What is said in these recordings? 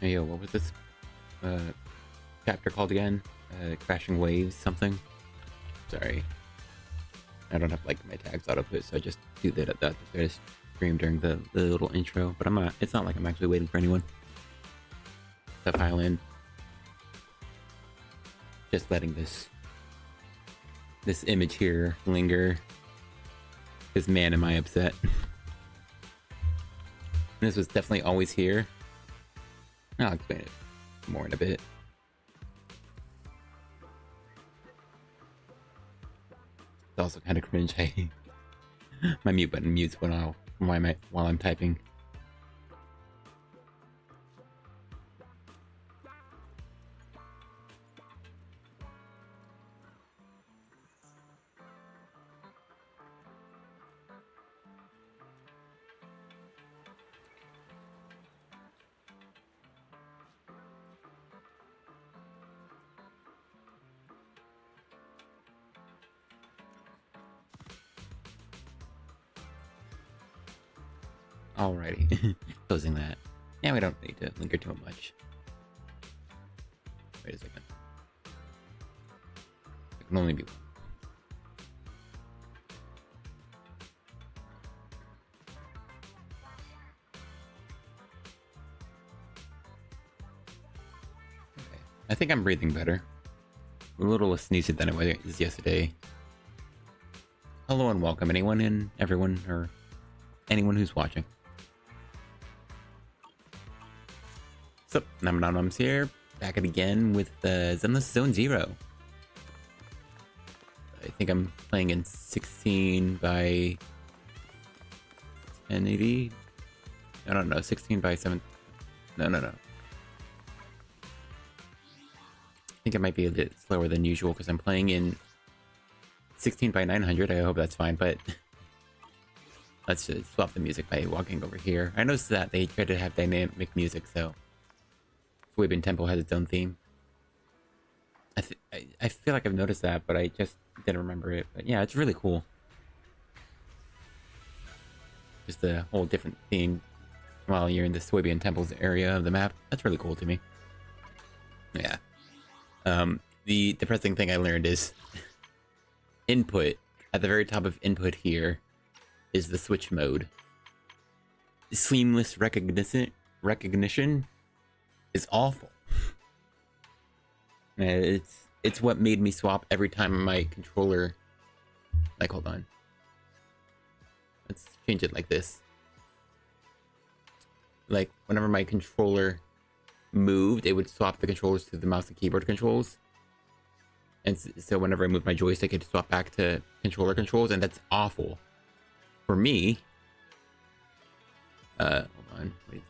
Hey, yo, what was this uh, chapter called again? Crashing Waves something? Sorry. I don't have like my tags auto put, so I just do that at the stream during the little intro. But I'm not, it's not like I'm actually waiting for anyone to file in. Just letting this image here linger. Because man, am I upset. This was definitely always here. I'll explain it more in a bit. It's also kind of cringe. My mute button mutes while I'm typing. Alrighty, closing that. Yeah, we don't need to linger too much. Wait a second. It can only be one. Okay, I think I'm breathing better. A little less sneezy than it was yesterday. Hello and welcome, anyone and everyone, or anyone who's watching. So, Nam's here, back at again with Zenless Zone 0. I think I'm playing in 16 by 1080. I don't know, 16 by 7. No. I think it might be a bit slower than usual because I'm playing in 16 by 900. I hope that's fine, but let's just swap the music by walking over here. I noticed that they try to have dynamic music, so Swabian Temple has its own theme. I feel like I've noticed that, but I just didn't remember it. But yeah, it's really cool. Just a whole different theme while you're in the Swabian Temple's area of the map. That's really cool to me. Yeah. The depressing thing I learned is input. At the very top of input here is the switch mode. Seamless recognition is awful. It's what made me swap every time my controller. Like, hold on. Let's change it like this. Like, whenever my controller moved, it would swap the controllers to the mouse and keyboard controls. And so whenever I move my joystick, it'd swap back to controller controls, and that's awful. For me... hold on. Wait.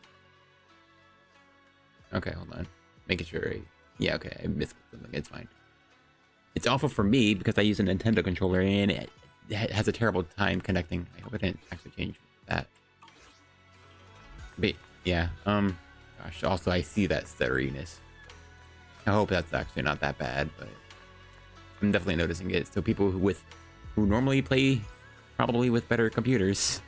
Okay, hold on. Making sure yeah, okay, I missed something. It's fine. It's awful for me because I use a Nintendo controller and it has a terrible time connecting. I hope I didn't actually change that. But yeah, gosh, also I see that stutteriness. I hope that's actually not that bad, but I'm definitely noticing it. So people who normally play probably with better computers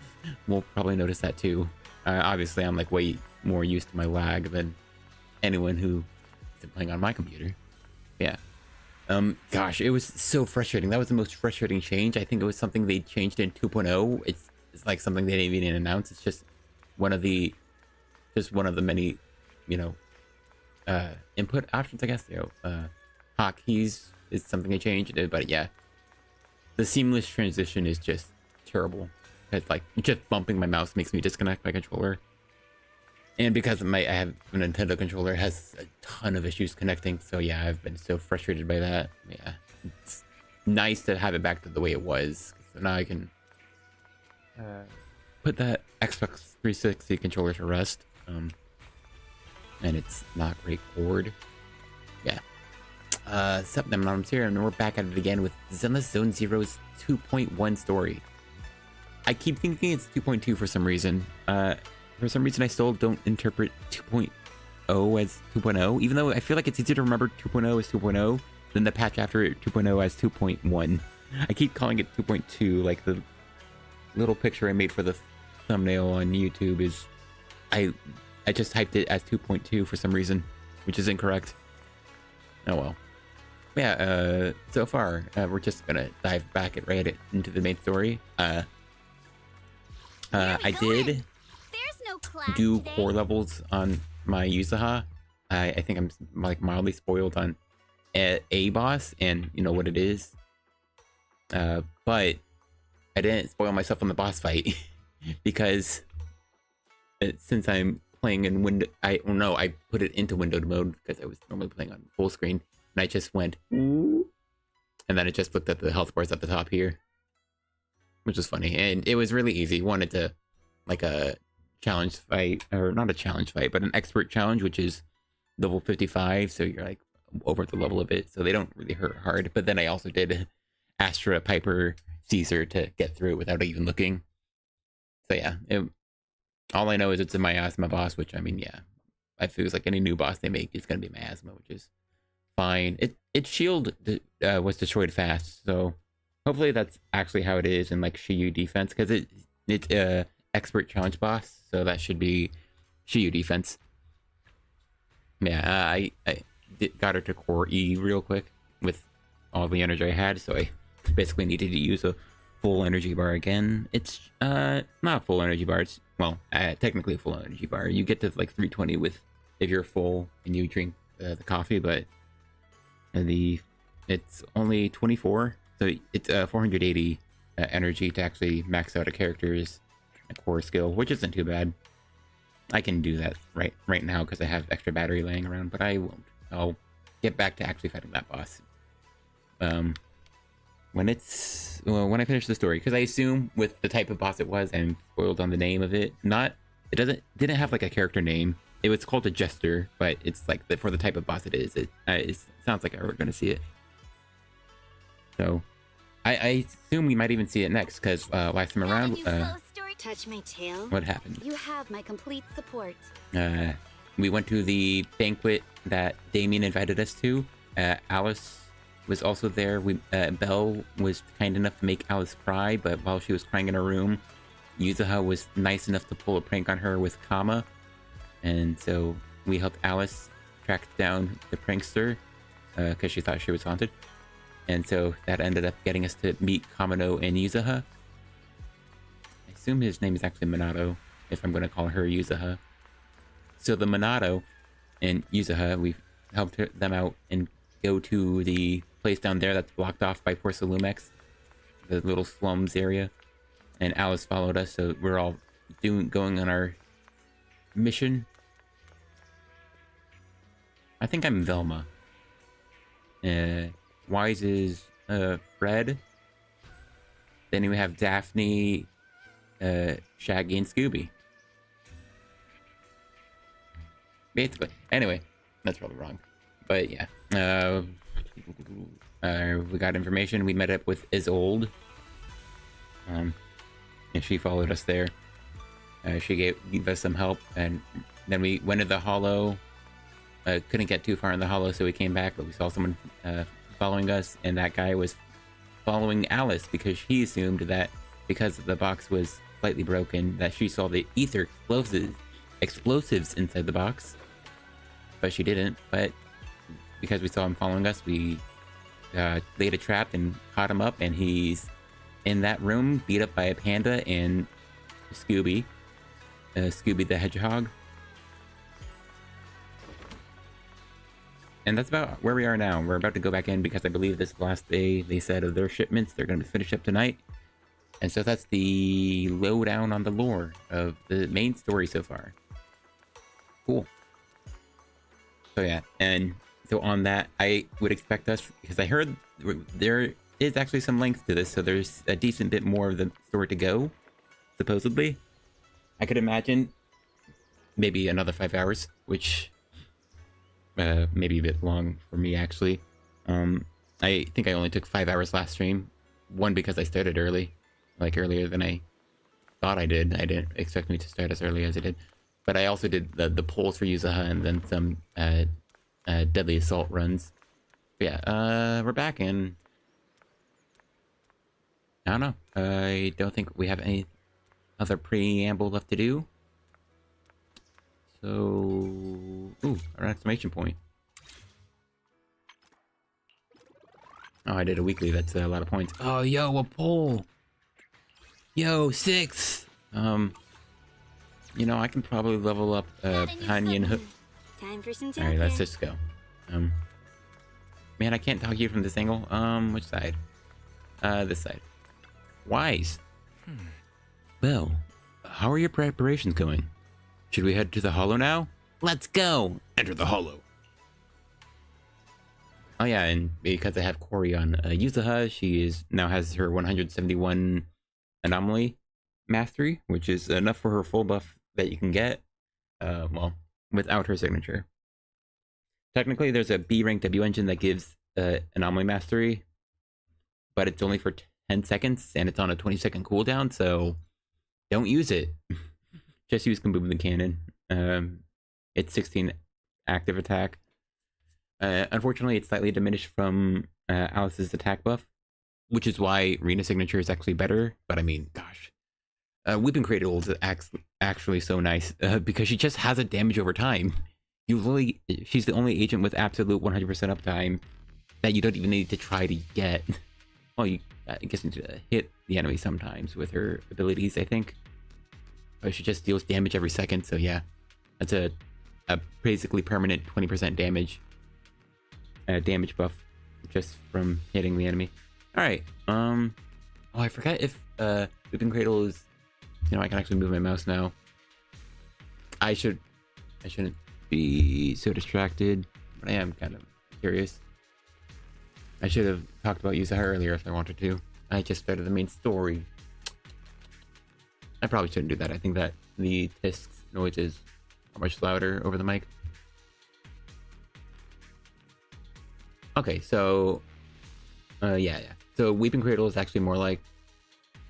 will probably notice that too. Obviously, I'm like way more used to my lag than anyone who isn't playing on my computer. Yeah. Gosh, it was so frustrating. That was the most frustrating change. I think it was something they changed in 2.0. It's like something they didn't even announce. It's just one of the many, you know, input options, I guess. You know, hotkeys is something they changed. But yeah, the seamless transition is just terrible. It's like just bumping my mouse makes me disconnect my controller. And because I have a Nintendo controller, it has a ton of issues connecting. So yeah, I've been so frustrated by that. Yeah, it's nice to have it back to the way it was. So now I can put that Xbox 360 controller to rest. And it's not great cord. Yeah. Nam's here, and we're back at it again with Zenless Zone Zero's 2.1 story. I keep thinking it's 2.2 for some reason. For some reason, I still don't interpret 2.0 as 2.0, even though I feel like it's easier to remember 2.0 as 2.0 than the patch after 2.0 as 2.1. I keep calling it 2.2, like the little picture I made for the thumbnail on YouTube is... I I just typed it as 2.2 for some reason, which is incorrect. Oh well. Yeah, so far, we're just gonna dive back right into the main story. I did do core levels on my Yuzuha. I think I'm like mildly spoiled on a boss and you know what it is. But I didn't spoil myself on the boss fight because since I'm playing in window, I put it into windowed mode because I was normally playing on full screen, and I just went, ooh, and then it just looked at the health bars at the top here, which was funny, and it was really easy. Wanted to like a challenge fight, or not a challenge fight, but an expert challenge, which is level 55, so you're like over the level of it, so they don't really hurt hard. But then I also did Astra, Piper, Caesar to get through it without even looking. So yeah, all I know is it's a miasma boss, which I mean, yeah, I feels like any new boss they make is gonna be miasma, which is fine. Its shield was destroyed fast, so hopefully that's actually how it is in like Shiyu defense, because it's a expert challenge boss, so that should be Shiyu defense. Yeah, I got her to core E real quick with all the energy I had, so I basically needed to use a full energy bar again. It's not a full energy bar, it's, well, technically a full energy bar. You get to like 320 with if you're full and you drink the coffee, but it's only 24, so it's 480 energy to actually max out a character's core skill, which isn't too bad. I can do that right now because I have extra battery laying around, but I won't. I'll get back to actually fighting that boss when I finish the story, because I assume with the type of boss it was, I'm spoiled on the name of it. Didn't have like a character name. It was called a jester, but it's like for the type of boss it is. It sounds like we're gonna see it. So I assume we might even see it next, because last time around, touch my tail. What happened? You have my complete support. We went to the banquet that Damien invited us to. Alice was also there. Belle was kind enough to make Alice cry, but while she was crying in her room, Yuzuha was nice enough to pull a prank on her with Kama, and so we helped Alice track down the prankster because she thought she was haunted, and so that ended up getting us to meet Kamano and Yuzuha. I assume his name is actually Minato, if I'm going to call her Yuzuha. So the Minato and Yuzuha, we helped them out and go to the place down there that's blocked off by Porcelume, the little slums area, and Alice followed us, so we're all going on our mission. I think I'm Velma. Wise is Fred. Then we have Daphne, Shaggy, and Scooby. Basically. Anyway, that's probably wrong. But yeah. We got information. We met up with Isolde. And she followed us there. She gave us some help, and then we went to the hollow. Couldn't get too far in the hollow, so we came back, but we saw someone following us, and that guy was following Alice because he assumed that because the box was slightly broken, that she saw the ether explosives inside the box, but she didn't. But because we saw him following us, we laid a trap and caught him up, and he's in that room beat up by a panda and Scooby the hedgehog. And that's about where we are now. We're about to go back in because I believe this is the last day, they said, of their shipments. They're going to be finished up tonight. And so that's the lowdown on the lore of the main story so far. Cool. So yeah, and so on that, I would expect us, because I heard there is actually some length to this, so there's a decent bit more of the story to go, supposedly. I could imagine maybe another 5 hours, which maybe a bit long for me, actually. I think I only took 5 hours last stream. One, because I started early, like earlier than I thought I did. I didn't expect me to start as early as I did. But I also did the polls for Yuzuha and then some deadly assault runs. But yeah, we're back, and I don't know. I don't think we have any other preamble left to do. So, ooh, an exclamation point. Oh, I did a weekly. That's a lot of points. Oh, yo, a pole. Yo, 6. You know, I can probably level up Hanyin Hook. Time for some All right, let's tapping. just go. Man, I can't talk to you from this angle. Which side? This side. Wise. Well, how are your preparations going? Should we head to the hollow now? Let's go! Enter the hollow. Oh yeah, and because I have Corey on Yuzuha, she now has her 171 anomaly mastery, which is enough for her full buff that you can get, well, without her signature. Technically, there's a B rank W engine that gives anomaly mastery, but it's only for 10 seconds, and it's on a 20-second cooldown, so don't use it. Just use Kaboom the Cannon. It's 16 active attack. Unfortunately, it's slightly diminished from Alice's attack buff, which is why Rena signature is actually better. But I mean, gosh, Weeping Cradle is actually so nice because she just has a damage over time. She's the only agent with absolute 100% uptime that you don't even need to try to get. Well, I guess you need to hit the enemy sometimes with her abilities, I think. But she just deals damage every second, so yeah, that's a basically permanent 20% damage buff just from hitting the enemy. All right. Oh, I forgot if Weeping Cradle is. You know, I can actually move my mouse now. I shouldn't be so distracted, but I am kind of curious. I should have talked about Yuzuha earlier if I wanted to. I just started the main story. I probably shouldn't do that. I think that the Tisk's noises are much louder over the mic. Okay, so yeah. So Weeping Cradle is actually more like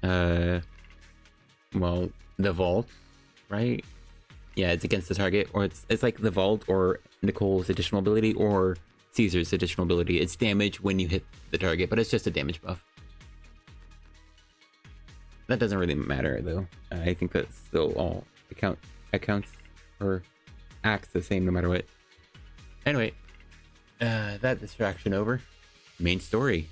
well, the vault, right? Yeah, it's against the target, or it's like the vault or Nicole's additional ability or Caesar's additional ability. It's damage when you hit the target, but it's just a damage buff. That doesn't really matter though. I think that still all accounts or acts the same no matter what. Anyway, that distraction over. Main story.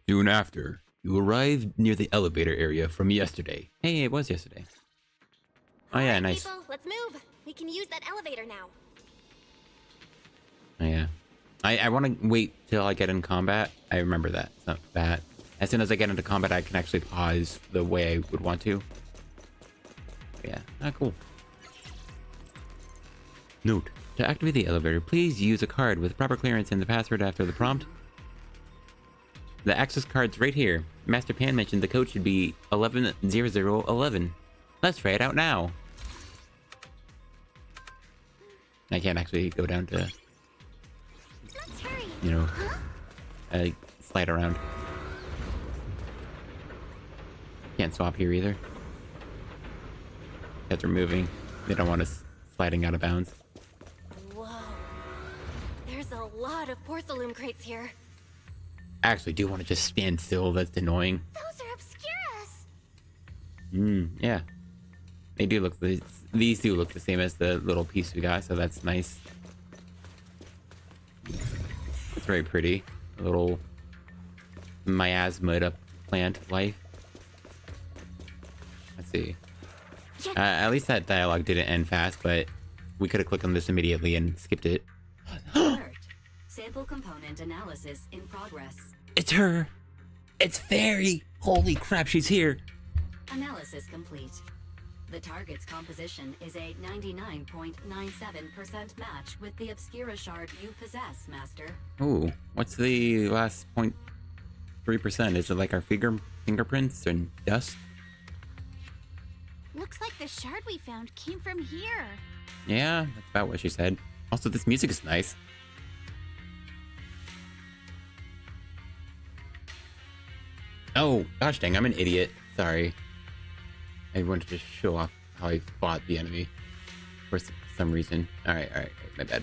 Soon after, you arrived near the elevator area from yesterday. Hey, it was yesterday. Oh yeah, Alright, nice. people, let's move. We can use that elevator now. Oh yeah. I want to wait till I get in combat. I remember that. It's not that. As soon as I get into combat, I can actually pause the way I would want to. But yeah. Ah, cool. Note: to activate the elevator, please use a card with proper clearance and the password after the prompt. The access card's right here. Master Pan mentioned the code should be 110011. Let's try it out now. I can't actually go down to, you know, slide around. Can't swap here either. Because they're moving. They don't want us sliding out of bounds. Whoa. There's a lot of Porcelume crates here. I actually do want to just stand still. That's annoying. Those are Obscuras. Yeah. They do look, these do look the same as the little piece we got, so that's nice. It's very pretty. A little miasma plant life. Let's see. At least that dialogue didn't end fast, but we could have clicked on this immediately and skipped it. Alert. Sample component analysis in progress. It's her! It's Fairy! Holy crap, she's here! Analysis complete. The target's composition is a 99.97% match with the Obscura shard you possess, Master. Ooh, what's the last 0.3%? Is it like our fingerprints and dust? Looks like the shard we found came from here. Yeah, that's about what she said. Also, this music is nice. Oh, gosh dang, I'm an idiot. Sorry. I wanted to show off how I fought the enemy for some reason. Alright. My bad.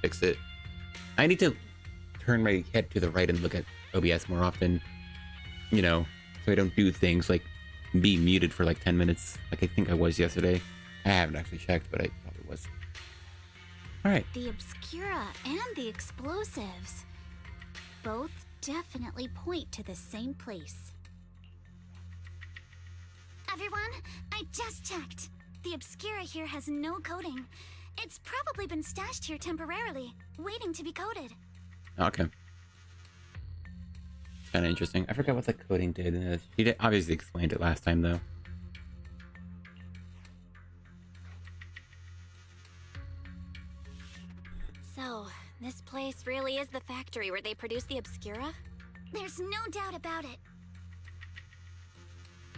Fix it. I need to turn my head to the right and look at OBS more often. You know, so I don't do things like be muted for like 10 minutes like I think I was yesterday. I haven't actually checked, but I probably was. All right. The Obscura and the explosives both definitely point to the same place. Everyone, I just checked. The Obscura here has no coding. It's probably been stashed here temporarily, waiting to be coded. Okay. Kind of interesting. I forgot what the coding did. She obviously explained it last time, though. So, this place really is the factory where they produce the Obscura? There's no doubt about it.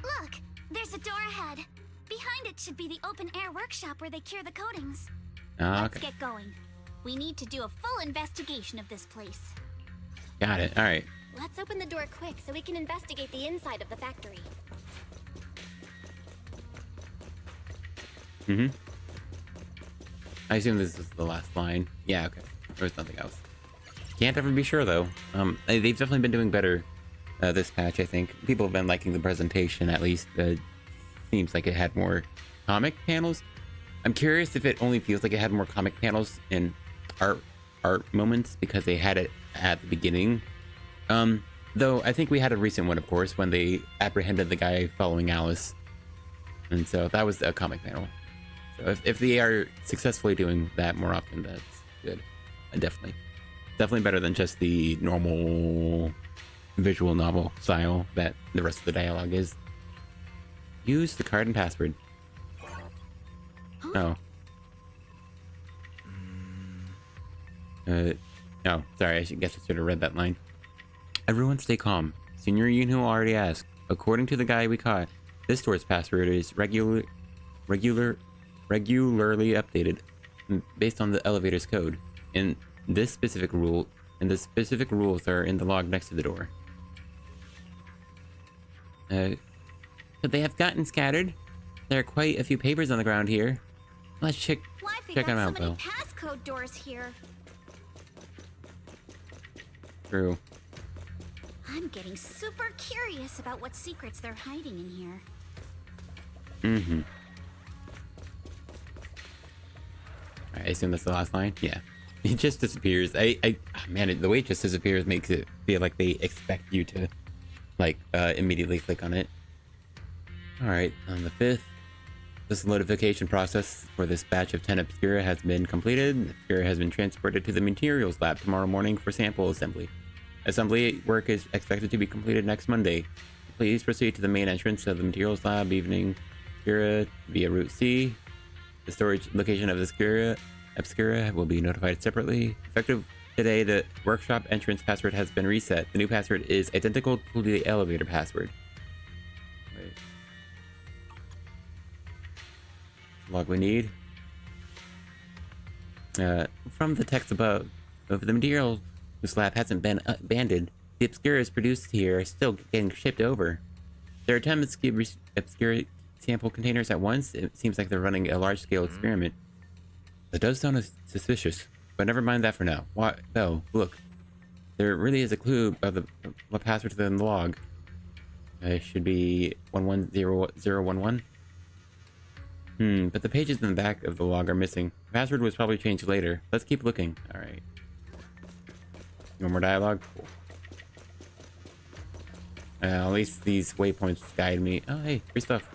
Look, there's a door ahead. Behind it should be the open-air workshop where they cure the coatings. Let's get going. We need to do a full investigation of this place. Got it. All right. Let's open the door quick so we can investigate the inside of the factory. Mm-hmm. I assume this is the last line. Yeah, okay. There's nothing else. Can't ever be sure, though. They've definitely been doing better this patch, I think. People have been liking the presentation, at least. Seems like it had more comic panels. I'm curious if it only feels like it had more comic panels in art moments because they had it at the beginning. Though I think we had a recent one, of course, when they apprehended the guy following Alice. And so that was a comic panel. So if they are successfully doing that more often, that's good. Definitely better than just the normal visual novel style that the rest of the dialogue is. Use the card and password. Oh. No, sorry, I guess I should have read that line. Everyone stay calm. Senior Yunho already asked. According to the guy we caught, this store's password is regularly updated based on the elevator's code. And the specific rules are in the log next to the door. Could they have gotten scattered? There are quite a few papers on the ground here. Let's check them out, so many though. passcode doors here. True. I'm getting super curious about what secrets they're hiding in here. Mm-hmm. I assume that's the last line? Yeah. It just disappears. Man, the way it just disappears makes it feel like they expect you to, like, immediately click on it. Alright, on the 5th, this notification process for this batch of 10 Obscura has been completed. Obscura has been transported to the materials lab tomorrow morning for sample assembly. Assembly work is expected to be completed next Monday. Please proceed to the main entrance of the materials lab evening Obscura via Route C. The storage location of the Obscura will be notified separately. Effective today, the workshop entrance password has been reset. The new password is identical to the elevator password. Wait. Log we need. From the text above, of the material whose lab hasn't been abandoned, the Obscuras produced here are still getting shipped over. There are 10 Obscura sample containers at once. It seems like they're running a large-scale experiment. That does sound suspicious, but never mind that for now. What? Oh, look. There really is a clue of what password to the log. It should be 110011. But the pages in the back of the log are missing. The password was probably changed later. Let's keep looking. Alright. No more dialogue? Cool. At least these waypoints guide me. Oh, hey, free stuff.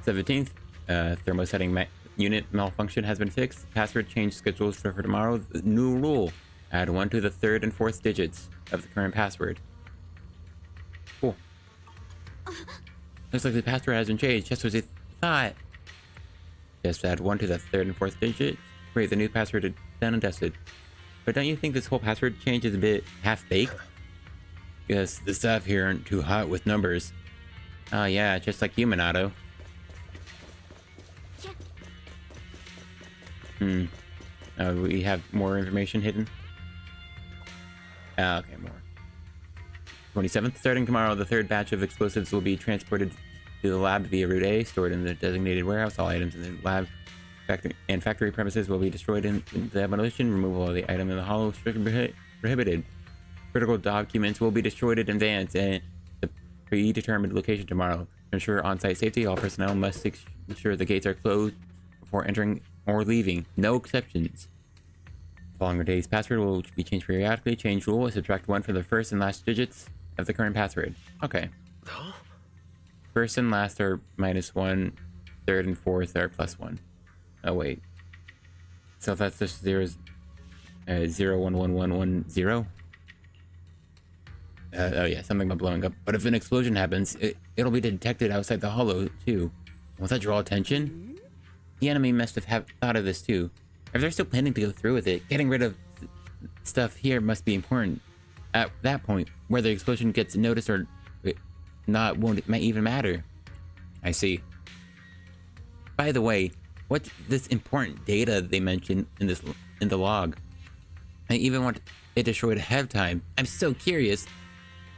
17th. Thermosetting unit malfunction has been fixed. Password change scheduled for tomorrow. New rule. Add 1 to the 3rd and 4th digits of the current password. Cool. Looks like the password hasn't changed, just as I thought. Just add 1 to the 3rd and 4th digit. Great, the new password is done and dusted. But don't you think this whole password change is a bit half-baked? Because the staff here aren't too hot with numbers. Oh yeah, just like you, Minato. We have more information hidden. Okay, more. 27th, starting tomorrow, the 3rd batch of explosives will be transported to the lab via Route A, stored in the designated warehouse. All items in the lab factory premises will be destroyed in the demolition. Removal of the item in the hollow is strictly prohibited. Critical documents will be destroyed in advance and the predetermined location tomorrow. To ensure on-site safety, all personnel must ensure the gates are closed before entering or leaving. No exceptions. Following your day's password will be changed periodically. Change rule is subtract 1 from the first and last digits of the current password. Okay. First and last are -1. Third and fourth are +1. Oh, wait. So that's just 0111110. Oh yeah, something about blowing up. But if an explosion happens, it'll be detected outside the hollow too. Will that draw attention? The enemy must have thought of this too. If they're still planning to go through with it, getting rid of stuff here must be important. At that point, whether the explosion gets noticed or not might even matter. I see. By the way, what's this important data they mentioned in the log? I even want it destroyed ahead of time. I'm so curious.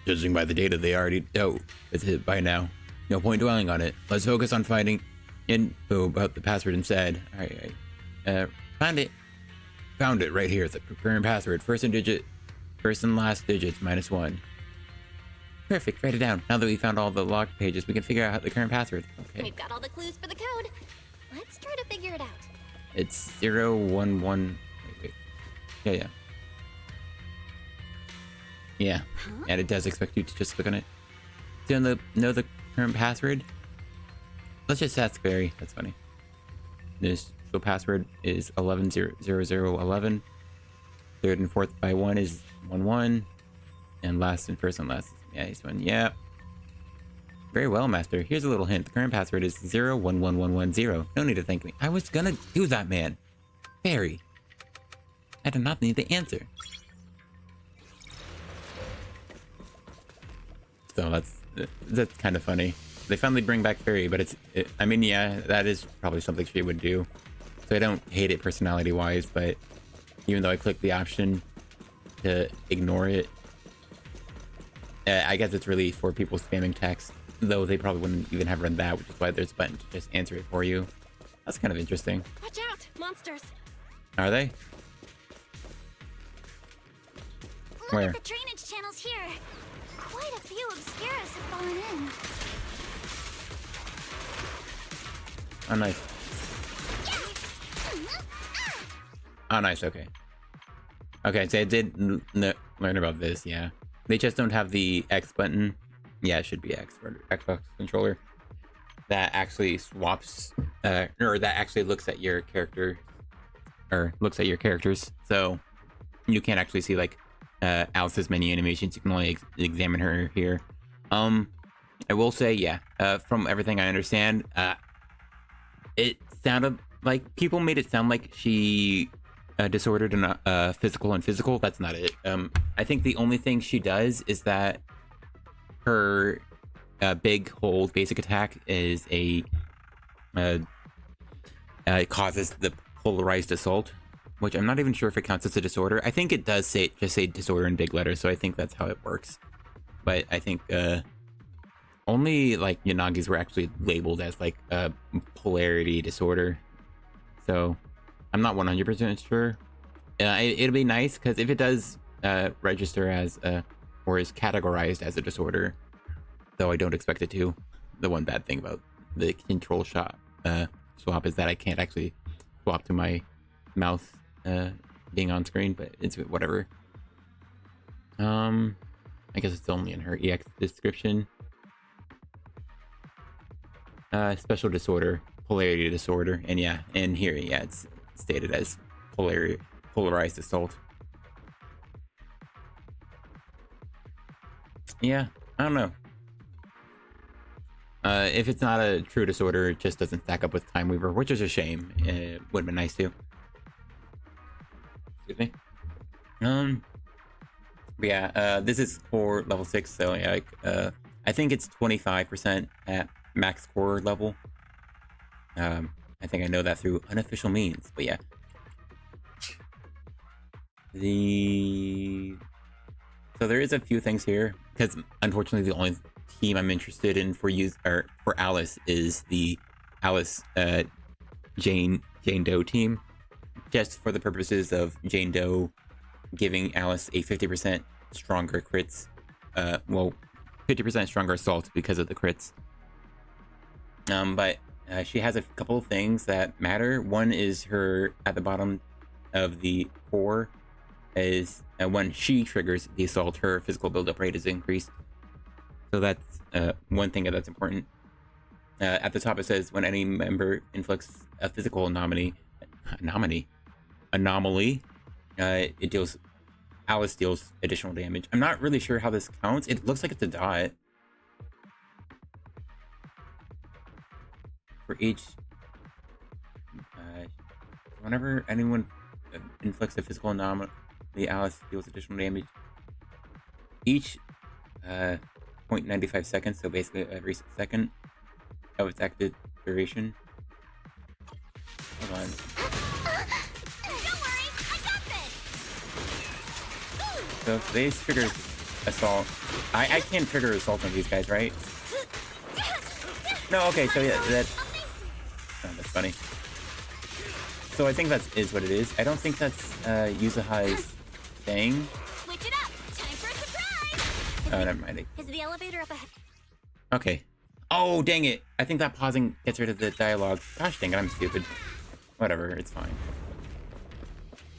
Judging by the data, they already know with it by now. No point dwelling on it. Let's focus on finding info about the password instead. Alright. Found it. Found it right here. The current password. First and last digits -1. Perfect. Write it down. Now that we found all the log pages, we can figure out the current password. Okay. We've got all the clues for the code. Let's try to figure it out. It's 011. Wait. Yeah. Yeah, and it does expect you to just click on it. Do you know the current password? Let's just ask Barry. That's funny. This password is 110011. Third and fourth by 1 is 11. And last and first and last is, yeah, he's 1. Yeah. Very well, Master. Here's a little hint. The current password is 011110. No need to thank me. I was gonna do that, man. Barry. I do not need the answer. So that's kind of funny. They finally bring back Fairy, but I mean, yeah, that is probably something she would do. So I don't hate it personality-wise, but even though I click the option to ignore it, I guess it's really for people spamming text, though they probably wouldn't even have run that, which is why there's a button to just answer it for you. That's kind of interesting. Watch out, monsters! Are they? Look Where? at the drainage channels here. Quite a few obscuras have fallen in. Oh, nice. Oh, nice. Okay. Okay, so I did learn about this, yeah. They just don't have the X button. Yeah, it should be X for Xbox controller. That actually swaps, or that actually looks at your character, or looks at your characters. So you can't actually see, like, Alice's menu animations. You can only examine her here. I will say, yeah, from everything I understand, it sounded like people made it sound like she disordered in physical and physical. That's not it. I think the only thing she does is that her big hold basic attack is it causes the polarized assault, which I'm not even sure if it counts as a disorder. I think it does just say disorder in big letters, so I think that's how it works. But I think only like Yanagi's were actually labeled as like a polarity disorder, so I'm not 100% sure. It'll be nice because if it does register as or is categorized as a disorder, though I don't expect it to. The one bad thing about the control swap is that I can't actually swap to my mouse being on screen, but it's whatever. I guess it's only in her EX description. Special disorder, polarity disorder, and yeah, and here, yeah, it's stated as polarized assault. Yeah, I don't know. If it's not a true disorder, it just doesn't stack up with Time Weaver, which is a shame. It would have been nice too. Excuse me. But yeah, this is core level 6, so yeah, like, I think it's 25% at max core level. I think I know that through unofficial means, but yeah. So there is a few things here, because unfortunately the only team I'm interested in for Alice is the Alice Jane Doe team, just for the purposes of Jane Doe giving Alice a 50% stronger crits, well, 50% stronger assault because of the crits. But she has a couple of things that matter. One is her at the bottom of the core is when she triggers the assault, her physical buildup rate is increased. So that's one thing that's important. At the top it says when any member inflicts a physical anomaly, Alice deals additional damage. I'm not really sure how this counts. It looks like it's a dot. For each... whenever anyone inflicts a physical anomaly, Alice deals additional damage. Each 0.95 seconds, so basically every second of its active duration. Hold on. Don't worry, I got this. So if they trigger assault, I can't trigger assault on these guys, right? No, okay, so yeah, that... Oh, that's funny. So I think that is what it is. I don't think that's Yuzuha's thing. Switch it up. Time for a surprise. Oh, never mind. Is the elevator up ahead? Okay. Oh, dang it. I think that pausing gets rid of the dialogue. Gosh dang it, I'm stupid. Whatever, it's fine.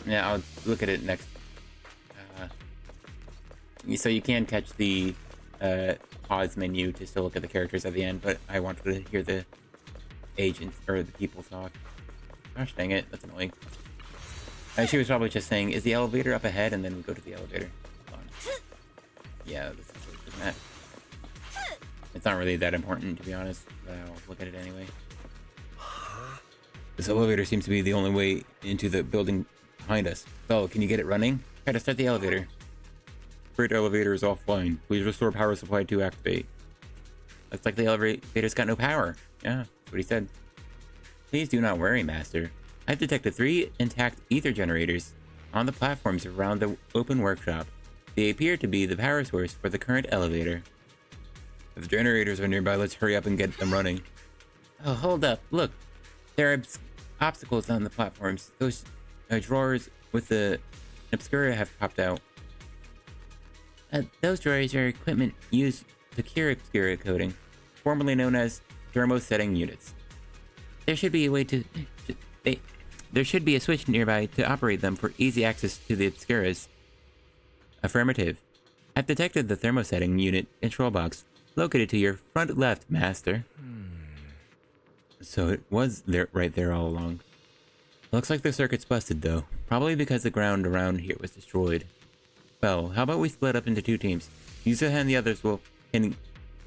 Yeah, I'll look at it next. So you can catch the pause menu to still look at the characters at the end, but I wanted to hear the agents or the people talk. Gosh dang it, that's annoying. She was probably just saying, is the elevator up ahead? And then we go to the elevator. Hold on. Yeah, this is that. It's not really that important, to be honest, but I'll look at it anyway. This elevator seems to be the only way into the building behind us. Oh, can you get it running? Try to start the elevator. Freight elevator is offline. Please restore power supply to activate. Looks like the elevator's got no power. Yeah, that's what he said. Please do not worry, Master. I've detected 3 intact ether generators on the platforms around the open workshop. They appear to be the power source for the current elevator. If the generators are nearby, let's hurry up and get them running. Oh, hold up. Look. There are obstacles on the platforms. Those drawers with the Obscura have popped out. Those drawers are equipment used to cure Obscura coating, formerly known as thermosetting units. There should be a way to... there should be a switch nearby to operate them for easy access to the Obscuras. Affirmative. I've detected the thermosetting unit control box located to your front left, Master. So it was there, right there all along. Looks like the circuit's busted though, probably because the ground around here was destroyed. Well, how about we split up into 2 teams? Yuzuha and the others can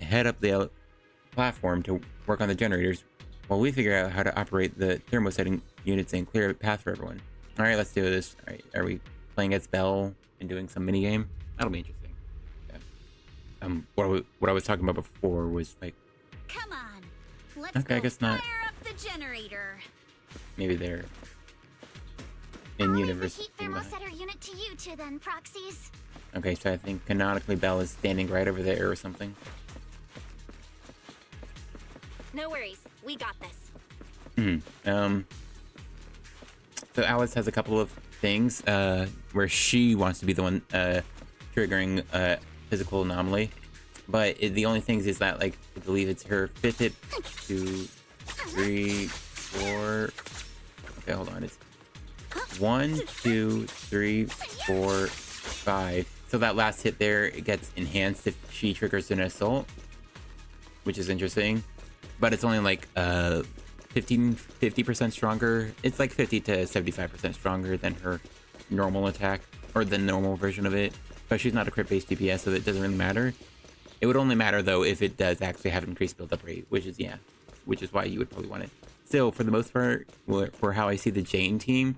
head up the platform to work on the generators, while we figure out how to operate the thermosetting units and clear a path for everyone. Alright, let's do this. Alright, are we playing as Belle and doing some minigame? That'll be interesting. Yeah. What I was talking about before was like... Come on. Let's okay, I guess not. fire up the generator. Maybe they're in universe. The heat thermosetter unit to you 2 then, proxies. Okay, so I think canonically Belle is standing right over there or something. No worries. We got this. So Alice has a couple of things where she wants to be the one triggering physical anomaly, but the only things is that, like, I believe it's her 5th hit, 2, 3, 4. Okay, hold on. It's 1, 2, 3, 4, 5. So that last hit there, it gets enhanced if she triggers an assault, which is interesting. But it's only like 50% stronger. It's like 50 to 75% stronger than her normal attack, or the normal version of it. But she's not a crit-based DPS, so it doesn't really matter. It would only matter though if it does actually have increased build-up rate, which is why you would probably want it. Still, for the most part, for how I see the Jane team,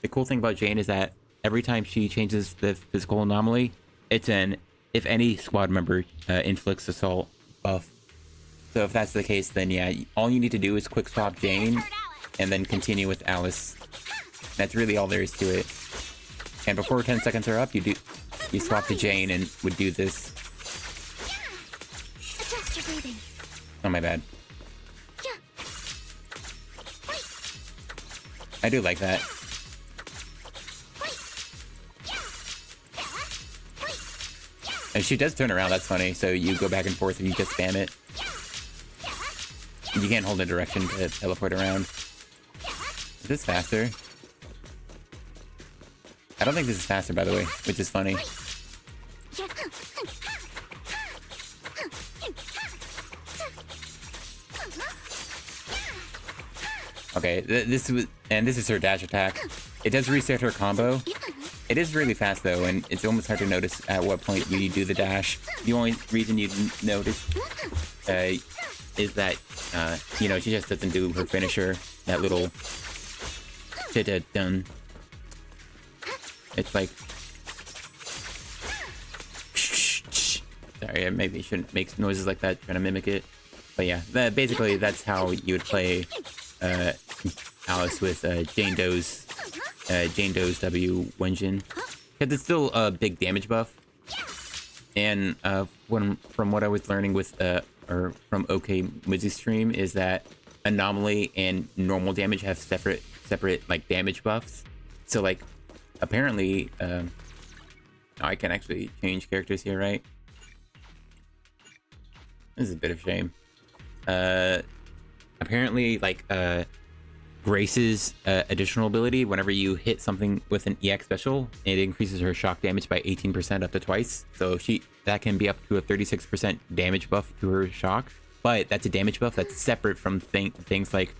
the cool thing about Jane is that every time she changes the physical anomaly, it's an if any squad member inflicts assault buff. So if that's the case, then yeah, all you need to do is quick swap Jane and then continue with Alice. That's really all there is to it. And before 10 seconds are up, you swap to Jane and would do this. Adjust your breathing. Oh, my bad. I do like that. And she does turn around, that's funny. So you go back and forth and you just spam it. You can't hold a direction to teleport around. Is this faster? I don't think this is faster, by the way, which is funny. Okay, this is her dash attack. It does reset her combo. It is really fast though, and it's almost hard to notice at what point you do the dash. The only reason you notice is that you know, she just doesn't do her finisher, that little dun. It's like, sorry, I maybe shouldn't make noises like that trying to mimic it, but yeah, basically that's how you would play Alice with Jane Doe's W Wenjin, because it's still a big damage buff. And from what I was learning with or from OK Muzi's stream, is that anomaly and normal damage have separate like damage buffs. So like apparently I can actually change characters here, right? This is a bit of a shame. Apparently like Grace's additional ability, whenever you hit something with an EX special, it increases her shock damage by 18% up to twice. So that can be up to a 36% damage buff to her shock. But that's a damage buff that's separate from things like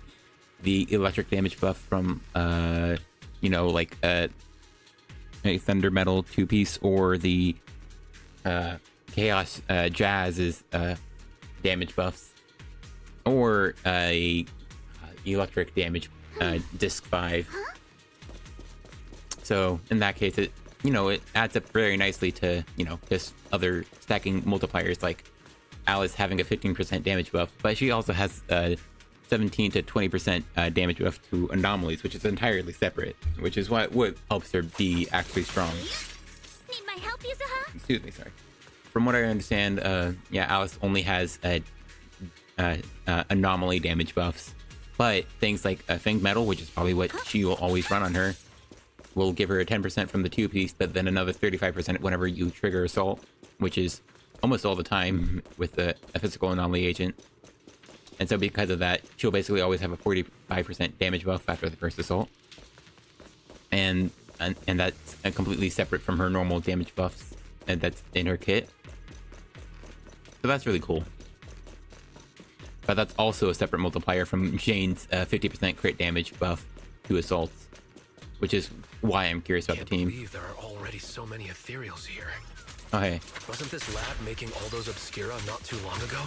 the electric damage buff from, you know, like a Thunder Metal 2-piece, or the Chaos Jazz's damage buffs, or a electric damage disc 5. So in that case, it, you know, it adds up very nicely to, you know, just other stacking multipliers, like Alice having a 15% damage buff, but she also has 17 to 20% damage buff to anomalies, which is entirely separate, which is what helps her be actually strong. Need my help, Yuzuha? Excuse me, sorry. From what I understand, yeah, Alice only has anomaly damage buffs, but things like Fang Metal, which is probably what she will always run on her, will give her a 10% from the 2-piece, but then another 35% whenever you trigger Assault, which is almost all the time with a physical anomaly agent. And so because of that, she'll basically always have a 45% damage buff after the first Assault. And that's completely separate from her normal damage buffs, and that's in her kit. So that's really cool. But that's also a separate multiplier from Jane's 50% crit damage buff to assaults, which is why I'm curious about the team. I can't believe there are already so many ethereals here. Oh, hey. Wasn't this lab making all those Obscura not too long ago?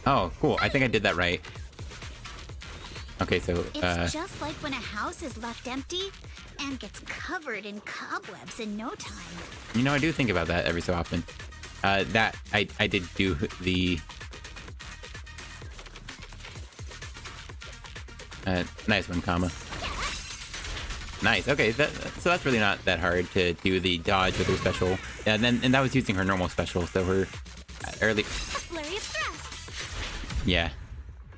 Oh, cool. I think I did that right. Okay, so It's just like when a house is left empty and gets covered in cobwebs in no time. you know, I do think about that every so often. That I did do the nice one, comma. Nice. Okay, so that's really not that hard to do the dodge with her special, and that was using her normal special. So her early, Flurry of thrusts. yeah,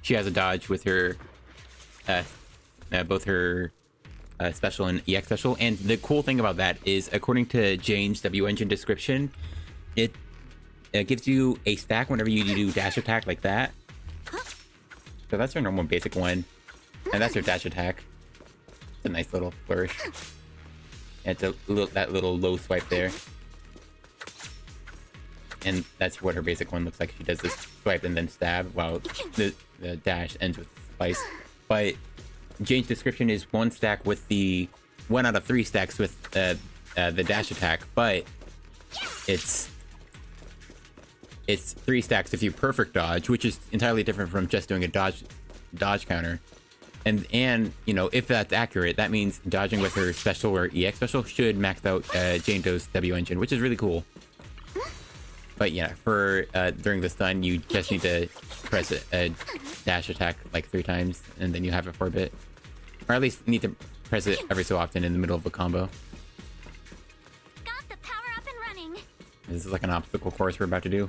she has a dodge with her both her special and EX special. And the cool thing about that is, according to Jane's W Engine description, it gives you a stack whenever you do dash attack like that. So that's her normal basic one, and that's her dash attack. It's a nice little flourish. And it's that little low swipe there. And that's what her basic one looks like. She does this swipe and then stab, while the dash ends with slice. But Jane's description is 1 stack with the 1 out of 3 stacks with the dash attack, but it's 3 stacks if you perfect dodge, which is entirely different from just doing a dodge counter. And you know, if that's accurate, that means dodging with her special or EX special should max out Jane Doe's W Engine, which is really cool. But yeah, for during the stun, you just need to press a dash attack like 3 times, and then you have it for a bit. Or at least need to press it every so often in the middle of a combo. Got the power up and running. This is like an obstacle course we're about to do.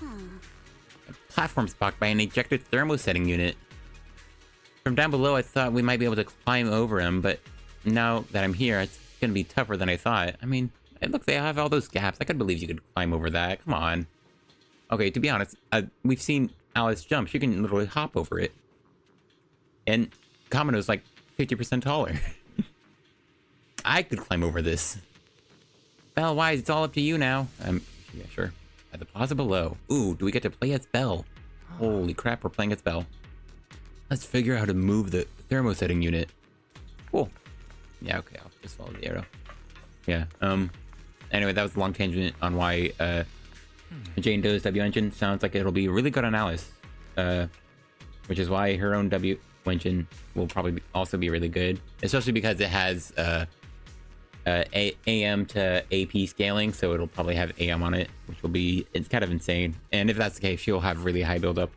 A platform's blocked by an ejected thermosetting unit. From down below, I thought we might be able to climb over him, but now that I'm here, it's gonna be tougher than I thought. I mean, And look, they have all those gaps. I could believe you could climb over that. Come on. Okay, to be honest, we've seen Alice jump. She can literally hop over it. And Kamano's like 50% taller. I could climb over this. Belle, Wise, it's all up to you now. Yeah, sure. At the plaza below. Ooh, do we get to play as Belle? Holy crap, we're playing as Belle. Let's figure out how to move the thermosetting unit. Cool. Yeah, okay, I'll just follow the arrow. Yeah, anyway, that was a long tangent on why, Jane Doe's W engine sounds like it'll be really good on Alice. Which is why her own W engine will probably also be really good. Especially because it has, AM to AP scaling, so it'll probably have AM on it, which will be, it's kind of insane. And if that's the case, she'll have really high buildup.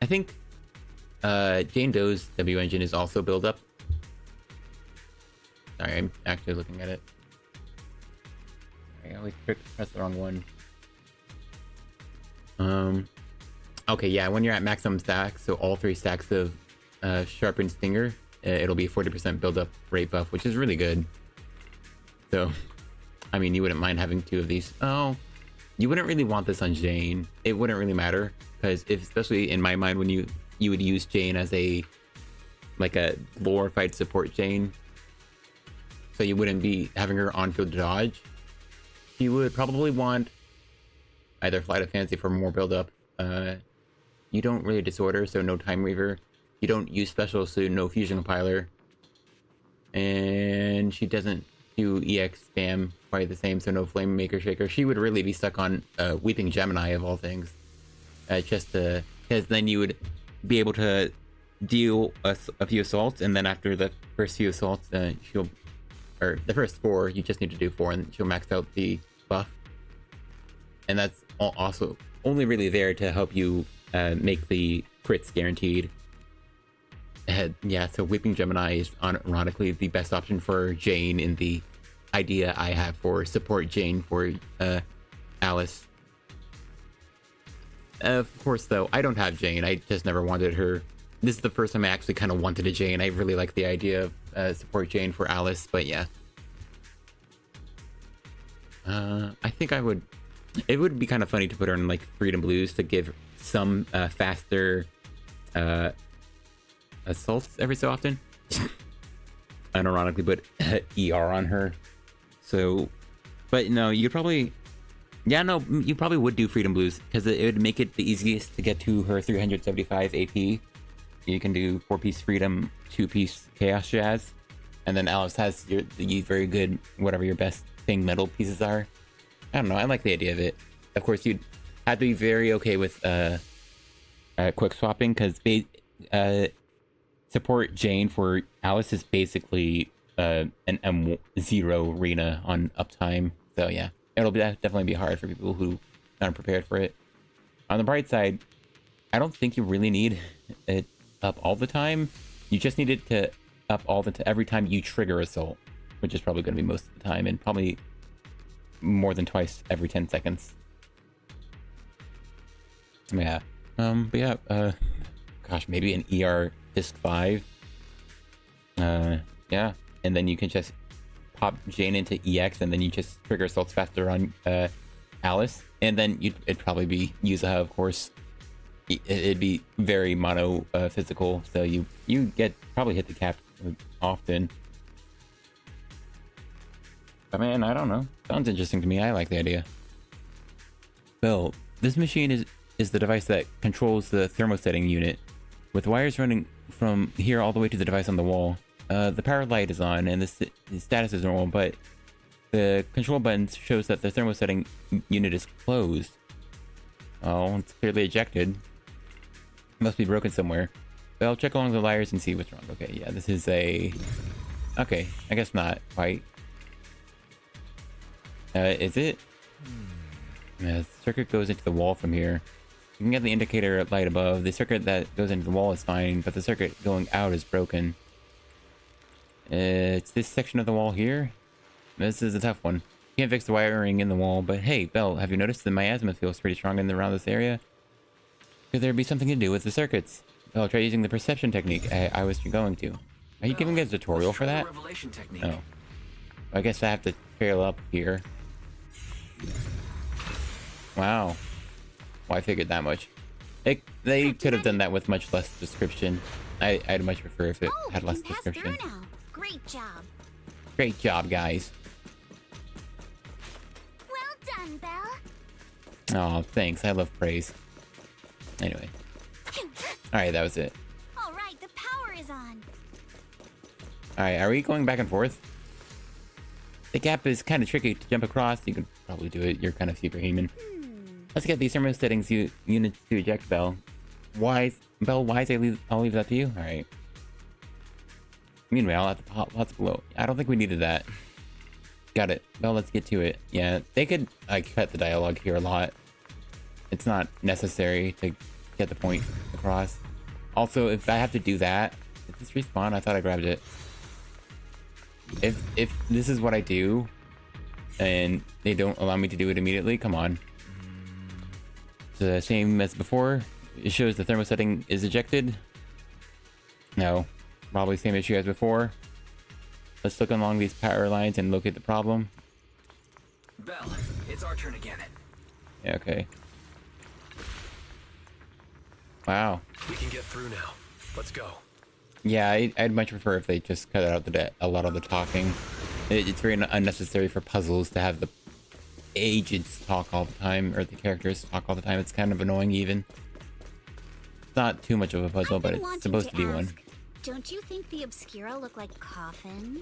I think Jane Doe's W engine is also build-up. Sorry, I'm actually looking at it. I always press the wrong one. Okay, yeah, when you're at maximum stacks, so all 3 stacks of sharpened stinger, it'll be 40% build-up rate buff, which is really good. So, I mean, you wouldn't mind having 2 of these. Oh, you wouldn't really want this on Jane. It wouldn't really matter, because especially in my mind, when you would use Jane as a glorified support Jane, so you wouldn't be having her on-field dodge. You would probably want either Flight of Fancy for more build-up. You don't really disorder, so no Time Weaver. You don't use special, so no Fusion Compiler. And she doesn't do EX spam quite the same, so no Flame Maker Shaker. She would really be stuck on Weeping Gemini of all things. Just because then you would be able to deal a few assaults, and then after the first few assaults, she'll, or the first 4, you just need to do 4, and she'll max out the buff. And that's also only really there to help you make the crits guaranteed. Yeah, so Weeping Gemini is ironically the best option for Jane in the idea I have for support Jane for Alice. Of course, though, I don't have Jane. I just never wanted her. This is the first time I actually kind of wanted a Jane. I really like the idea of support Jane for Alice, but yeah. I think I would... It would be kind of funny to put her in, like, Freedom Blues to give some faster assaults every so often. Unironically, but ER on her. So, but no, you probably... Yeah, no, you probably would do Freedom Blues, because it would make it the easiest to get to her 375 AP. You can do 4-piece Freedom, 2-piece Chaos Jazz, and then Alice has the very good, whatever your best thing metal pieces are. I don't know, I like the idea of it. Of course, you'd have to be very okay with quick swapping, because support Jane for Alice is basically an M0 arena on uptime, so yeah. It'll definitely be hard for people who aren't prepared for it. On the bright side, I don't think you really need it up all the time. You just need it to up every time you trigger assault, which is probably going to be most of the time, and probably more than twice every 10 seconds. Yeah. But yeah, gosh, maybe an ER Disc 5. Yeah, and then you can just pop Jane into EX, and then you just trigger assaults faster on Alice, and then it'd probably be Yuzuha, of course. It'd be very mono physical, so you probably hit the cap often. But man, I don't know. Sounds interesting to me. I like the idea. Bill, this machine is the device that controls the thermosetting unit, with wires running from here all the way to the device on the wall. The power light is on, and the status is normal, but the control button shows that the thermosetting unit is closed. Oh, it's clearly ejected. Must be broken somewhere. But I'll check along the wires and see what's wrong. Okay, yeah, this is a... Okay, I guess not quite. Is it? Yeah, the circuit goes into the wall from here. You can get the indicator light above. The circuit that goes into the wall is fine, but the circuit going out is broken. It's this section of the wall here. This is a tough one. You can't fix the wiring in the wall, but hey, Belle, have you noticed the miasma feels pretty strong in around this area? Could there be something to do with the circuits? Belle, try using the perception technique I was going to. Are you giving a tutorial for that? Revelation technique. Oh. I guess I have to trail up here. Wow. Well, I figured that much. They could have done that with much less description. I'd much prefer if it had less description. Now. Great job. Great job, guys. Well done, Belle. Oh, thanks. I love praise. Anyway. Alright, that was it. All right, the power is on. Alright, are we going back and forth? The gap is kind of tricky to jump across. You could probably do it. You're kind of superhuman. Let's get these thermo settings units to eject Belle. Belle, wise, I'll leave that to you. Alright. Meanwhile, at the top, lots below. I don't think we needed that. Got it. Belle, let's get to it. Yeah, they could cut the dialogue here a lot. It's not necessary to get the point across. Also, if I have to do that, did this respawn? I thought I grabbed it. If this is what I do, and they don't allow me to do it immediately, come on. It's the same as before. It shows the thermo setting is ejected. No, probably same issue as before. Let's look along these power lines and locate the problem. Belle, it's our turn again. Yeah, okay. Wow. We can get through now. Let's go. Yeah, I'd much prefer if they just cut out a lot of the talking. It's very unnecessary for puzzles to have the agents talk all the time, or the characters talk all the time. It's kind of annoying even. It's not too much of a puzzle, but it's supposed to be one. Don't you think the Obscura look like coffins?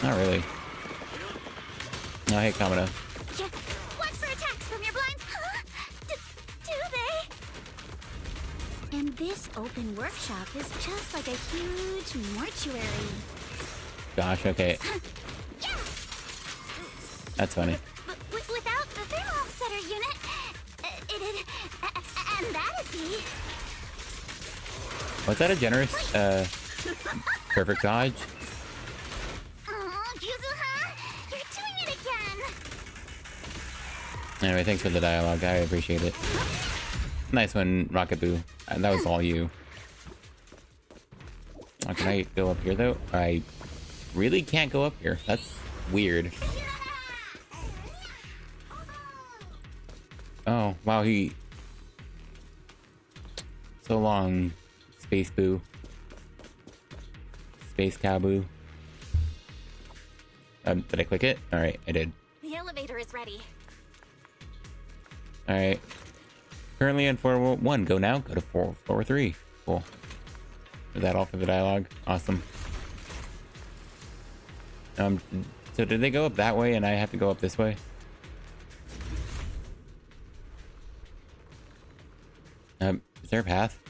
Not really. No, hey, Kamano. Yeah. Watch for attacks from your blinds. Huh? Do they? And this open workshop is just like a huge mortuary. Gosh, okay. Yeah. That's funny. Without the thermal offsetter unit, it'd... and that'd be... Was that a generous, perfect dodge? Oh, Yuzuha, you're doing it again. Anyway, thanks for the dialogue. I appreciate it. Nice one, Rocket Boo. That was all you. Oh, can I go up here, though? I really can't go up here. That's weird. Oh, wow, so long, Space Boo. Space Cowboo. Did I click it? Alright, I did. The elevator is ready. Alright. Currently on 4-1. Go now. Go to 4-3. Cool. Is that all for the dialogue? Awesome. So did they go up that way and I have to go up this way? Is there a path?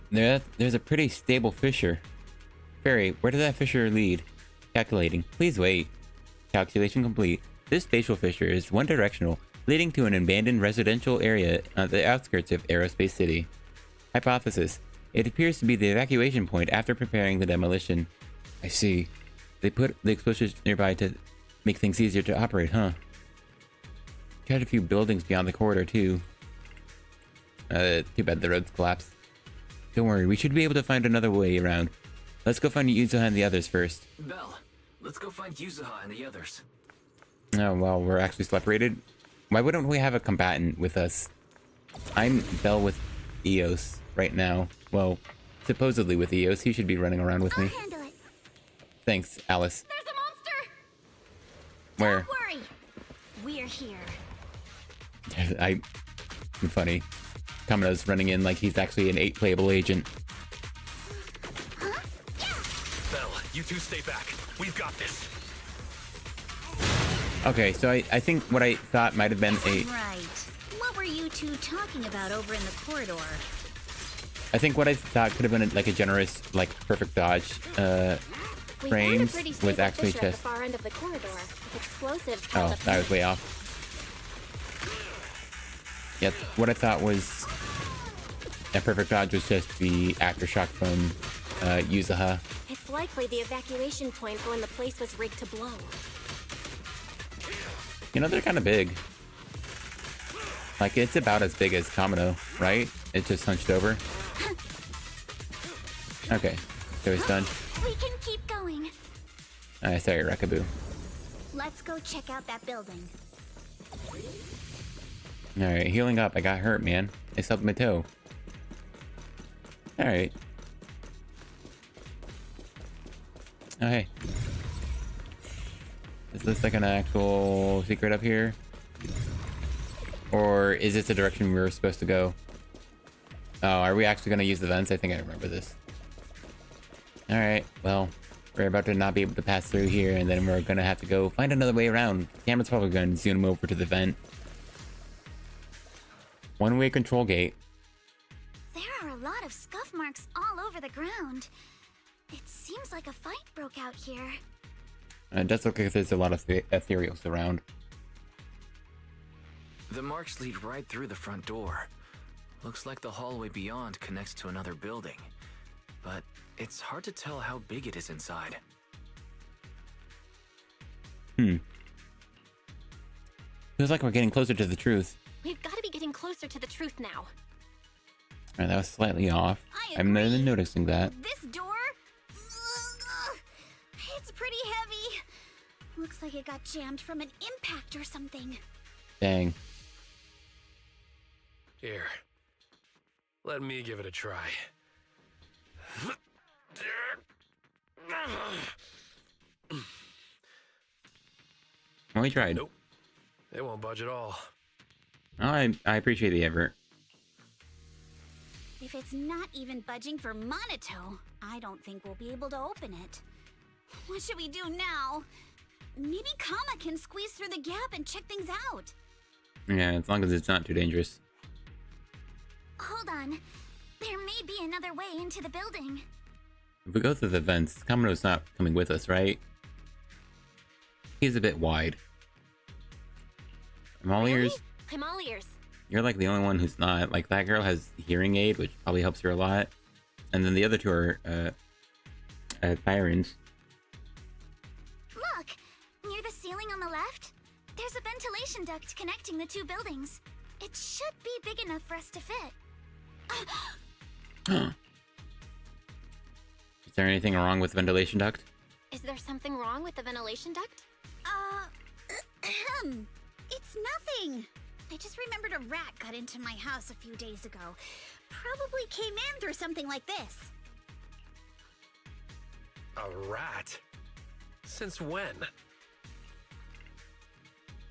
There's a pretty stable fissure. Fairy, where did that fissure lead? Calculating. Please wait. Calculation complete. This spatial fissure is one-directional, leading to an abandoned residential area on the outskirts of Aerospace City. Hypothesis. It appears to be the evacuation point after preparing the demolition. I see. They put the explosives nearby to make things easier to operate, huh? Tried a few buildings beyond the corridor, too. Too bad the roads collapsed. Don't worry, we should be able to find another way around. Let's go find Yuzuha and the others first. Belle, let's go find Yuzuha and the others. Oh, well, we're actually separated. Why wouldn't we have a combatant with us? I'm Belle with Eos right now. Well, supposedly with Eos. He should be running around with me. I'll handle it. Thanks, Alice. There's a monster! Where? Don't worry. We're here. I'm funny. Kamano's running in like he's actually an 8-playable agent. Huh? Yeah! Belle, you two stay back. We've got this. Okay, so I think what I thought might have been a... Right. What were you two talking about over in the corridor? I think what I thought could have been like a generous, like, perfect dodge, frames with actually At the just... far end of the corridor, with explosives Oh, piled up. I was way off. Yep, what I thought was a perfect dodge was just the aftershock from Yuzuha. It's likely the evacuation point for when the place was rigged to blow. You know, they're kind of big. Like, it's about as big as Kamano, right? It's just hunched over. Okay, so he's done. We can keep going. Sorry, Rakaboo. Let's go check out that building. Alright, healing up. I got hurt, man. I stubbed my toe. Alright. Oh, hey. Is this like an actual secret up here? Or is this the direction we were supposed to go? Oh, are we actually going to use the vents? I think I remember this. Alright, well, we're about to not be able to pass through here, and then we're going to have to go find another way around. The camera's probably going to zoom over to the vent. One-way control gate. There are a lot of scuff marks all over the ground. It seems like a fight broke out here. It does look like there's a lot of ethereals around. The marks lead right through the front door. Looks like the hallway beyond connects to another building. But it's hard to tell how big it is inside. Feels like we're getting closer to the truth. We've got to be getting closer to the truth now. Alright, that was slightly off. I'm agree. noticing that. This door? It's pretty heavy. Looks like it got jammed from an impact or something. Dang. Here. Let me give it a try. Well, we tried. Nope. It won't budge at all. Oh, I appreciate the effort. If it's not even budging for Monato, I don't think we'll be able to open it. What should we do now? Maybe Kama can squeeze through the gap and check things out. Yeah, as long as it's not too dangerous. Hold on. There may be another way into the building. If we go through the vents, Kamano's not coming with us, right? He's a bit wide. I'm all ears. I'm all ears. You're like the only one who's not. Like, that girl has hearing aid, which probably helps her a lot. And then the other two are, Thyrans. Look! Near the ceiling on the left, there's a ventilation duct connecting the two buildings. It should be big enough for us to fit. Is there anything wrong with the ventilation duct? Is there something wrong with the ventilation duct? It's nothing. I just remembered a rat got into my house a few days ago. Probably came in through something like this. A rat? Since when?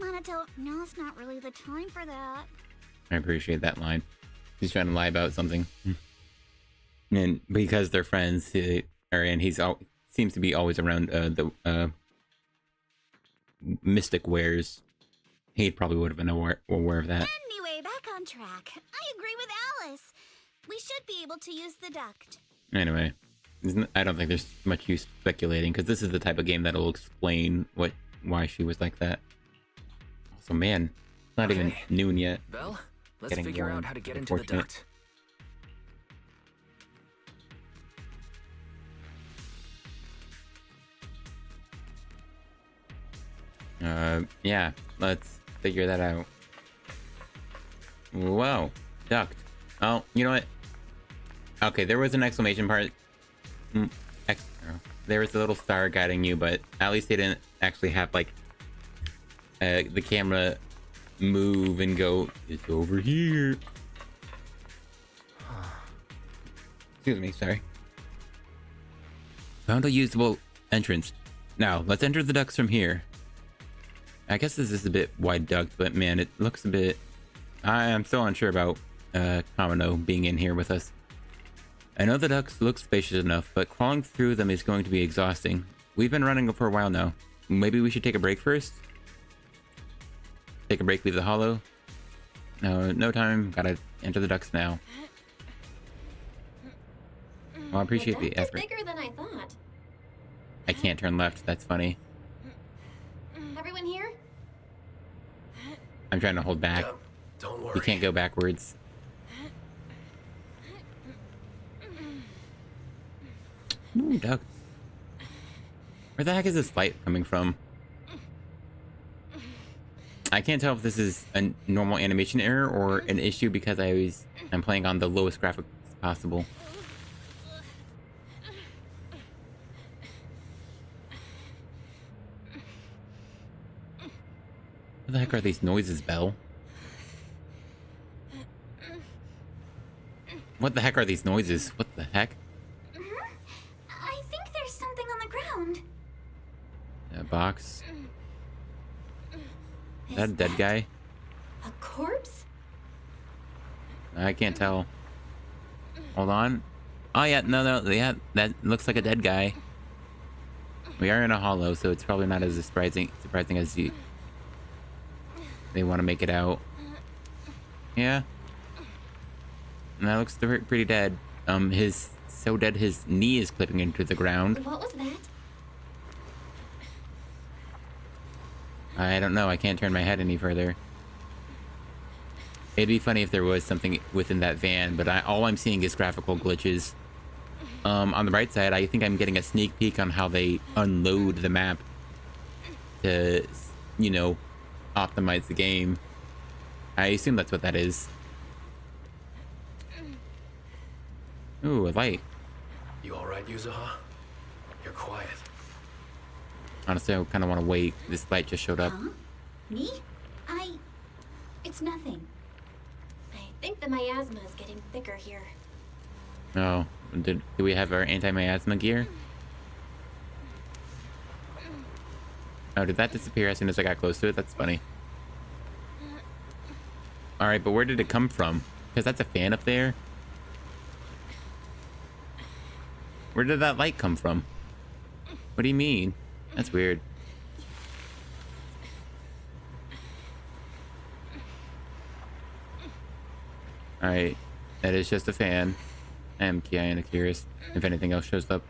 Monato, now's not really the time for that. I appreciate that line. He's trying to lie about something. And because they're friends, and seems to be always around the mystic wares. He probably would have been aware of that. Anyway, back on track. I agree with Alice. We should be able to use the duct. Anyway, I don't think there's much use speculating, because this is the type of game that'll explain why she was like that. Also, man, it's not even noon yet. Belle, let's Getting figure warm. out how to get into the Unfortunate. duct. Yeah, let's figure that out. Whoa, duct. Oh, you know what? Okay, there was an exclamation part. There was a little star guiding you, but at least they didn't actually have, like, the camera move and go, it's over here. Excuse me, sorry. Found a usable entrance. Now, let's enter the ducts from here. I guess this is a bit wide duct, but man, it looks a bit... I'm still unsure about Kamano being in here with us. I know the ducts look spacious enough, but crawling through them is going to be exhausting. We've been running for a while now. Maybe we should take a break first? Take a break, leave the hollow? No time. Gotta enter the ducts now. Well, I appreciate the effort. Bigger than I thought. I can't turn left. That's funny. Everyone here? I'm trying to hold back. Don't worry. You can't go backwards. Ooh, ducks. Where the heck is this light coming from? I can't tell if this is a normal animation error or an issue because I'm playing on the lowest graphics possible. What the heck are these noises, Belle? What the heck are these noises? What the heck? I think there's something on the ground. A box. Is that a dead guy? A corpse? I can't tell. Hold on. Oh yeah, no, yeah, that looks like a dead guy. We are in a hollow, so it's probably not as surprising as they want to make it out. Yeah. And that looks pretty dead. His so dead his knee is clipping into the ground. What was that? I don't know. I can't turn my head any further. It'd be funny if there was something within that van, but all I'm seeing is graphical glitches. On the right side, I think I'm getting a sneak peek on how they unload the map to, you know, optimize the game. I assume that's what that is. Ooh, a light. You alright, Yuzuha? You're quiet. Honestly, I kind of want to wait. This light just showed up. Huh? Me? It's nothing. I think the miasma is getting thicker here. Oh, do we have our anti-miasma gear? Oh, did that disappear as soon as I got close to it? That's funny. Alright, but where did it come from? Because that's a fan up there. Where did that light come from? What do you mean? That's weird. Alright, that is just a fan. I am curious if anything else shows up.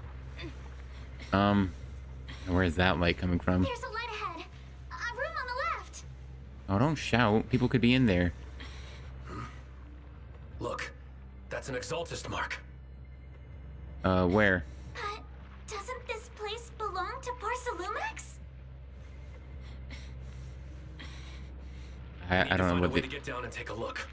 Where is that light coming from? There's a light ahead. A room on the left. Oh, don't shout. People could be in there. Look, that's an exaltist mark. Where? But doesn't this place belong to Porcelumex? I don't know Find a what way the... to get down and take a look.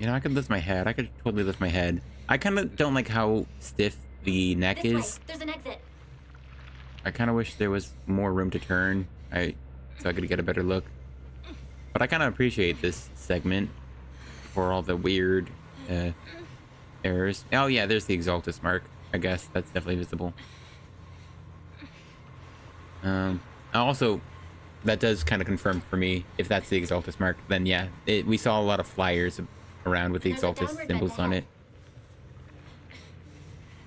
You know, I could lift my head. I could totally lift my head. I kind of don't like how stiff the neck This is. way. There's an exit. I kind of wish there was more room to turn. So I could get a better look. But I kind of appreciate this segment for all the weird errors. Oh yeah, there's the Exaltus mark. I guess that's definitely visible. Also, that does kind of confirm for me if that's the Exaltus mark. Then yeah, we saw a lot of flyers around with the There's a Exaltus downward symbols bend on ahead.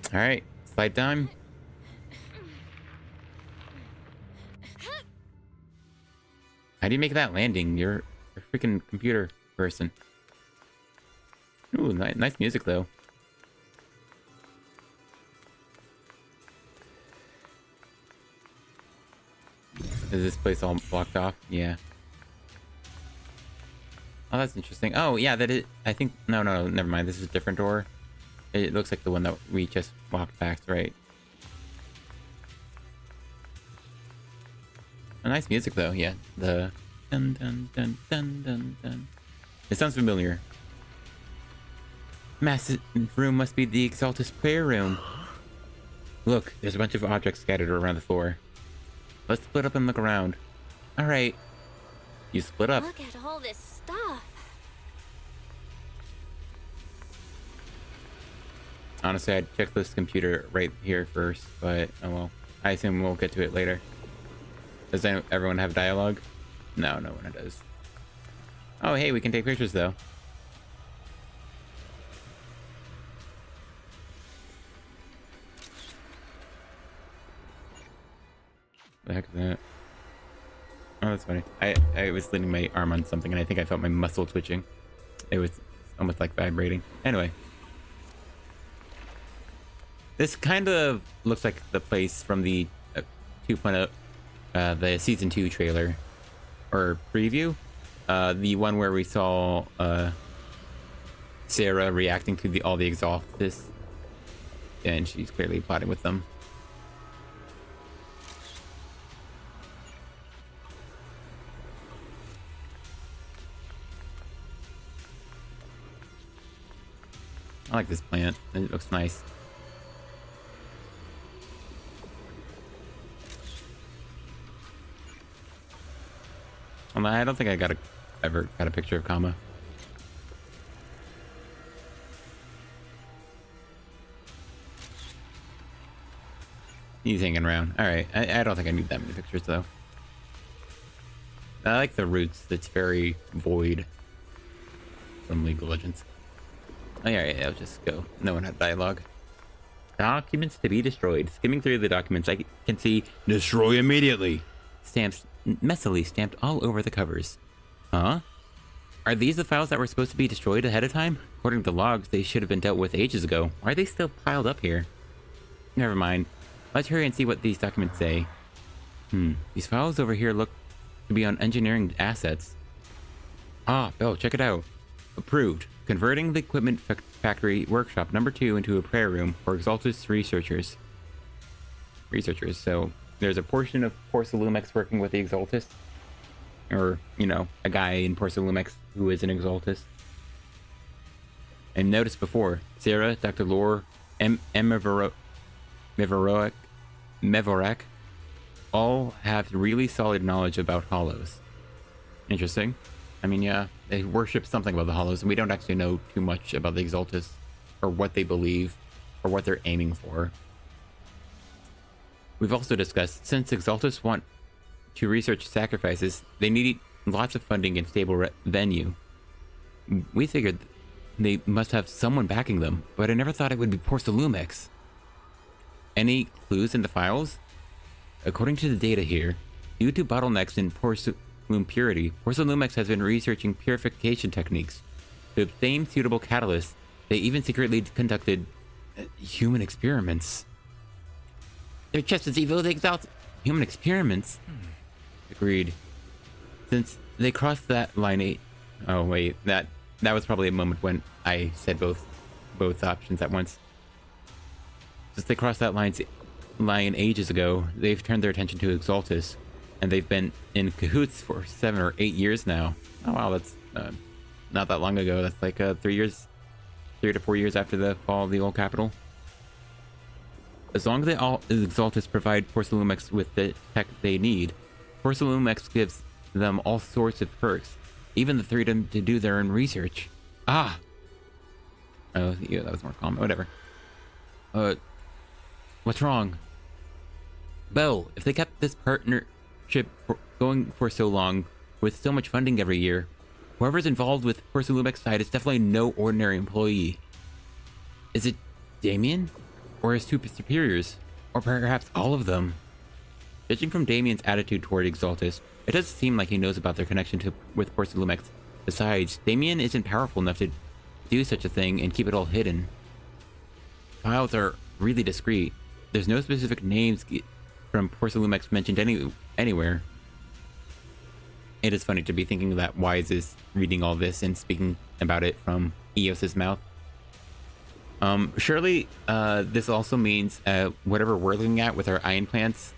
it. All right, slide time. How do you make that landing? You're a freaking computer person. Ooh, nice music though. Is this place all blocked off? Yeah. Oh, that's interesting. Oh, yeah, I think... No, never mind. This is a different door. It looks like the one that we just walked back, right? A nice music, though. Yeah. The... Dun, dun, dun, dun, dun, dun. It sounds familiar. Massive room must be the Exaltus prayer room. Look, there's a bunch of objects scattered around the floor. Let's split up and look around. Alright. You split up. Look at all this stuff. Honestly, I'd check this computer right here first, but oh well. I assume we'll get to it later. Does everyone have dialogue? No one does. Oh, hey, we can take pictures though. The heck is that? Oh, that's funny. I was leaning my arm on something and I think I felt my muscle twitching. It was almost like vibrating. Anyway. This kind of looks like the place from the 2.0, the season 2 trailer or preview. The one where we saw Sarah reacting to all the Exaltus, and she's clearly plotting with them. I like this plant. It looks nice. Well, I don't think I ever got a picture of Kama. He's hanging around. Alright, I don't think I need that many pictures, though. I like the roots. That's very void. Some League of Legends. Oh, yeah, I'll just go. No one had dialogue. Documents to be destroyed. Skimming through the documents, I can see destroy immediately. Stamps messily stamped all over the covers. Huh? Are these the files that were supposed to be destroyed ahead of time? According to the logs, they should have been dealt with ages ago. Why are they still piled up here? Never mind. Let's hurry and see what these documents say. These files over here look to be on engineering assets. Ah, Bill, check it out. Approved. Converting the equipment factory workshop number 2 into a prayer room for Exaltus researchers. So there's a portion of Porcelume working with the Exaltus. Or, you know, a guy in Porcelume who is an Exaltus. And noticed before, Sarah, Dr. Lore, Mevorak, all have really solid knowledge about hollows. Interesting. I mean, yeah, they worship something about the hollows, and we don't actually know too much about the Exaltus, or what they believe, or what they're aiming for. We've also discussed, since Exaltus want to research sacrifices, they need lots of funding and stable venue. We figured they must have someone backing them, but I never thought it would be Porcelume. Any clues in the files? According to the data here, due to bottlenecks in Porcelume purity, Porcelume has been researching purification techniques. To obtain suitable catalysts, they even secretly conducted human experiments. They're just as evil as the Exalted. Human experiments? Agreed. Since they crossed that line oh wait, that was probably a moment when I said both options at once. Since they crossed that line ages ago, they've turned their attention to Exaltus, and they've been in cahoots for 7 or 8 years now. Oh wow, that's not that long ago. That's like 3 to 4 years after the fall of the old capital. As long as all Exaltus provide Porcelume with the tech they need, Porcelume gives them all sorts of perks, even the freedom to do their own research. Ah! Oh, yeah, that was more common. Whatever. What's wrong? Belle, if they kept this partnership going for so long, with so much funding every year, whoever's involved with Porcelume's side is definitely no ordinary employee. Is it Damien? Or his two superiors? Or perhaps all of them? Judging from Damien's attitude toward Exaltus, it doesn't seem like he knows about their connection with Porcelume. Besides, Damien isn't powerful enough to do such a thing and keep it all hidden. Files are really discreet. There's no specific names from Porcelume mentioned anywhere. It is funny to be thinking that Wise is reading all this and speaking about it from Eos's mouth. Surely, this also means whatever we're looking at with our ion plants,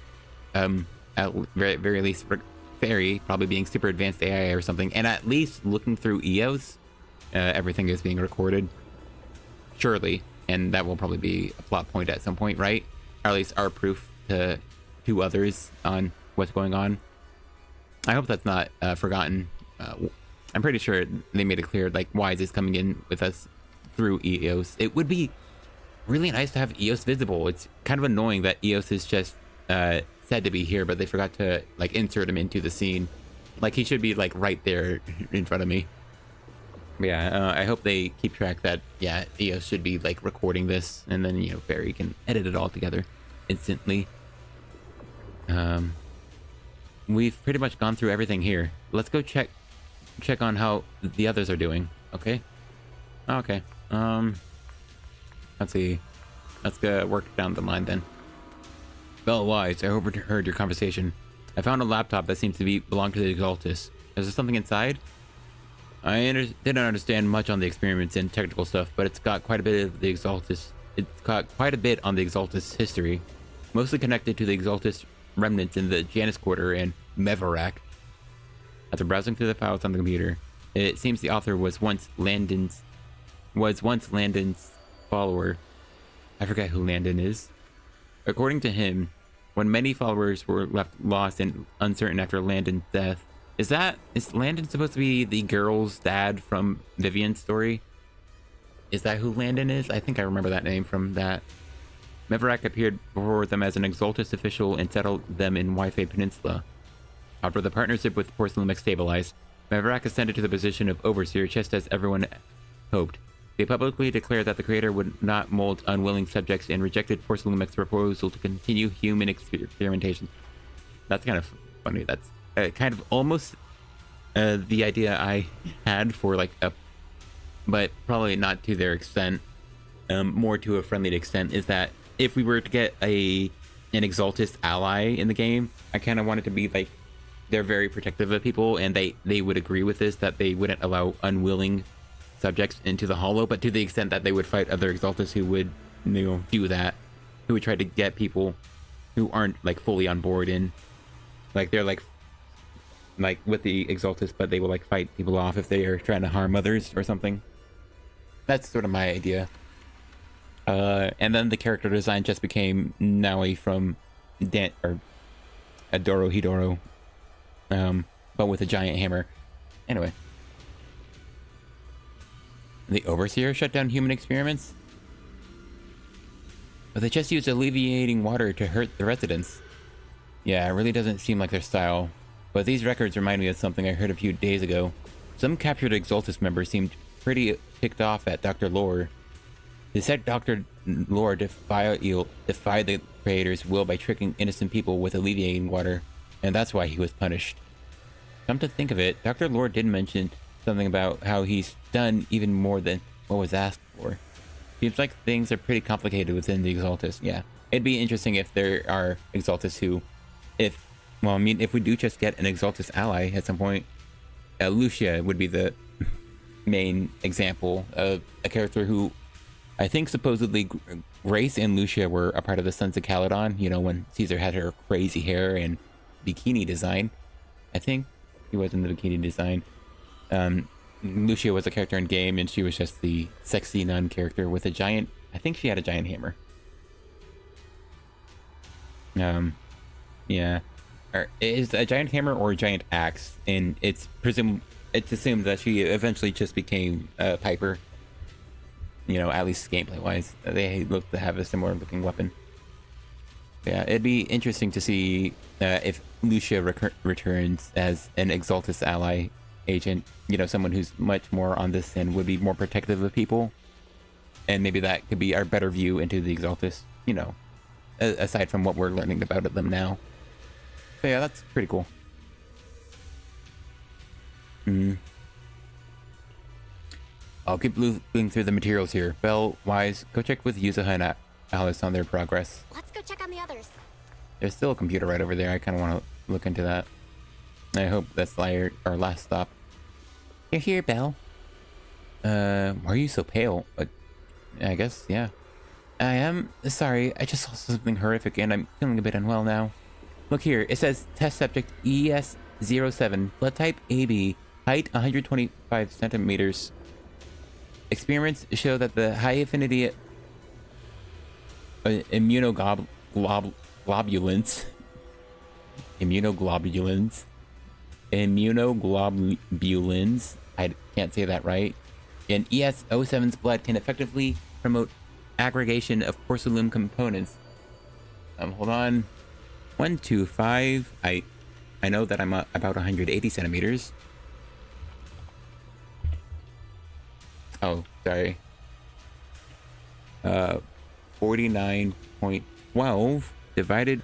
at very least for Fairy, probably being super advanced AI or something, and at least looking through EOS, everything is being recorded. Surely, and that will probably be a plot point at some point, right? Or at least our proof to others on what's going on. I hope that's not forgotten. I'm pretty sure they made it clear, like, Wise is coming in with us through EOS. It would be really nice to have EOS visible. It's kind of annoying that EOS is just said to be here, but they forgot to like insert him into the scene. Like, he should be like right there in front of me. But yeah, I hope they keep track that, yeah, EOS should be like recording this, and then, you know, Barry can edit it all together instantly. We've pretty much gone through everything here. Let's go check on how the others are doing. Okay. Okay. Let's see. Let's go work down the line then. Bella Wise, I overheard your conversation. I found a laptop that seems to belong to the Exaltus. Is there something inside? I didn't understand much on the experiments and technical stuff, but it's got quite a bit of the Exaltus. It's got quite a bit on the Exaltus history, mostly connected to the Exaltus remnants in the Janus Quarter and Mevorak. After browsing through the files on the computer, it seems the author was once Landon's follower. I forget who Landon is. According to him, when many followers were left lost and uncertain after Landon's death, Is Landon supposed to be the girl's dad from Vivian's story? Is that who Landon is? I think I remember that name from that. Meverak appeared before them as an Exaltus official and settled them in Wi-Fi Peninsula. After the partnership with Porcelume stabilized, Meverak ascended to the position of Overseer just as everyone hoped. They publicly declared that the creator would not mold unwilling subjects and rejected Porcelume's proposal to continue human experimentation. That's kind of funny. That's kind of almost the idea I had for like a, but probably not to their extent, more to a friendly extent, is that if we were to get an Exaltus ally in the game, I kind of want it to be like they're very protective of people, and they would agree with this, that they wouldn't allow unwilling subjects into the Hollow, but to the extent that they would fight other Exaltus who would, you know, do that, who would try to get people who aren't like fully on board in, like they're like with the Exaltus, but they will like fight people off if they are trying to harm others or something. That's sort of my idea. And then the character design just became Naui from Adoro Hidoro, but with a giant hammer. Anyway. The Overseer shut down human experiments? But they just used alleviating water to hurt the residents. Yeah, it really doesn't seem like their style. But these records remind me of something I heard a few days ago. Some captured Exaltus members seemed pretty ticked off at Dr. Lore. They said Dr. Lore defied the creator's will by tricking innocent people with alleviating water, and that's why he was punished. Come to think of it, Dr. Lore did mention something about how he's done even more than what was asked for. Seems like things are pretty complicated within the Exaltus. Yeah, it'd be interesting if there are Exaltus who, if we do just get an Exaltus ally at some point, Lucia would be the main example of a character who, I think supposedly Grace and Lucia were a part of the Sons of Caledon, you know, when Caesar had her crazy hair and bikini design. I think he was in the bikini design. Lucia was a character in game, and she was just the sexy nun character with a giant, I think she had a giant hammer. Yeah. Or is a giant hammer or a giant axe, and it's assumed that she eventually just became Piper. You know, at least gameplay wise, they look to have a similar looking weapon. Yeah, it'd be interesting to see if Lucia returns as an Exaltus ally agent, you know, someone who's much more on this and would be more protective of people, and maybe that could be our better view into the Exaltus, you know, aside from what we're learning about them now. So yeah, that's pretty cool. I'll keep looking through the materials here. Belle, Wise, go check with Yuzuha and Alice on their progress. Let's go check on the others. There's still a computer right over there. I kind of want to look into that. I hope that's our last stop. You're here, Belle. Why are you so pale? I guess, yeah. I am sorry. I just saw something horrific and I'm feeling a bit unwell now. Look here. It says test subject ES07, blood type AB, height 125 centimeters. Experiments show that the high affinity immunoglobulins, I can't say that right, in ES07's blood can effectively promote aggregation of Porcelume components. Hold on. 125. I know that I'm about 180 centimeters. Oh, sorry. 49.12 divided.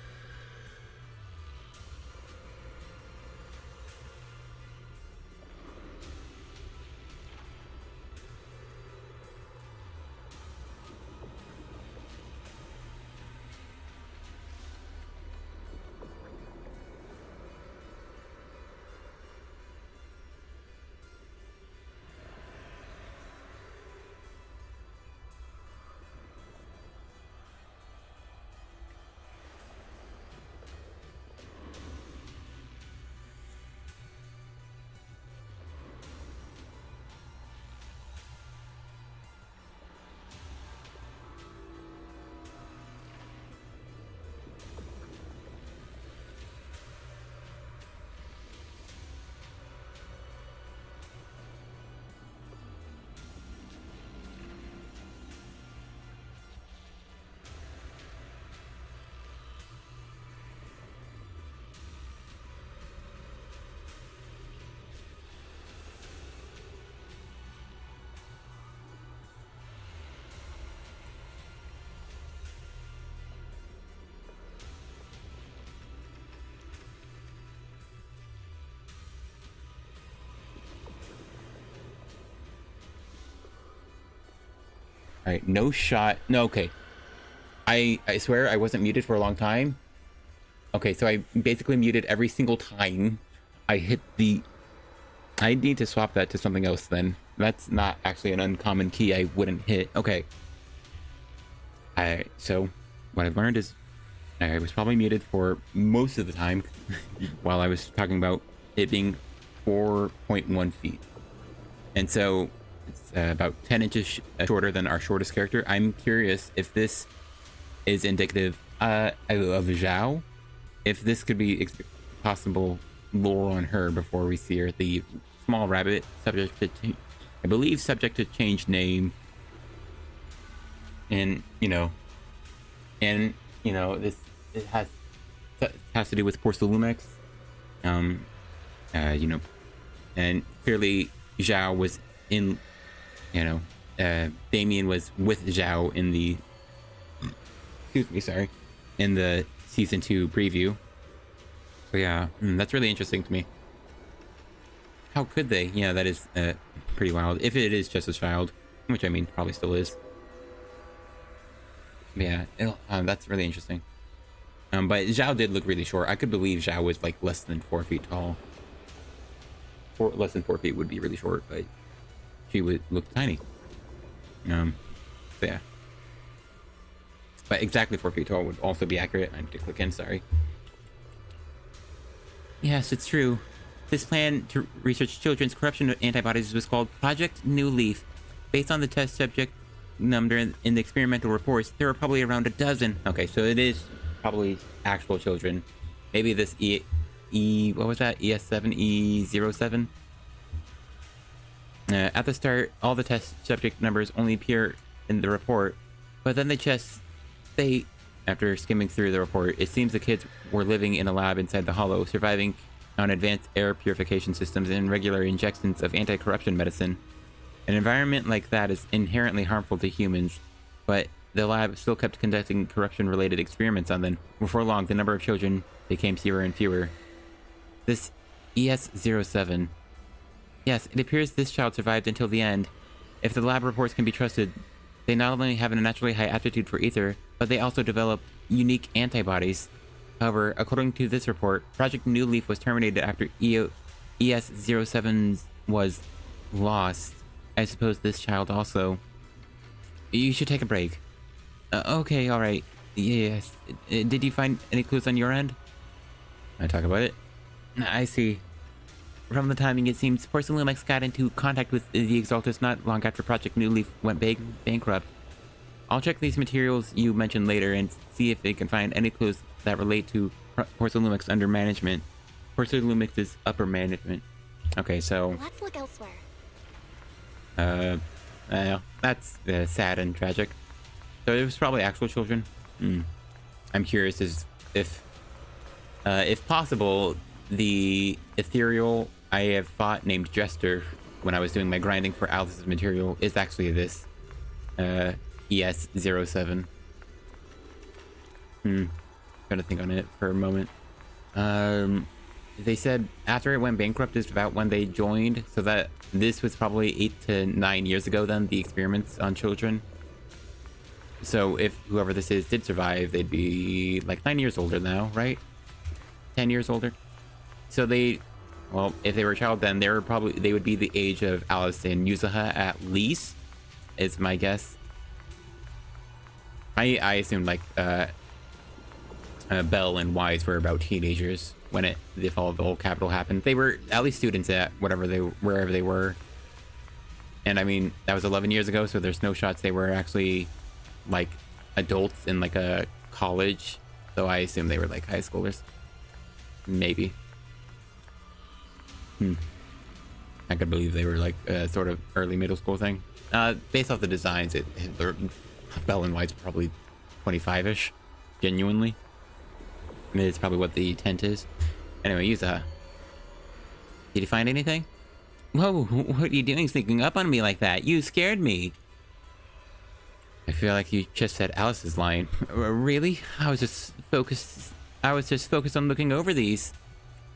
All right, no shot. No, okay. I swear I wasn't muted for a long time. Okay, so I basically muted every single time I hit the... I need to swap that to something else then. That's not actually an uncommon key I wouldn't hit. Okay. So what I've learned is I was probably muted for most of the time while I was talking about it being 4.1 feet. And so it's about 10 inches shorter than our shortest character. I'm curious if this is indicative of Zhao. If this could be possible lore on her before we see her. The small rabbit, subject to, I believe, subject to change name. And, this it has to do with Porcelume. And clearly Zhao was in, Damien was with Zhao in the, in the season 2 preview. So yeah, that's really interesting to me. How could they? Yeah, that is pretty wild. If it is just a child, which I mean, probably still is. Yeah, that's really interesting. But Zhao did look really short. I could believe Zhao was like less than 4 feet tall. Less than 4 feet would be really short, but she would look tiny. So yeah. But exactly 4 feet tall would also be accurate. I need to click in, sorry. Yes, it's true. This plan to research children's corruption antibodies was called Project New Leaf. Based on the test subject number in the experimental reports, there were probably around a dozen. Okay, so it is probably actual children. Maybe this what was that? ES7, E07? At the start, all the test subject numbers only appear in the report, but then after skimming through the report, it seems the kids were living in a lab inside the hollow, surviving on advanced air purification systems and regular injections of anti-corruption medicine. An environment like that is inherently harmful to humans, but the lab still kept conducting corruption-related experiments on them. Before long, the number of children became fewer and fewer. This ES07. Yes, it appears this child survived until the end. If the lab reports can be trusted, they not only have a naturally high aptitude for ether, but they also develop unique antibodies. However, according to this report, Project New Leaf was terminated after ES07 was lost. I suppose this child also. You should take a break. Okay, alright. Yes. Did you find any clues on your end? I talk about it. I see. From the timing, it seems Porcelume got into contact with the Exaltus not long after Project New Leaf went bankrupt. I'll check these materials you mentioned later and see if they can find any clues that relate to Porcelumex's under management. Porcelumex's upper management. Okay, so... Let's look elsewhere. That's sad and tragic. So it was probably actual children. I'm curious if possible, the ethereal I have fought named Jester when I was doing my grinding for Alice's material is actually this ES07. Trying to think on it for a moment. They said after it went bankrupt is about when they joined, so that this was probably 8 to 9 years ago then, the experiments on children. So if whoever this is did survive, they'd be like 9 years older now, right? 10 years older. So well, if they were a child then, they would be the age of Alice and Yuzuha at least, is my guess. I assume like Belle and Wise were about teenagers when the fall of the whole capital happened. They were at least students at wherever they were. And I mean, that was 11 years ago, so there's no shots they were actually like adults in like a college. So I assume they were like high schoolers. Maybe. I could believe they were like a sort of early middle school thing. Based off the designs, Belle and White's probably 25-ish, genuinely. I mean, it's probably what the tent is. Anyway, Yuzuha. Did you find anything? Whoa, what are you doing sneaking up on me like that? You scared me. I feel like you just said Alice's line. Really? I was just focused on looking over these.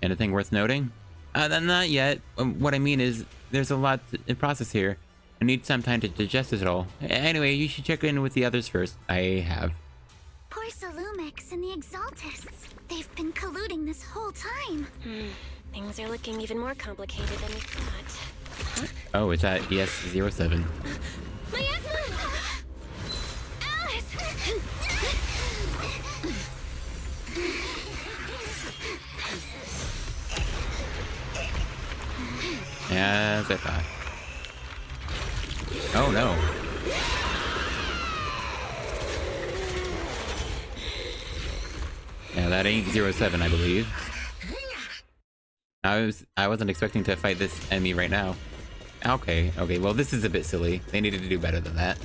Anything worth noting? Not yet. What I mean is, there's a lot in process here. I need some time to digest it all. Anyway, you should check in with the others first. I have. Porcelumix and the Exaltists. They've been colluding this whole time. Things are looking even more complicated than we thought. Oh, it's at ES07. Miasma! Alice! Yeah, as I thought. Oh no. Yeah, that ain't 07, I believe. I wasn't expecting to fight this enemy right now. Okay, well this is a bit silly. They needed to do better than that.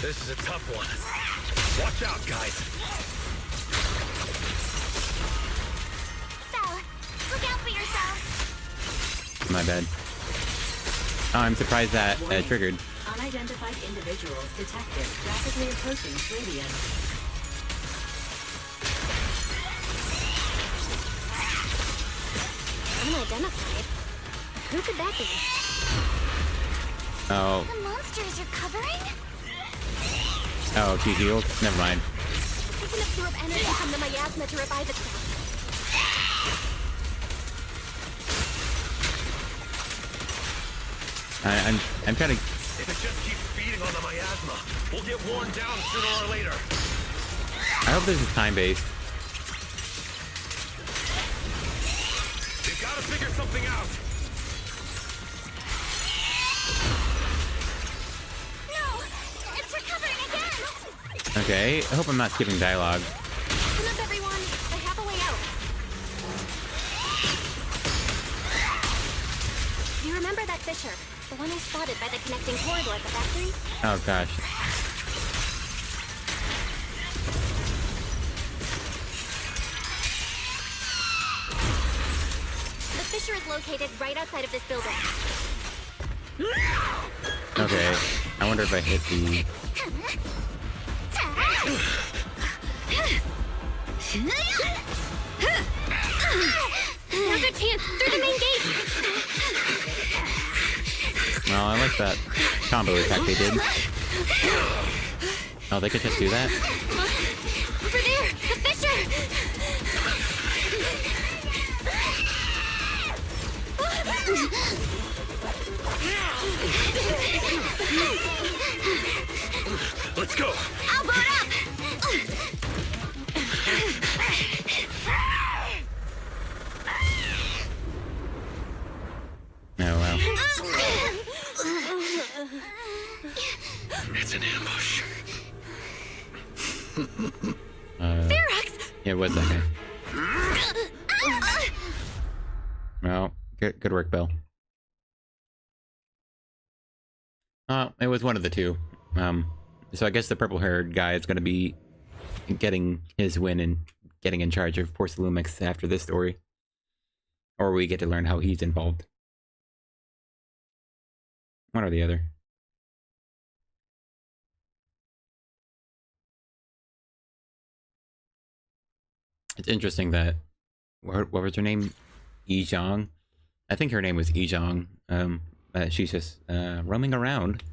This is a tough one. Watch out, guys. Belle, look out for yourselves. My bad. Oh, I'm surprised that triggered. Unidentified individuals detected rapidly approaching Slavia. Unidentified? Who could that be? Oh, The monsters are covering? she healed? Never mind. It's picking up absorb energy from the miasma to revive itself. I'm trying to. If it just keeps feeding on the miasma, we'll get worn down sooner or later. I hope this is time-based. They've got to figure something out. No! It's recovering again! Okay, I hope I'm not skipping dialogue. Listen up, everyone. I have a way out. Do you remember that fissure? The one I spotted by the connecting corridor at the factory? Oh gosh. The fissure is located right outside of this building. Okay, I wonder if I hit the. There's a chance through the main gate! Well, I like that combo attack they did. Oh, they could just do that? Over there! The fissure! Let's go. I'll blow it up! Oh wow. It's an ambush. Ferox! Yeah, it was that guy. Well, good work, Bill. It was one of the two. So I guess the purple-haired guy is going to be getting his win and getting in charge of Porcelumix after this story. Or we get to learn how he's involved. One or the other. It's interesting that what was her name? Yizhang. I think her name was Yizhang. She's just roaming around.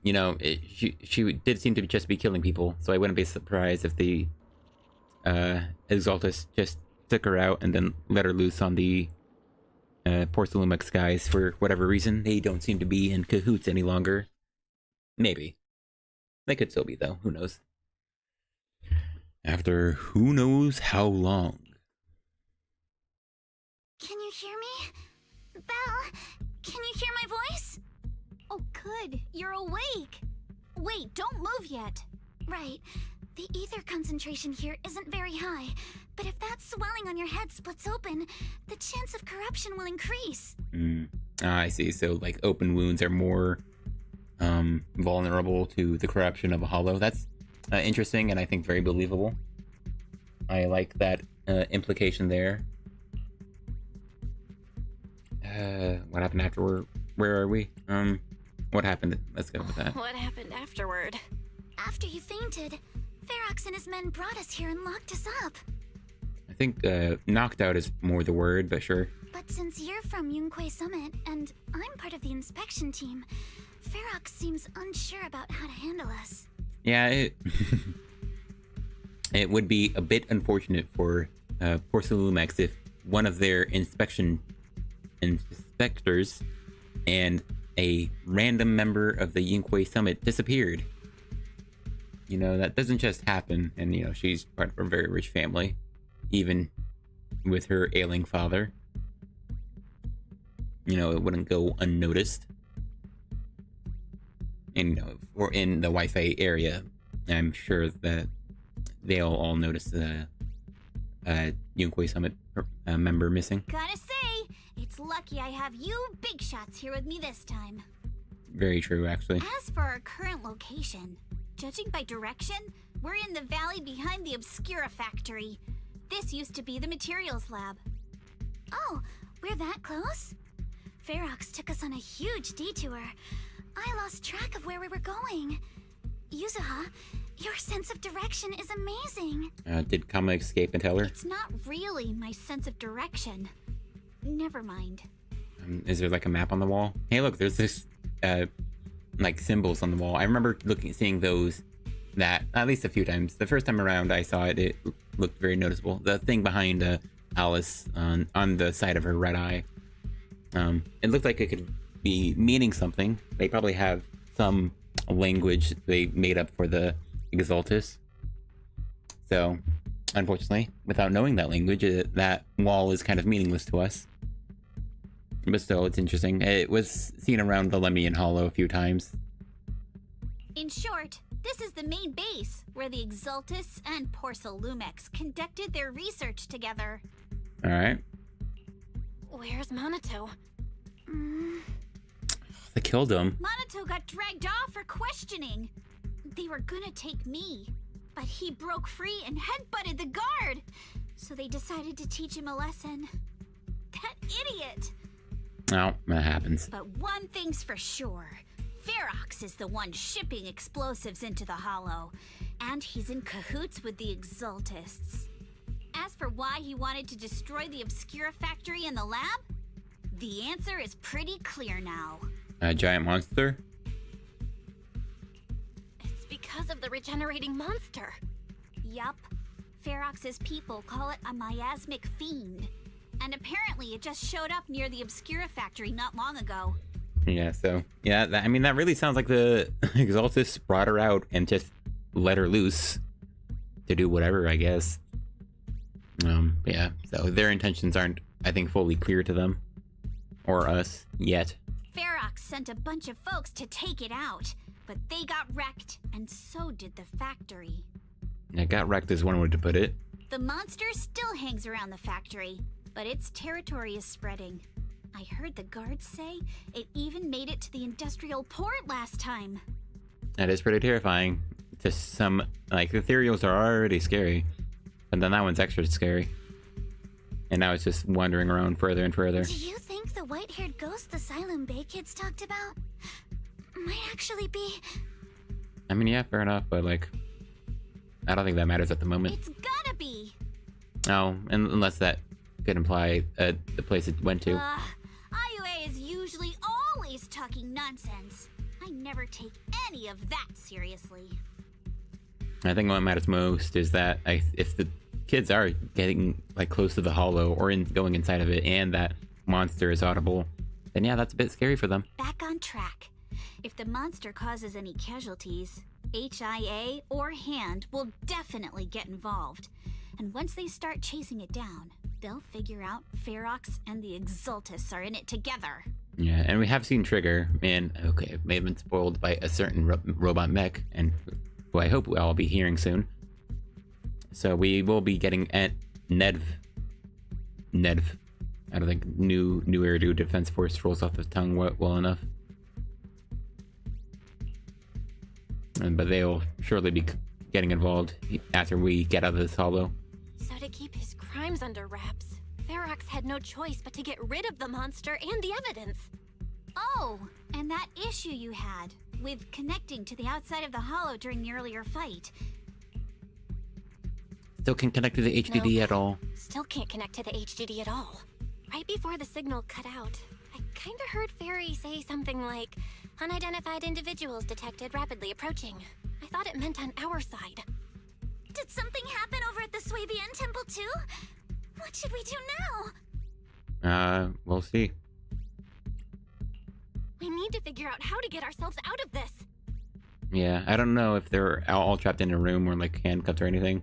You know, she did seem to just be killing people, so I wouldn't be surprised if the Exaltus just took her out and then let her loose on the Porcelumix guys for whatever reason. They don't seem to be in cahoots any longer. Maybe. They could still be, though. Who knows? After who knows how long. Can you hear me? Belle, can you hear my voice? Oh, good. You're awake. Wait, don't move yet. Right. The ether concentration here isn't very high, but if that swelling on your head splits open, the chance of corruption will increase. I see. So, like, open wounds are more vulnerable to the corruption of a hollow. That's interesting and I think very believable. I like that implication there. What happened afterward? Where are we? What happened? Let's go with that. What happened afterward? After you fainted, Ferox and his men brought us here and locked us up. think knocked out is more the word, but sure. But since you're from Yunquay Summit and I'm part of the inspection team, Ferox seems unsure about how to handle us. Yeah, it would be a bit unfortunate for Porcelume if one of their inspectors and a random member of the Yunquay Summit disappeared. You know, that doesn't just happen, and you know, she's part of a very rich family, even with her ailing father. You know, it wouldn't go unnoticed. And, you know, we're in the Wi-Fi area. I'm sure that they'll all notice the Yunquay Summit member missing. Gotta say, it's lucky I have you big shots here with me this time. Very true, actually. As for our current location, judging by direction, we're in the valley behind the Obscura factory. This used to be the materials lab. Oh, we're that close? Ferox took us on a huge detour. I lost track of where we were going. Yuzuha, your sense of direction is amazing. Did Kama escape and tell her? It's not really my sense of direction. Never mind. Is there like a map on the wall? Hey, look, there's this like symbols on the wall. I remember seeing those that at least a few times. The first time around I saw it, it looked very noticeable. The thing behind Alice on the side of her red eye. It looked like it could be meaning something. They probably have some language they made up for the Exaltus. So, unfortunately, without knowing that language, that wall is kind of meaningless to us. But still, it's interesting. It was seen around the Lemian Hollow a few times. In short, this is the main base where the Exaltus and Porcelumex conducted their research together. Alright. Where's Monato? They killed him. Monato got dragged off for questioning. They were gonna take me, but he broke free and headbutted the guard. So they decided to teach him a lesson. That idiot! Oh, that happens. But one thing's for sure. Ferox is the one shipping explosives into the Hollow, and he's in cahoots with the Exaltists. As for why he wanted to destroy the Obscura factory and the lab, the answer is pretty clear now. A giant monster? It's because of the regenerating monster. Yup. Ferox's people call it a miasmic fiend. And apparently it just showed up near the Obscura factory not long ago. Yeah, so, yeah, I mean, that really sounds like the Exaltus brought her out and just let her loose to do whatever, I guess. But yeah, so their intentions aren't, I think, fully clear to them. Or us, yet. Ferox sent a bunch of folks to take it out, but they got wrecked, and so did the factory. Yeah, got wrecked is one way to put it. The monster still hangs around the factory, but its territory is spreading. I heard the guards say it even made it to the industrial port last time. That is pretty terrifying. Just some, like, the ethereals are already scary. And then that one's extra scary. And now it's just wandering around further and further. Do you think the white-haired ghost the Asylum Bay kids talked about might actually be... I mean, yeah, fair enough, but, like, I don't think that matters at the moment. It's gotta be! No, unless that could imply the place it went to. IUA is usually always talking nonsense. I never take any of that seriously. I think what matters most is that if the kids are getting, like, close to the hollow or going inside of it and that monster is audible, then yeah, that's a bit scary for them. Back on track. If the monster causes any casualties, HIA or Hand will definitely get involved. And once they start chasing it down, they'll figure out Ferox and the Exaltus are in it together. Yeah, and we have seen Trigger, and okay, it may have been spoiled by a certain robot mech, and who I hope I'll be hearing soon. So we will be getting at Nedv. I don't think new Eridu Defense Force rolls off the tongue well enough. But they'll surely be getting involved after we get out of this hollow. So to keep his crimes under wraps, Ferox had no choice but to get rid of the monster and the evidence. Oh, and that issue you had with connecting to the outside of the hollow during the earlier fight. Still can't connect to the HDD at all. Still can't connect to the HDD at all. Right before the signal cut out, I kinda heard Fairy say something like, unidentified individuals detected rapidly approaching. I thought it meant on our side. Did something happen over at the Swabian temple too? What should we do now? We'll see. We need to figure out how to get ourselves out of this. Yeah, I don't know if they're all trapped in a room or like handcuffed or anything.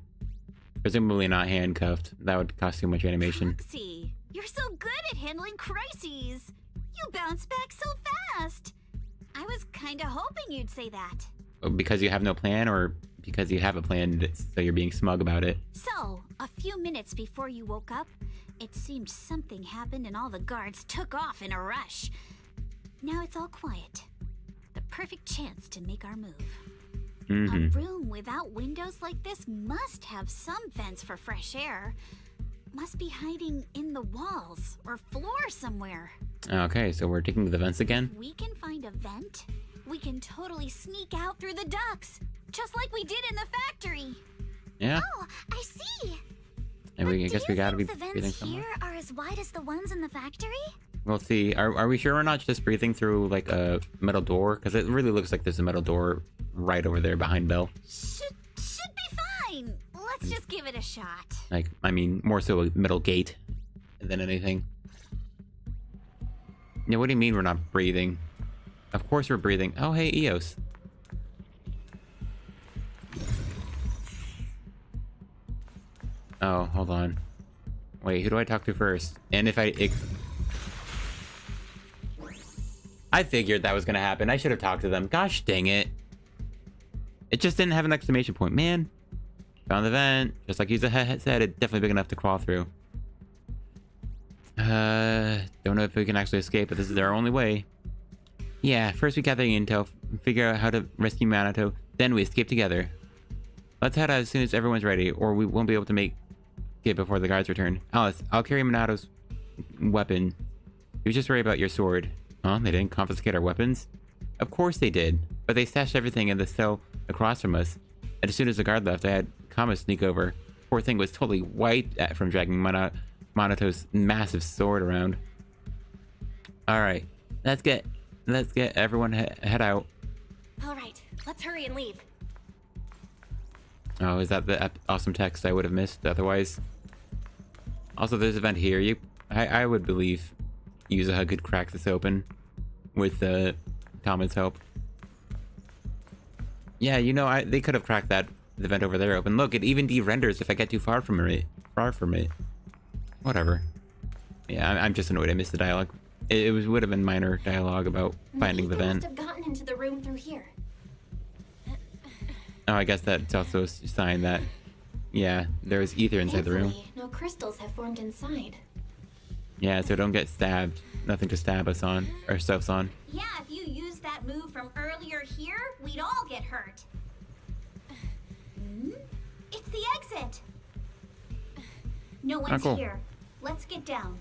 Presumably not handcuffed. That would cost too much animation. Roxy, you're so good at handling crises. You bounce back so fast. I was kinda hoping you'd say that. Because you have no plan, or because you have a plan, so you're being smug about it? So, a few minutes before you woke up, it seemed something happened and all the guards took off in a rush. Now it's all quiet. The perfect chance to make our move. A room without windows like this must have some vents for fresh air. Must be hiding in the walls or floor somewhere. Okay, so we're taking the vents again? If we can find a vent, we can totally sneak out through the ducts, just like we did in the factory. Yeah. Oh, I see. And I guess we gotta be the breathing vents somewhere. here are as wide as the ones in the factory? We'll see. Are we sure we're not just breathing through like a metal door? Because it really looks like there's a metal door right over there behind Belle. Should be fine. Let's just give it a shot. Like, I mean, more so a metal gate than anything. Yeah, what do you mean we're not breathing? Of course we're breathing. Oh, hey, Eos. Oh, hold on. Wait, who do I talk to first? And if I figured that was gonna happen. I should have talked to them. Gosh dang it. It just didn't have an exclamation point. Man. Found the vent. Just like Yuzuha said, it's definitely big enough to crawl through. Don't know if we can actually escape, but this is our only way. Yeah, first we gather the intel, figure out how to rescue Minato, then we escape together. Let's head out as soon as everyone's ready, or we won't be able to make it before the guards return. Alice, I'll carry Minato's weapon. You just worry about your sword. Huh? They didn't confiscate our weapons? Of course they did, but they stashed everything in the cell across from us. And as soon as the guard left, I had Kama sneak over. Poor thing was totally wiped from dragging Minato's massive sword around. Alright, let's get everyone head out. Alright, let's hurry and leave. Oh, is that the awesome text I would have missed otherwise? Also, there's a vent here. I would believe Yuzuha could crack this open with Tama's help. Yeah, you know, they could have cracked the vent over there open. Look, it even de-renders if I get too far from it. Whatever. Yeah, I'm just annoyed I missed the dialogue. It would have been minor dialogue about finding the vent. Must have gotten into the room through here. Oh, I guess that's also a sign that, yeah, there was ether inside the room. Thankfully, no crystals have formed inside. Yeah, so don't get stabbed. Nothing to stab us on, ourselves on. Yeah, if you used that move from earlier here, we'd all get hurt. It's the exit. No one's cool. here. Let's get down.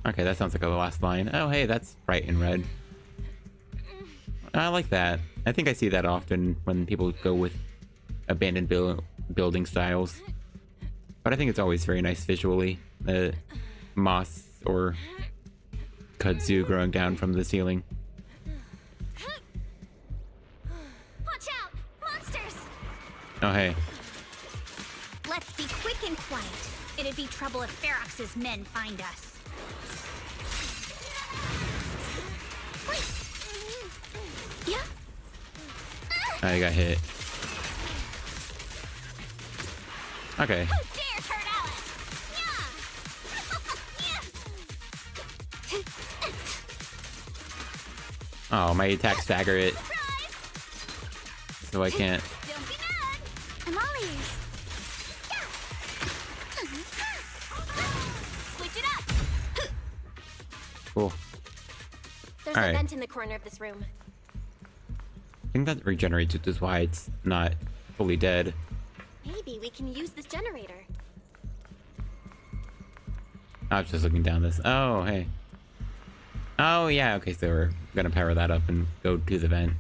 Okay, that sounds like the last line. Oh, hey, that's bright and red. I like that. I think I see that often when people go with abandoned building styles. But I think it's always very nice visually. The moss or kudzu growing down from the ceiling. Watch out! Monsters! Oh, hey. Let's be quick and quiet. It'd be trouble if Ferox's men find us. Yeah? I got hit. Okay. Who dares hurt Alice? Yeah! Oh, my attacks stagger it, so I can't. Don't be mad! I'm all ears. Switch it up! Cool. There's Alright. a vent in the corner of this room. I think that regenerates, which is why it's not fully dead. Maybe we can use this generator. I was just looking down this. Oh, hey. Oh, yeah. Okay, so we're gonna power that up and go to the vent.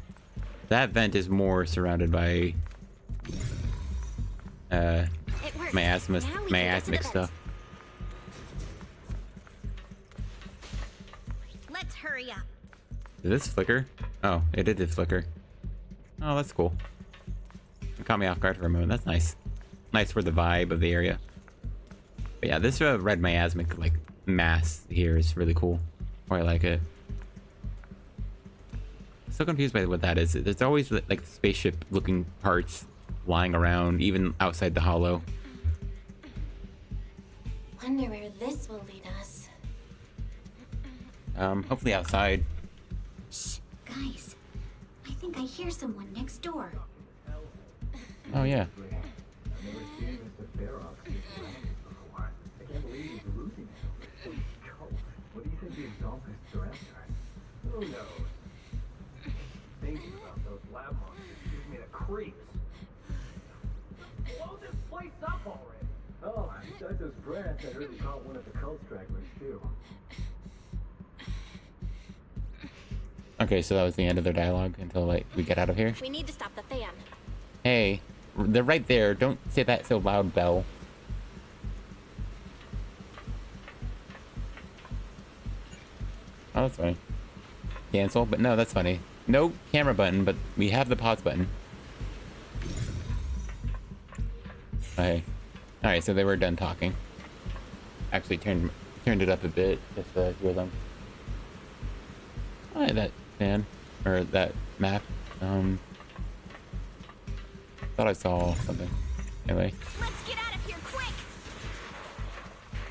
That vent is more surrounded by... It worked. miasmic stuff. Let's hurry up. Did this flicker? Oh, it did flicker. Oh, that's cool. It caught me off guard for a moment. That's nice. Nice for the vibe of the area. But yeah, this red miasmic like mass here is really cool. I like it. So confused by what that is. There's always like spaceship looking parts lying around, even outside the hollow. Wonder where this will lead us. Hopefully outside. Shh, guys. I think I hear someone next door. Oh yeah. What do you think the exaltists are after? Who knows? Thinking about those lab monsters gives me the creeps. Blow this place up already! Oh, besides those brats, I heard they caught one of the cult stragglers too. Okay, so that was the end of their dialogue until like we get out of here. We need to stop the fan. Hey, they're right there. Don't say that so loud, Belle. Oh, that's funny. Cancel, but no, that's funny. No camera button, but we have the pause button. Okay. Alright, so they were done talking. Actually turned it up a bit just to hear them. Alright, that fan, or that map. Thought I saw something. Anyway. Let's get out of here quick.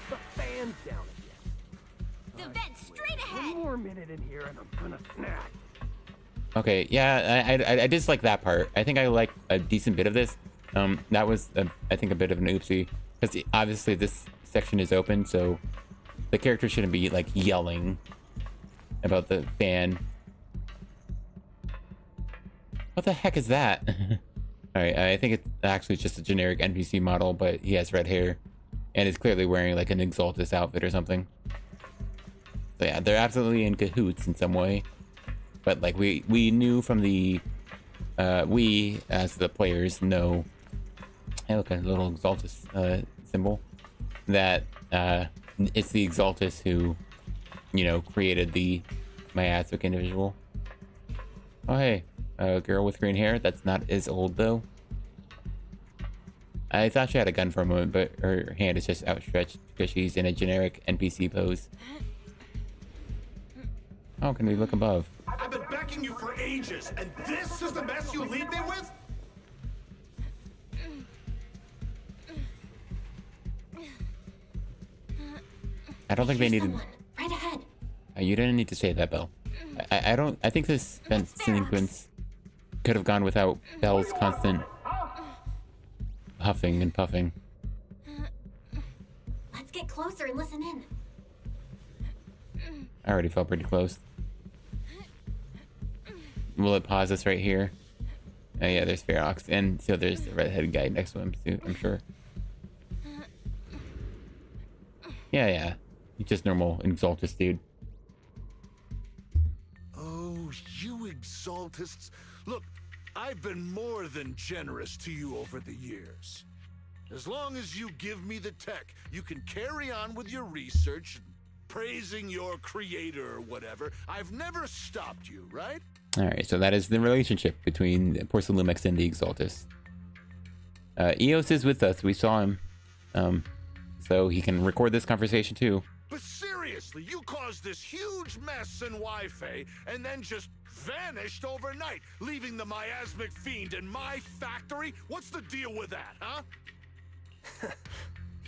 The fan's down again. The vent straight ahead. One more minute in here and I'm gonna snap. Okay, yeah, I dislike that part. I think I like a decent bit of this. That was, I think, a bit of an oopsie. Because obviously this section is open, so the character shouldn't be, like, yelling about the fan. What the heck is that? Alright, I think it's actually just a generic NPC model, but he has red hair. And is clearly wearing, like, an Exaltus outfit or something. So yeah, they're absolutely in cahoots in some way. But, like, we knew from the... we, as the players, know... Hey, look, a little Exaltus symbol. That it's the Exaltus who, you know, created the miasmic individual. Oh, hey. A girl with green hair. That's not as old, though. I thought she had a gun for a moment, but her hand is just outstretched because she's in a generic NPC pose. Oh, can we look above? I've been backing you for ages, and this is the mess you leave me with? I don't think they needed... Someone right ahead. You didn't need to say that, Belle. I think this vent sequence could have gone without Belle's constant huffing and puffing. Let's get closer and listen in. I already felt pretty close. Will it pause us right here? Oh yeah, there's Ferox, and so there's the redheaded guy next to him too, I'm sure. Yeah. He's just normal Exaltus dude. Oh, you Exaltists. Look, I've been more than generous to you over the years. As long as you give me the tech, you can carry on with your research, praising your creator or whatever. I've never stopped you, right? Alright, so that is the relationship between Porcelume and the Exaltus. Eos is with us, we saw him. So he can record this conversation too. But seriously, you caused this huge mess in Wi-Fi and then just vanished overnight, leaving the miasmic fiend in my factory? What's the deal with that, huh?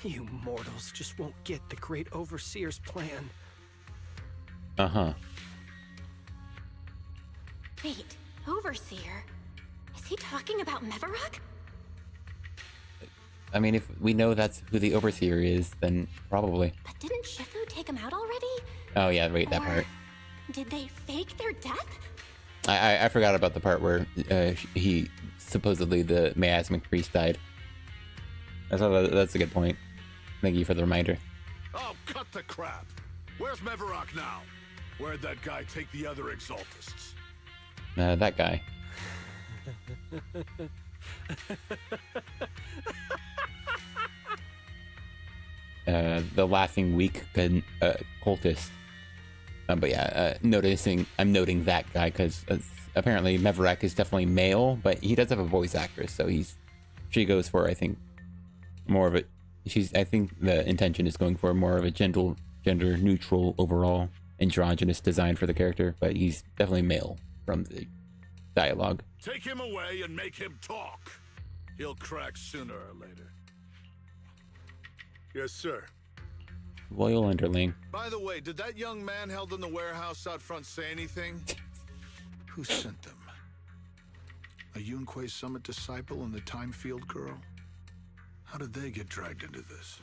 You mortals just won't get the great overseer's plan. Uh-huh. Wait, Overseer? Is he talking about Mevarok? I mean, if we know that's who the Overseer is, then probably. But didn't Shifu take him out already? Oh yeah, wait, that part. Did they fake their death? I forgot about the part where he supposedly the miasmic priest died. That's a good point. Thank you for the reminder. Oh, cut the crap. Where's Mevarok now? Where'd that guy take the other Exaltists? That guy. the laughing weak cultist. But yeah, I'm noting that guy because apparently Mevarek is definitely male, but he does have a voice actress, so she goes for, I think, more of a, I think the intention is going for more of a gender neutral overall androgynous design for the character, but he's definitely male from the dialogue. Take him away and make him talk. He'll crack sooner or later. Yes, sir. Loyal underling. By the way, did that young man held in the warehouse out front say anything? Who sent them? A Yunque Summit disciple and the Time Field girl? How did they get dragged into this?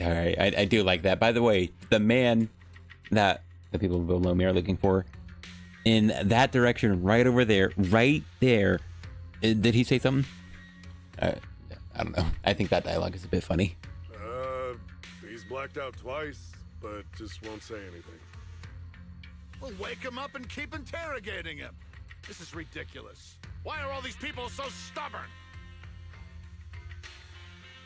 All right, I do like that. By the way, the man that the people below me are looking for, in that direction, right over there, did he say something? I don't know. I think that dialogue is a bit funny. He's blacked out twice, but just won't say anything. Well, wake him up and keep interrogating him. This is ridiculous. Why are all these people so stubborn?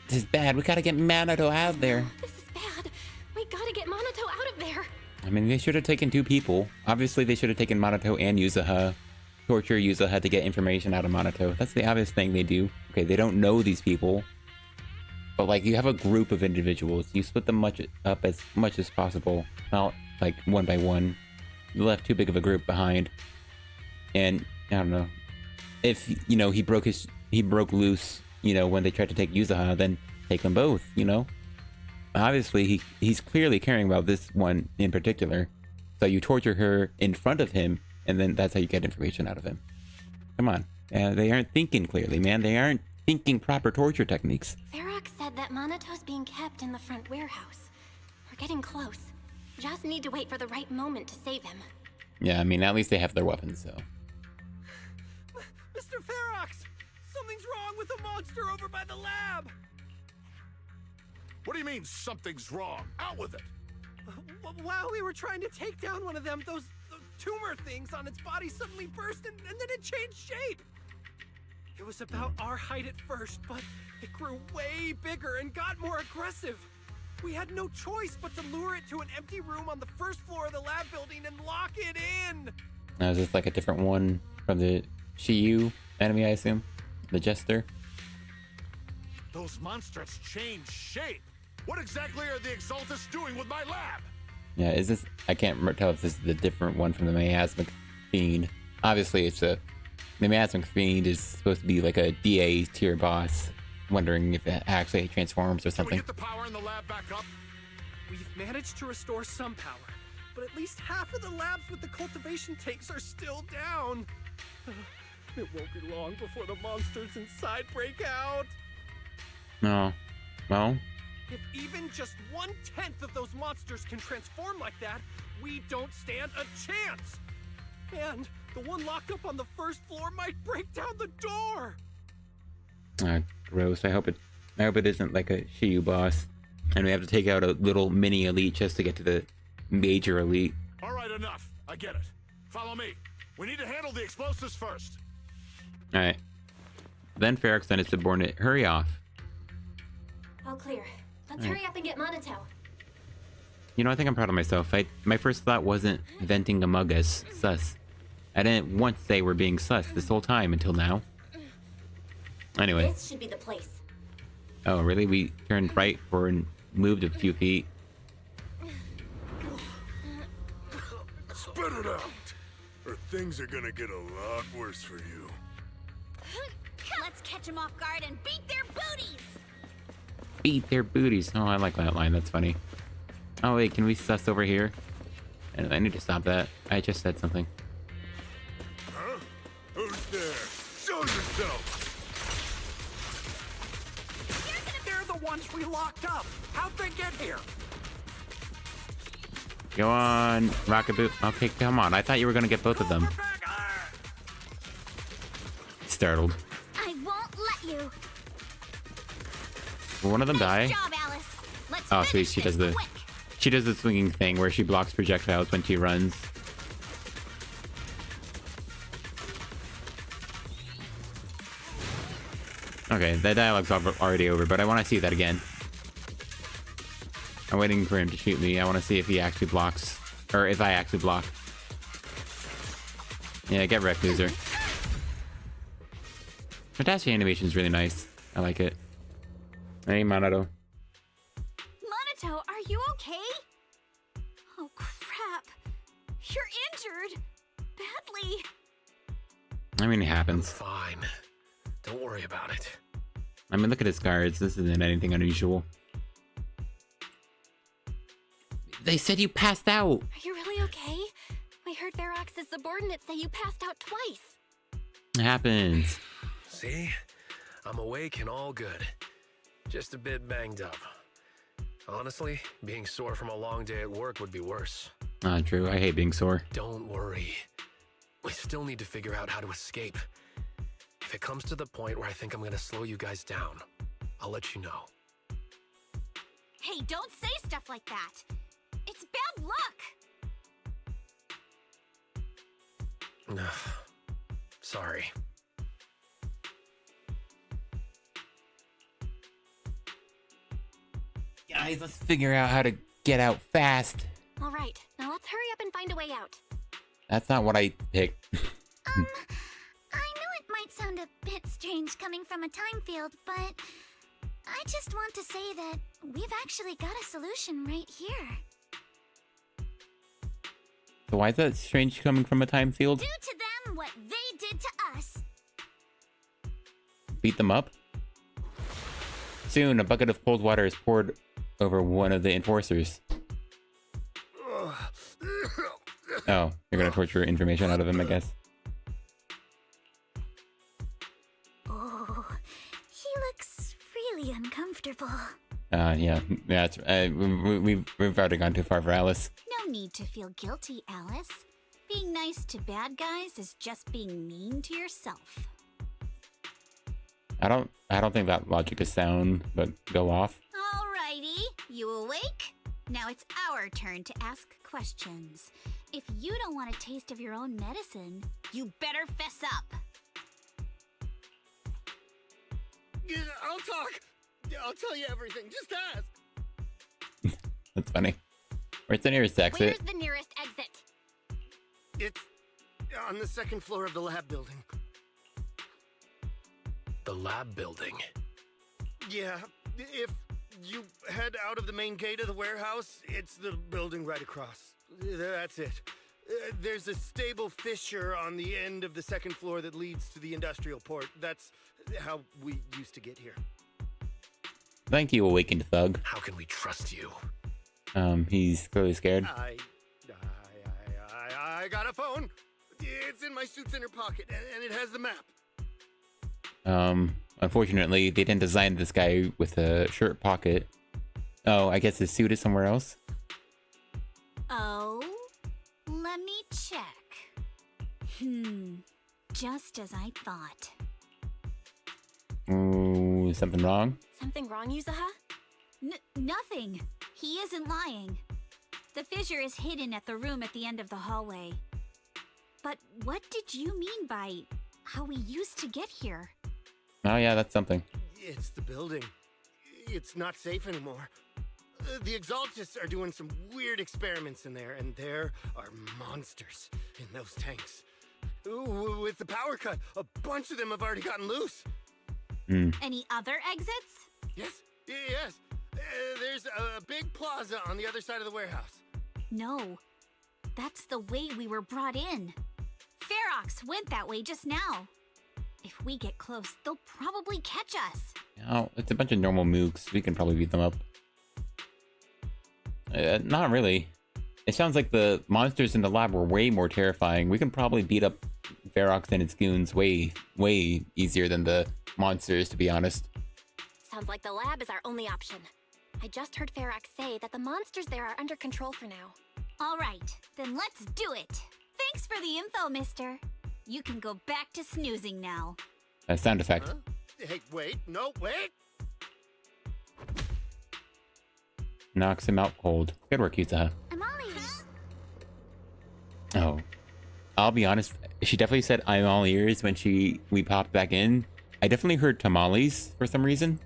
This is bad. We gotta get Manato out of there. This is bad. We gotta get Monato out of there. I mean, they should have taken 2 people. Obviously, they should have taken Monato and Yuzuha. Torture Yuzuha to get information out of Monato. That's the obvious thing they do. Okay, they don't know these people. But, like, you have a group of individuals. You split them up as much as possible. Not, like, one by one. You left too big of a group behind. And, I don't know. If, you know, he broke loose, you know, when they tried to take Yuzuha, then take them both, you know? Obviously, he's clearly caring about this one in particular. So you torture her in front of him, and then that's how you get information out of him. Come on. They aren't thinking clearly, man. They aren't thinking proper torture techniques. Ferox said that Monato's being kept in the front warehouse. We're getting close. Just need to wait for the right moment to save him. Yeah, I mean, at least they have their weapons, so. Mr. Ferox! Something's wrong with the monster over by the lab! What do you mean, something's wrong? Out with it! While we were trying to take down one of them, those tumor things on its body suddenly burst and then it changed shape. It was about our height at first, but it grew way bigger and got more aggressive. We had no choice but to lure it to an empty room on the first floor of the lab building and lock it in. Now, is this like a different one from the Shiyu enemy, I assume? The Jester? Those monsters changed shape. What exactly are the Exaltus doing with my lab? Yeah, is this... I can't tell if this is the different one from the Miasmic Fiend. Obviously, it's a... The Miasmic Fiend is supposed to be like a DA tier boss. Wondering if it actually transforms or something. Can we get the power in the lab back up? We've managed to restore some power, but at least half of the labs with the cultivation tanks are still down. It won't be long before the monsters inside break out. No. Well... If even just 1/10 of those monsters can transform like that, we don't stand a chance! And the one locked up on the first floor might break down the door! Gross. I hope it isn't like a Shiyu boss. And we have to take out a little mini elite just to get to the major elite. Alright, enough. I get it. Follow me. We need to handle the explosives first. Alright. Then Ferox and his subordinate hurry off. All clear. Let's hurry up and get Monato. You know, I think I'm proud of myself. My first thought wasn't venting among us. Sus. I didn't once say we're being sus this whole time until now. Anyway. This should be the place. Oh, really? We turned right or moved a few feet. Spit it out, or things are gonna get a lot worse for you. Let's catch them off guard and beat their booties! Beat their booties. Oh, I like that line. That's funny. Oh, wait. Can we sus over here? I need to stop that. I just said something. Huh? Who's there? Show yourself! They're the ones we locked up! How'd they get here? Go on, Rockaboo. Okay, come on. I thought you were going to get both of them. Startled. I won't let you. Will one of them die? Nice job, Alice. Let's Oh, sweet. finish She does the swinging thing where she blocks projectiles when she runs. Okay, that dialogue's already over, but I want to see that again. I'm waiting for him to shoot me. I want to see if he actually blocks. Or if I actually block. Yeah, get wrecked, loser. The dashing animation is really nice. I like it. Hey, Monato. Monato, are you okay? Oh, crap. You're injured. Badly. I mean, it happens. Fine. Don't worry about it. I mean, look at his scars. This isn't anything unusual. They said you passed out. Are you really okay? We heard Ferox's subordinates say you passed out twice. It happens. See? I'm awake and all good. Just a bit banged up. Honestly, being sore from a long day at work would be worse. True. I hate being sore. Don't worry. We still need to figure out how to escape. If it comes to the point where I think I'm gonna slow you guys down, I'll let you know. Hey, don't say stuff like that. It's bad luck. Sorry. Guys, let's figure out how to get out fast. All right, now let's hurry up and find a way out. That's not what I picked. I know it might sound a bit strange coming from a time field, but I just want to say that we've actually got a solution right here. So why is that strange coming from a time field? Do to them what they did to us. Beat them up? Soon, a bucket of cold water is poured over one of the enforcers. Oh, you're gonna torture information out of him, I guess. Oh, he looks really uncomfortable. Yeah, it's, we've already gone too far for Alice. No need to feel guilty, Alice. Being nice to bad guys is just being mean to yourself. I don't think that logic is sound, but go off. Alrighty, you awake? Now it's our turn to ask questions. If you don't want a taste of your own medicine, you better fess up. Yeah, I'll talk. I'll tell you everything. Just ask. That's funny. Where's the nearest exit? Where's the nearest exit? It's on the second floor of the lab building. The lab building? Yeah, if you head out of the main gate of the warehouse, it's the building right across. That's it. There's a stable fissure on the end of the second floor that leads to the industrial port. That's how we used to get here. Thank you, awakened thug. How can we trust you? He's clearly scared. I got a phone. It's in my suit's inner pocket, and it has the map. Unfortunately, they didn't design this guy with a shirt pocket. Oh, I guess his suit is somewhere else. Oh, let me check. Just as I thought. Ooh, something wrong? Something wrong, Yuzuha? Nothing. He isn't lying. The fissure is hidden at the room at the end of the hallway. But what did you mean by how we used to get here? Oh yeah, that's something. It's the building. It's not safe anymore. The Exaltists are doing some weird experiments in there, and there are monsters in those tanks. Ooh, with the power cut, a bunch of them have already gotten loose. Any other exits? Yes. There's a big plaza on the other side of the warehouse. No, that's the way we were brought in. Ferox went that way just now. If we get close, they'll probably catch us. Oh, it's a bunch of normal mooks. We can probably beat them up. Not really. It sounds like the monsters in the lab were way more terrifying. We can probably beat up Ferox and its goons way easier than the monsters, to be honest. Sounds like the lab is our only option. I just heard Ferox say that the monsters there are under control for now. All right, then let's do it. Thanks for the info, mister. You can go back to snoozing now. A sound effect. Huh? Hey, wait. No, wait. Knocks him out cold. Good work, Yuzuha. I'm all ears. Oh. I'll be honest, she definitely said I'm all ears when we popped back in. I definitely heard tamales for some reason.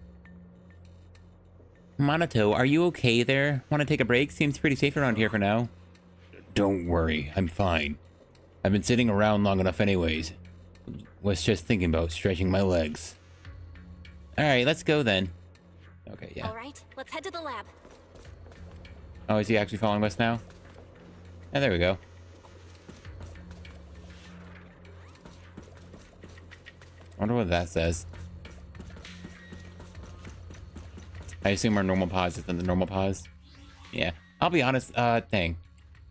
Monato, are you okay there? Want to take a break? Seems pretty safe around here for now. Don't worry, I'm fine. I've been sitting around long enough anyways. Was just thinking about stretching my legs. Alright, let's go then. Okay, yeah. Alright, let's head to the lab. Oh, is he actually following us now? Oh, there we go. I wonder what that says. I assume our normal pause isn't the normal pause. Yeah. I'll be honest, dang.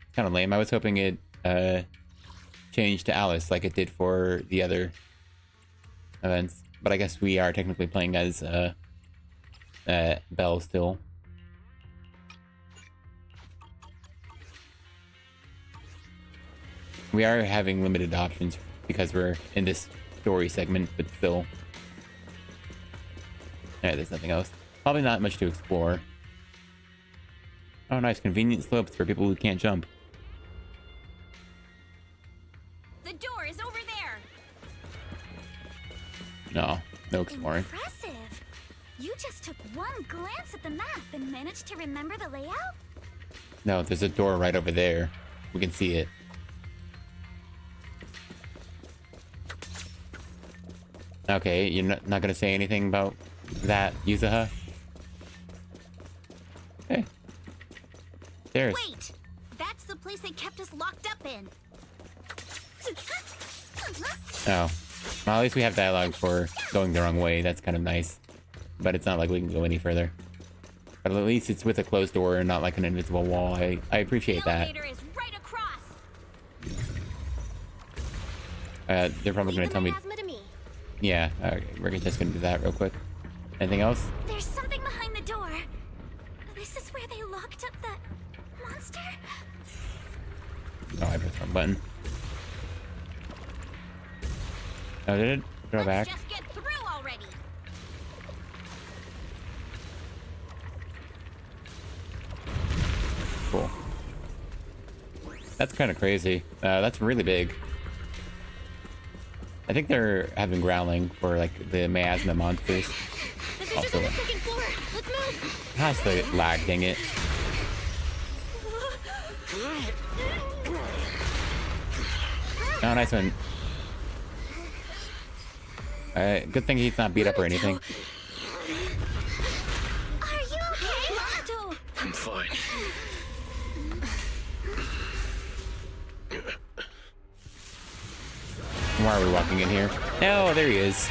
It's kind of lame. I was hoping it, changed to Alice like it did for the other events. But I guess we are technically playing as, Belle still. We are having limited options because we're in this story segment, but still. Alright, there's nothing else. Probably not much to explore. Oh, nice. Convenient slopes for people who can't jump. The door is over there. No exploring. Impressive. You just took one glance at the map and managed to remember the layout? No, there's a door right over there. We can see it. Okay, you're not gonna say anything about that, Yuzuha? Hey. There's. Wait! That's the place they kept us locked up in. Oh. Well, at least we have dialogue for going the wrong way. That's kind of nice. But it's not like we can go any further. But at least it's with a closed door and not like an invisible wall. I appreciate that. The elevator is right across. They're probably gonna tell me. Yeah, okay, we're just gonna do that real quick. Anything else? There's something behind the door. This is where they locked up that monster? Oh, I pressed the wrong button. Oh, did it? Go back. Just get through already. Cool. That's kind of crazy. That's really big. I think they're having growling for like the miasma monsters. Also, how's the lag? Dang it! Oh, nice one. Good thing he's not beat up or anything. Are you okay, Monato? I'm fine. Why are we walking in here? Oh, there he is.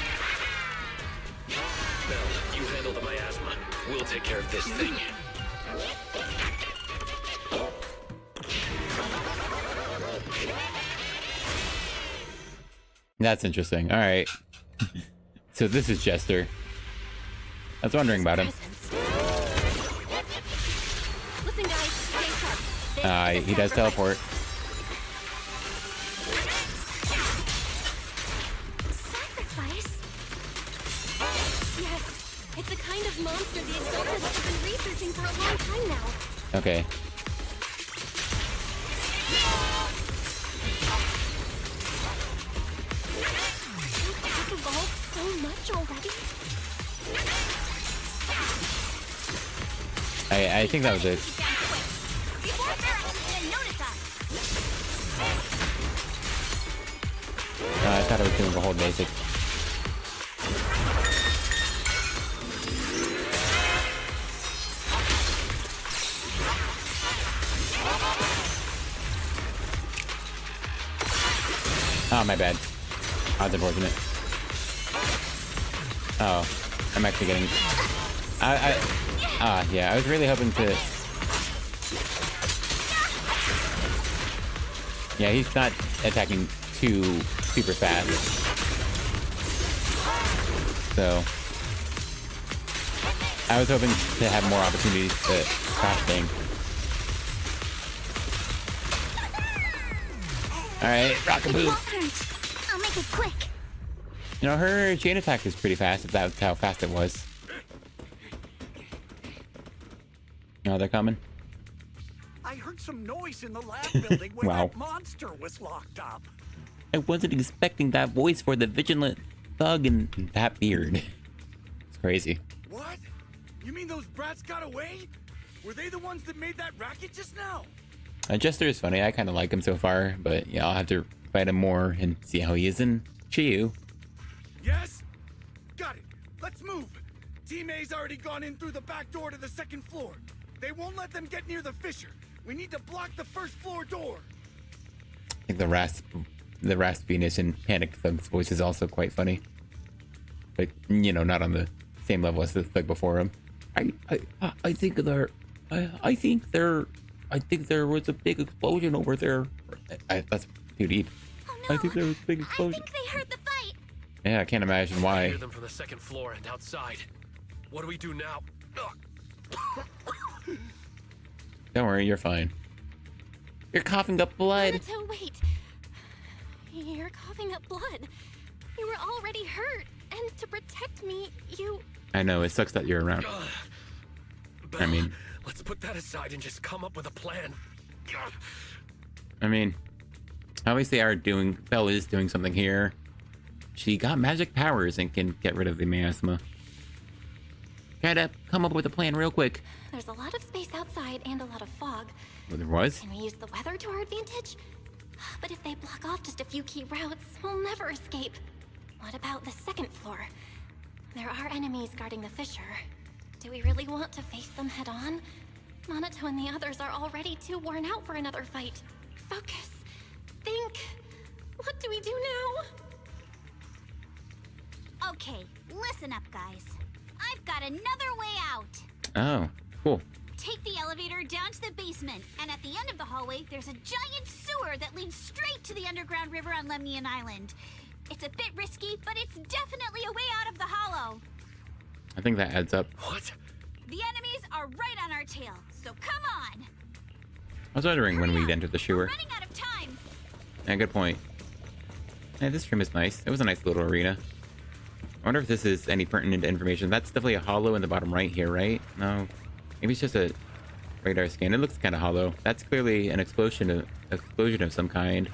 Belle, you handle the miasma. We'll take care of this thing. That's interesting. All right. So this is Jester. I was wondering about him. Listen, guys, stay sharp. He does teleport. Sacrifice? Yes, it's the kind of monster the exotists have been researching for a long time now. Okay. It's evolved so much already. I think that was it. Before Pharaoh's gonna notice us. I thought I was doing the whole basic. Oh, my bad. That's unfortunate. Oh, I'm actually getting... yeah, I was really hoping to... Yeah, he's not attacking too super fast. So... I was hoping to have more opportunities to crash things. Alright, rockaboo. I'll make it quick. You know, her chain attack is pretty fast, if that's how fast it was. Oh, they're coming. I heard some noise in the lab building where Wow. that monster was locked up. I wasn't expecting that voice for the vigilant thug and that beard. It's crazy. What? You mean those brats got away? Were they the ones that made that racket just now? Jester is funny. I kind of like him so far, but yeah, I'll have to fight him more and see how he is in Chiyu. Yes? Got it. Let's move. Team A's already gone in through the back door to the second floor. They won't let them get near the fissure. We need to block the first floor door. I think the raspiness and Panic Thug's voice is also quite funny. But, you know, not on the same level as the Thug before him. I think there was a big explosion over there. That's too deep. Oh no! I think there was a big explosion. I think they heard the fight. Yeah, I can't imagine why. I hear them from the second floor and outside. What do we do now? Don't worry, you're fine. You're coughing up blood. Naruto, wait. You're coughing up blood. You were already hurt, and to protect me, you... I know, it sucks that you're around. Belle, I mean... let's put that aside and just come up with a plan. I mean... obviously Belle is doing something here. She got magic powers and can get rid of the miasma. Gotta come up with a plan real quick. There's a lot of space outside and a lot of fog. Well, there was? Can we use the weather to our advantage? But if they block off just a few key routes, we'll never escape. What about the second floor? There are enemies guarding the fissure. Do we really want to face them head on? Minato and the others are already too worn out for another fight. Focus. Think. What do we do now? Okay, listen up, guys. I've got another way out. Oh, cool. Take the elevator down to the basement, and at the end of the hallway, there's a giant sewer that leads straight to the underground river on Lemnian Island. It's a bit risky, but it's definitely a way out of the hollow. I think that adds up. What? The enemies are right on our tail, so come on. I was wondering when we'd enter the sewer. We're running out of time. Yeah, good point. Hey, this room is nice. It was a nice little arena. I wonder if this is any pertinent information. That's definitely a hollow in the bottom right here, right? No. Maybe it's just a radar scan. It looks kind of hollow. That's clearly an explosion of some kind.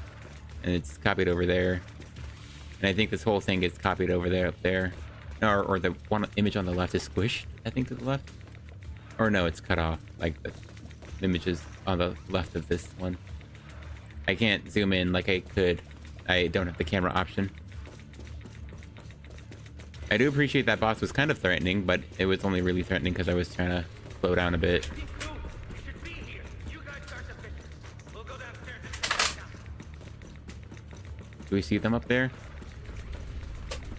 And it's copied over there. And I think this whole thing gets copied over there, up there. Or the one image on the left is squished, I think, to the left. Or no, it's cut off. Like the images on the left of this one. I can't zoom in like I could. I don't have the camera option. I do appreciate that boss was kind of threatening, but it was only really threatening because I was trying to slow down a bit. Do we see them up there?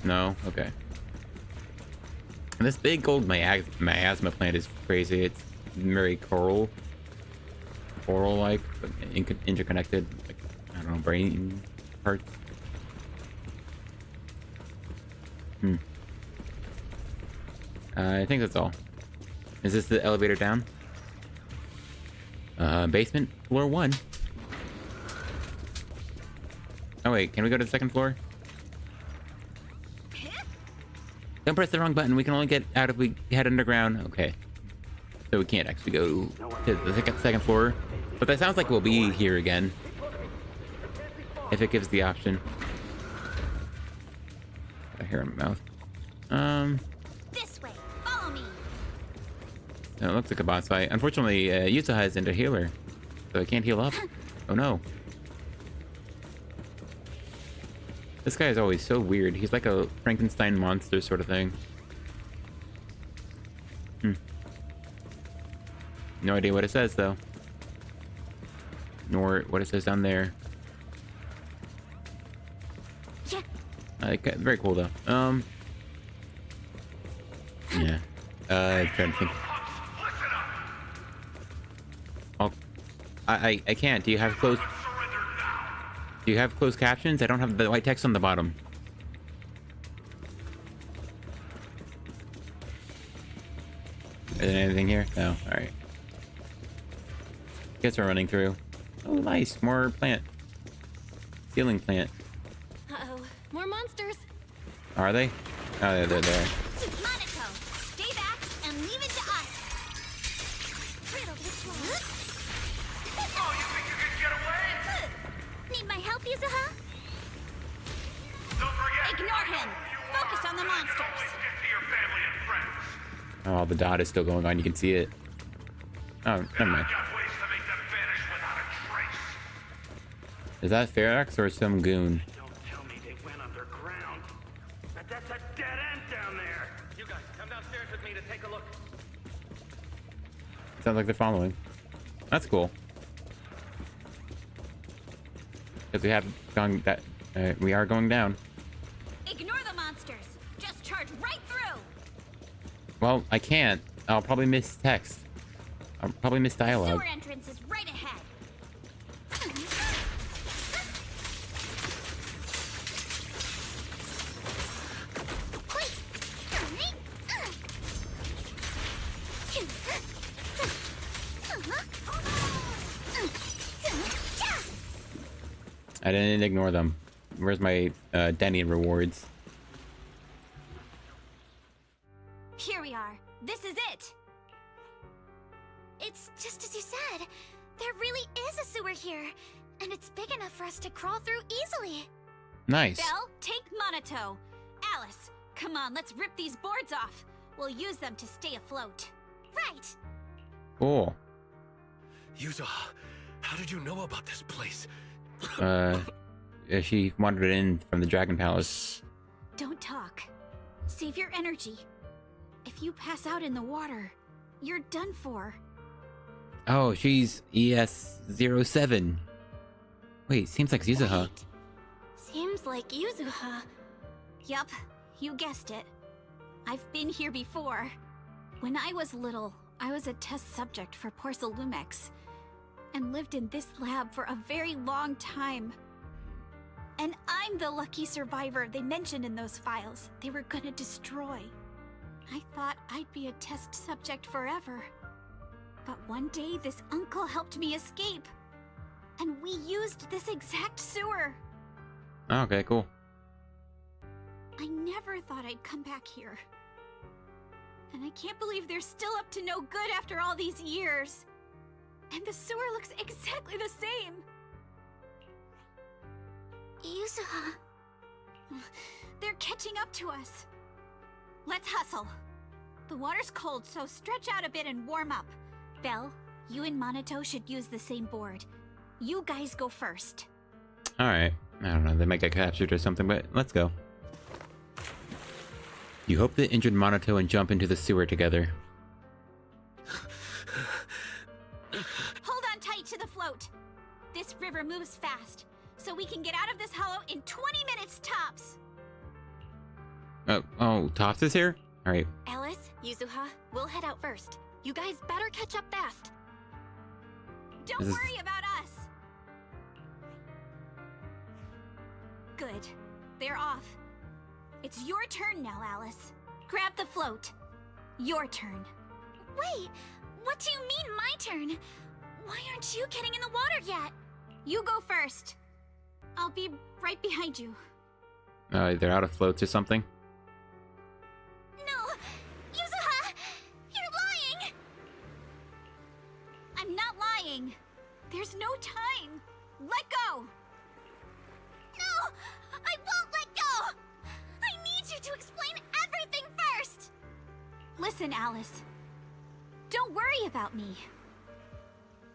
No? Okay. And this big gold miasma plant is crazy. It's very coral-like, but interconnected. Like, I don't know, brain parts. I think that's all. Is this the elevator down? Basement, floor 1. Oh wait, can we go to the second floor? Don't press the wrong button. We can only get out if we head underground. Okay. So we can't actually go to the second floor. But that sounds like we'll be here again. If it gives the option. Got a hair in my mouth. This way. Follow me. No, it looks like a boss fight. Unfortunately, Yuzuha isn't a healer. So I can't heal up. Oh no. This guy is always so weird. He's like a Frankenstein monster sort of thing. No idea what it says, though. Nor what it says down there. Yeah. Very cool, though. Yeah. I'm trying to think. Oh, I can't. Do you have closed... Do you have closed captions? I don't have the white text on the bottom. Is there anything here? No. Alright. Guess we're running through. Oh, nice. More plant. Ceiling plant. Uh-oh. More monsters. Are they? Oh, they're there. Minato, stay back and leave it to us. Riddle this one. Oh, you think you can get away? Need my help, Yuzuha? Don't forget. Ignore him. Focus on the monsters. Get to your family and friends. Oh, the dot is still going on. You can see it. Oh, never mind. Is that Ferox or some goon? Don't tell me they went underground. That's a dead end down there. You guys, come downstairs with me to take a look. Sounds like they're following. That's cool. Because we have gone that we are going down. Ignore the monsters. Just charge right through. Well, I can't. I'll probably miss text. I'll probably miss dialogue. Sewer entrance is right ahead. I didn't ignore them. Where's my Denny rewards? Here we are. This is it. It's just as you said. There really is a sewer here, and it's big enough for us to crawl through easily. Nice. Belle, take Monato. Alice, come on, let's rip these boards off. We'll use them to stay afloat. Right. Cool. Yuzuha, how did you know about this place? She wandered in from the Dragon Palace. Don't talk. Save your energy. If you pass out in the water, you're done for. Oh, she's ES07. Wait, seems like Yuzuha. Seems like Yuzuha. Yup, you guessed it. I've been here before. When I was little, I was a test subject for Porcelume and lived in this lab for a very long time. And I'm the lucky survivor they mentioned in those files they were gonna destroy. I thought I'd be a test subject forever. But one day this uncle helped me escape. And we used this exact sewer. Okay, cool. I never thought I'd come back here. And I can't believe they're still up to no good after all these years. And the sewer looks exactly the same. Yuzuha. They're catching up to us. Let's hustle. The water's cold, so stretch out a bit and warm up. Belle, you and Monato should use the same board. You guys go first. Alright. I don't know, they might get captured or something, but let's go. You hope the injured Monato and jump into the sewer together. Hold on tight to the float. This river moves fast, so we can get out of this hollow in 20 minutes tops. Oh, Tops is here? Alright. Alice, Yuzuha, we'll head out first. You guys better catch up fast. Don't worry about us. Good. They're off. It's your turn now, Alice. Grab the float. Your turn. Wait, what do you mean my turn? Why aren't you getting in the water yet? You go first. I'll be right behind you. They're out of floats or something? No! Yuzuha! You're lying! I'm not lying. There's no time. Let go! No! I won't let go! I need you to explain everything first! Listen, Alice. Don't worry about me.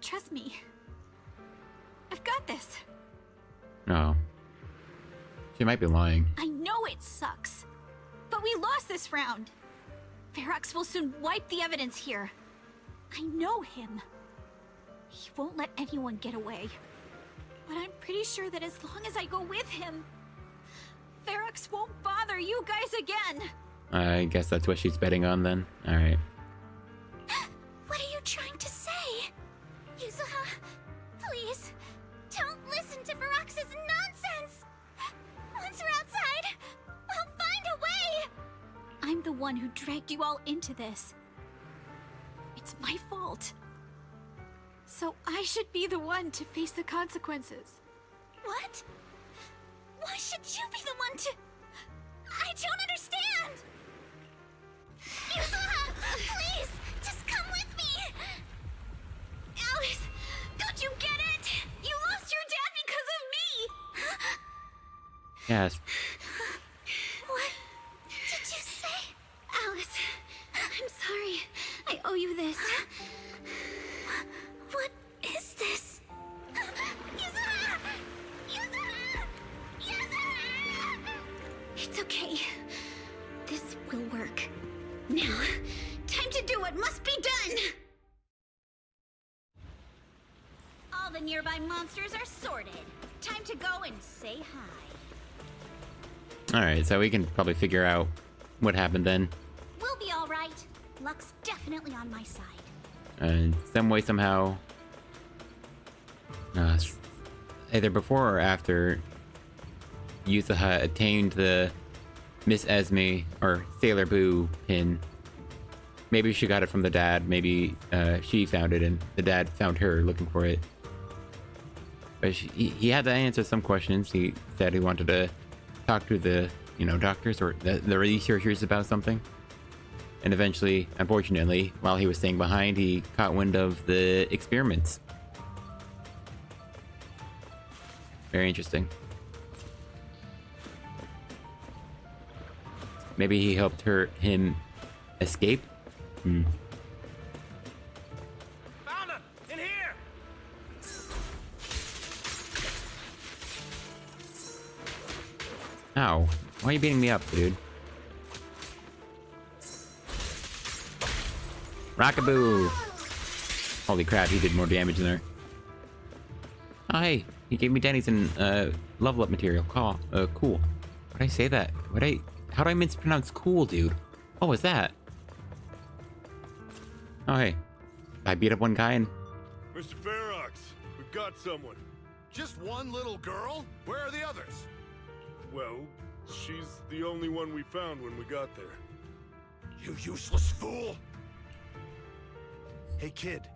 Trust me. I've got this. No. She might be lying. I know it sucks. But we lost this round. Ferox will soon wipe the evidence here. I know him. He won't let anyone get away. But I'm pretty sure that as long as I go with him, Ferox won't bother you guys again. I guess that's what she's betting on then. Alright. What are you trying to say? Yuzuha, please, don't listen to Ferox's nonsense! Once we're outside, we'll find a way! I'm the one who dragged you all into this. It's my fault. So I should be the one to face the consequences. What? Why should you be the one to... I don't understand! Yuzuha, please, just come with me! Alice, don't you get it? You lost your dad because of me! Yes. What did you say? Alice, I'm sorry. you this. What is this? Yuzuha! Yuzuha! Yuzuha! It's okay. This will work. Now, time to do what must be done! All the nearby monsters are sorted. Time to go and say hi. Alright, so we can probably figure out what happened then. We'll be alright. Luck's definitely on my side. And some way, somehow, either before or after Yuzuha attained the Miss Esme or Sailor Boo pin. Maybe she got it from the dad. Maybe she found it and the dad found her looking for it. But he had to answer some questions. He said he wanted to talk to the, doctors or the researchers about something. And eventually, unfortunately, while he was staying behind, he caught wind of the experiments. Very interesting. Maybe he helped him escape? Found him! In here! Ow. Why are you beating me up, dude? Rockaboo! Holy crap, he did more damage in there. Oh, hey. He gave me Denny's and level up material. Cool. Why'd I say that? How do I mispronounce cool, dude? What was that? Oh, hey. I beat up one guy and... Mr. Ferox, we've got someone. Just one little girl? Where are the others? Well, she's the only one we found when we got there. You useless fool! Hey kid,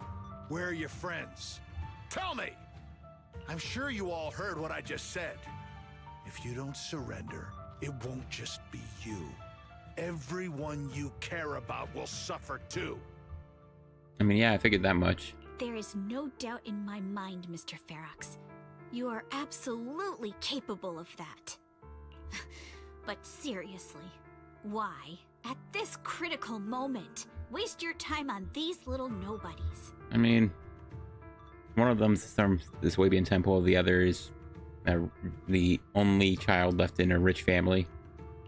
where are your friends? Tell me! I'm sure you all heard what I just said. If you don't surrender, it won't just be you. Everyone you care about will suffer too. I mean, yeah, I figured that much. There is no doubt in my mind, Mr. Ferox. You are absolutely capable of that. But seriously, why, at this critical moment, waste your time on these little nobodies? I mean, one of them's from the Swabian Temple, the other is the only child left in a rich family.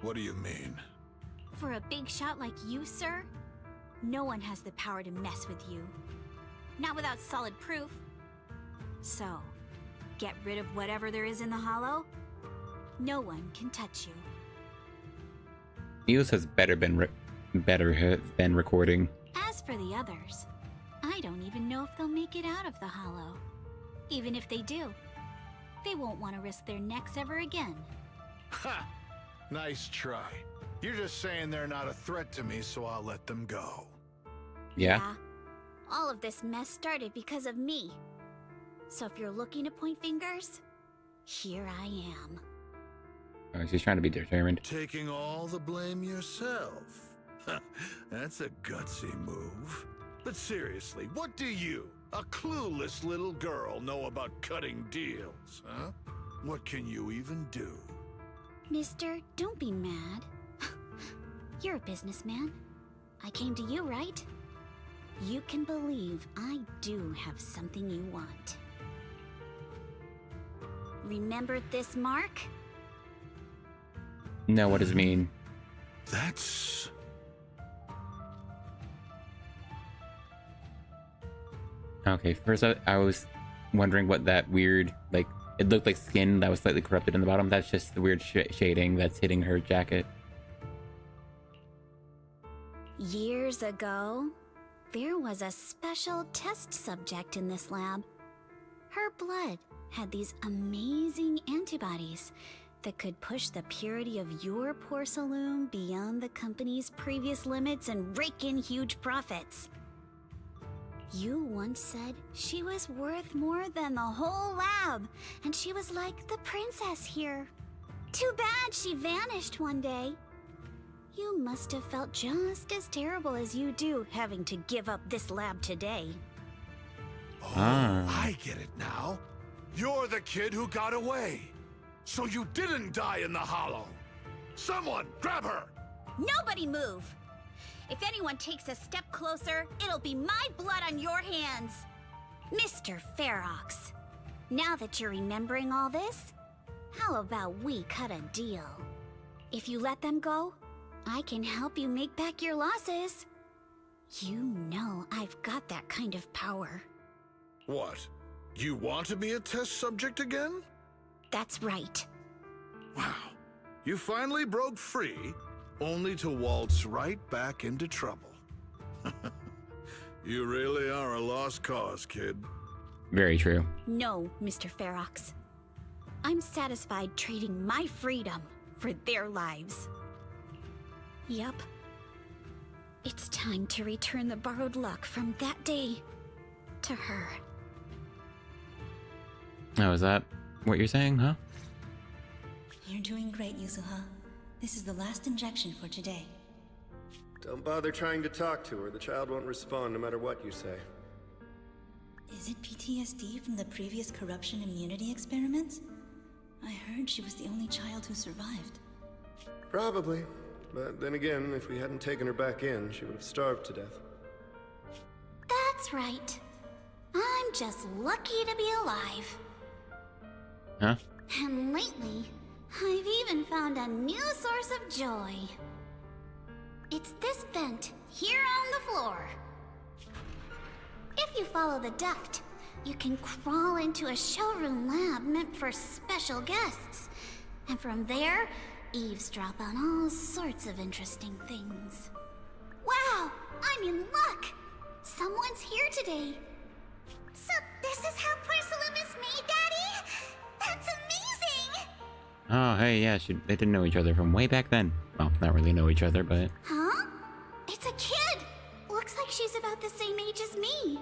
What do you mean? For a big shot like you, sir, no one has the power to mess with you. Not without solid proof. So, get rid of whatever there is in the hollow. No one can touch you. News has better been recording. As for the others, I don't even know if they'll make it out of the hollow. Even if they do, they won't want to risk their necks ever again. Ha! Nice try. You're just saying they're not a threat to me, so I'll let them go. Yeah? All of this mess started because of me. So if you're looking to point fingers, here I am. Oh, she's trying to be determined. Taking all the blame yourself. That's a gutsy move. But seriously, what do you, a clueless little girl, know about cutting deals, huh? What can you even do? Mister, don't be mad. You're a businessman. I came to you, right? You can believe I do have something you want. Remember this mark? No, what does it mean? That's... Okay, first I was wondering what that weird, like, it looked like skin that was slightly corrupted in the bottom. That's just the weird shading that's hitting her jacket. Years ago, there was a special test subject in this lab. Her blood had these amazing antibodies that could push the purity of your Porcelume beyond the company's previous limits and rake in huge profits. You once said she was worth more than the whole lab, and she was like the princess here. Too bad she vanished one day. You must have felt just as terrible as you do having to give up this lab today. Oh, I get it now. You're the kid who got away. So you didn't die in the hollow. Someone, grab her! Nobody move! If anyone takes a step closer, it'll be my blood on your hands. Mr. Ferox, now that you're remembering all this, how about we cut a deal? If you let them go, I can help you make back your losses. You know I've got that kind of power. What? You want to be a test subject again? That's right. Wow. You finally broke free, only to waltz right back into trouble. You really are a lost cause, kid. Very true. No, Mr. Ferox. I'm satisfied trading my freedom for their lives. Yup. It's time to return the borrowed luck from that day to her. Oh, is that what you're saying, huh? You're doing great, Yuzuha. This is the last injection for today. Don't bother trying to talk to her. The child won't respond no matter what you say. Is it PTSD from the previous corruption immunity experiments? I heard she was the only child who survived. Probably. But then again, if we hadn't taken her back in, she would have starved to death. That's right. I'm just lucky to be alive. Huh? And lately, I've even found a new source of joy. It's this vent here on the floor. If you follow the duct, you can crawl into a showroom lab meant for special guests. And from there, eavesdrop on all sorts of interesting things. Wow, I'm in luck! Someone's here today. So this is how Porcelume is made, Daddy? That's amazing! Oh, hey, yeah, they didn't know each other from way back then. Well, not really know each other, but... Huh? It's a kid! Looks like she's about the same age as me.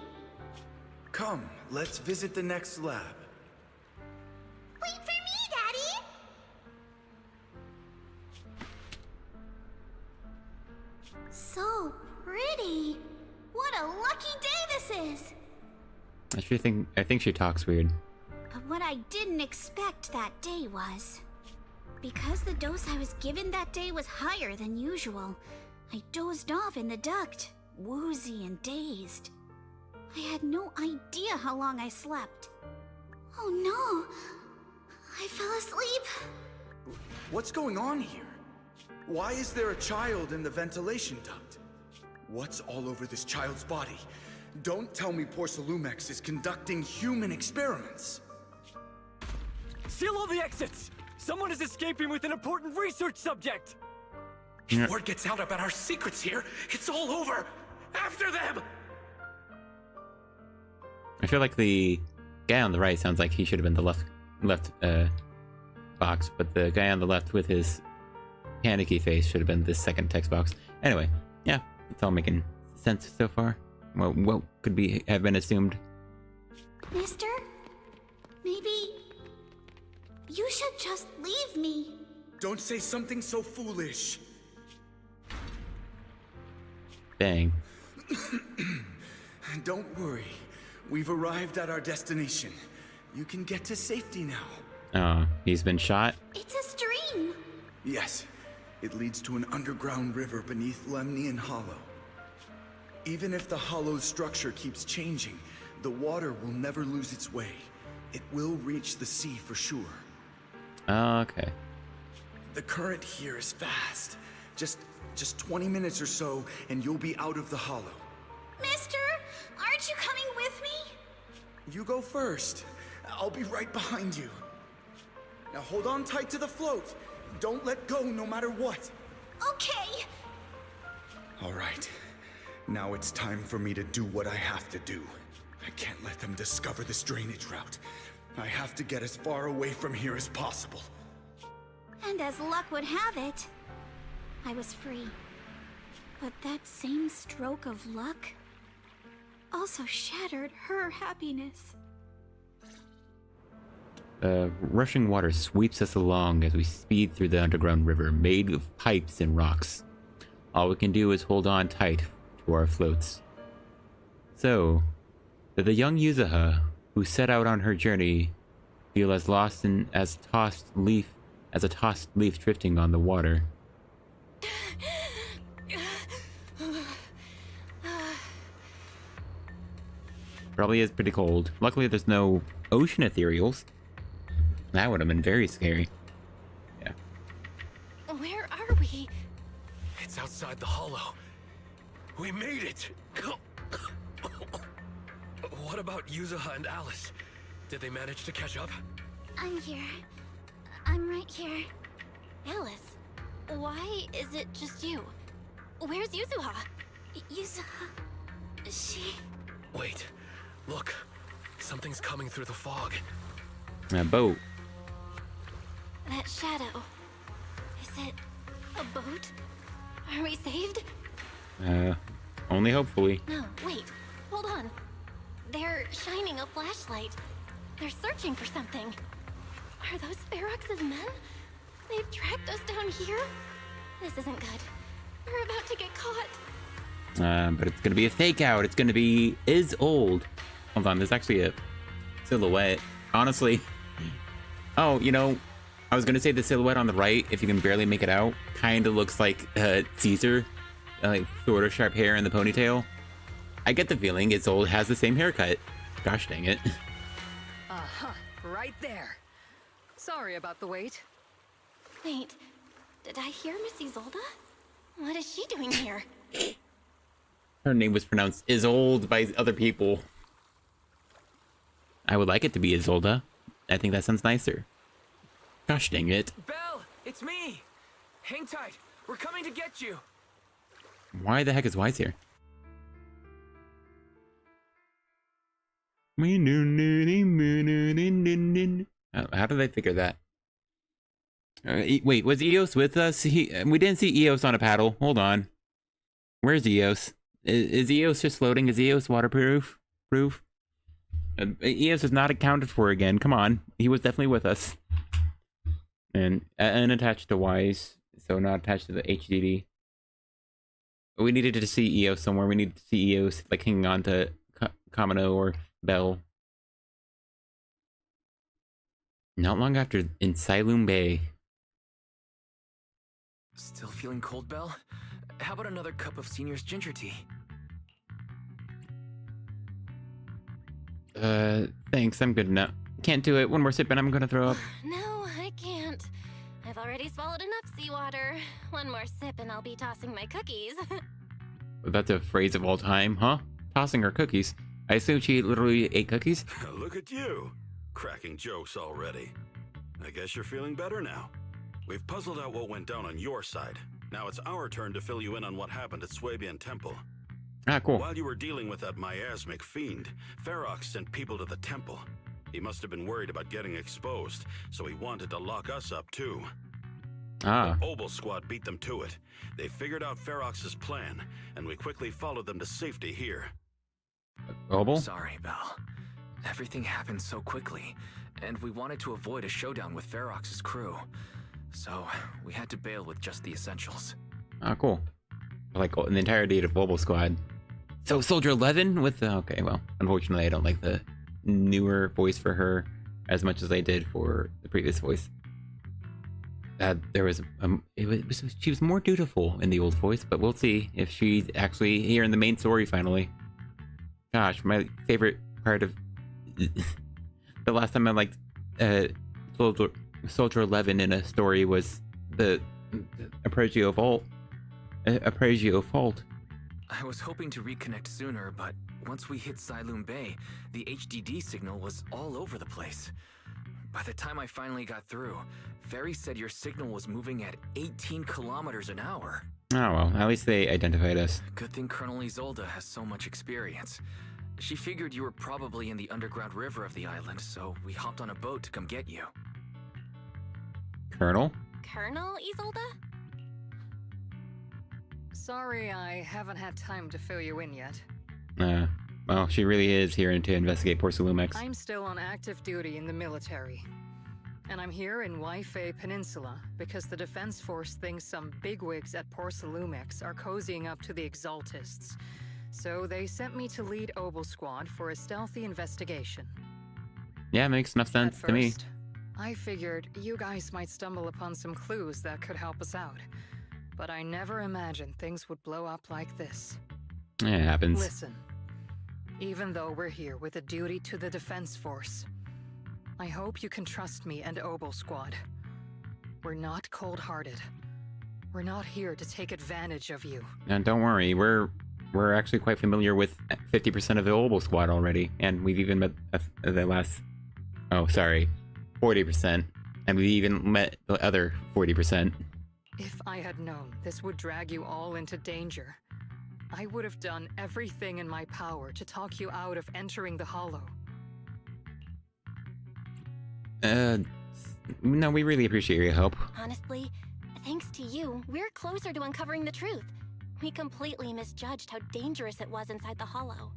Come, let's visit the next lab. Wait for me, Daddy! So pretty. What a lucky day this is! I think she talks weird. But what I didn't expect that day was... Because the dose I was given that day was higher than usual, I dozed off in the duct, woozy and dazed. I had no idea how long I slept. Oh no! I fell asleep. What's going on here? Why is there a child in the ventilation duct? What's all over this child's body? Don't tell me Porcelumex is conducting human experiments. Seal all the exits! Someone is escaping with an important research subject! If word gets out about our secrets here, it's all over! After them! I feel like the guy on the right sounds like he should have been the left box, but the guy on the left with his panicky face should have been the second text box. Anyway, yeah, it's all making sense so far. What could have been assumed? Mister? Maybe... you should just leave me. Don't say something so foolish. Dang. Don't worry. We've arrived at our destination. You can get to safety now. Oh, he's been shot? It's a stream. Yes. It leads to an underground river beneath Lemnian Hollow. Even if the hollow's structure keeps changing, the water will never lose its way. It will reach the sea for sure. Oh, okay. The current here is fast. Just 20 minutes or so, and you'll be out of the hollow. Mister, aren't you coming with me? You go first. I'll be right behind you. Now hold on tight to the float. Don't let go no matter what. Okay. All right. Now it's time for me to do what I have to do. I can't let them discover this drainage route. I have to get as far away from here as possible. And as luck would have it, I was free. But that same stroke of luck also shattered her happiness. Rushing water sweeps us along as we speed through the underground river made of pipes and rocks. All we can do is hold on tight to our floats. So, did the young Yuzuha who set out on her journey feel as lost and as a tossed leaf drifting on the water? Probably is pretty cold. Luckily, there's no ocean ethereals. That would have been very scary. Yeah. Where are we? It's outside the hollow. We made it! What about Yuzuha and Alice? Did they manage to catch up? I'm here. I'm right here. Alice, why is it just you? Where's Yuzuha? Yuzuha... she... Wait, look. Something's coming through the fog. A boat. That shadow. Is it a boat? Are we saved? Only hopefully. No, wait. Hold on. They're shining a flashlight. They're searching for something. Are those Ferox's men? They've tracked us down here? This isn't good. We're about to get caught. But it's gonna be a fake out. It's gonna be old. Hold on, there's actually a silhouette. Honestly. Oh, you know, I was gonna say the silhouette on the right, if you can barely make it out, kinda looks like Caesar. Like sort of sharp hair and the ponytail. I get the feeling old has the same haircut. Gosh dang it. Right there. Sorry about the wait. Wait, did I hear Miss Isolde? What is she doing here? Her name was pronounced Isolde by other people. I would like it to be Isolde. I think that sounds nicer. Gosh dang it. Belle, it's me. Hang tight. We're coming to get you. Why the heck is Wise here? How did they figure that? Wait, was Eos with us? We didn't see Eos on a paddle. Hold on. Where's Eos? Is Eos just floating? Is Eos waterproof? Eos is not accounted for again. Come on. He was definitely with us. And unattached to Wise, so not attached to the HDD. We needed to see Eos somewhere. We needed to see Eos like hanging on to Kamano or Belle. Not long after in Porcelume Bay. Still feeling cold, Belle? How about another cup of Senior's ginger tea? Thanks. I'm good now. Can't do it. One more sip and I'm gonna throw up. No, I can't. I've already swallowed enough seawater. One more sip and I'll be tossing my cookies. That's a phrase of all time, huh? Tossing her cookies. I assume she literally ate cookies? Look at you, cracking jokes already. I guess you're feeling better now. We've puzzled out what went down on your side. Now it's our turn to fill you in on what happened at Swabian Temple. Ah, cool. While you were dealing with that miasmic fiend, Ferox sent people to the temple. He must have been worried about getting exposed, so he wanted to lock us up too. Ah. The Obel squad beat them to it. They figured out Ferox's plan, and we quickly followed them to safety here. Obel? Sorry, Belle. Everything happened so quickly, and we wanted to avoid a showdown with Ferox's crew. So, we had to bail with just the essentials. Ah, cool. Like the entirety of Obel squad. So Soldier 11 with the... Okay, well, unfortunately I don't like the newer voice for her as much as I did for the previous voice. There was... she was more dutiful in the old voice, but we'll see if she's actually here in the main story finally. Gosh, my favorite part of... the last time I liked Soldier 11 in a story was the Apregio Fault. I was hoping to reconnect sooner, but once we hit Porcelume Bay, the HDD signal was all over the place. By the time I finally got through, Ferry said your signal was moving at 18 kilometers an hour. Oh well, at least they identified us. Good thing Colonel Isolde has so much experience. She figured you were probably in the underground river of the island, so we hopped on a boat to come get you. Colonel? Colonel Isolde? Sorry, I haven't had time to fill you in yet. Well, she really is here to investigate Porcelume X. I'm still on active duty in the military. And I'm here in Waifei Peninsula because the Defense Force thinks some bigwigs at Porcelume X are cozying up to the Exaltists. So they sent me to lead Obel Squad for a stealthy investigation. Yeah, makes enough sense to me. I figured you guys might stumble upon some clues that could help us out. But I never imagined things would blow up like this. Yeah, it happens. Listen, even though we're here with a duty to the Defense Force. I hope you can trust me and Obo Squad. We're not cold-hearted. We're not here to take advantage of you. And don't worry, we're actually quite familiar with 50% of the Obo Squad already, and we've even met the last... Oh, sorry, 40%. And we even met the other 40%. If I had known this would drag you all into danger, I would have done everything in my power to talk you out of entering the Hollow. No, we really appreciate your help. Honestly, thanks to you, we're closer to uncovering the truth. We completely misjudged how dangerous it was inside the Hollow.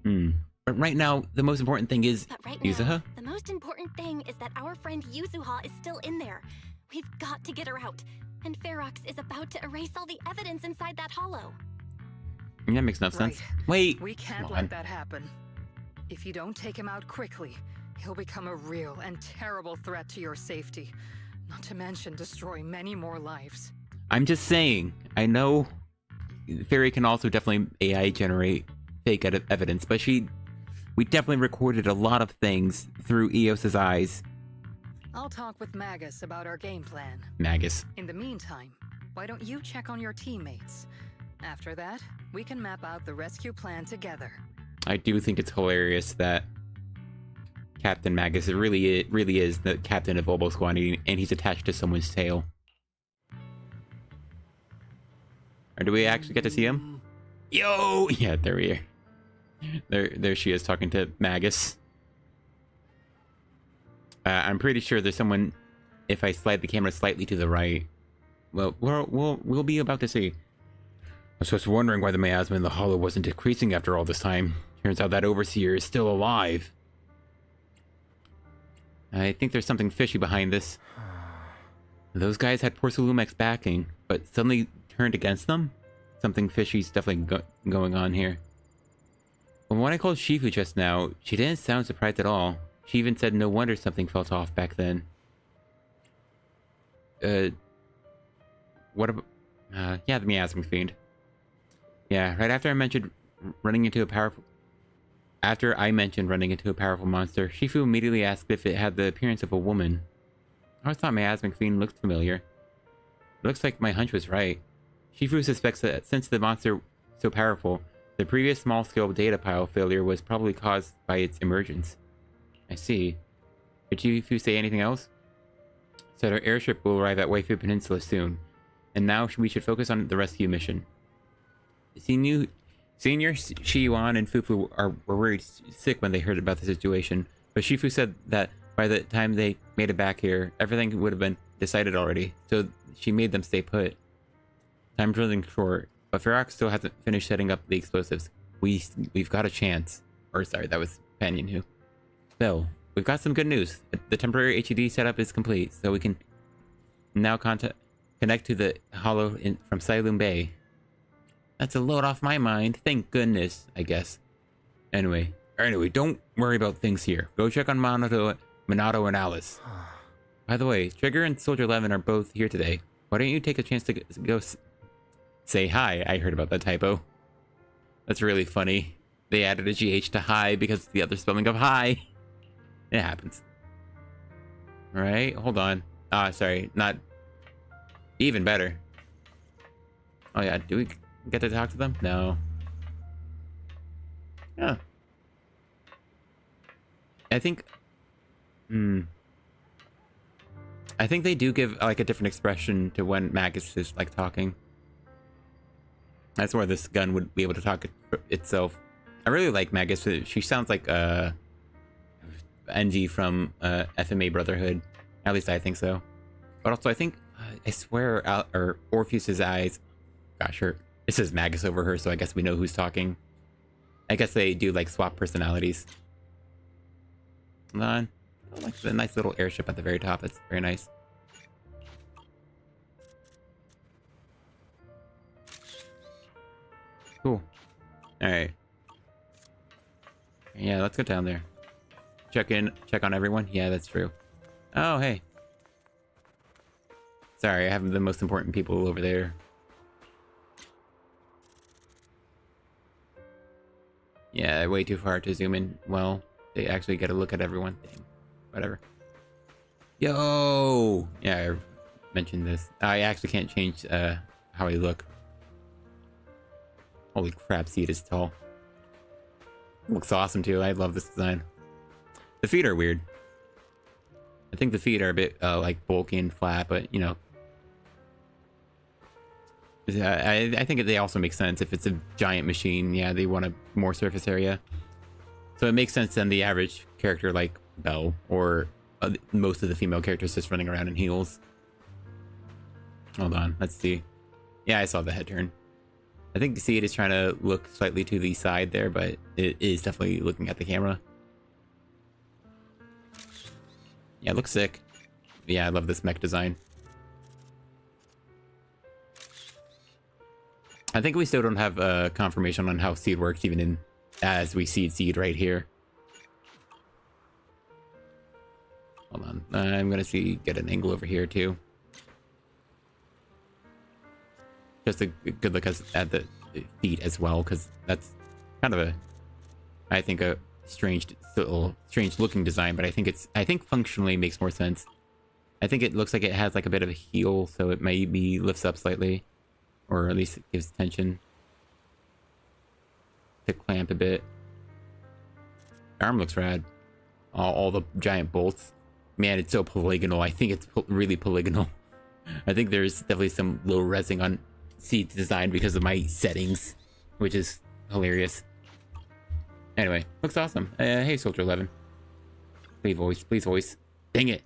But right now, the most important thing is Yuzuha. The most important thing is that our friend Yuzuha is still in there. We've got to get her out. And Ferox is about to erase all the evidence inside that Hollow. That makes no sense. Wait! We can't let that happen. If you don't take him out quickly, he'll become a real and terrible threat to your safety. Not to mention destroy many more lives. I'm just saying, I know Fairy can also definitely AI generate fake evidence, but we definitely recorded a lot of things through Eos's eyes. I'll talk with Magus about our game plan. Magus. In the meantime, why don't you check on your teammates? After that, we can map out the rescue plan together. I do think it's hilarious that Captain Magus really is the captain of Obo Squad, and he's attached to someone's tail. Or do we actually get to see him? Yo! Yeah, there we are. There she is talking to Magus. I'm pretty sure there's someone, if I slide the camera slightly to the right. Well, we'll be about to see. I was just wondering why the miasma in the Hollow wasn't decreasing after all this time. Turns out that Overseer is still alive. I think there's something fishy behind this. Those guys had Porcelume's backing, but suddenly turned against them? Something fishy's definitely going on here. But when I called Shifu just now, she didn't sound surprised at all. She even said no wonder something felt off back then. What about... yeah, the miasma fiend. Yeah, right after I mentioned running into a powerful... After I mentioned running into a powerful monster, Shifu immediately asked if it had the appearance of a woman. I always thought Miasmic Fiend looked familiar. It looks like my hunch was right. Shifu suspects that since the monster was so powerful, the previous small-scale data pile failure was probably caused by its emergence. I see. Did Shifu say anything else? Said our airship will arrive at Waifu Peninsula soon, and now we should focus on the rescue mission. Senior Shiyuan and Fufu were worried sick when they heard about the situation, but Shifu said that by the time they made it back here, everything would have been decided already, so she made them stay put. Time's running short, but Ferox still hasn't finished setting up the explosives. We've got a chance. Or sorry, that was Panyan who. So, we've got some good news. The temporary HED setup is complete, so we can now connect to the Hollow from Siloam Bay. That's a load off my mind. Thank goodness, I guess. Anyway, don't worry about things here. Go check on Minato and Alice. By the way, Trigger and Soldier 11 are both here today. Why don't you take a chance to go say hi? I heard about that typo. That's really funny. They added a GH to hi because it's the other spelling of hi. It happens. Alright, hold on. Sorry, not even better. Oh yeah, do we get to talk to them? No. Yeah. I think they do give like a different expression to when Magus is like talking. That's where this gun would be able to talk itself. I really like Magus. She sounds like NG from FMA Brotherhood. At least I think so. But also I think I swear or Orpheus's eyes. Gosh, it says Magus over her, so I guess we know who's talking. I guess they do like swap personalities. Hold on. I like the nice little airship at the very top. That's very nice. Cool. Alright. Yeah, let's go down there. Check on everyone. Yeah, that's true. Oh, hey. Sorry, I have the most important people over there. Yeah, way too far to zoom in. Well, they actually get a look at everyone. Dang. Whatever. Yo! Yeah, I mentioned this. I actually can't change how I look. Holy crap, Seed is tall. Looks awesome too. I love this design. The feet are weird. I think the feet are a bit like bulky and flat, but you know. I think they also make sense. If it's a giant machine, yeah, they want a more surface area. So it makes sense than the average character like Belle or most of the female characters just running around in heels. Hold on, let's see. Yeah, I saw the head turn. I think Seed is trying to look slightly to the side there, but it is definitely looking at the camera. Yeah, it looks sick. Yeah, I love this mech design. I think we still don't have confirmation on how Seed works, even in as we see Seed right here. Hold on, I'm gonna get an angle over here too. Just a good look at the feet as well, because that's kind of I think a strange looking design, but I think functionally makes more sense. I think it looks like it has like a bit of a heel, so it maybe lifts up slightly, or at least it gives tension to clamp a bit. Arm looks rad. All the giant bolts. Man, it's so polygonal. I think it's really polygonal. I think there's definitely some low resing on Seed's design because of my settings, which is hilarious. Anyway, looks awesome. Hey, Soldier 11. Please voice. Dang it.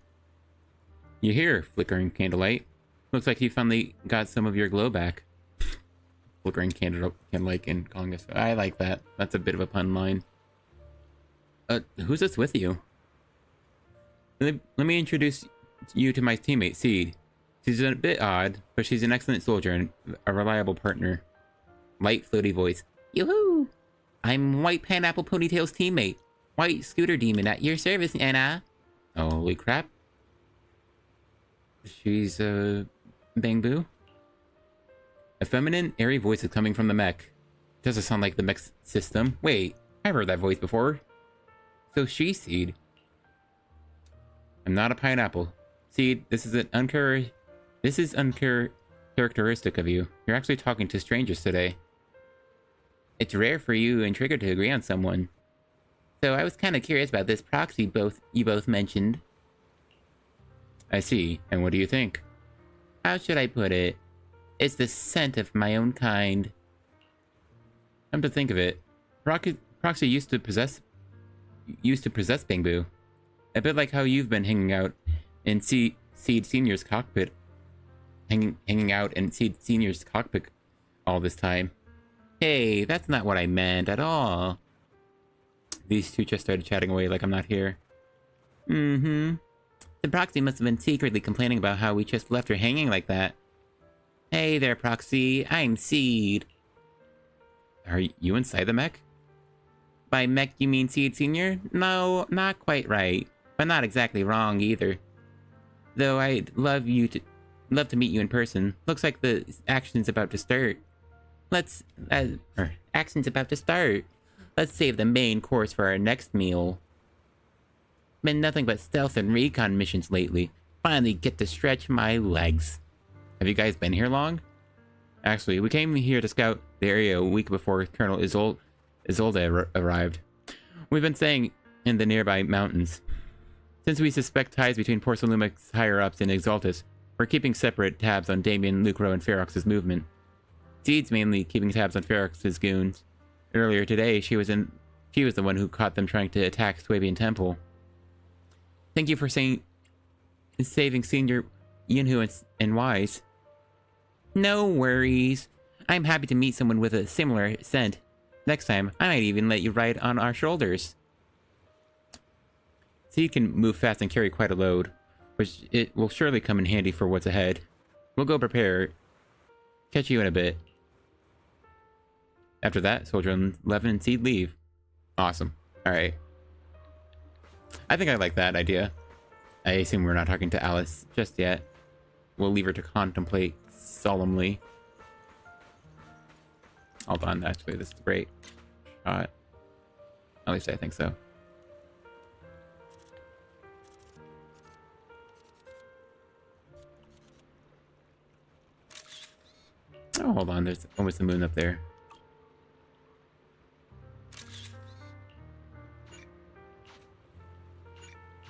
You here, flickering candlelight? Looks like you finally got some of your glow back. Flickering candlelight in Congress. I like that. That's a bit of a pun line. Who's this with you? Let me introduce you to my teammate, Seed. She's a bit odd, but she's an excellent soldier and a reliable partner. Light, floaty voice. Yoo-hoo! I'm White Pineapple Ponytail's teammate. White Scooter Demon at your service, Anna. Holy crap. She's, Bangbu? A feminine, airy voice is coming from the mech. Doesn't sound like the mech system. Wait, I've heard that voice before. So she's Seed. I'm not a pineapple. Seed, this is uncharacteristic of you. You're actually talking to strangers today. It's rare for you and Trigger to agree on someone. So I was kind of curious about this proxy you both mentioned. I see. And what do you think? How should I put it? It's the scent of my own kind. Come to think of it, Proxy used to possess Bangbu. A bit like how you've been hanging out in Seed Senior's cockpit. Hanging out in Seed Senior's cockpit all this time. Hey, that's not what I meant at all. These two just started chatting away like I'm not here. The Proxy must have been secretly complaining about how we just left her hanging like that. Hey there, Proxy. I'm Seed. Are you inside the mech? By mech, you mean Seed Senior? No, not quite right. But not exactly wrong either. Though I'd love to meet you in person. Looks like the action's about to start. Action's about to start. Let's save the main course for our next meal. Been nothing but stealth and recon missions lately. Finally get to stretch my legs. Have you guys been here long? Actually, we came here to scout the area a week before Colonel Isolde arrived. We've been staying in the nearby mountains. Since we suspect ties between Porcelume's higher-ups and Exaltus, we're keeping separate tabs on Damien, Lucro, and Ferox's movement. Seed's mainly keeping tabs on Ferox's goons. Earlier today, she was the one who caught them trying to attack Swabian Temple. Thank you for saving Senior Yunhu and Wise. No worries. I'm happy to meet someone with a similar scent. Next time, I might even let you ride on our shoulders. Seed can move fast and carry quite a load, which it will surely come in handy for what's ahead. We'll go prepare. Catch you in a bit. After that, Soldier 11 and Seed leave. Awesome. Alright. I think I like that idea. I assume we're not talking to Alice just yet. We'll leave her to contemplate solemnly. Hold on, actually, this is great. Shot. At least I think so. Oh, hold on. There's almost a moon up there.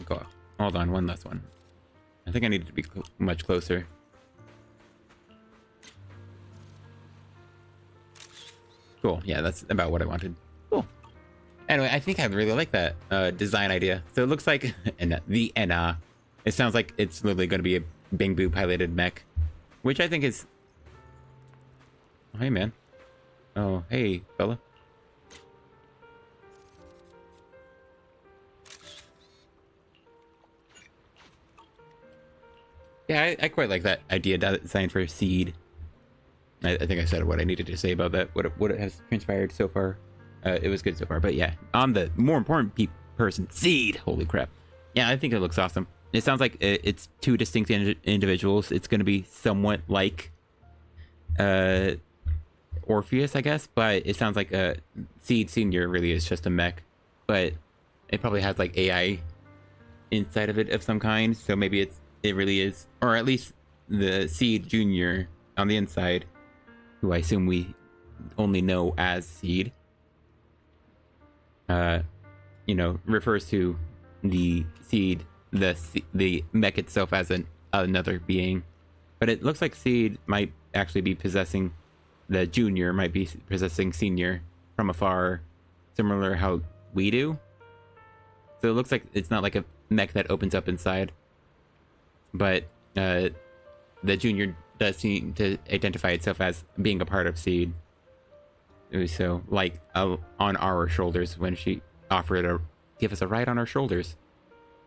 Go. Hold on. One last one. I think I need to be much closer. Cool. Yeah, that's about what I wanted. Cool. Anyway, I think I really like that design idea. So it looks like the NA. It sounds like it's literally going to be a Bangbu piloted mech, which I think is. Oh, hey, man. Oh, hey, fella. Yeah, I quite like that idea design for Seed. I think I said what I needed to say about that. What it has transpired so far. It was good so far. But yeah, on the more important person, Seed. Holy crap. Yeah, I think it looks awesome. It sounds like it's two distinct individuals. It's going to be somewhat like Orpheus, I guess. But it sounds like Seed Senior really is just a mech. But it probably has like AI inside of it of some kind. So maybe it really is. Or at least the Seed Junior on the inside, who I assume we only know as Seed, you know, refers to the Seed, the mech itself as another being. But it looks like Seed might actually be possessing the Junior, might be possessing Senior from afar, similar how we do. So it looks like it's not like a mech that opens up inside, but the Junior does seem to identify itself as being a part of Seed. So, like, on our shoulders when she offered to give us a ride on our shoulders.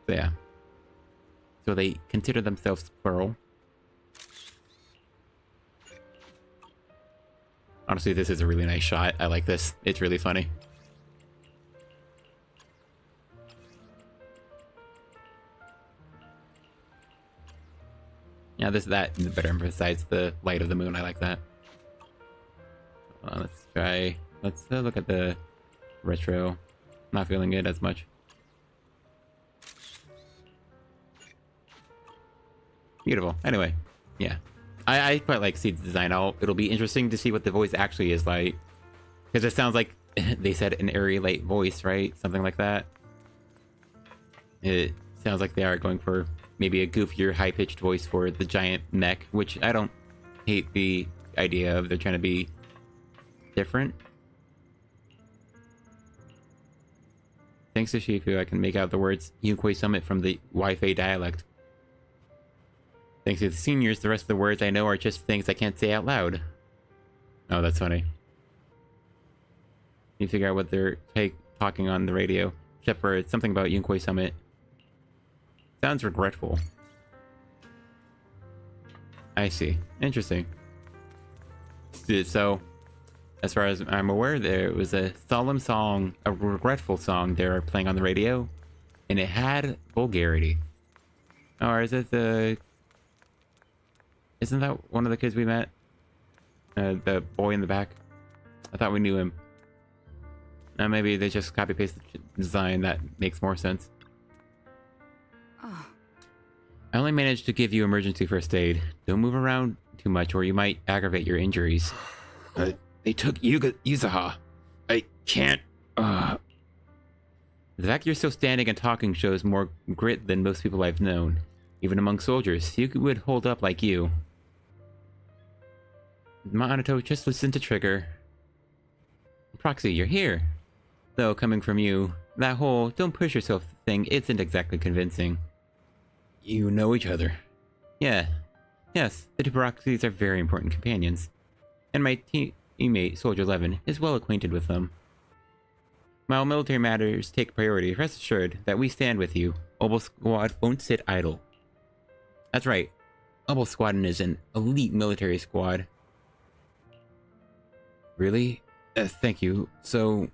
So, yeah. So they consider themselves plural. Honestly, this is a really nice shot. I like this. It's really funny. Yeah, that better emphasize the light of the moon. I like that. Let's look at the retro. Not feeling it as much. Beautiful. Anyway, yeah. I quite like Seed's design. It'll be interesting to see what the voice actually is like. Because it sounds like they said an airy light voice, right? Something like that. It sounds like they are going for maybe a goofier, high-pitched voice for the giant mech, which I don't hate the idea of. They're trying to be different. Thanks to Shifu, I can make out the words Yunkoi Summit from the Wi-Fi dialect. Thanks to the seniors, the rest of the words I know are just things I can't say out loud. Oh, that's funny. You figure out what they're talking on the radio, except for it's something about Yunkoi Summit. Sounds regretful. I see. Interesting. So, as far as I'm aware, there was a solemn song, a regretful song they were playing on the radio, and it had vulgarity. Oh, or is it the... Isn't that one of the kids we met? The boy in the back? I thought we knew him. Maybe they just copy-pasted the design. That makes more sense. Oh. I only managed to give you emergency first aid. Don't move around too much or you might aggravate your injuries. They took Yuzuha. I can't... The fact you're still standing and talking shows more grit than most people I've known. Even among soldiers, you would hold up like you. Manato, just listen to Trigger. Proxy, you're here. Though, coming from you, that whole don't push yourself thing isn't exactly convincing. You know each other. Yeah. Yes, the two Proxies are very important companions. And my teammate, Soldier 11, is well acquainted with them. While military matters take priority, rest assured that we stand with you. Obel Squad won't sit idle. That's right. Obel Squadron is an elite military squad. Really? Thank you. So...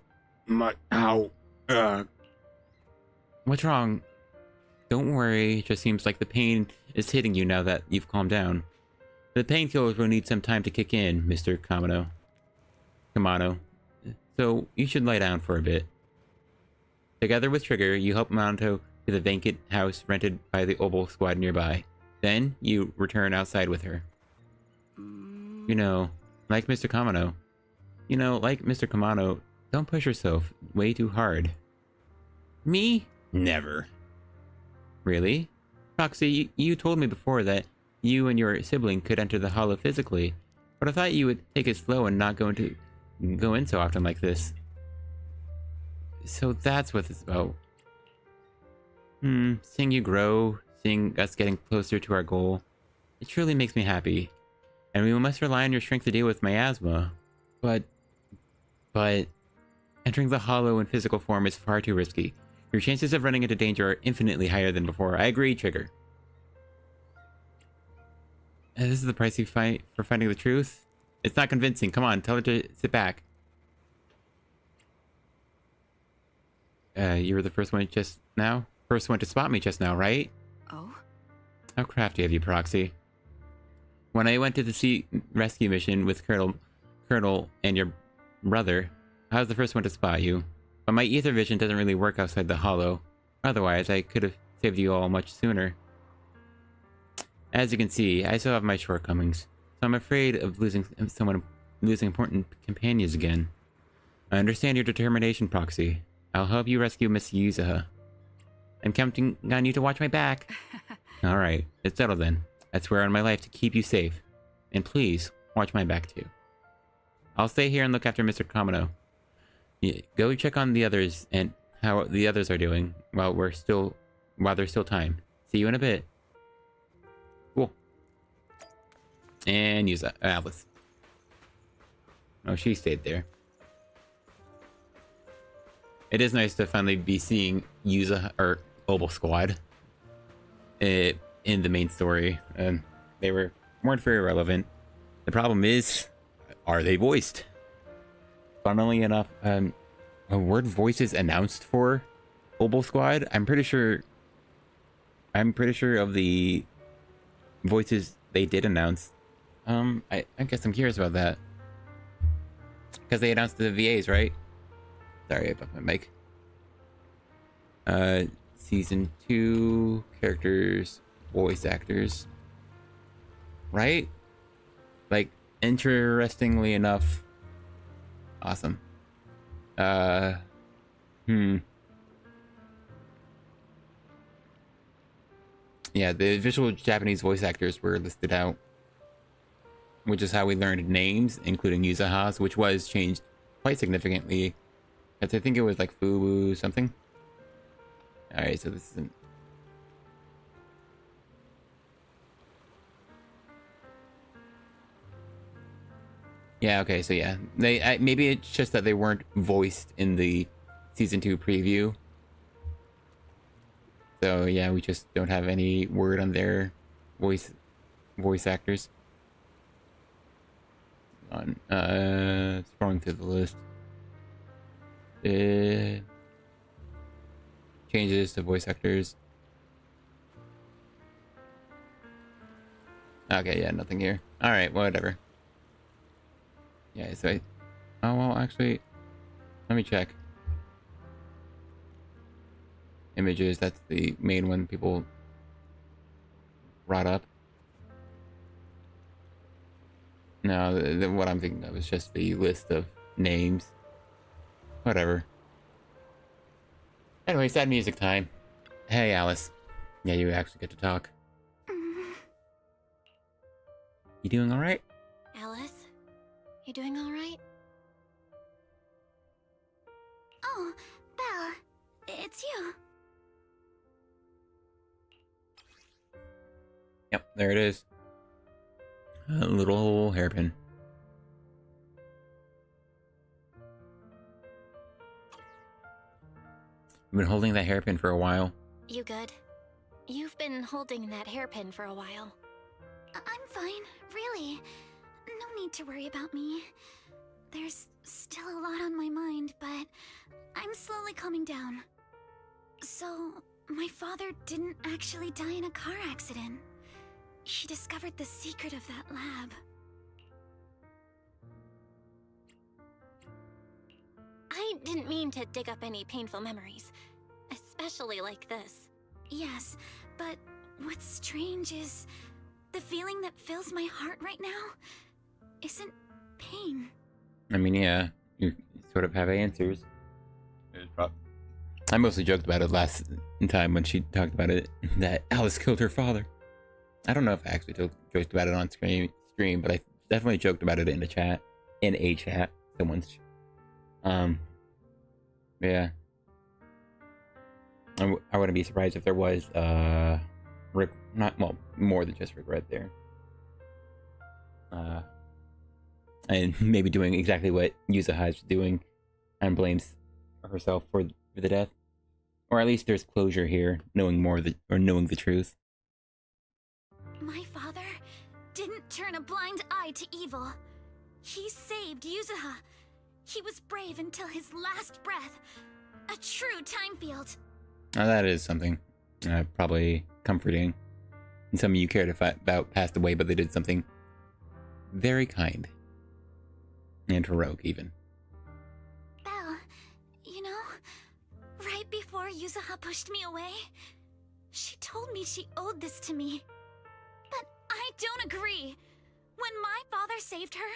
Ow. What's wrong? Don't worry. It just seems like the pain is hitting you now that you've calmed down. The painkillers will need some time to kick in, Mr. Kamano. So, you should lie down for a bit. Together with Trigger, you help Monto to the vacant house rented by the Obel squad nearby. Then, you return outside with her. You know, like Mr. Kamano. You know, like Mr. Kamano, don't push yourself way too hard. Me? Never. Really? Proxy, you told me before that you and your sibling could enter the hollow physically, but I thought you would take it slow and not go in so often like this. So that's what it's about. Seeing you grow, seeing us getting closer to our goal, it truly makes me happy. And we must rely on your strength to deal with miasma. But entering the hollow in physical form is far too risky. Your chances of running into danger are infinitely higher than before. I agree, Trigger. And this is the price you fight for finding the truth? It's not convincing. Come on, tell her to sit back. You were the first one just now? First one to spot me just now, right? Oh? How crafty of you, Proxy. When I went to the sea rescue mission with Colonel and your brother, I was the first one to spot you. But my ether vision doesn't really work outside the hollow. Otherwise, I could have saved you all much sooner. As you can see, I still have my shortcomings, so I'm afraid of losing important companions again. I understand your determination, Proxy. I'll help you rescue Miss Yuzuha. I'm counting on you to watch my back. Alright, it's settled then. I swear on my life to keep you safe. And please, watch my back too. I'll stay here and look after Mr. Kamano. Yeah, go check on the others and how the others are doing while there's still time. See you in a bit. Cool. And use Alice. Oh, she stayed there. It is nice to finally be seeing Yuzuha or Obel Squad in the main story. They weren't very relevant. The problem is, are they voiced? Funnily enough, a word voices announced for Obel Squad. I'm pretty sure of the voices they did announce. I guess I'm curious about that. Because they announced the VAs, right? Sorry about my mic. Season 2 characters, voice actors. Right? Like, interestingly enough. Awesome. Yeah, the official Japanese voice actors were listed out, which is how we learned names, including Yuzuha's, which was changed quite significantly. I think it was like Fubu something. Alright, so this isn't... Yeah, okay, so yeah. Maybe it's just that they weren't voiced in the Season 2 preview. So yeah, we just don't have any word on their voice actors. Scrolling through the list. Changes to voice actors. Okay, yeah, nothing here. Alright, whatever. Yeah, so oh, well, actually, let me check. Images, that's the main one people brought up. No, what I'm thinking of is just the list of names. Whatever. Anyway, sad music time. Hey, Alice. Yeah, you actually get to talk. You doing alright? Alice? You doing alright? Oh, Belle. It's you. Yep, there it is. A little hairpin. I've been holding that hairpin for a while. You good? You've been holding that hairpin for a while. I'm fine, really. No need to worry about me. There's still a lot on my mind, but I'm slowly calming down. So, my father didn't actually die in a car accident. He discovered the secret of that lab. I didn't mean to dig up any painful memories. especially like this. Yes, but what's strange is the feeling that fills my heart right now isn't pain. I mean, yeah, you sort of have answers. I mostly joked about it last time when she talked about it, that Alice killed her father. I don't know if I actually joked about it on stream, but I definitely joked about it in a chat. Someone's. Yeah. I wouldn't be surprised if there was, more than just regret there. And maybe doing exactly what Yuzuha is doing and blames herself for the death. Or at least there's closure here, knowing the truth. My father didn't turn a blind eye to evil. He saved Yuzuha. He was brave until his last breath. A true time field. Now that is something probably comforting. And some of you cared about passed away, but they did something very kind. And heroic, even. Belle, you know, right before Yuzuha pushed me away, she told me she owed this to me. But I don't agree. When my father saved her,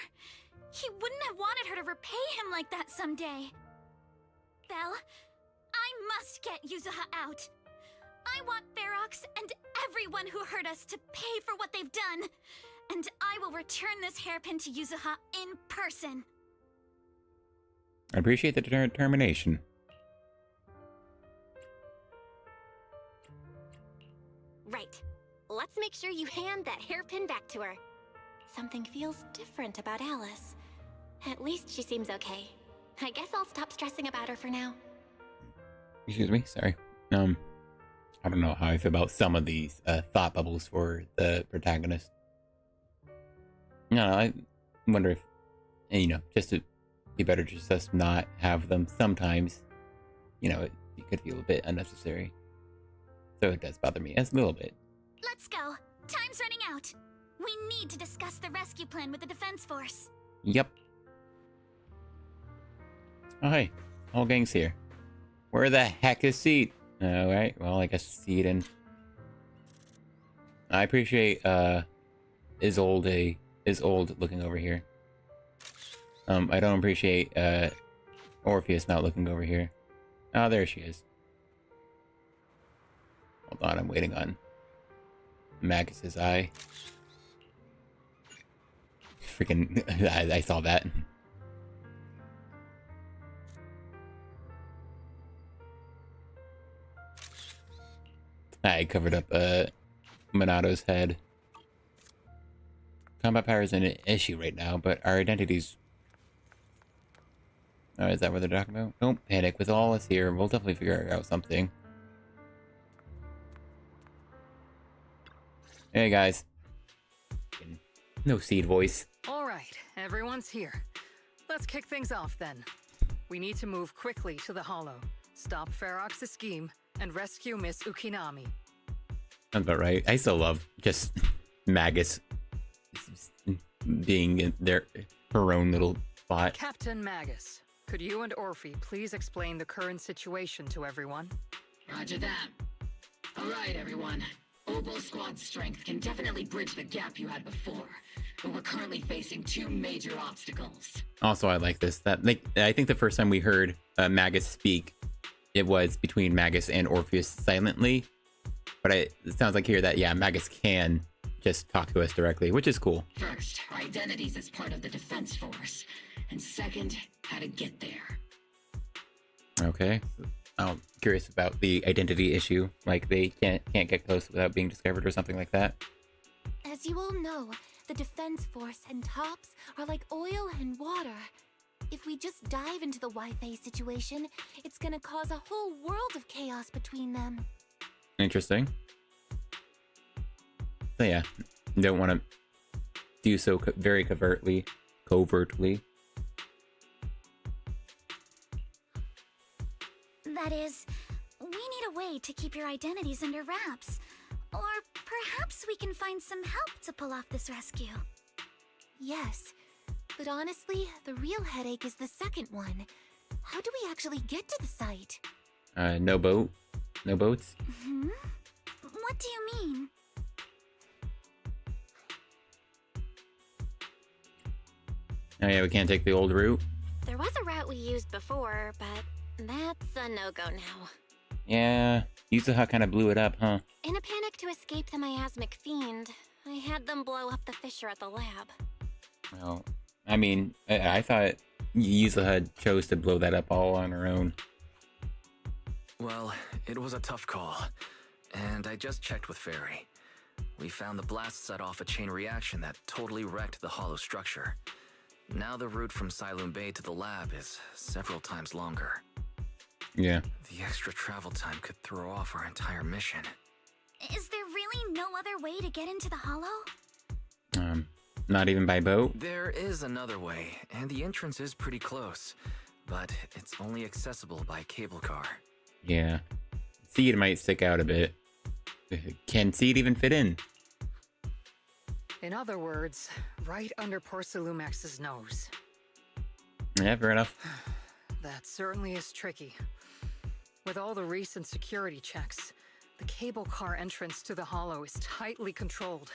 he wouldn't have wanted her to repay him like that someday. Belle, I must get Yuzuha out. I want Ferox and everyone who hurt us to pay for what they've done. And I will return this hairpin to Yuzuha in person. I appreciate the determination. Right. Let's make sure you hand that hairpin back to her. Something feels different about Alice. At least she seems okay. I guess I'll stop stressing about her for now. Excuse me, sorry. I don't know how I feel about some of these thought bubbles for the protagonist. No, I wonder if, just to be better to just not have them sometimes, it could feel a bit unnecessary. So it does bother me a little bit. Let's go. Time's running out. We need to discuss the rescue plan with the defense force. Yep. Oh, hey. Whole gang's here. Where the heck is Seed? Alright, well, I guess Seed and... I appreciate, Isolde looking over here. I don't appreciate, Orpheus not looking over here. Oh, there she is. Hold on, I'm waiting on Magus's eye. Freaking, I saw that. I covered up Monato's head. Combat power is an issue right now, but our identities... Oh, is that what they're talking about? Don't panic. With all us here, we'll definitely figure out something. Hey, guys. No Seed voice. All right, everyone's here. Let's kick things off then. We need to move quickly to the Hollow, stop Ferox's scheme, and rescue Miss Ukinami. That's about right. I still love just Magus being in her own little spot. Captain Magus, could you and Orphe please explain the current situation to everyone? Roger that. All right, everyone. Oboe Squad's strength can definitely bridge the gap you had before, but we're currently facing two major obstacles. Also, I like this. I think the first time we heard Magus speak, it was between Magus and Orpheus silently. But it sounds like here that, yeah, Magus can just talk to us directly, which is cool. First, our identities as part of the defense force. And second, how to get there. Okay. I'm curious about the identity issue. Like, they can't get close without being discovered or something like that. As you all know, the defense force and Tops are like oil and water. If we just dive into the Wi-Fi situation, it's gonna cause a whole world of chaos between them. Interesting. So yeah, don't want to do so very covertly. That is, we need a way to keep your identities under wraps. Or perhaps we can find some help to pull off this rescue. Yes, but honestly, the real headache is the second one. How do we actually get to the site? No boat. No boats? Hmm? What do you mean? Oh yeah, we can't take the old route. There was a route we used before, but that's a no-go now. Yeah, Yuzuha kind of blew it up, huh? In a panic to escape the miasmic fiend, I had them blow up the fissure at the lab. Well, I mean, I thought Yuzuha chose to blow that up all on her own. Well, it was a tough call, and I just checked with Fairy. We found the blast set off a chain reaction that totally wrecked the hollow structure. Now the route from Siloam Bay to the lab is several times longer. Yeah. The extra travel time could throw off our entire mission. Is there really no other way to get into the hollow? Not even by boat? There is another way, and the entrance is pretty close, but it's only accessible by cable car. Yeah. Seed might stick out a bit. Can Seed even fit in? In other words, right under Porcelumex's nose. Yeah, fair enough. That certainly is tricky. With all the recent security checks, the cable car entrance to the hollow is tightly controlled.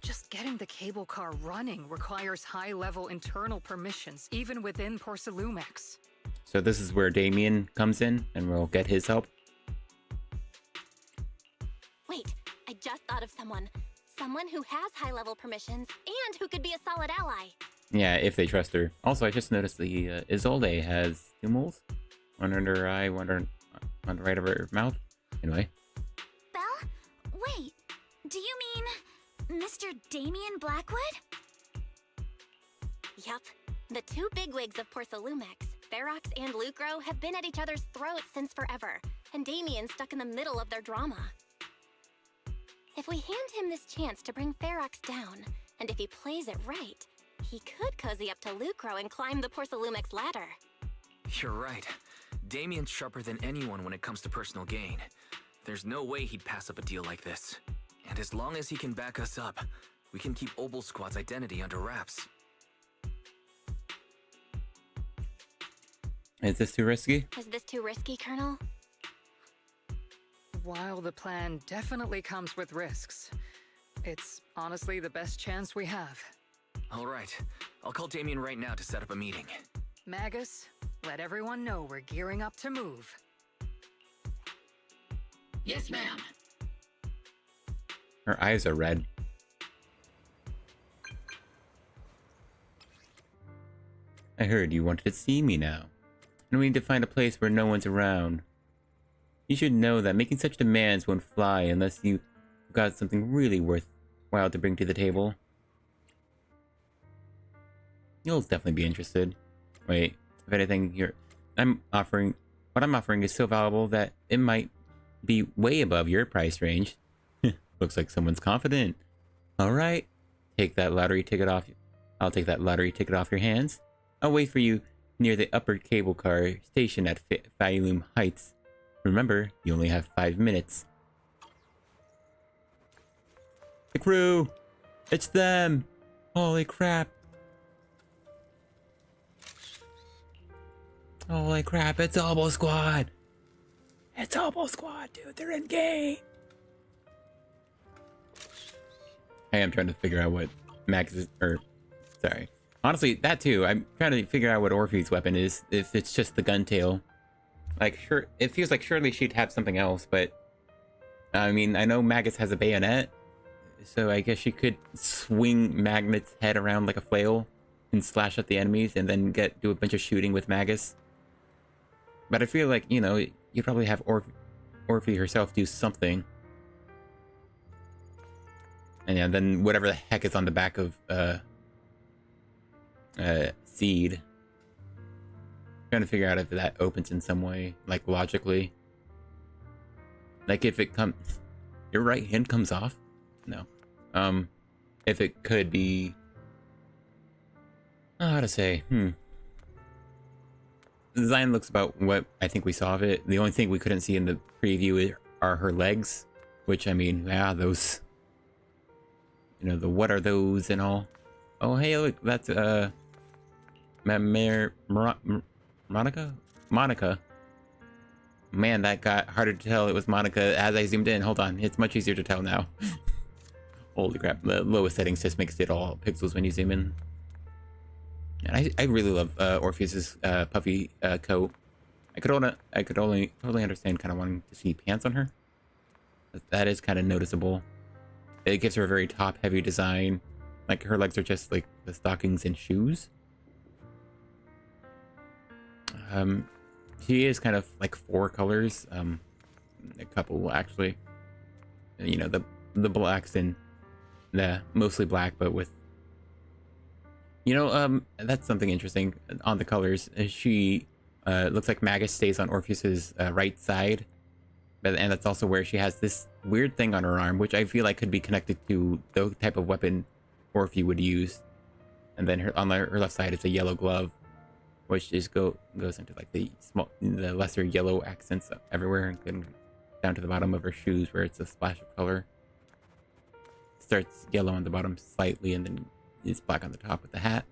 Just getting the cable car running requires high-level internal permissions, even within Porcelumex. So this is where Damien comes in, and we'll get his help. Wait, I just thought of someone. Someone who has high-level permissions, and who could be a solid ally. Yeah, if they trust her. Also, I just noticed the Isolde has 2 moles. One under her eye, one on the right of her mouth. Anyway. Belle? Wait, do you mean Mr. Damien Blackwood? Yup. The two bigwigs of Porcelumex, Ferox and Lucro, have been at each other's throats since forever, and Damien's stuck in the middle of their drama. If we hand him this chance to bring Ferox down, and if he plays it right, he could cozy up to Lucro and climb the Porcelumex ladder. You're right. Damien's sharper than anyone when it comes to personal gain. There's no way he'd pass up a deal like this. And as long as he can back us up, we can keep Obel Squad's identity under wraps. Is this too risky? Is this too risky, Colonel? While the plan definitely comes with risks, it's honestly the best chance we have. All right. I'll call Damien right now to set up a meeting. Magus, let everyone know we're gearing up to move. Yes, ma'am. Her eyes are red. I heard you wanted to see me now. And we need to find a place where no one's around. You should know that making such demands won't fly unless you've got something really worthwhile to bring to the table. You'll definitely be interested. Wait, if anything, what I'm offering is so valuable that it might be way above your price range. Looks like someone's confident. Alright, take that lottery ticket off. I'll take that lottery ticket off your hands. I'll wait for you near the upper cable car station at Phaethon Heights. Remember, you only have 5 minutes. The crew! It's them! Holy crap! Holy crap, it's Obel Squad! It's Obel Squad, dude, they're in game! I am trying to figure out what Max is, sorry. Honestly, that too, I'm trying to figure out what Orphe's weapon is, if it's just the gun tail. Like, sure, it feels like surely she'd have something else, but... I mean, I know Magus has a bayonet, so I guess she could swing Magnet's head around like a flail and slash at the enemies and then do a bunch of shooting with Magus. But I feel like, you know, you'd probably have Orphe herself do something. And yeah, then whatever the heck is on the back of, Seed. Trying to figure out if that opens in some way, like logically. Like if it comes... Your right hand comes off? No. If it could be... How to say? The design looks about what I think we saw of it. The only thing we couldn't see in the preview are her legs. Which, I mean, yeah, those... You know, the what are those and all. Oh, hey, look, that's, Monica? Man, that got harder to tell it was Monica as I zoomed in. Hold on, it's much easier to tell now. Holy crap, the lowest settings just makes it all pixels when you zoom in. And I really love Orpheus's puffy coat. I could only totally understand kind of wanting to see pants on her. That is kind of noticeable. It gives her a very top-heavy design. Like her legs are just like the stockings and shoes. She is kind of like 4 colors. A couple actually. You know, the blacks and the mostly black, but with, you know, that's something interesting on the colors. She looks like Magus stays on Orpheus's right side, and that's also where she has this weird thing on her arm, which I feel like could be connected to the type of weapon Orpheus would use. And then her left side is a yellow glove, which just goes into like the lesser yellow accents everywhere, and down to the bottom of her shoes where it's a splash of color. Starts yellow on the bottom slightly, and then it's black on the top with the hat.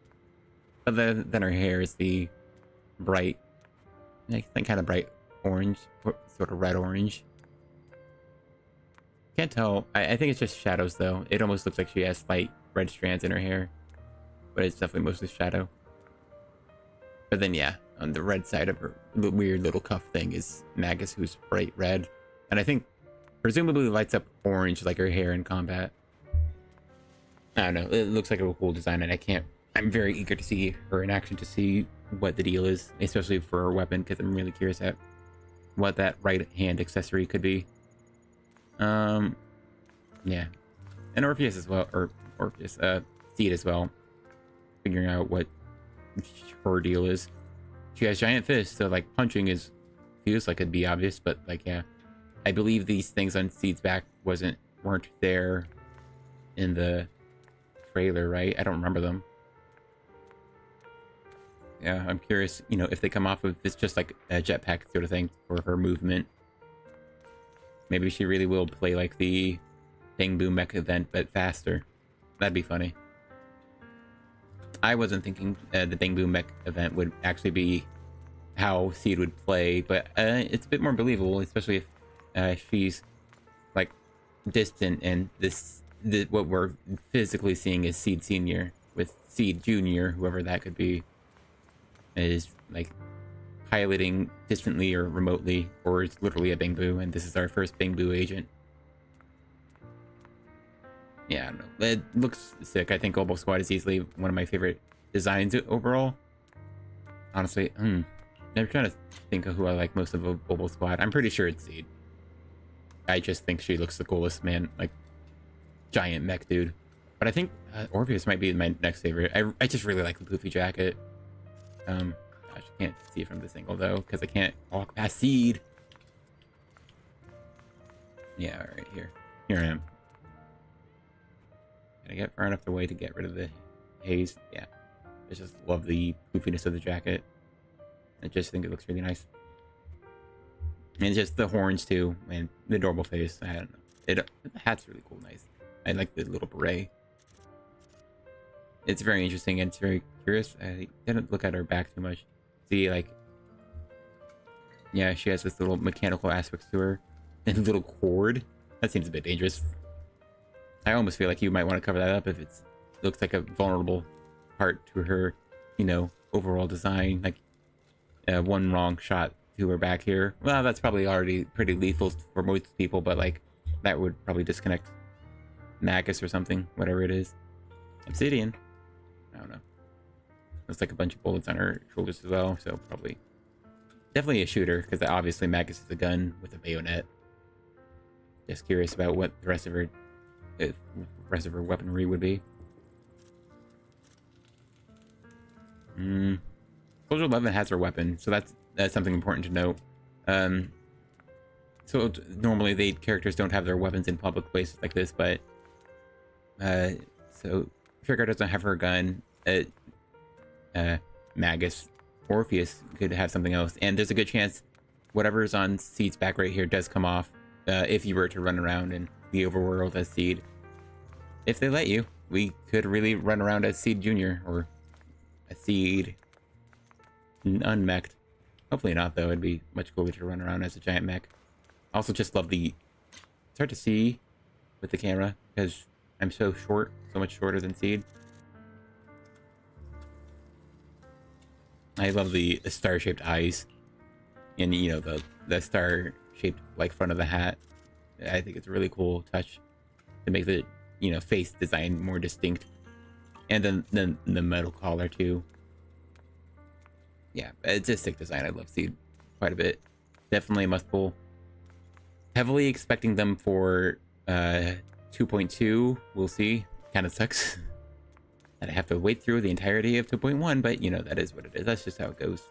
But then her hair is the bright, I think kind of bright orange, sort of red orange. Can't tell. I think it's just shadows though. It almost looks like she has slight red strands in her hair, but it's definitely mostly shadow. But then yeah, on the red side of her weird little cuff thing is Magus, who's bright red, and I think presumably lights up orange like her hair in combat. I don't know. It looks like a cool design, and I'm very eager to see her in action to see what the deal is, especially for her weapon, because I'm really curious at what that right hand accessory could be. Yeah, and Orpheus as well, or Orpheus, Seed as well, figuring out what her deal is. She has giant fists, so like punching feels like it'd be obvious, but like yeah, I believe these things on Seed's back weren't there in the trailer, right? I don't remember them. Yeah, I'm curious, you know, if they come off of it's just like a jetpack sort of thing for her movement. Maybe she really will play like the Bang Boom Mech event, but faster. That'd be funny. I wasn't thinking the Bang Boom Mech event would actually be how Seed would play, but it's a bit more believable, especially if she's like distant and what we're physically seeing is Seed Senior, with Seed Junior, whoever that could be, is like piloting distantly or remotely, or it's literally a Bang Boo, and this is our first Bang Boo agent. Yeah, I don't know. It looks sick. I think Oboe Squad is easily one of my favorite designs overall. Honestly, I'm trying to think of who I like most of Oboe Squad. I'm pretty sure it's Seed. I just think she looks the coolest, man. Like, giant mech dude. But I think Orpheus might be my next favorite. I just really like the poofy jacket. Gosh, I can't see it from this angle though, because I can't walk past Seed. Yeah, all right, here I am. Can I get far enough away to get rid of the haze? Yeah, I just love the poofiness of the jacket. I just think it looks really nice, and just the horns too, and the adorable face. I don't know. The hat's really cool, nice. I like the little beret. It's very interesting and it's very curious. I didn't look at her back too much. See, like, yeah, she has this little mechanical aspects to her, and a little cord. That seems a bit dangerous. I almost feel like you might want to cover that up if it looks like a vulnerable part to her, you know, overall design. Like, one wrong shot to her back here. Well, that's probably already pretty lethal for most people, but like, that would probably disconnect Magus or something, whatever it is. Obsidian. I don't know. Looks like a bunch of bullets on her shoulders as well, so probably definitely a shooter, because obviously Magus is a gun with a bayonet. Just curious about what the rest of her weaponry would be. Soldier 11 has her weapon, so that's something important to note. So normally the characters don't have their weapons in public places like this, but so Trigger doesn't have her gun. Magus, Orpheus could have something else, and there's a good chance whatever's on Seed's back right here does come off if you were to run around in the overworld as Seed. If they let you, we could really run around as Seed Junior or a Seed unmech'd. Hopefully not, though. It'd be much cooler to run around as a giant mech. I also just love the... It's hard to see with the camera because I'm so short, so much shorter than Seed. I love the star-shaped eyes and, you know, the star-shaped, like, front of the hat. I think it's a really cool touch to make the, you know, face design more distinct. And then the metal collar, too. Yeah, it's a sick design. I love Seed quite a bit. Definitely a must-pull. Heavily expecting them for 2.2. We'll see. Kind of sucks that I have to wait through the entirety of 2.1, but, you know, that is what it is. That's just how it goes.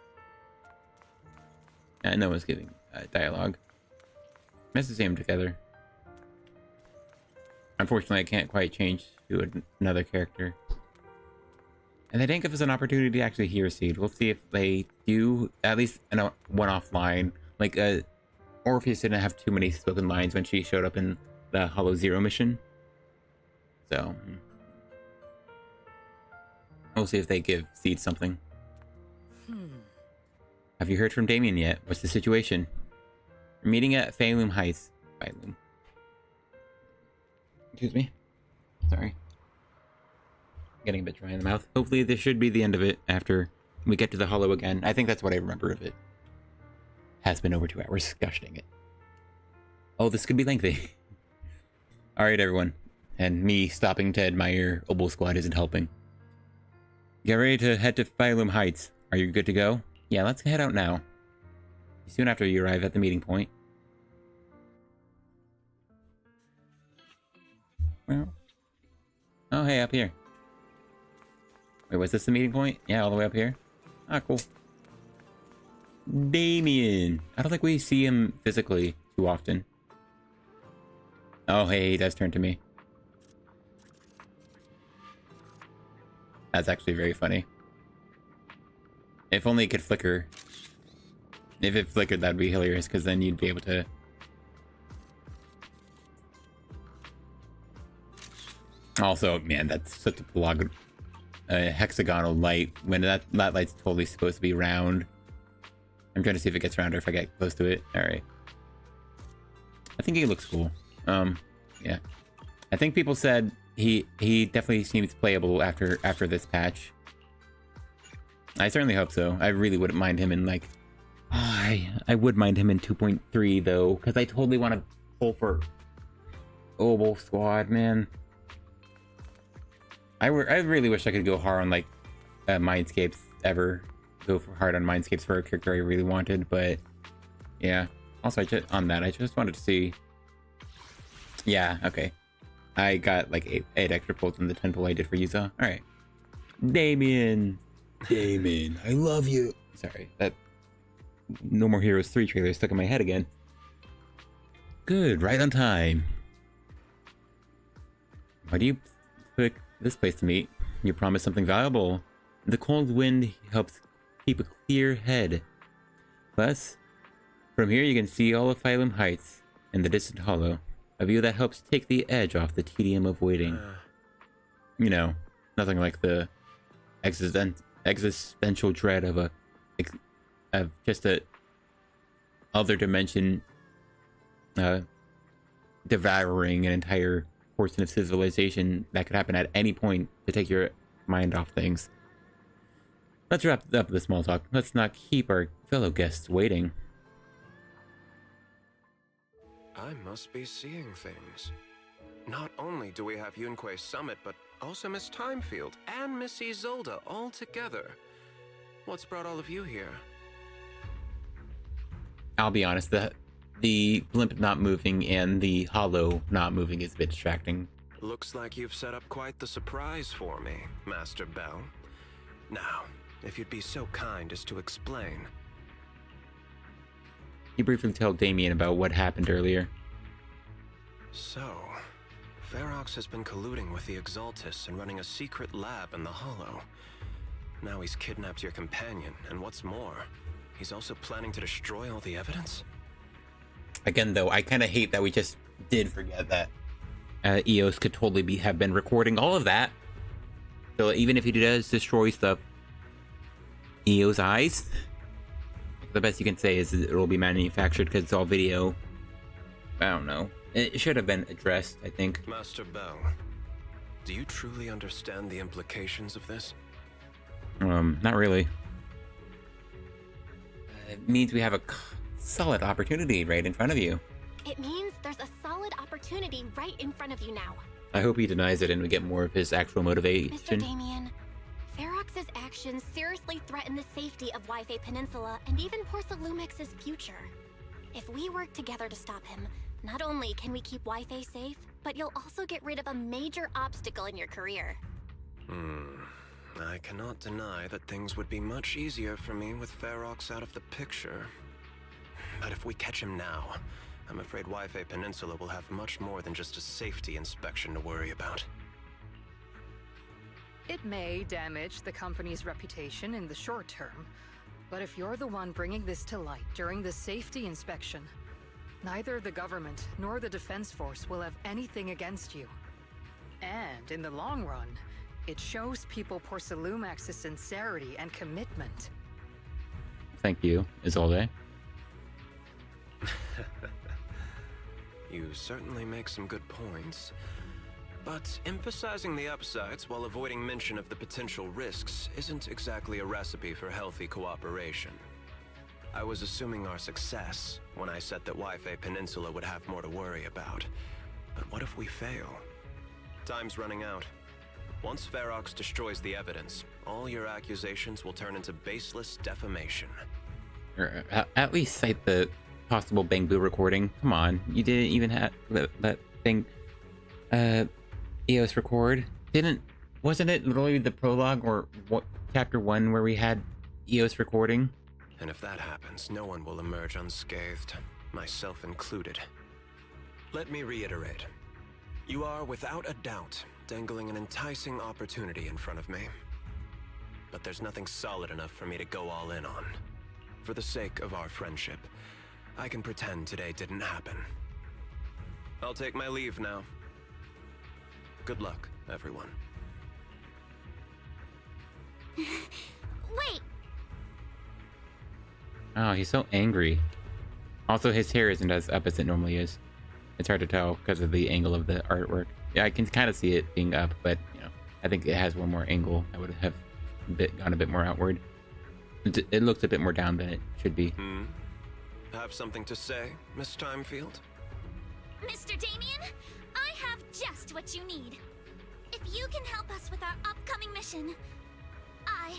And no one's giving dialogue. Nice to see them together. Unfortunately, I can't quite change to another character. And they didn't give us an opportunity to actually hear Seed. We'll see if they do, at least in a one-off line. Like, Orpheus didn't have too many spoken lines when she showed up in the Hollow Zero mission. So, we'll see if they give Seed something. Have you heard from Damien yet? What's the situation? We're meeting at Phaethon Heights. Phaethon. Excuse me. Sorry. Getting a bit dry in the mouth. Hopefully this should be the end of it after we get to the Hollow again. I think that's what I remember of it. Has been over 2 hours. Gosh dang it. Oh, this could be lengthy. Alright, everyone. And me stopping to admire Obel Squad isn't helping. Get ready to head to Phaethon Heights. Are you good to go? Yeah, let's head out now. Soon after you arrive at the meeting point. Well. Oh, hey, up here. Wait, was this the meeting point? Yeah, all the way up here? Ah, cool. Damien! I don't think we see him physically too often. Oh, hey, he does turn to me. That's actually very funny. If only it could flicker. If it flickered, that'd be hilarious, because then you'd be able to... Also, man, that's such a hexagonal light, when that light's totally supposed to be round. I'm trying to see if it gets rounder if I get close to it. Alright. I think he looks cool. Yeah. I think people said he definitely seems playable after this patch. I certainly hope so. I really wouldn't mind him in, like... I would mind him in 2.3, though, because I totally want to pull for Obel Squad, man. I really wish I could go hard on, like, Mindscapes ever. Go hard on Mindscapes for a character I really wanted, but... Yeah. Also, I just wanted to see... Yeah, okay. I got, like, 8 extra pulls in the 10 pull I did for Yuzuha. Alright. Damien! Damien, I love you! Sorry, that... No More Heroes 3 trailer stuck in my head again. Good, right on time. Why do you pick this place to meet? You promised something valuable. The cold wind helps keep a clear head. Plus, from here you can see all of Phaethon Heights and the distant hollow. A view that helps take the edge off the tedium of waiting. You know, nothing like the existential dread of just a other dimension devouring an entire portion of civilization that could happen at any point to take your mind off things. Let's wrap up the small talk. Let's not keep our fellow guests waiting. I must be seeing things. Not only do we have Yunque's summit, but also Miss Timefield and Miss Isolde all together. What's brought all of you here? I'll be honest, the blimp not moving and the hollow not moving is a bit distracting. Looks like you've set up quite the surprise for me, Master Bell. Now, if you'd be so kind as to explain. You briefly tell Damien about what happened earlier. So, Ferox has been colluding with the Exaltists and running a secret lab in the Hollow. Now he's kidnapped your companion, and what's more, he's also planning to destroy all the evidence? Again, though, I kind of hate that we just did forget that EOS could totally have been recording all of that. So even if he does destroy stuff, EO's eyes, the best you can say is it will be manufactured because it's all video. I don't know. It should have been addressed, I think. Master Bell, do you truly understand the implications of this? Not really. It means we have a solid opportunity right in front of you. It means there's a solid opportunity right in front of you now. I hope he denies it and we get more of his actual motivation. Mr. Damien, Ferox's actions seriously threaten the safety of Wi-Fi Peninsula and even Porcelumex's future. If we work together to stop him, not only can we keep Wi-Fi safe, but you'll also get rid of a major obstacle in your career. I cannot deny that things would be much easier for me with Ferox out of the picture. But if we catch him now, I'm afraid Wi-Fi Peninsula will have much more than just a safety inspection to worry about. It may damage the company's reputation in the short term, but if you're the one bringing this to light during the safety inspection, neither the government nor the Defense Force will have anything against you. And in the long run, it shows people Porcelumex's sincerity and commitment. Thank you, Isolde. You certainly make some good points. But emphasizing the upsides while avoiding mention of the potential risks isn't exactly a recipe for healthy cooperation. I was assuming our success when I said that Wi-Fi Peninsula would have more to worry about. But what if we fail? Time's running out. Once Ferox destroys the evidence, all your accusations will turn into baseless defamation. Or at least cite the possible Bangbu recording. Come on, you didn't even have that thing. EOS record wasn't it literally the prologue or what chapter 1 where we had EOS recording? And if that happens, no one will emerge unscathed, myself included. Let me reiterate. You are without a doubt dangling an enticing opportunity in front of me. But there's nothing solid enough for me to go all in on. For the sake of our friendship, I can pretend today didn't happen. I'll take my leave now. Good luck, everyone. Wait! Oh, he's so angry. Also, his hair isn't as up as it normally is. It's hard to tell because of the angle of the artwork. Yeah, I can kind of see it being up, but, you know, I think it has one more angle. I would have gone a bit more outward. It looks a bit more down than it should be. Have something to say, Miss Timefield? Mr. Damien, I have just what you need. If you can help us with our upcoming mission, I,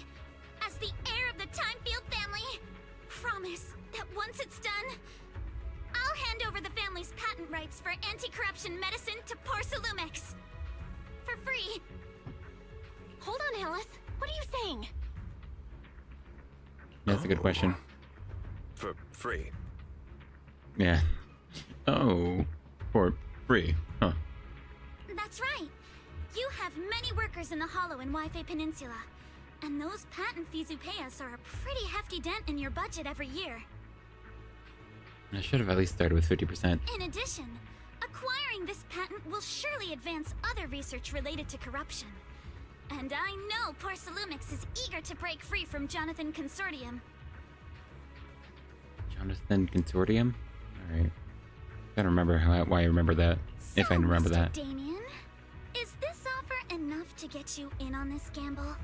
as the heir of the Timefield family, promise that once it's done, I'll hand over the family's patent rights for anti-corruption medicine to Porcelumex. For free. Hold on, Alice. What are you saying? That's a good question. For free? Yeah. Oh, for free, huh? That's right. You have many workers in the Hollow and Wi-Fi Peninsula, and those patent fees you pay us are a pretty hefty dent in your budget every year. I should have at least started with 50%. In addition, acquiring this patent will surely advance other research related to corruption. And I know Porcelumex is eager to break free from Jonathan Consortium. Jonathan Consortium? Alright. I don't remember why I remember that. So, if I remember Mr. that. Damien, is this offer enough to get you in on this gamble?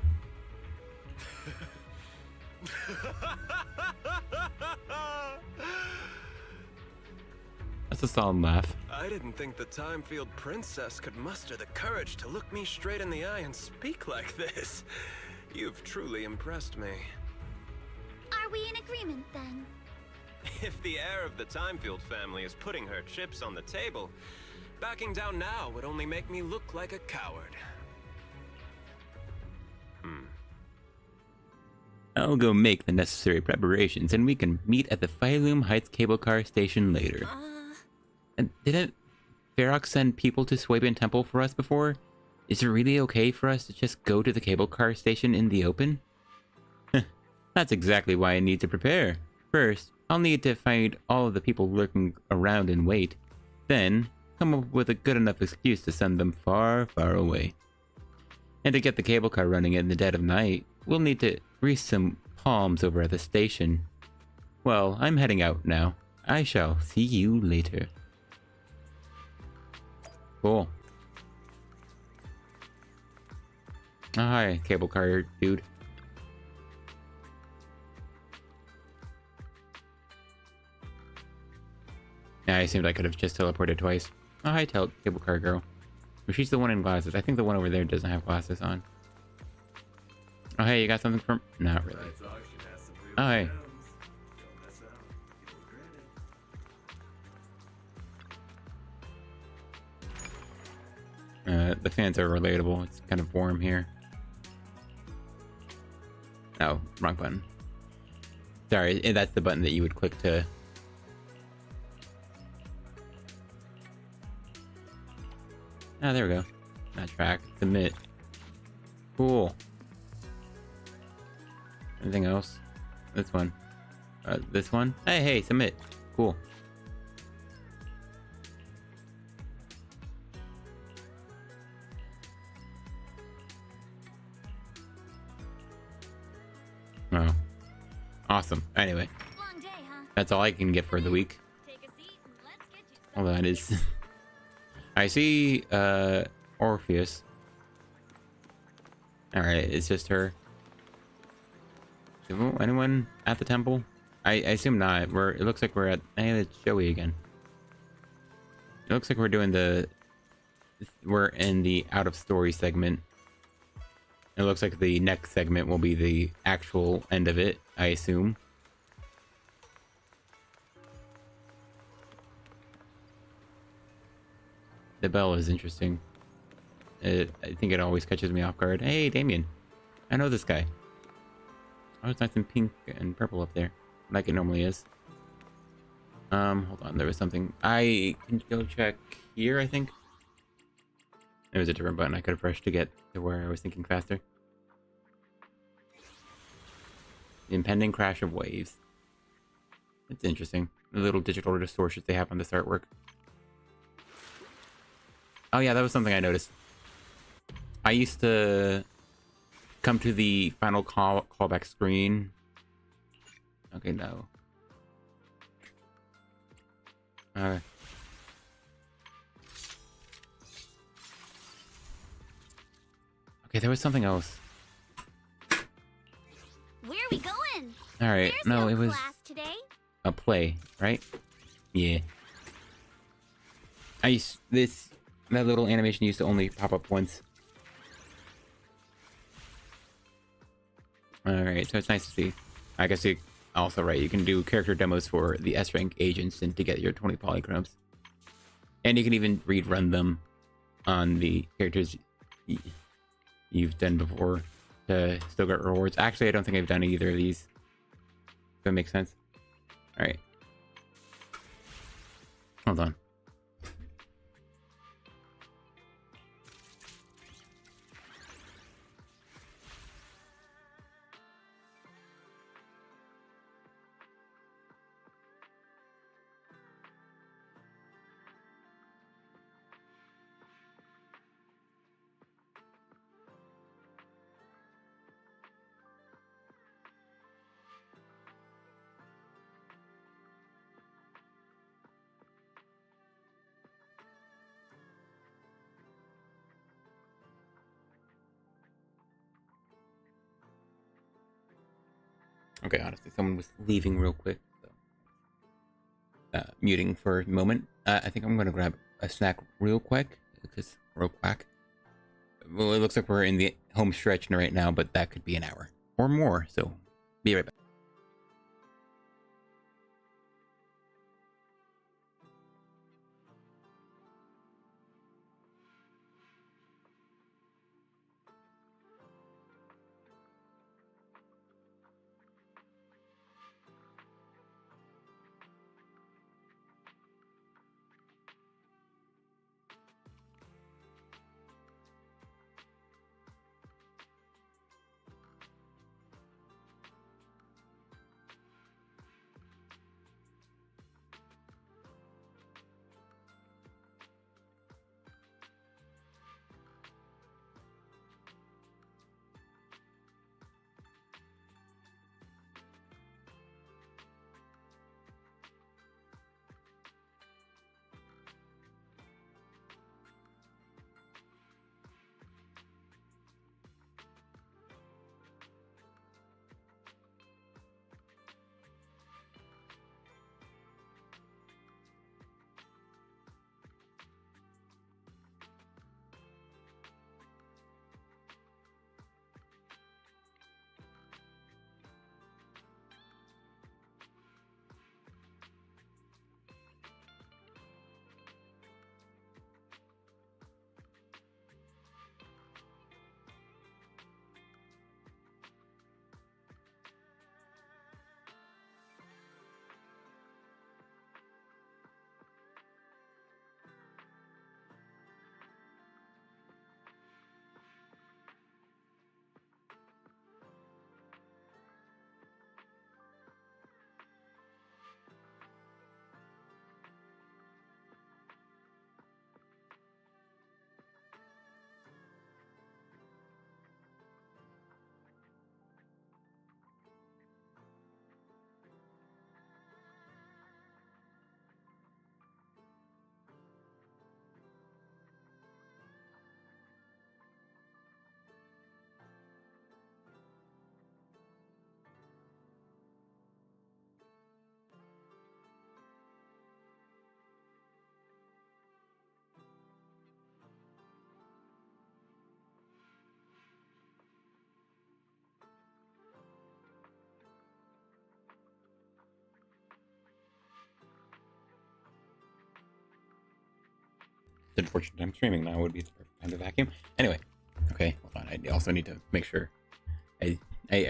That's a solemn laugh. I didn't think the Timefield princess could muster the courage to look me straight in the eye and speak like this. You've truly impressed me. Are we in agreement then? If the heir of the Timefield family is putting her chips on the table, backing down now would only make me look like a coward. I'll go make the necessary preparations and we can meet at the Phaethon Heights cable car station later. And didn't Ferox send people to Swabian Temple for us before? Is it really okay for us to just go to the cable car station in the open? That's exactly why I need to prepare. First, I'll need to find all of the people lurking around and wait. Then, come up with a good enough excuse to send them far, far away. And to get the cable car running in the dead of night, we'll need to grease some palms over at the station. Well, I'm heading out now. I shall see you later. Cool. Oh, hi, cable car dude. Yeah, I assumed I could have just teleported twice. Oh, hi, cable car girl. Well, she's the one in glasses. I think the one over there doesn't have glasses on. Oh, hey, you got something from... Not really. Oh, hey. The fans are relatable. It's kind of warm here. Oh, wrong button. Sorry, that's the button that you would click to... Ah, there we go. Not track. Submit. Cool. Anything else? This one. This one? Hey, submit. Cool. Oh. Awesome. Anyway. That's all I can get for the week. Hold on, is... I see, Orpheus. Alright, it's just her. Anyone at the temple? I assume not. It looks like we're at... Hey, it's Joey again. It looks like we're doing the... We're in the out-of-story segment. It looks like the next segment will be the actual end of it, I assume. The bell is interesting. I think it always catches me off guard. Hey, Damien. I know this guy. Oh, it's nice and pink and purple up there, like it normally is. Hold on. There was something. I can go check here, I think. There was a different button I could have pressed to get to where I was thinking faster. The impending crash of waves. It's interesting. The little digital distortions they have on this artwork. Oh yeah, that was something I noticed. I used to come to the final callback screen. Okay, no. Okay, there was something else. Where are we going? All right, no, it was class today. a play, right? Yeah. That little animation used to only pop up once. Alright, so it's nice to see. I guess you also, right, you can do character demos for the S-rank agents and to get your 20 polychromes. And you can even rerun them on the characters you've done before to still get rewards. Actually, I don't think I've done either of these. Does that make sense? Alright. Hold on. Okay, honestly, someone was leaving real quick. So. Muting for a moment. I think I'm going to grab a snack real quick. Well, it looks like we're in the home stretch right now, but that could be an hour or more. So, be right back. It's unfortunate I'm streaming now. Would be the perfect time to vacuum. Anyway, okay, hold on. I also need to make sure. I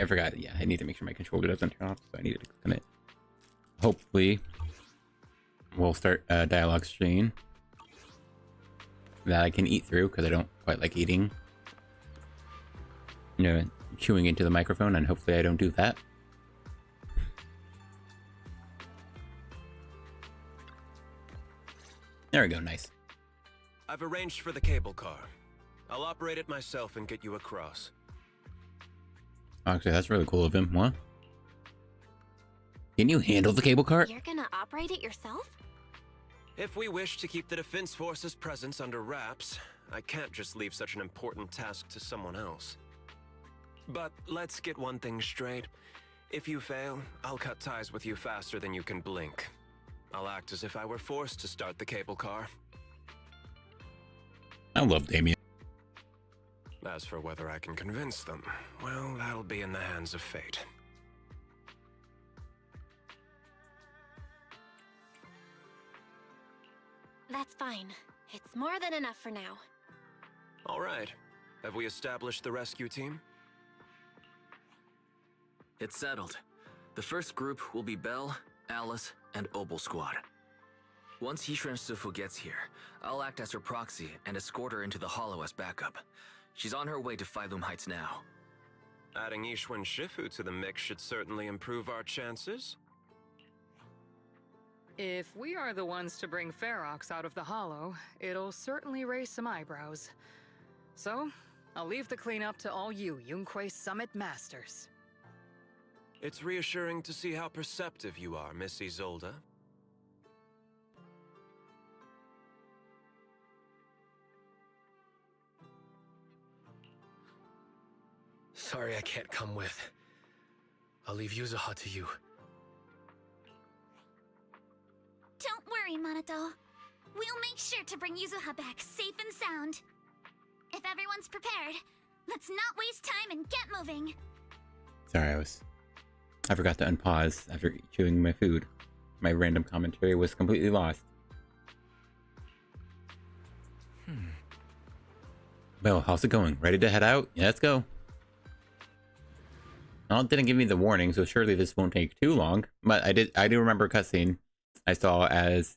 forgot. Yeah, I need to make sure my controller doesn't turn off, so I needed to click on it. Hopefully, we'll start a dialogue stream that I can eat through because I don't quite like eating. You know, chewing into the microphone, and hopefully I don't do that. There we go, nice. I've arranged for the cable car. I'll operate it myself and get you across. Actually, that's really cool of him. What? Can you handle the cable car? You're gonna operate it yourself? If we wish to keep the Defense Force's presence under wraps, I can't just leave such an important task to someone else. But let's get one thing straight. If you fail, I'll cut ties with you faster than you can blink. I'll act as if I were forced to start the cable car. I love Damien. As for whether I can convince them, well, that'll be in the hands of fate. That's fine. It's more than enough for now. All right. Have we established the rescue team? It's settled. The first group will be Belle, Alice, and Obel Squad. Once Yishuan Sifu gets here, I'll act as her proxy and escort her into the Hollow as backup. She's on her way to Phaethon Heights now. Adding Yishuan Shifu to the mix should certainly improve our chances. If we are the ones to bring Ferox out of the Hollow, it'll certainly raise some eyebrows. So, I'll leave the cleanup to all you Yunque Summit Masters. It's reassuring to see how perceptive you are, Miss Isolde. Sorry I can't come with. I'll leave Yuzuha to you. Don't worry, Manato. We'll make sure to bring Yuzuha back safe and sound. If everyone's prepared, let's not waste time and get moving. Sorry, I forgot to unpause after chewing my food. My random commentary was completely lost. Well, how's it going? Ready to head out? Yeah, let's go. Well, it didn't give me the warning, so surely this won't take too long. But I do remember a cutscene I saw as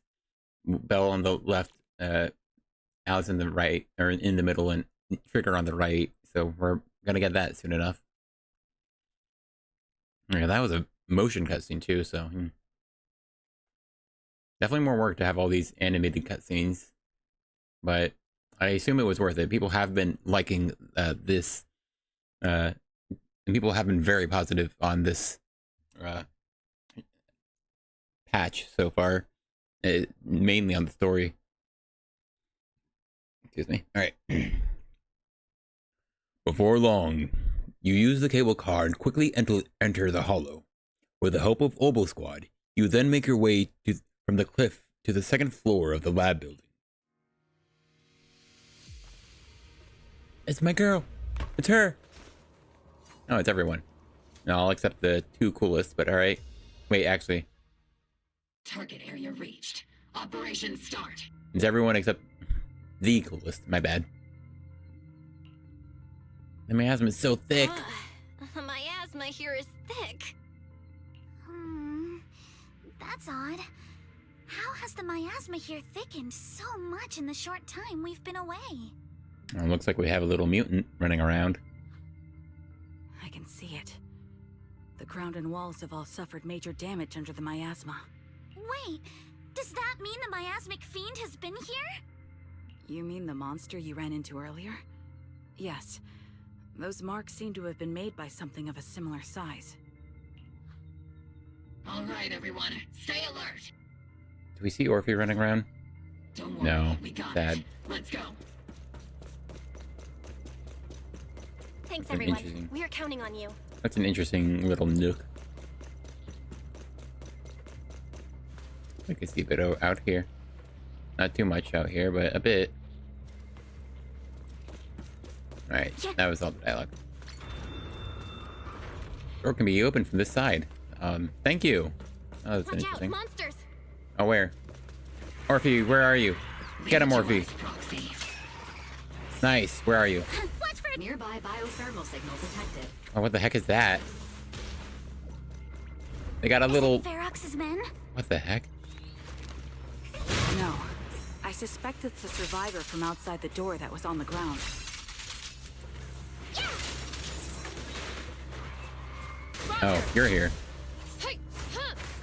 Belle on the left, Alice in the right, or in the middle, and Trigger on the right. So we're gonna get that soon enough. Yeah, that was a motion cutscene too, so definitely more work to have all these animated cutscenes. But I assume it was worth it. People have been liking this, and people have been very positive on this patch so far, mainly on the story. Excuse me. All right. Before long, you use the cable car and quickly enter the Hollow. With the help of Obel Squad, you then make your way from the cliff to the second floor of the lab building. It's my girl. It's her. Oh, it's everyone. No, I'll accept the two coolest, but alright. Wait, actually. Target area reached. Operation start. It's everyone except the coolest. My bad. The miasma is so thick. My asthma here is thick. That's odd. How has the miasma here thickened so much in the short time we've been away? Well, looks like we have a little mutant running around. I can see it. The ground and walls have all suffered major damage under the miasma. Wait, does that mean the miasmic fiend has been here? You mean the monster you ran into earlier? Yes. Those marks seem to have been made by something of a similar size. All right, everyone, stay alert. Do we see Orphe running around? Don't worry, No. we got Sad. it. Let's go. Thanks, That's everyone. interesting. We are counting on you. That's an interesting little nook. I can see a bit out here. Not too much out here, but a bit. Alright, that was all the dialogue. Door can be opened from this side. Thank you. Oh, that's Watch out, interesting. monsters! Oh, where? Orphe, where are you? Get him, Orphe. safe. Nice. Where are you? Watch for nearby biothermal signal detected. Oh, what the heck is that? They got a little... Ferox's men? What the heck? No. I suspect it's a survivor from outside the door that was on the ground. Oh, you're here.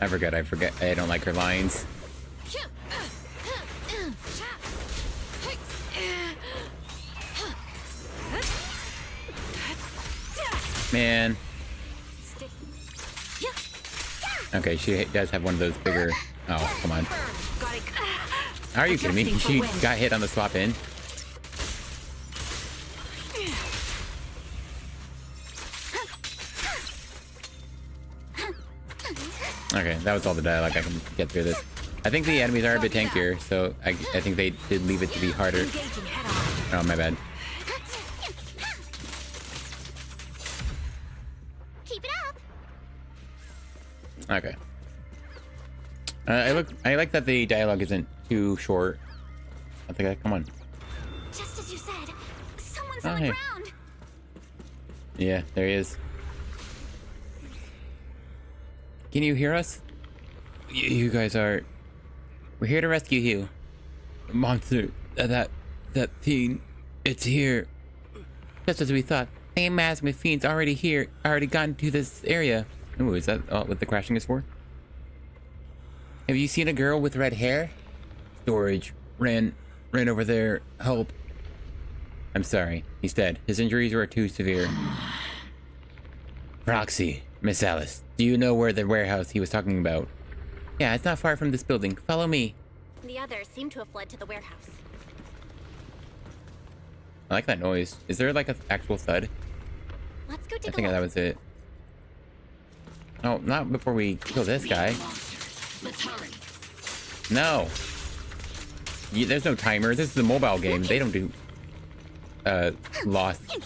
I forget. I don't like her lines. Man. Okay, she does have one of those bigger... Oh, come on. Are you kidding me? She got hit on the swap in. Okay, that was all the dialogue I can get through this. I think the enemies are a bit tankier, so I think they did leave it to be harder. Oh, my bad. Keep it up. Okay. I like that the dialogue isn't too short. I think come on. Just as you said, someone's Oh, on the hey. ground. Yeah, there he is. Can you hear us? You guys are... We're here to rescue you. Monster, that fiend, it's here. Just as we thought. Same mass with fiends already here, already gotten to this area. Ooh, is that what the crashing is for? Have you seen a girl with red hair? Storage. Ran over there. Help. I'm sorry. He's dead. His injuries were too severe. Proxy. Miss Alice. Do you know where the warehouse he was talking about? Yeah, it's not far from this building. Follow me. The others seem to have fled to the warehouse. I like that noise. Is there like an actual thud? Let's go take I think a that look. was it. Oh, not before we kill this guy. Let's hurry. No. There's no timer. This is a mobile game. They don't do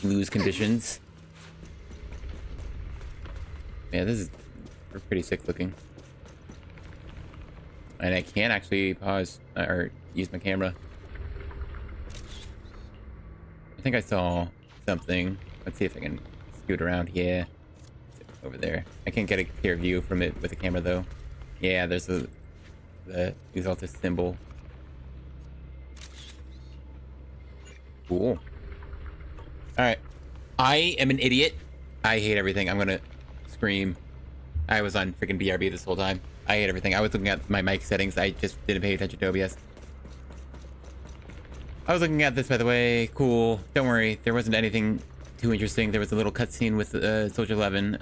lose conditions. Yeah, this is pretty sick looking. And I can actually pause or use my camera. I think I saw something. Let's see if I can scoot around. Yeah. Over there. I can't get a clear view from it with the camera though. Yeah, there's the Exaltus symbol. Cool. Alright. I am an idiot. I hate everything. I'm gonna scream. I was on freaking BRB this whole time. I hate everything. I was looking at my mic settings. I just didn't pay attention to OBS. I was looking at this, by the way. Cool. Don't worry. There wasn't anything too interesting. There was a little cutscene with Soldier 11.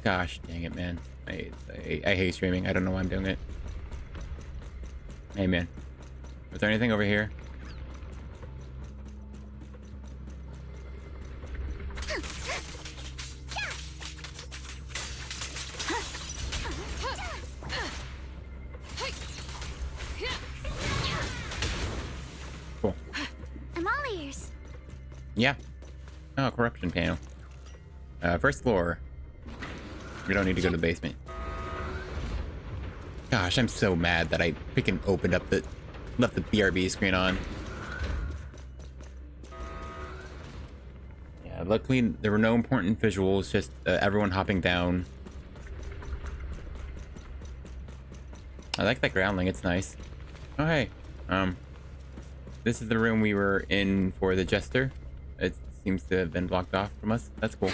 Gosh, dang it, man. I hate streaming. I don't know why I'm doing it. Hey, man. Was there anything over here? Cool. I'm all ears. Yeah. Oh, corruption panel. First floor. We don't need to go to the basement. Gosh, I'm so mad that I freaking opened up left the BRB screen on. Yeah, luckily there were no important visuals, just everyone hopping down. I like that groundling, it's nice. Oh, hey. This is the room we were in for the Jester. It seems to have been blocked off from us. That's cool.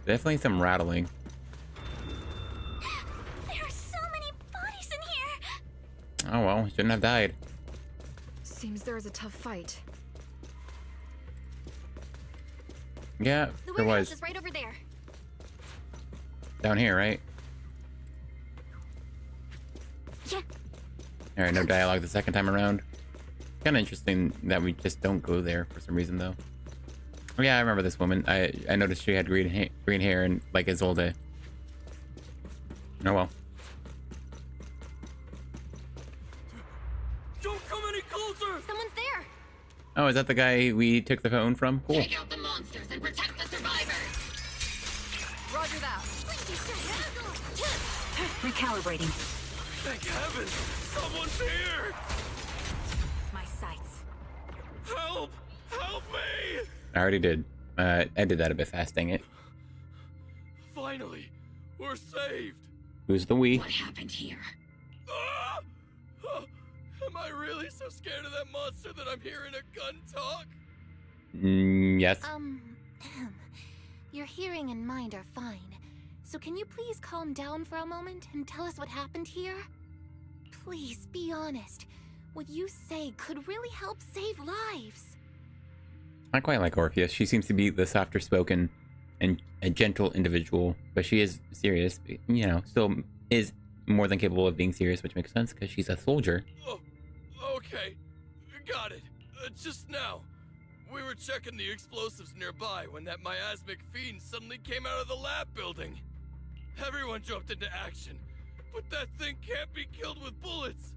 Definitely some rattling. There are so many bodies in here. Oh well, shouldn't have died. Seems there was a tough fight. Yeah, The there warehouse was. is right over there. Down here, right? Yeah. Alright, no dialogue the second time around. Kind of interesting that we just don't go there for some reason, though. Oh yeah, I remember this woman. I noticed she had green hair and like Isolde. Oh well. Don't come any closer! Someone's there! Oh, is that the guy we took the phone from? Cool. Take out the monsters and protect the survivors. Roger that. Recalibrating. Thank heavens! Someone's here! My sights. Help! Help me! I already did. I did that a bit fast, dang it. Finally, we're saved! Who's the we? What happened here? Ah! Oh, am I really so scared of that monster that I'm hearing a gun talk? Yes. Your hearing and mind are fine. So can you please calm down for a moment and tell us what happened here? Please, be honest. What you say could really help save lives. Not quite like Orpheus. She seems to be the softer spoken and a gentle individual, but she is serious. You know, still is more than capable of being serious, which makes sense because she's a soldier. Oh, okay. Got it. Just now. We were checking the explosives nearby when that miasmic fiend suddenly came out of the lab building. Everyone jumped into action, but that thing can't be killed with bullets.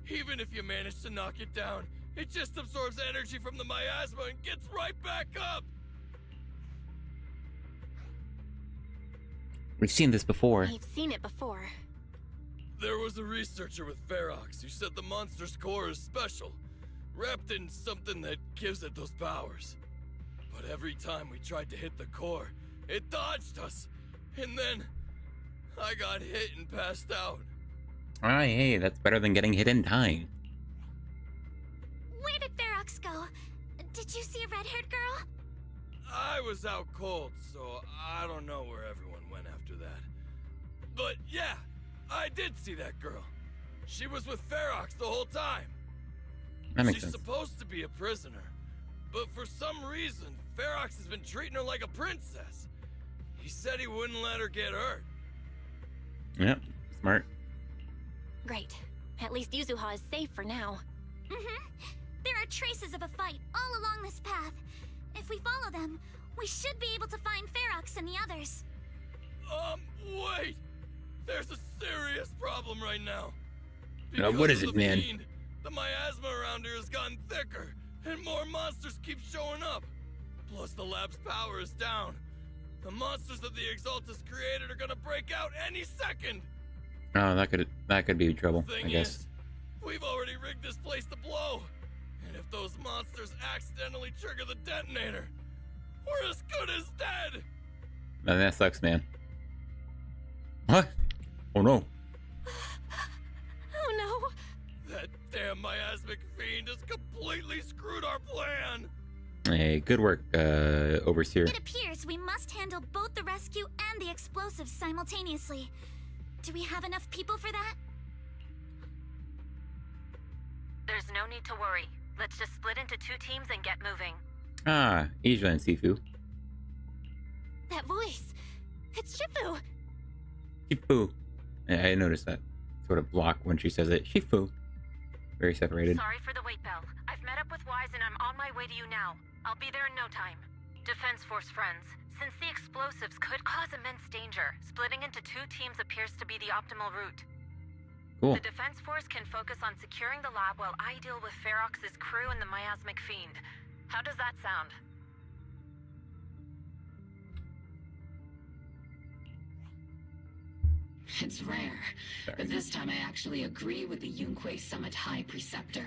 Even if you manage to knock it down, it just absorbs energy from the miasma and gets right back up. We've seen this before. We've seen it before. There was a researcher with Ferox who said the monster's core is special, wrapped in something that gives it those powers. But every time we tried to hit the core, it dodged us, and then I got hit and passed out. Alright, hey, that's better than getting hit and dying. Where did Ferox go? Did you see a red-haired girl? I was out cold, so I don't know where everyone went after that. But yeah, I did see that girl. She was with Ferox the whole time. That makes She's sense. supposed to be a prisoner, but for some reason, Ferox has been treating her like a princess. He said he wouldn't let her get hurt. Yep, smart. Great. At least Yuzuha is safe for now. There are traces of a fight all along this path. If we follow them, we should be able to find Ferox and the others. Wait! There's a serious problem right now. What is Because it, of the man? fiend, the miasma around here has gotten thicker, and more monsters keep showing up. Plus, the lab's power is down. The monsters that the Exaltus created are gonna break out any second. Oh, that could be trouble, I Thing guess. is, we've already rigged this place to blow. And if those monsters accidentally trigger the detonator, we're as good as dead. Man, that sucks, man. What? Oh no. Oh no. That damn miasmic fiend has completely screwed our plan. Hey, good work, Overseer. It appears we must handle both the rescue and the explosives simultaneously. Do we have enough people for that? There's no need to worry. Let's just split into 2 teams and get moving. Ah, Asia and Sifu. That voice! It's Shifu! Shifu. I noticed that sort of block when she says it. Shifu. Very separated. Sorry for the wait, Belle. I've met up with Wise and I'm on my way to you now. I'll be there in no time. Defense Force friends, since the explosives could cause immense danger, splitting into 2 teams appears to be the optimal route. Cool. The Defense Force can focus on securing the lab while I deal with Ferox's crew and the miasmic fiend. How does that sound? It's rare, but this time I actually agree with the Yunque Summit High Preceptor.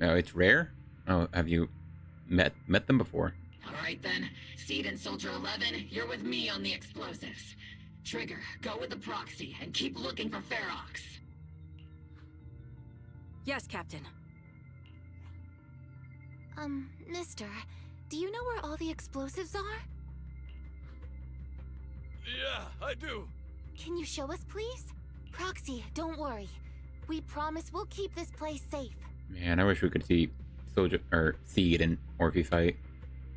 Oh, it's rare? Oh, have you met them before? Alright then, Seed and Soldier 11, you're with me on the explosives. Trigger, go with the proxy and keep looking for Ferox. Yes, Captain. Mister, do you know where all the explosives are? Yeah, I do. Can you show us, please? Proxy, don't worry. We promise we'll keep this place safe. Man, I wish we could see Soldier or Seed and Orphe fight.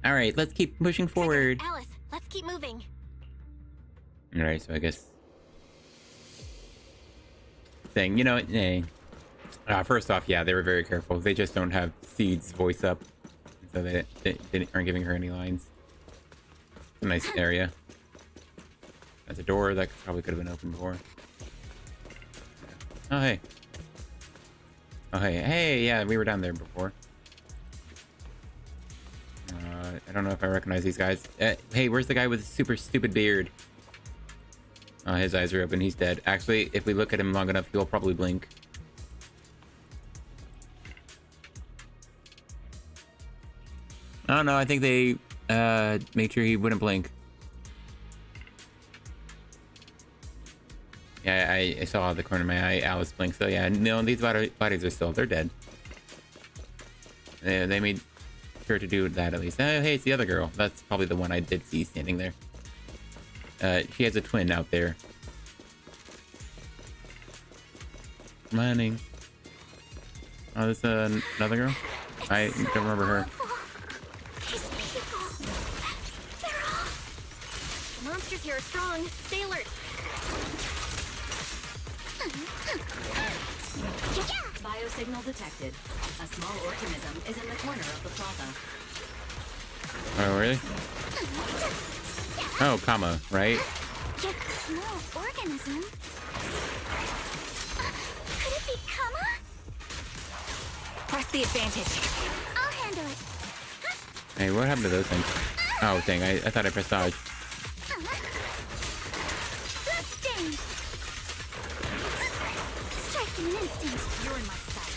All right, let's keep pushing forward. Alice, let's keep moving. All right, so I guess thing, you know, first off, yeah, they were very careful. They just don't have Seed's voice up, so they aren't giving her any lines. It's a nice area. That's a door that probably could have been opened before. Oh hey. Oh hey, hey, yeah, we were down there before. I don't know if I recognize these guys. Hey, where's the guy with the super stupid beard? Oh, his eyes are open. He's dead. Actually, if we look at him long enough, he'll probably blink. Oh no, I think they made sure he wouldn't blink. Yeah, I saw the corner of my eye. Alice blinked. So yeah, no, these bodies are still, they're dead. They made sure to do that at least. Oh, hey, it's the other girl. That's probably the one I did see standing there. She has a twin out there. Running. Oh, this another girl? I don't remember her. The monsters here are strong. Stay alert. Biosignal detected. A small organism is in the corner of the plaza. Oh, really? Oh, comma, right? Small organism? Could it be Kama? Press the advantage. I'll handle it. Hey, what happened to those things? Oh, dang, I thought I pressed dodge. Let's dance. Strike in an instant. You're in my sight.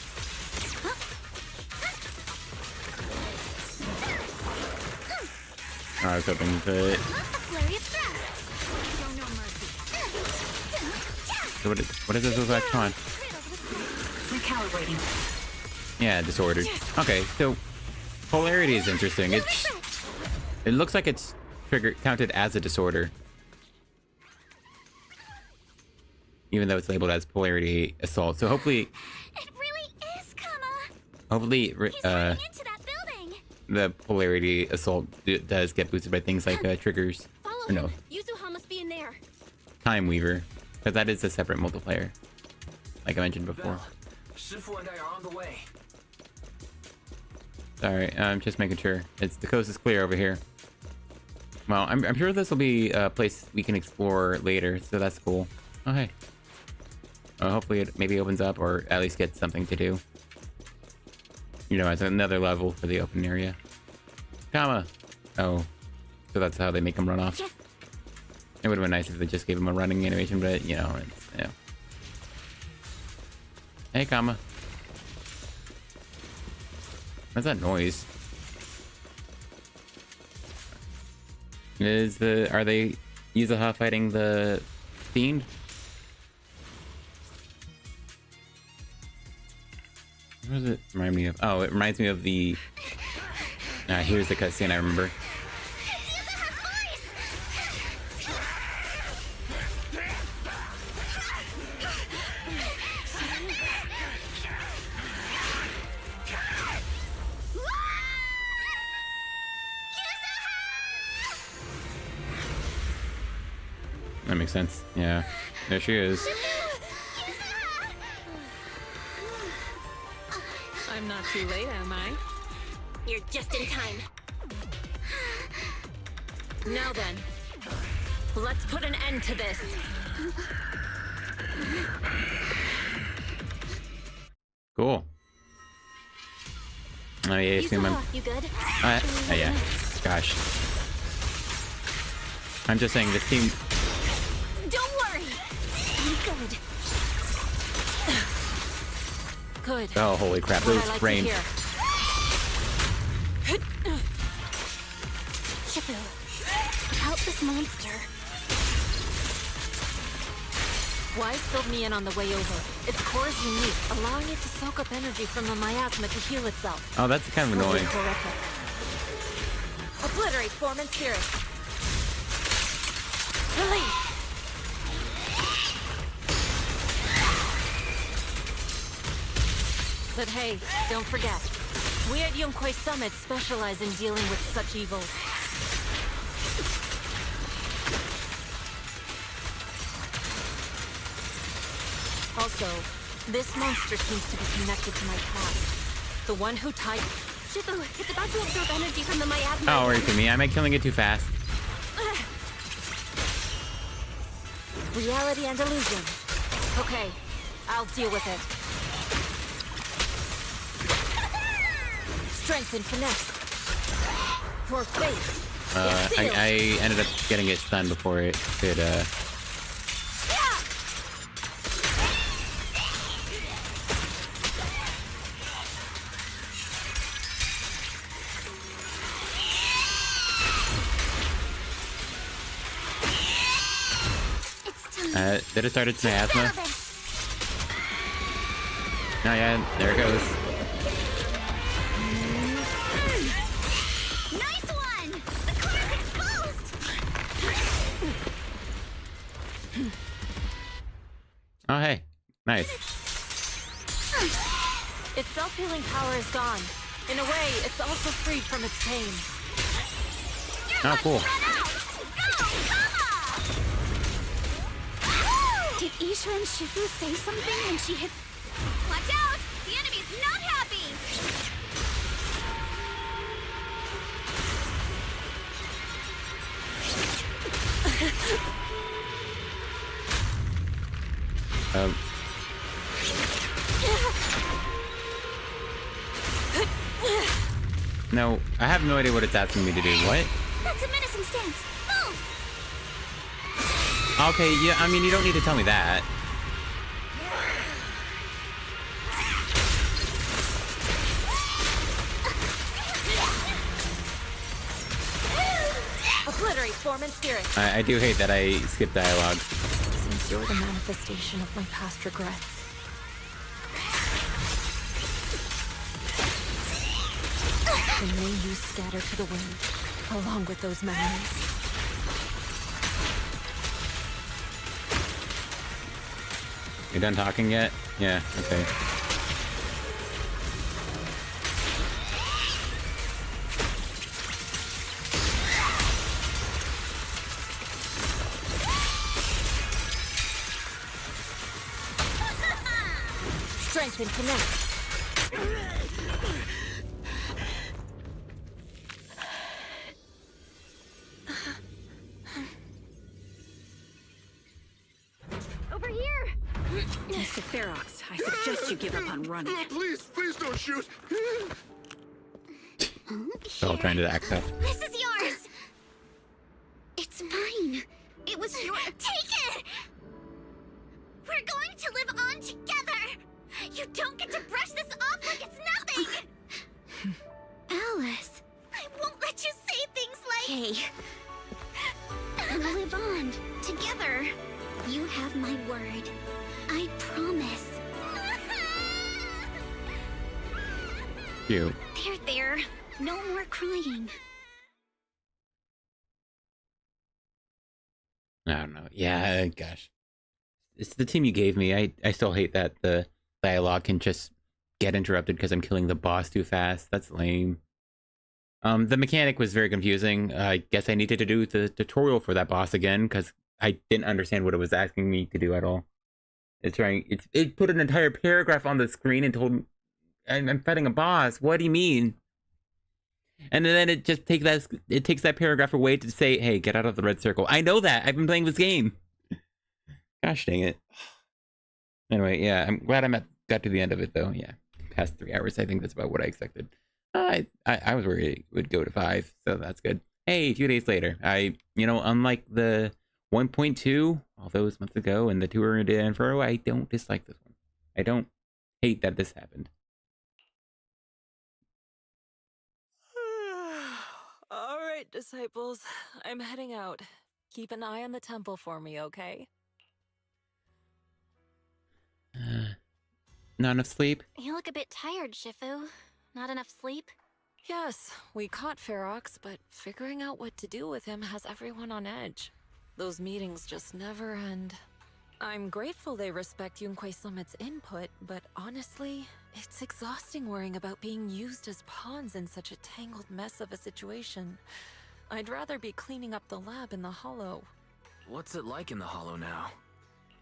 Oh, I was hoping to... A flurry of thrusts. Show no mercy. So what does this look like? Come on. Recalibrating. Yeah, disordered. Okay, so polarity is interesting. It looks like it's counted as a disorder, even though it's labeled as polarity assault. So hopefully, It really is Kama. hopefully, Into that building. the polarity assault does get boosted by things like triggers. Or no, Yuzuha must be in there. Time Weaver, because that is a separate multiplier, like I mentioned before. Shifu and I are on the way. Sorry, I'm just making sure. The coast is clear over here. Well, I'm sure this will be a place we can explore later, so that's cool. Oh, hey. Hopefully it maybe opens up, or at least gets something to do. You know, as another level for the open area. Comma. Oh, so that's how they make them run off. It would have been nice if they just gave him a running animation, but, you know, it's, yeah. Hey, comma. What's that noise? Are they Yuzuha fighting the fiend? What does it remind me of? Oh, it reminds me of the... here's the cutscene I remember. That makes sense. Yeah. There she is. I'm not too late, am I? You're just in time. Now then, let's put an end to this. Cool. Oh, yeah, assume I'm... You good? yeah. Gosh. I'm just saying this team... Don't worry. I'm good. Good. Oh, holy crap. Those frames. Shifu, help this monster. Wise filled me in on the way over. Its core is unique, allowing it to soak up energy from the miasma to heal itself. Oh, that's kind of annoying. Horrific. Obliterate form and spirit. Release. But hey, don't forget, we at Yunquay Summit specialize in dealing with such evils. Also, this monster seems to be connected to my past. The one who tied... Shifu, it's about to absorb energy from the miasma. Oh, are you kidding me? Am I killing it too fast? Reality and illusion. Okay, I'll deal with it. Strength and finesse. Your fate. I ended up getting it stunned before it could Did it start its miasma? Oh yeah, there it goes. Nice one! The core's exposed! Oh hey, nice. Its self-healing power is gone. In a way, it's also freed from its pain. Oh cool. Did Isha and Shifu say something when she hit... Watch out! The enemy's not happy! No, I have no idea what it's asking me to do. What? That's a menacing stance. Move! Okay, yeah, I mean, you don't need to tell me that. Obliterate form and spirit. I do hate that I skipped dialogue. Since you're the manifestation of my past regrets. Then may you scatter to the wind, along with those memories. You done talking yet? Yeah, okay. Strength and connect. Over here! Mr. Ferox, I suggest you give up on running. Please don't shoot. Still trying to act up. This is yours! It's mine. It was your... Take it! We're going to live on together! You don't get to brush this off like it's nothing! Alice, I won't let you say things like... Hey. We'll live on, together. You have my word. I promise. Cute. There. No more crying. I don't know. Yeah, gosh. It's the team you gave me. I still hate that the dialogue can just get interrupted because I'm killing the boss too fast. That's lame. The mechanic was very confusing. I guess I needed to do the tutorial for that boss again because I didn't understand what it was asking me to do at all. It put an entire paragraph on the screen and told me I'm fighting a boss. What do you mean? And then it just takes that paragraph away to say, hey, get out of the red circle. I know that. I've been playing this game. Gosh dang it. Anyway, yeah, I'm glad got to the end of it though. Yeah, past 3 hours. I think that's about what I expected. I was worried it would go to 5, so that's good. Hey, a few days later, unlike the 1.2 all those months ago and the 200 day info, I don't dislike this one. I don't hate that this happened. All right, disciples. I'm heading out. Keep an eye on the temple for me, okay? Not enough sleep? You look a bit tired, Shifu. Not enough sleep? Yes, we caught Ferox, but figuring out what to do with him has everyone on edge. Those meetings just never end. I'm grateful they respect Yunque Summit's input, but honestly, it's exhausting worrying about being used as pawns in such a tangled mess of a situation. I'd rather be cleaning up the lab in the Hollow. What's it like in the Hollow now?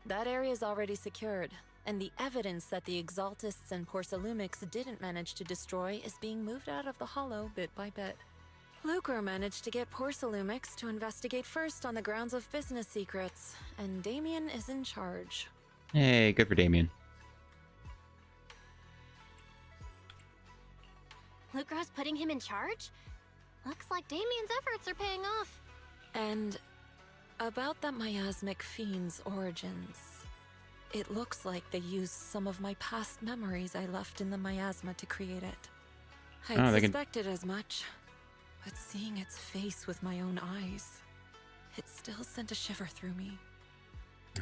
That area's already secured, and the evidence that the Exaltists and Porcelumics didn't manage to destroy is being moved out of the Hollow bit by bit. Lucre managed to get Porcelumics to investigate first on the grounds of business secrets, and Damien is in charge. Hey, good for Damien. Lucra's putting him in charge? Looks like Damien's efforts are paying off. And about that miasmic fiend's origins. It looks like they used some of my past memories I left in the miasma to create it. I'd suspected as much, but seeing its face with my own eyes, it still sent a shiver through me.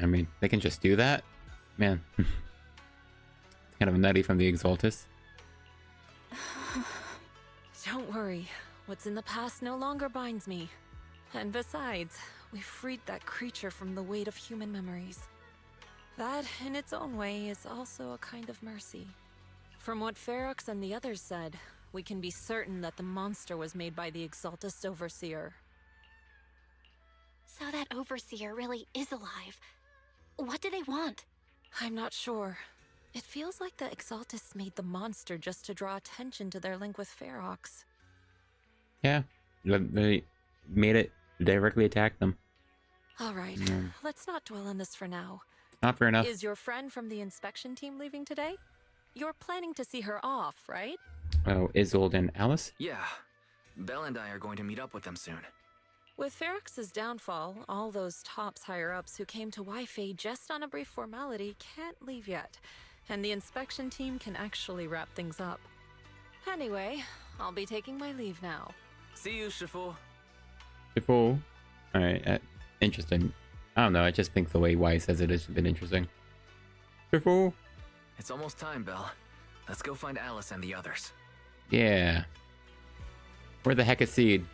I mean, they can just do that? Man. It's kind of nutty from the Exaltus. Don't worry. What's in the past no longer binds me. And besides, we freed that creature from the weight of human memories. That, in its own way, is also a kind of mercy. From what Ferox and the others said, we can be certain that the monster was made by the Exaltus Overseer. So that Overseer really is alive. What do they want? I'm not sure. It feels like the Exaltus made the monster just to draw attention to their link with Ferox. Yeah, they made it directly attack them. Alright, let's not dwell on this for now. Not fair enough. Is your friend from the inspection team leaving today? You're planning to see her off, right? Oh, Isolde and Alice? Yeah. Belle and I are going to meet up with them soon. With Ferox's downfall, all those tops higher-ups who came to Wi-Fi just on a brief formality can't leave yet, and the inspection team can actually wrap things up. Anyway, I'll be taking my leave now. See you, Shifu. Shifu? Alright, interesting. I don't know, I just think the way Y says it has been interesting. Shifu? It's almost time, Belle. Let's go find Alice and the others. Yeah. Where the heck is Seed?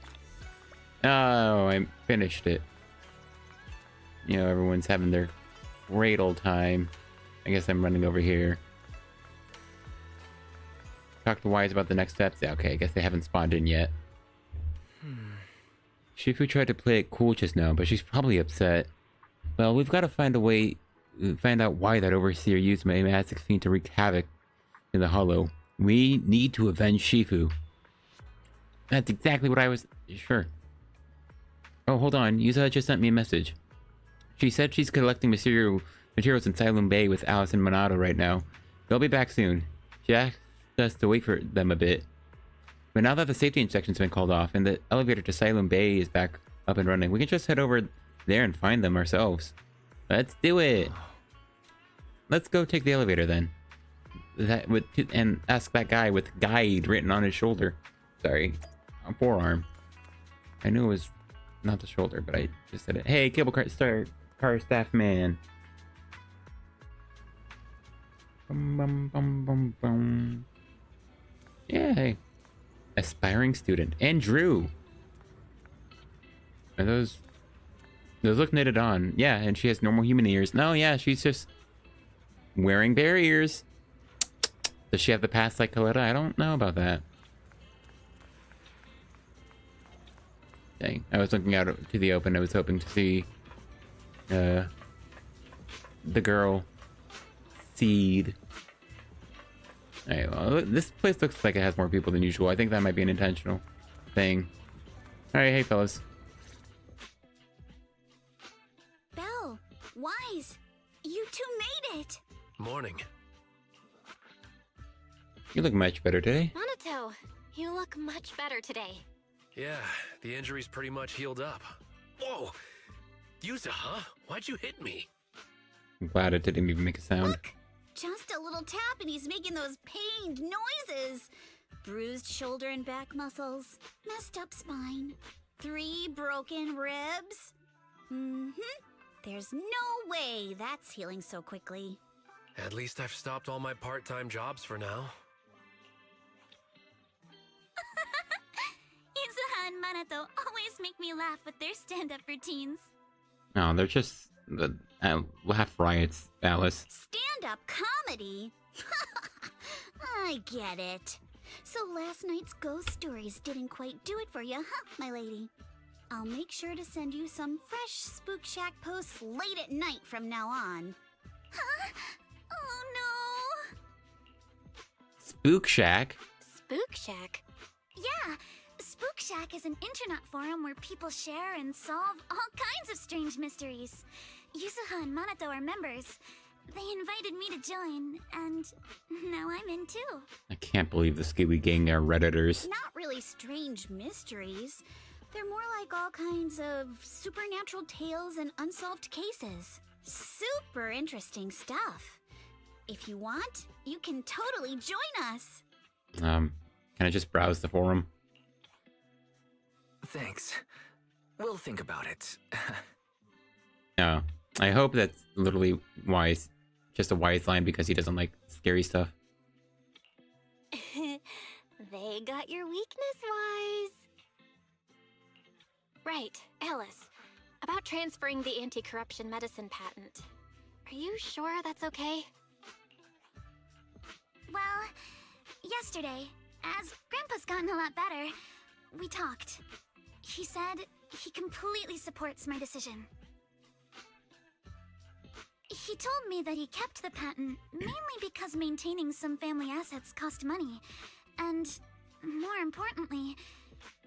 Oh, I finished it. You know, everyone's having their great old time. I guess I'm running over here. Talk to Wise about the next steps. Yeah, okay, I guess they haven't spawned in yet. Shifu tried to play it cool just now, but she's probably upset. Well, we've got to find a way... find out why that Overseer used my magic fiend to wreak havoc in the Hollow. We need to avenge Shifu. That's exactly what I was... Sure. Oh, hold on. Yuzuha just sent me a message. She said she's collecting materials in Silent Bay with Alice and Monado right now. They'll be back soon. She asked us to wait for them a bit. But now that the safety inspection's been called off and the elevator to Silent Bay is back up and running, we can just head over there and find them ourselves. Let's do it! Let's go take the elevator then. And ask that guy with guide written on his shoulder. Sorry, on forearm. I knew it was not the shoulder, but I just said it. Hey, cable car staff man. Bum, bum, bum, bum, bum. Yeah, hey. Aspiring student. And Drew. Are those look knitted on. Yeah, and she has normal human ears. No, yeah, she's just wearing bare ears. Does she have the past like Coletta? I don't know about that. Dang, I was looking out to the open. I was hoping to see the girl Seed. Alright, well, this place looks like it has more people than usual. I think that might be an intentional thing. Alright, hey fellas. Belle, Wise, you two made it! Morning. You look much better today. Minato, you look much better today. Yeah, the injury's pretty much healed up. Whoa! Yuzuha, why'd you hit me? I'm glad it didn't even make a sound. Look, just a little tap and he's making those pained noises. Bruised shoulder and back muscles, messed up spine, 3 broken ribs. There's no way that's healing so quickly. At least I've stopped all my part-time jobs for now. Yuzuha and Manato always make me laugh with their stand-up routines. No, they're just the laugh riots, Alice. Stand-up comedy? I get it. So last night's ghost stories didn't quite do it for you, huh, my lady? I'll make sure to send you some fresh Spook Shack posts late at night from now on. Huh? Oh no! Spook Shack? Spook Shack? Yeah, Spook Shack is an internet forum where people share and solve all kinds of strange mysteries. Yuzuha and Manato are members. They invited me to join, and now I'm in too. I can't believe the Scooby Gang are Redditors. Not really strange mysteries. They're more like all kinds of supernatural tales and unsolved cases. Super interesting stuff. If you want, you can totally join us. Can I just browse the forum? Thanks. We'll think about it. No. I hope that's literally wise. Just a wise line because he doesn't like scary stuff. They got your weakness, Wise. Right, Alice. About transferring the anti-corruption medicine patent. Are you sure that's okay? Well, yesterday, as Grandpa's gotten a lot better, we talked. He said he completely supports my decision. He told me that he kept the patent mainly because maintaining some family assets cost money. And, more importantly,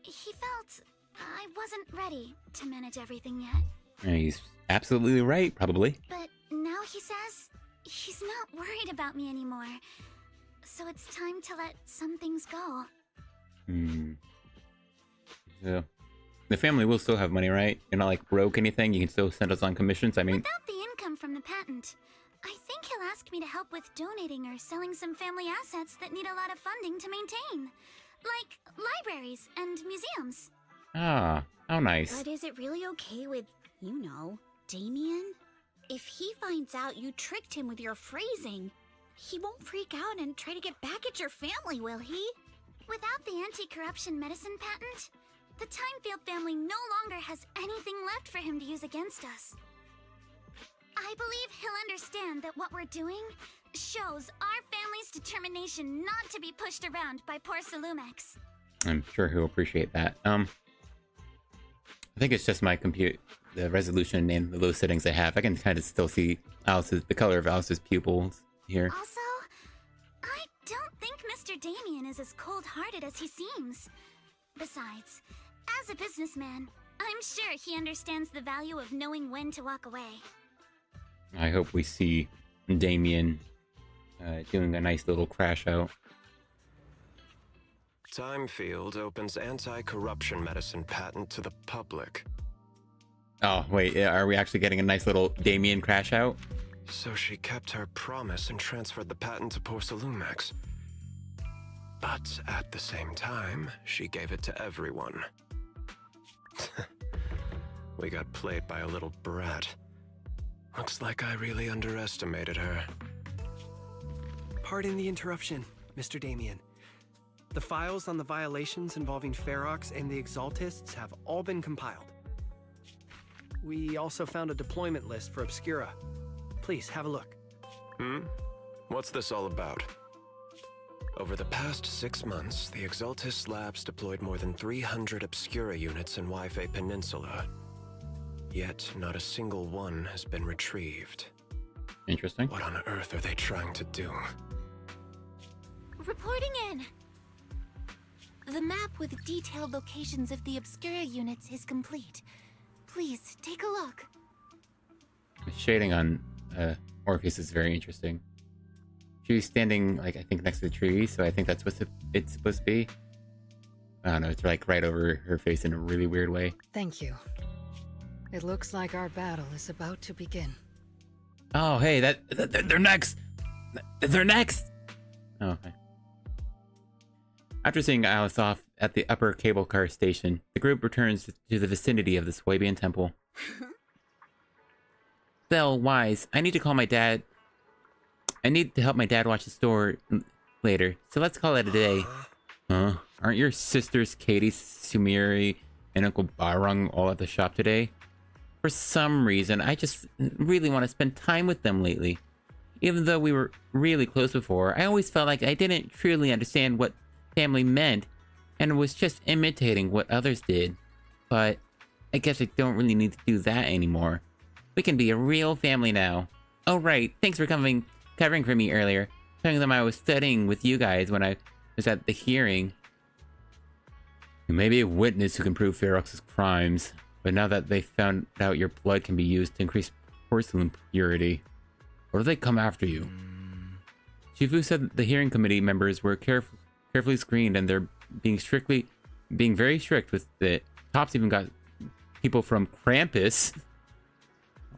he felt I wasn't ready to manage everything yet. He's absolutely right, probably. But now he says he's not worried about me anymore. So it's time to let some things go. So, the family will still have money, right? You're not like broke anything. You can still send us on commissions. I mean, without the income from the patent, I think he'll ask me to help with donating or selling some family assets that need a lot of funding to maintain. Like libraries and museums. ah, how nice. But is it really okay with, you know, Damien? If he finds out you tricked him with your phrasing, he won't freak out and try to get back at your family, will he? Without the anti-corruption medicine patent, the Timefield family no longer has anything left for him to use against us. I believe he'll understand that what we're doing shows our family's determination not to be pushed around by Porcelume. I'm sure he'll appreciate that. I think it's just my the resolution and the low settings I have. I can kind of still see the color of Alice's pupils here. Also, I don't think Mr. Damien is as cold-hearted as he seems. Besides, as a businessman, I'm sure he understands the value of knowing when to walk away. I hope we see Damien doing a nice little crash out. Timefield opens anti-corruption medicine patent to the public. Oh, wait, are we actually getting a nice little Damien crash out? So she kept her promise and transferred the patent to Porcelume. But at the same time, she gave it to everyone. We got played by a little brat. Looks like I really underestimated her. Pardon the interruption, Mr. Damien. The files on the violations involving Ferox and the Exaltists have all been compiled. We also found a deployment list for Obscura. Please, have a look. What's this all about? Over the past 6 months, the Exaltist Labs deployed more than 300 Obscura units in Wi-Fi Peninsula. Yet, not a single one has been retrieved. Interesting. What on earth are they trying to do? Reporting in. The map with detailed locations of the Obscura units is complete. Please, take a look. The shading on Orpheus is very interesting. She's standing, like, I think next to the tree, so I think that's what it's supposed to be. I don't know, it's like right over her face in a really weird way. Thank you. It looks like our battle is about to begin. Oh, hey, they're next! They're next! Oh, okay. After seeing Alice off at the upper cable car station, the group returns to the vicinity of the Swabian temple. Belle, Wise, I need to call my dad. I need to help my dad watch the store later, so let's call it a day. Huh? Aren't your sisters Katie, Sumiri, and Uncle Barung all at the shop today? For some reason, I just really want to spend time with them lately. Even though we were really close before, I always felt like I didn't truly understand what family meant, and was just imitating what others did. But I guess I don't really need to do that anymore. We can be a real family now. Oh right, thanks for covering for me earlier, telling them I was studying with you guys when I was at the hearing. You may be a witness who can prove Ferox's crimes, but now that they found out your blood can be used to increase porcelain purity, or do they come after you? Shifu said the hearing committee members were carefully screened, and they're being very strict with it. Tops even got people from Krampus,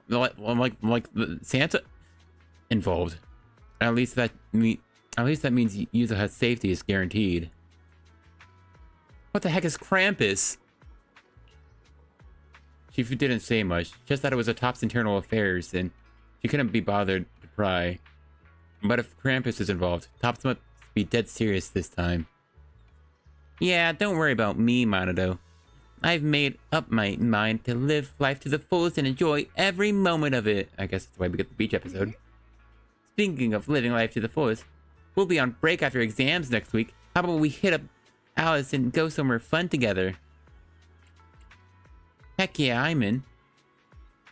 like Santa, involved. At least that means Yuzuha's safety is guaranteed. What the heck is Krampus? She didn't say much, just that it was a top's internal affairs, and she couldn't be bothered to pry. But if Krampus is involved, Tops must be dead serious this time. Yeah, don't worry about me, Monato. I've made up my mind to live life to the fullest and enjoy every moment of it. I guess that's why we get the beach episode. Speaking of living life to the fullest, we'll be on break after exams next week. How about we hit up Alice and go somewhere fun together? Heck yeah, I'm in.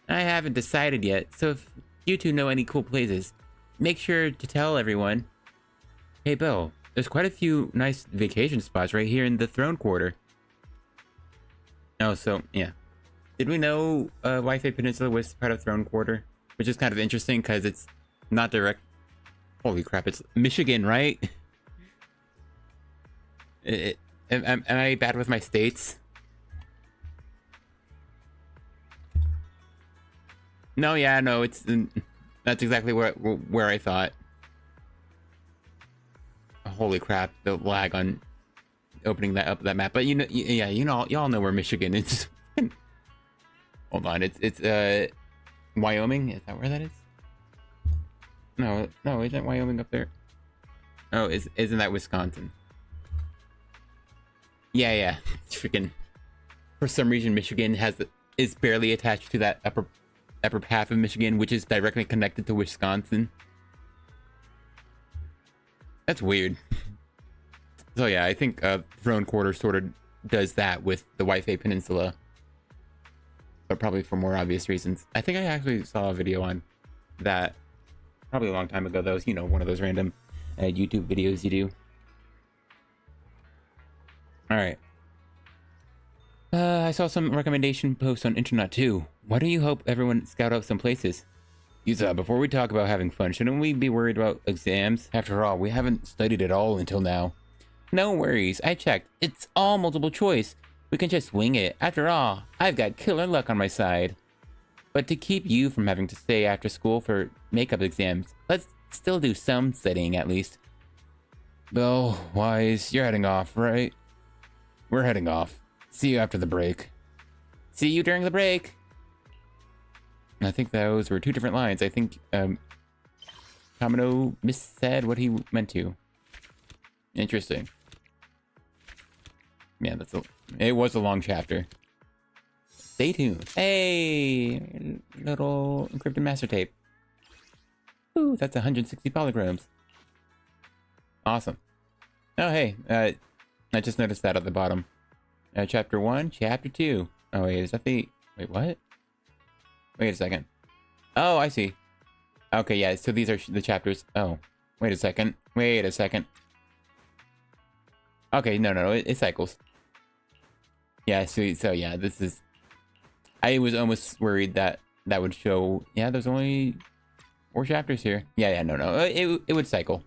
I haven't decided yet, so if you two know any cool places, make sure to tell everyone. Hey Bill, there's quite a few nice vacation spots right here in the Throne Quarter. Oh, so, yeah. Did we know Wi-Fi Peninsula was part of Throne Quarter? Which is kind of interesting, because it's not direct... Holy crap, it's Michigan, right? Am I bad with my states? No, yeah, no, it's... That's exactly where I thought. Holy crap, the lag on opening that map. But you know, yeah, you know, y'all know where Michigan is. Hold on, it's Wyoming. Is that where that is? No, isn't Wyoming up there? Oh, isn't that Wisconsin? Yeah. It's freaking. For some reason, Michigan is barely attached to that upper half of Michigan, which is directly connected to Wisconsin. That's weird. So yeah, I think Throne Quarter sort of does that with the Wi-Fi Peninsula. But probably for more obvious reasons. I think I actually saw a video on that probably a long time ago. That was, you know, one of those random YouTube videos you do. Alright. I saw some recommendation posts on internet too. Why don't you help everyone scout out some places? Yuzuha, before we talk about having fun, shouldn't we be worried about exams? After all, we haven't studied at all until now. No worries, I checked. It's all multiple choice. We can just wing it. After all, I've got killer luck on my side. But to keep you from having to stay after school for makeup exams, let's still do some studying at least. Bill, Wise, you're heading off, right? We're heading off. See you after the break. See you during the break. I think those were two different lines. I think Kamano missaid what he meant to. Interesting. Yeah, it was a long chapter. Stay tuned. Hey, little encrypted master tape. Ooh, that's 160 polygrams. Awesome. Oh, hey, I just noticed that at the bottom. Chapter 1, Chapter 2. Oh, wait, is that the... Wait, what? Wait a second. Oh, I see. Okay, yeah, so these are the chapters. Oh, wait a second. Okay, no, it cycles. Yeah, so yeah, this is... I was almost worried that would show... Yeah, there's only 4 chapters here. Yeah, no, it would cycle.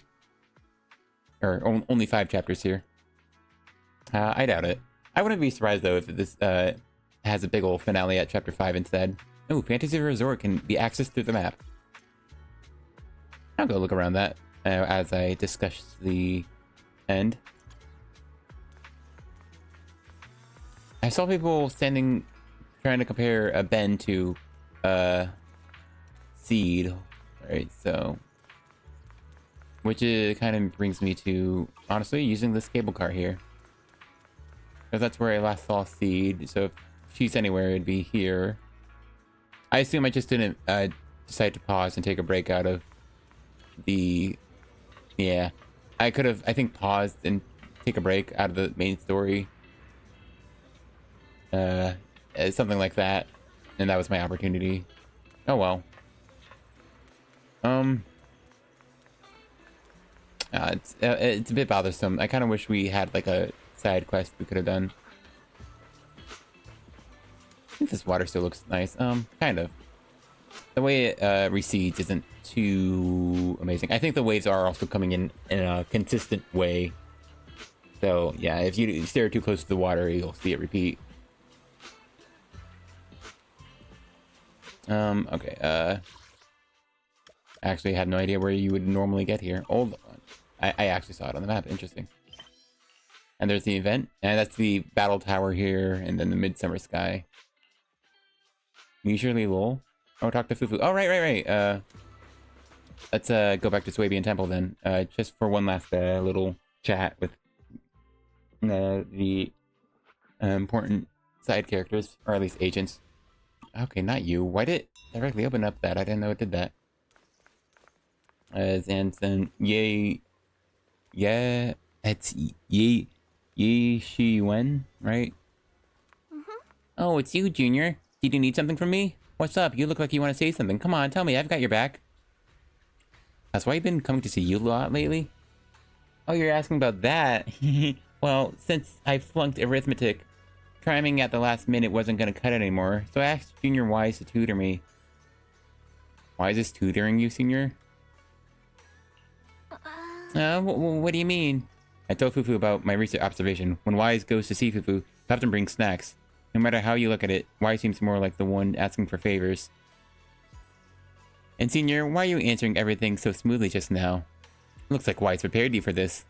Or only 5 chapters here. I doubt it. I wouldn't be surprised, though, if this has a big old finale at Chapter 5 instead. Oh, Fantasy Resort can be accessed through the map. I'll go look around that as I discuss the end. I saw people trying to compare a Ben to Seed, right? So, which kind of brings me to honestly using this cable car here, because that's where I last saw Seed. So if she's anywhere, it'd be here. I assume I just didn't decide to pause and take a break out of the... Yeah. I could have, I think, paused and take a break out of the main story. Something like that. And that was my opportunity. Oh well. It's a bit bothersome. I kind of wish we had like a side quest we could have done. I think this water still looks nice. Kind of. The way it recedes isn't too amazing. I think the waves are also coming in a consistent way. So yeah, if you stare too close to the water, you'll see it repeat. Okay, actually had no idea where you would normally get here. Hold on. I actually saw it on the map. Interesting. And there's the event, and that's the battle tower here, and then the midsummer sky. Usually lol. Oh, talk to Fufu. Oh, right. Let's go back to Swabian Temple then. Just for one last little chat with the important side characters, or at least agents. Okay, not you. Why did it directly open up that? I didn't know it did that. And then yeah, it's Yi Shi Wen, right? Oh, it's you, Junior. Did you need something from me? What's up? You look like you want to say something. Come on, tell me. I've got your back. That's why I've been coming to see you a lot lately. Oh, you're asking about that? Well, since I flunked arithmetic, cramming at the last minute wasn't going to cut it anymore, so I asked Junior Wise to tutor me. Why is this tutoring you, Senior? What do you mean? I told Fufu about my recent observation. When Wise goes to see Fufu, Phaethon brings snacks. No matter how you look at it, Wise seems more like the one asking for favors. And Senior, why are you answering everything so smoothly just now? Looks like Wise prepared you for this.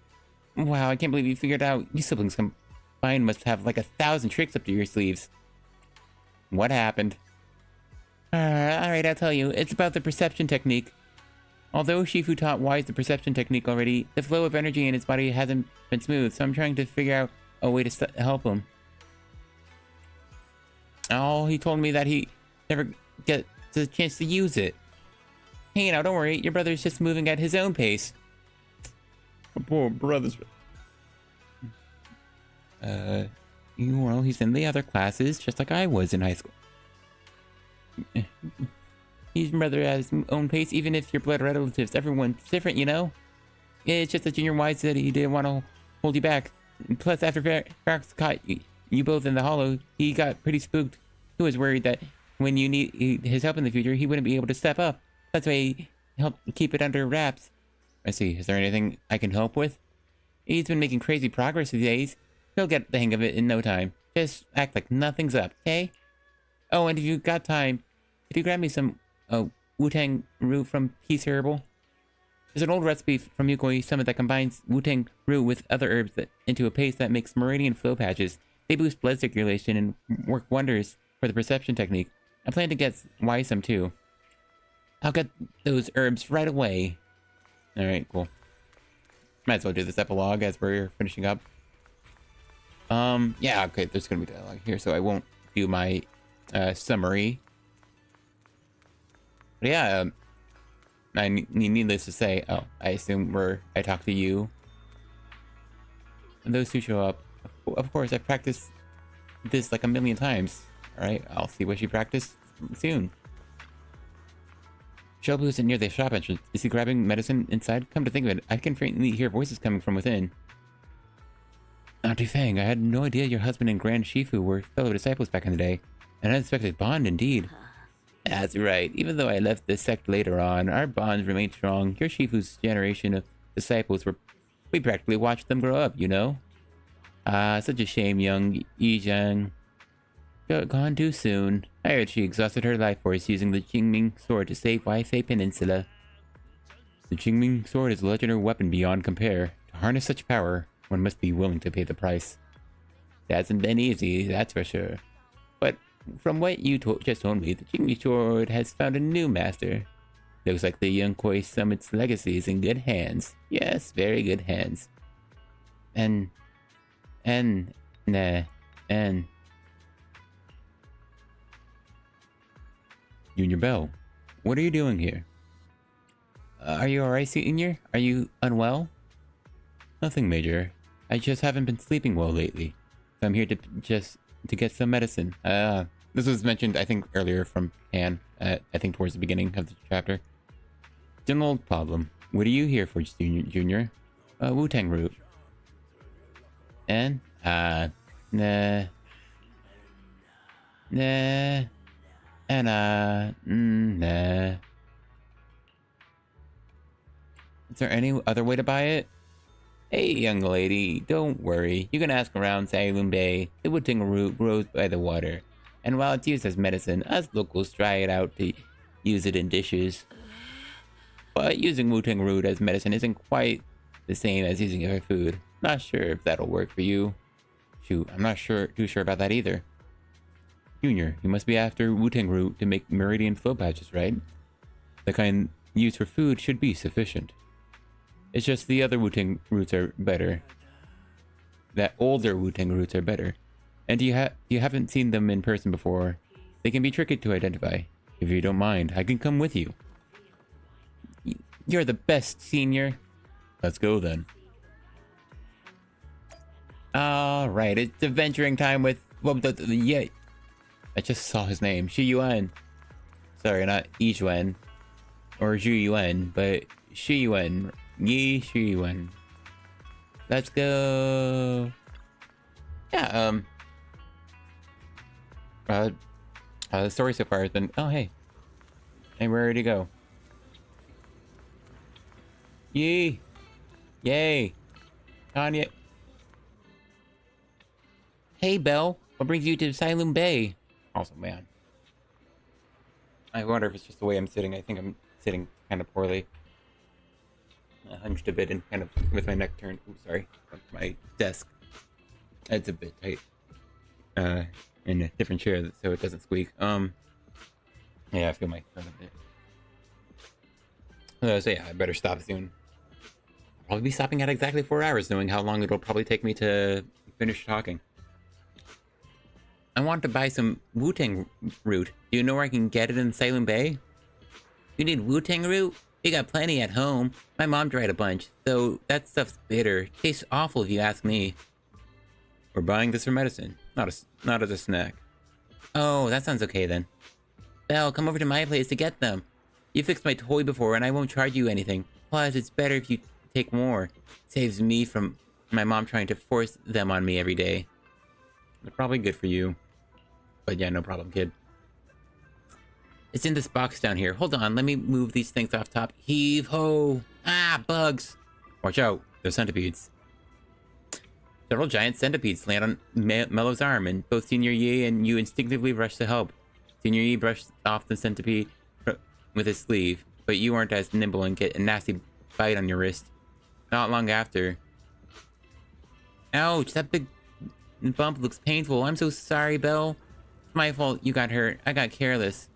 Wow, I can't believe you figured out. You siblings combined must have like 1,000 tricks up to your sleeves. What happened? Alright, I'll tell you. It's about the perception technique. Although Shifu taught Wise the perception technique already, the flow of energy in his body hasn't been smooth, so I'm trying to figure out a way to help him. Oh, he told me that he never gets a chance to use it. Hey, now don't worry, your brother's just moving at his own pace. Poor brother's... well, he's in the other classes, just like I was in high school. He's brother at his own pace, even if you're blood relatives. Everyone's different, you know? It's just that Junior Wise said he didn't want to hold you back. Plus, after Varax caught you both in the hollow, he got pretty spooked. He was worried that when you need his help in the future, he wouldn't be able to step up. That's why he helped keep it under wraps. I see. Is there anything I can help with? He's been making crazy progress these days. He'll get the hang of it in no time. Just act like nothing's up, okay? Oh, and if you've got time, could you grab me some Wu-Tang root from Peace Herbal? There's an old recipe from Yukoi Summit that combines Wu-Tang root with other herbs into a paste that makes meridian flow patches. They boost blood circulation and work wonders for the perception technique. I plan to get Wise some too. I'll get those herbs right away. Alright, cool. Might as well do this epilogue as we're finishing up. Yeah, okay, there's gonna be dialogue here, so I won't do my summary. But yeah, needless to say, I assume I talk to you. And those two show up. Of course, I've practiced this like 1,000,000 times. Alright, I'll see what she practiced soon. Shelby isn't near the shop entrance. Is he grabbing medicine inside? Come to think of it, I can faintly hear voices coming from within. Auntie Fang, I had no idea your husband and Grand Shifu were fellow disciples back in the day. An unexpected bond indeed. That's right. Even though I left the sect later on, our bonds remained strong. Your Shifu's generation of disciples we practically watched them grow up, you know? Such a shame young Yizhang gone too soon. I heard she exhausted her life force using the Qingming sword to save Waifei Peninsula. The Qingming sword is a legendary weapon beyond compare. To harness such power, one must be willing to pay the price. It hasn't been easy, that's for sure. But from what you just told me, the Qingming sword has found a new master. Looks like the Yukoi Summit's legacy is in good hands. Yes, very good hands. Junior Bell, what are you doing here? Are you alright, Senior? Are you unwell? Nothing major. I just haven't been sleeping well lately. So I'm here to get some medicine. This was mentioned, I think, earlier from Anne. I think towards the beginning of the chapter. It's an old problem. What are you here for, Junior? Wu-Tang root. And? Nah. Is there any other way to buy it? Hey, young lady, don't worry. You can ask around Saloon Bay. The Wu-Tang root grows by the water. And while it's used as medicine, us locals try it out to use it in dishes. But using Wu-Tang root as medicine isn't quite the same as using it for food. Not sure if that'll work for you. Shoot, I'm not too sure about that either. Junior, you must be after Wu-Tang root to make meridian flow patches, right? The kind used for food should be sufficient. It's just the other Wu-Tang roots are better. That older Wu-Tang roots are better. And you haven't seen them in person before. They can be tricky to identify. If you don't mind, I can come with you. You're the best, Senior. Let's go then. Alright, it's adventuring time with... Well, yeah. I just saw his name. Shi Yuan. Sorry, not Yi Yuan. Or Zhu Yuan, but Shi Yuan. Yi Shi Yuan. Let's go. Yeah, the story so far has been... Oh, hey. Hey, where did he go? Yee! Yay! Kanye. Hey, Belle. What brings you to Asylum Bay? Awesome, man. I wonder if it's just the way I'm sitting. I think I'm sitting kind of poorly. Hunched a bit and kind of with my neck turned. Oops, sorry. My desk. It's a bit tight. In a different chair so it doesn't squeak. Yeah, I feel my throat a bit. So yeah, I better stop soon. I'll probably be stopping at exactly 4 hours, knowing how long it'll probably take me to finish talking. I want to buy some Wu-Tang root. Do you know where I can get it in Asylum Bay? You need Wu-Tang root? We got plenty at home. My mom dried a bunch, though that stuff's bitter. Tastes awful if you ask me. We're buying this for medicine, not as a snack. Oh, that sounds okay then. Belle, come over to my place to get them. You fixed my toy before and I won't charge you anything. Plus, it's better if you take more. Saves me from my mom trying to force them on me every day. They're probably good for you. But yeah, no problem, kid. It's in this box down here. Hold on, let me move these things off top. Heave ho! Ah, bugs! Watch out, they're centipedes. Several giant centipedes land on Mellow's arm, and both Senior Yi and you instinctively rush to help. Senior Yi brushed off the centipede with his sleeve, but you aren't as nimble and get a nasty bite on your wrist. Not long after. Ouch, that big bump looks painful. I'm so sorry, Belle. It's my fault you got hurt. I got careless.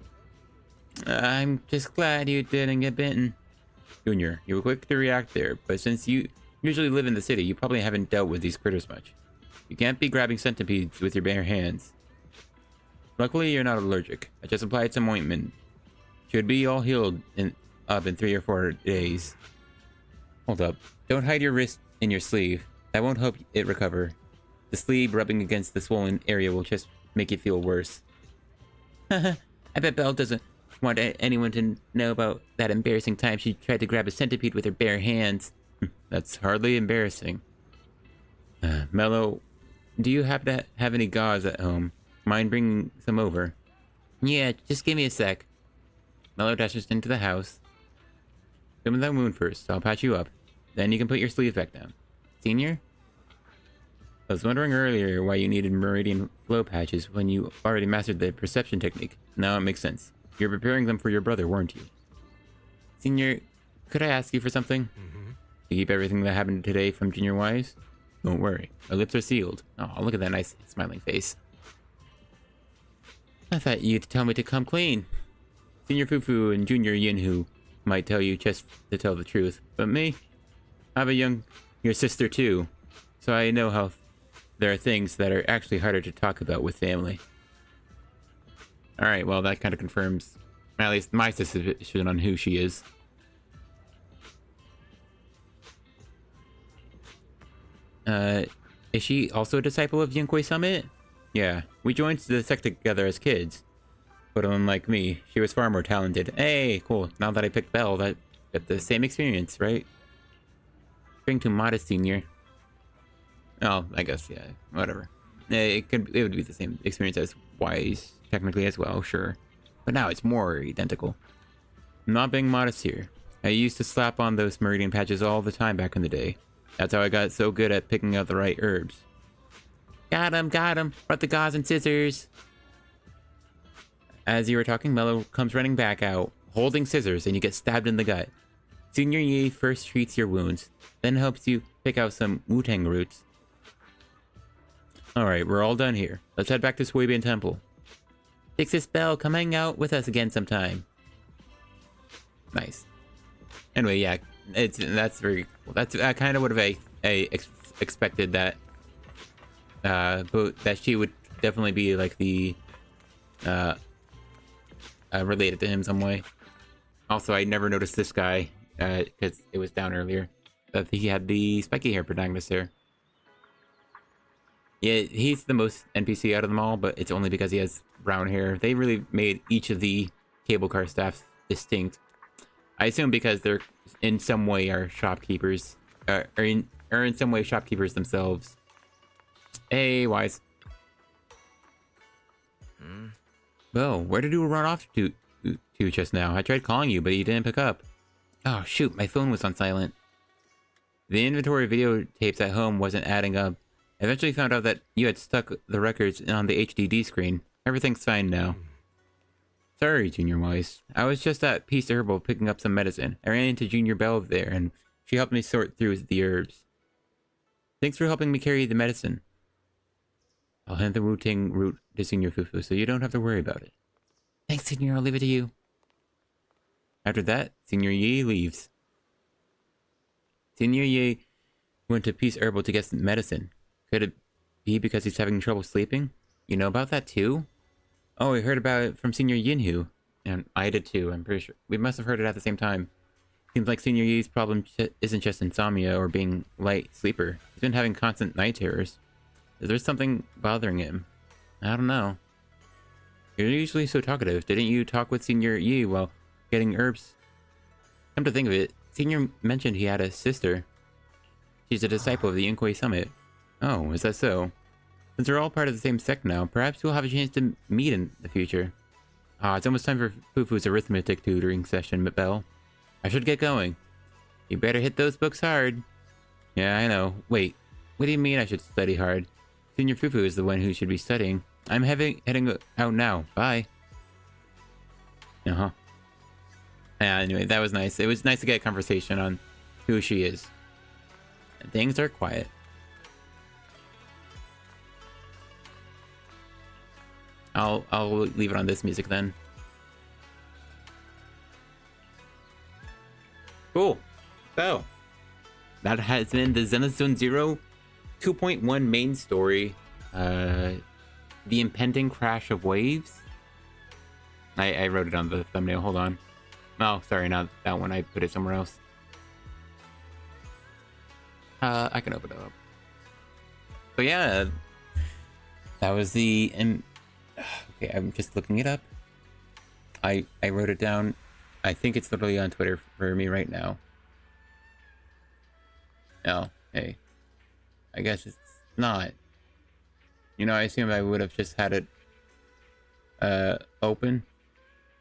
I'm just glad you didn't get bitten. Junior, you were quick to react there, but since you usually live in the city, you probably haven't dealt with these critters much. You can't be grabbing centipedes with your bare hands. Luckily, you're not allergic. I just applied some ointment. Should be all healed up in 3 or 4 days. Hold up. Don't hide your wrist in your sleeve. That won't help it recover. The sleeve rubbing against the swollen area will just make it feel worse. I bet Belle doesn't want anyone to know about that embarrassing time she tried to grab a centipede with her bare hands. That's hardly embarrassing. Mello, do you have any gauze at home? Mind bringing some over? Yeah, just give me a sec. Mello dashes into the house. Show me that wound first. I'll patch you up. Then you can put your sleeve back down. Senior? I was wondering earlier why you needed meridian flow patches when you already mastered the perception technique. Now it makes sense. You're preparing them for your brother, weren't you? Senior, could I ask you for something? To keep everything that happened today from Junior Wise? Don't worry. My lips are sealed. Oh, look at that nice smiling face. I thought you'd tell me to come clean. Senior Fufu and Junior Yinhu might tell you just to tell the truth. But me? I have your sister too. So I know how there are things that are actually harder to talk about with family. Alright, well that kind of confirms at least my suspicion on who she is. Is she also a disciple of Yunkui Summit? Yeah, we joined the sect together as kids. But unlike me, she was far more talented. Hey, cool. Now that I picked Belle, that got the same experience, right? Being too modest, Senior. Oh, I guess, yeah, whatever. It would be the same experience as Wise, technically as well, sure. But now it's more identical. I'm not being modest here. I used to slap on those meridian patches all the time back in the day. That's how I got so good at picking out the right herbs. Got him! Brought the gauze and scissors! As you were talking, Mello comes running back out, holding scissors, and you get stabbed in the gut. Senior Yi first treats your wounds, then helps you pick out some Wu-Tang roots. Alright, we're all done here. Let's head back to Swabian Temple. Fix this spell. Come hang out with us again sometime. Nice. Anyway, yeah, that's very cool. That's kind of what I expected that. But that she would definitely be like the related to him some way. Also, I never noticed this guy because it was down earlier. That he had the spiky hair protagonist there. Yeah, he's the most NPC out of them all, but it's only because he has brown hair. They really made each of the cable car staffs distinct. I assume because they're in some way are shopkeepers, or in some way shopkeepers themselves. Hey, Wise. Well, where did you run off to just now? I tried calling you, but you didn't pick up. Oh, shoot, my phone was on silent. The inventory of videotapes at home wasn't adding up. I eventually found out that you had stuck the records on the HDD screen. Everything's fine now. Sorry, Junior Wise. I was just at Peace Herbal picking up some medicine. I ran into Junior Bell there, and she helped me sort through the herbs. Thanks for helping me carry the medicine. I'll hand the Wu-Ting root to Senior Fufu, so you don't have to worry about it. Thanks, Senior. I'll leave it to you. After that, Senior Yi leaves. Senior Yi went to Peace Herbal to get some medicine. Could it be because he's having trouble sleeping? You know about that too? Oh, we heard about it from Senior Yinhu. And I did too, I'm pretty sure. We must have heard it at the same time. Seems like Senior Yi's problem isn't just insomnia or being light sleeper. He's been having constant night terrors. Is there something bothering him? I don't know. You're usually so talkative. Didn't you talk with Senior Yi while getting herbs? Come to think of it, Senior mentioned he had a sister. She's a disciple of the Inkoi Summit. Oh, is that so? Since we're all part of the same sect now, perhaps we'll have a chance to meet in the future. Ah, it's almost time for Fufu's arithmetic tutoring session, Belle. I should get going. You better hit those books hard. Yeah, I know. Wait, what do you mean I should study hard? Senior Fufu is the one who should be studying. I'm heading out now. Bye. Uh-huh. Yeah, anyway, that was nice. It was nice to get a conversation on who she is. And things are quiet. I'll leave it on this music then. Cool. So, that has been the Zenless Zone Zero 2.1 main story. The impending crash of waves. I wrote it on the thumbnail. Hold on. Oh, sorry, not that one. I put it somewhere else. I can open it up. So yeah, that was the... Okay, I'm just looking it up. I wrote it down. I think it's literally on Twitter for me right now. Oh, hey. I guess it's not. You know, I assume I would have just had it open.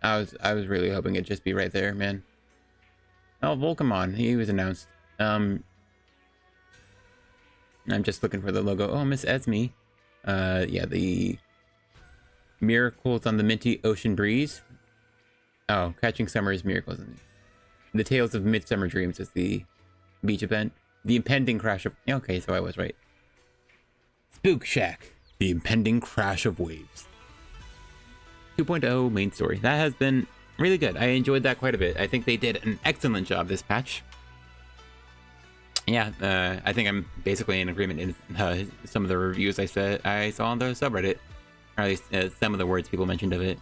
I was really hoping it'd just be right there, man. Oh, Volcamon, he was announced. I'm just looking for the logo. Oh, Miss Esme. Yeah, the Miracles on the Minty Ocean Breeze. Oh, Catching Summer's Miracles. The Tales of Midsummer Dreams is the beach event. The impending crash of... Okay, so I was right. Spook Shack. The impending crash of waves. 2.0 main story. That has been really good. I enjoyed that quite a bit. I think they did an excellent job this patch. Yeah, I think I'm basically in agreement in some of the reviews I saw on the subreddit. Or at least some of the words people mentioned of it.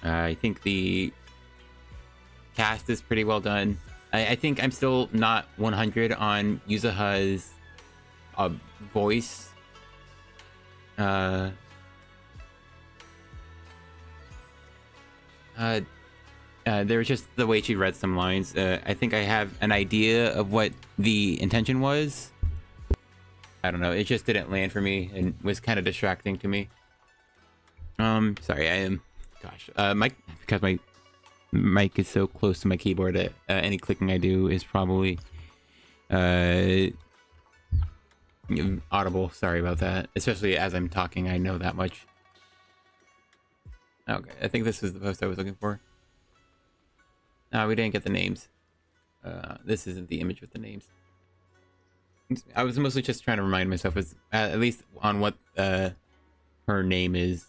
I think the cast is pretty well done. I think I'm still not 100 on Yuzuha's voice. There was just the way she read some lines. I think I have an idea of what the intention was. I don't know. It just didn't land for me and was kind of distracting to me. Sorry, I am... Gosh. Because my mic is so close to my keyboard that any clicking I do is probably audible. Sorry about that. Especially as I'm talking, I know that much. Okay, I think this is the post I was looking for. No, we didn't get the names. This isn't the image with the names. I was mostly just trying to remind myself, at least on what her name is.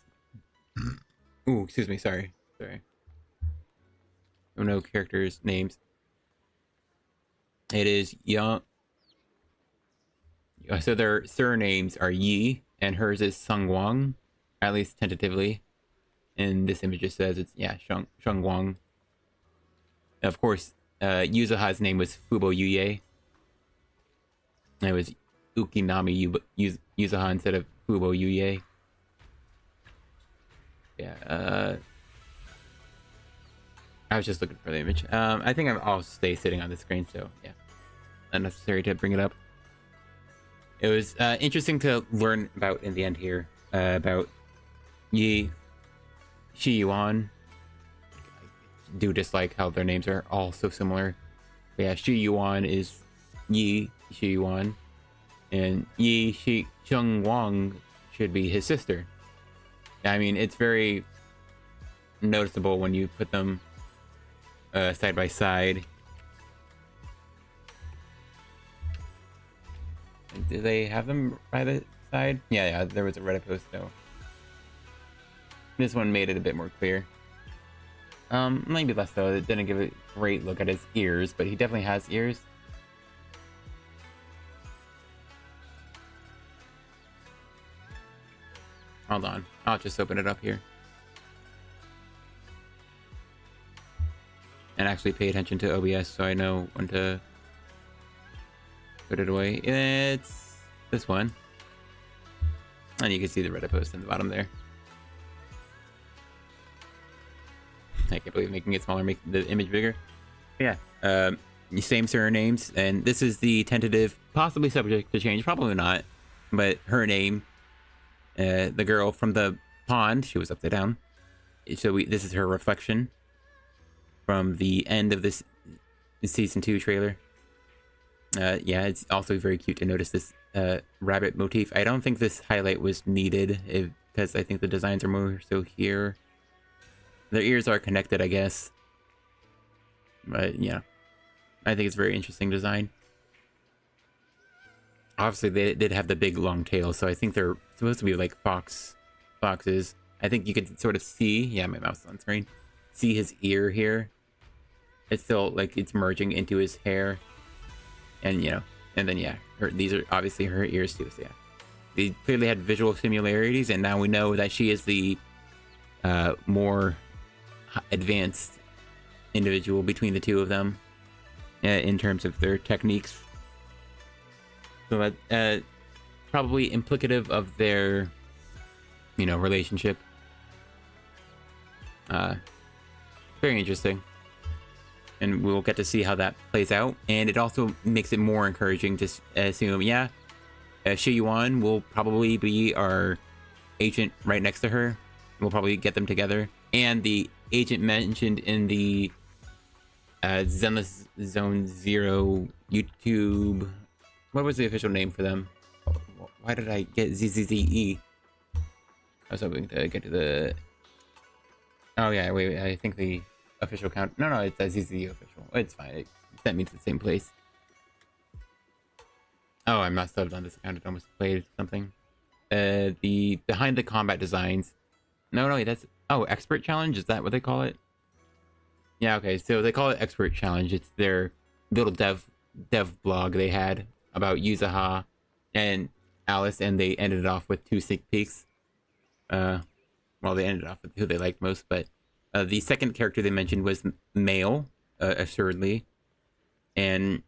Ooh, excuse me. Sorry. Oh, no characters' names. It is Young. So their surnames are Yi, and hers is Sungwang, at least tentatively. In this image, it says it's Shungwang. Of course, Yuzuha's name was Fubo Yuye. It was Ukinami Yuzuha instead of Fubo Yuye. Yeah. I was just looking for the image. I think I'll stay sitting on the screen, so yeah, unnecessary to bring it up. It was interesting to learn about in the end here about Yi, Shi Yuan. I do dislike how their names are all so similar. But yeah, Shi Yuan is Yi Shi Yuan, and Yi Shi Chung Wang should be his sister. I mean, it's very noticeable when you put them side by side. Do they have them by the side? Yeah, there was a Reddit post though. This one made it a bit more clear. Maybe less though. It didn't give a great look at his ears, but he definitely has ears. Hold on, I'll just open it up here. And actually pay attention to OBS so I know when to put it away. It's this one. And you can see the Reddit post in the bottom there. I can't believe making it smaller, making the image bigger. Yeah, same surnames, and this is the tentative, possibly subject to change, probably not, but her name, the girl from the pond, she was upside down. So this is her reflection from the end of this season 2 trailer. Yeah, it's also very cute to notice this rabbit motif. I don't think this highlight was needed because I think the designs are more so here. Their ears are connected, I guess. But yeah, I think it's very interesting design. Obviously, they did have the big long tail, so I think they're supposed to be like foxes. I think you could sort of see, yeah, my mouse is on screen, see his ear here. It's still like it's merging into his hair. And, you know, and then, yeah, these are obviously her ears too, so yeah. They clearly had visual similarities, and now we know that she is the more advanced individual between the two of them in terms of their techniques. So that probably implicative of their, you know, relationship. Very interesting. And we'll get to see how that plays out. And it also makes it more encouraging to assume, yeah, Shi Yuan will probably be our agent right next to her. We'll probably get them together. And the agent mentioned in the Zenless Zone Zero YouTube, what was the official name for them? Why did I get ZZZE? I was hoping to get to the... Oh yeah, wait, I think the official count... No, it's a ZZE official. It's fine, it sent me to the same place. Oh, I'm not subbed on this account, it almost played something. The behind the combat designs... No, that's... Oh, expert challenge? Is that what they call it? Yeah, okay, so they call it expert challenge. It's their little dev blog they had about Yuzuha and Alice, and they ended it off with 2 sneak peeks. Well, they ended off with who they liked most, but the second character they mentioned was male, assuredly, and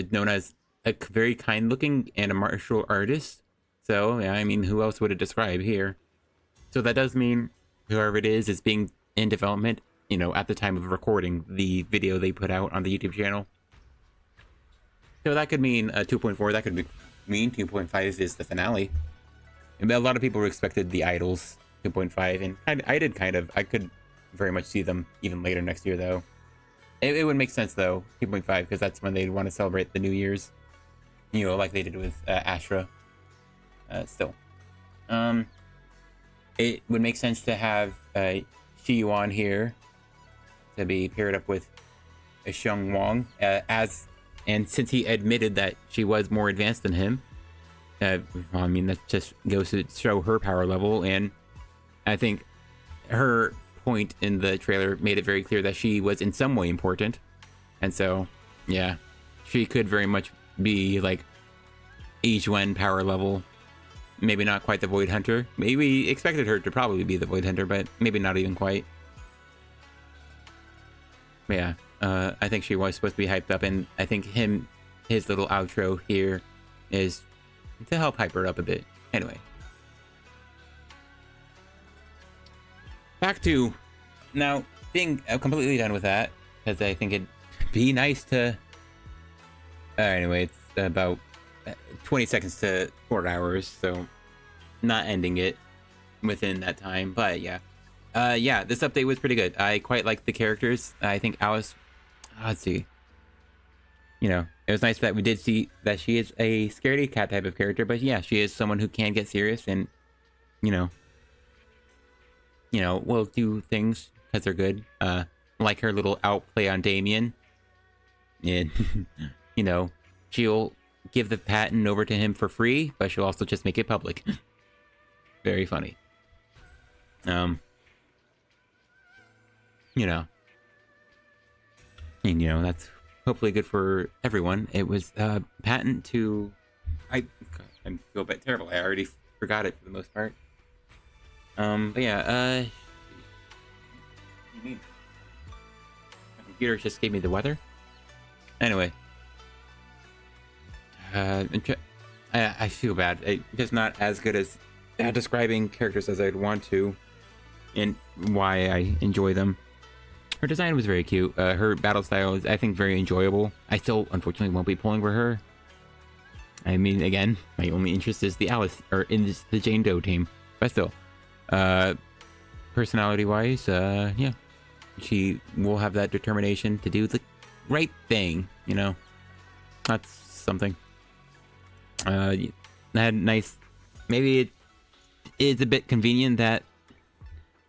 known as a very kind-looking and a martial artist. So, yeah, I mean, who else would it describe here? So that does mean whoever it is being in development, you know, at the time of recording the video they put out on the YouTube channel. So that could mean 2.4, that could mean 2.5 is the finale. And a lot of people expected the Idols 2.5, and I did kind of. I could very much see them even later next year, though. It would make sense, though, 2.5, because that's when they'd want to celebrate the New Year's. You know, like they did with Astra. Still. It would make sense to have Shi Yuan here to be paired up with Xiong Wang, and since he admitted that she was more advanced than him, I mean, that just goes to show her power level, and I think her point in the trailer made it very clear that she was in some way important. And so, yeah, she could very much be like H1 power level. Maybe not quite the Void Hunter. Maybe we expected her to probably be the Void Hunter, but maybe not even quite. But yeah, I think she was supposed to be hyped up, and I think his little outro here is to help hype her up a bit. Anyway. Back to now being completely done with that, because I think it'd be nice to... anyway, it's about 20 seconds to 4 hours, so not ending it within that time. But yeah, yeah, this update was pretty good. I quite like the characters. I think Alice, let's see, you know, it was nice that we did see that she is a scaredy cat type of character, but yeah, she is someone who can get serious and, you know, will do things because they're good. Like her little outplay on Damien. And, you know, she'll give the patent over to him for free, but she'll also just make it public. Very funny. You know. And, you know, that's hopefully good for everyone. It was patent to... I feel a bit terrible. I already forgot it for the most part. But yeah, what do you mean? My computer just gave me the weather? Anyway. I feel bad. It's just not as good as describing characters as I'd want to, and why I enjoy them. Her design was very cute. Her battle style is, I think, very enjoyable. I still, unfortunately, won't be pulling for her. I mean, again, my only interest is the Alice, or in the Jane Doe team. But still, personality-wise, yeah, she will have that determination to do the right thing. You know, that's something. Had nice. Maybe it is a bit convenient that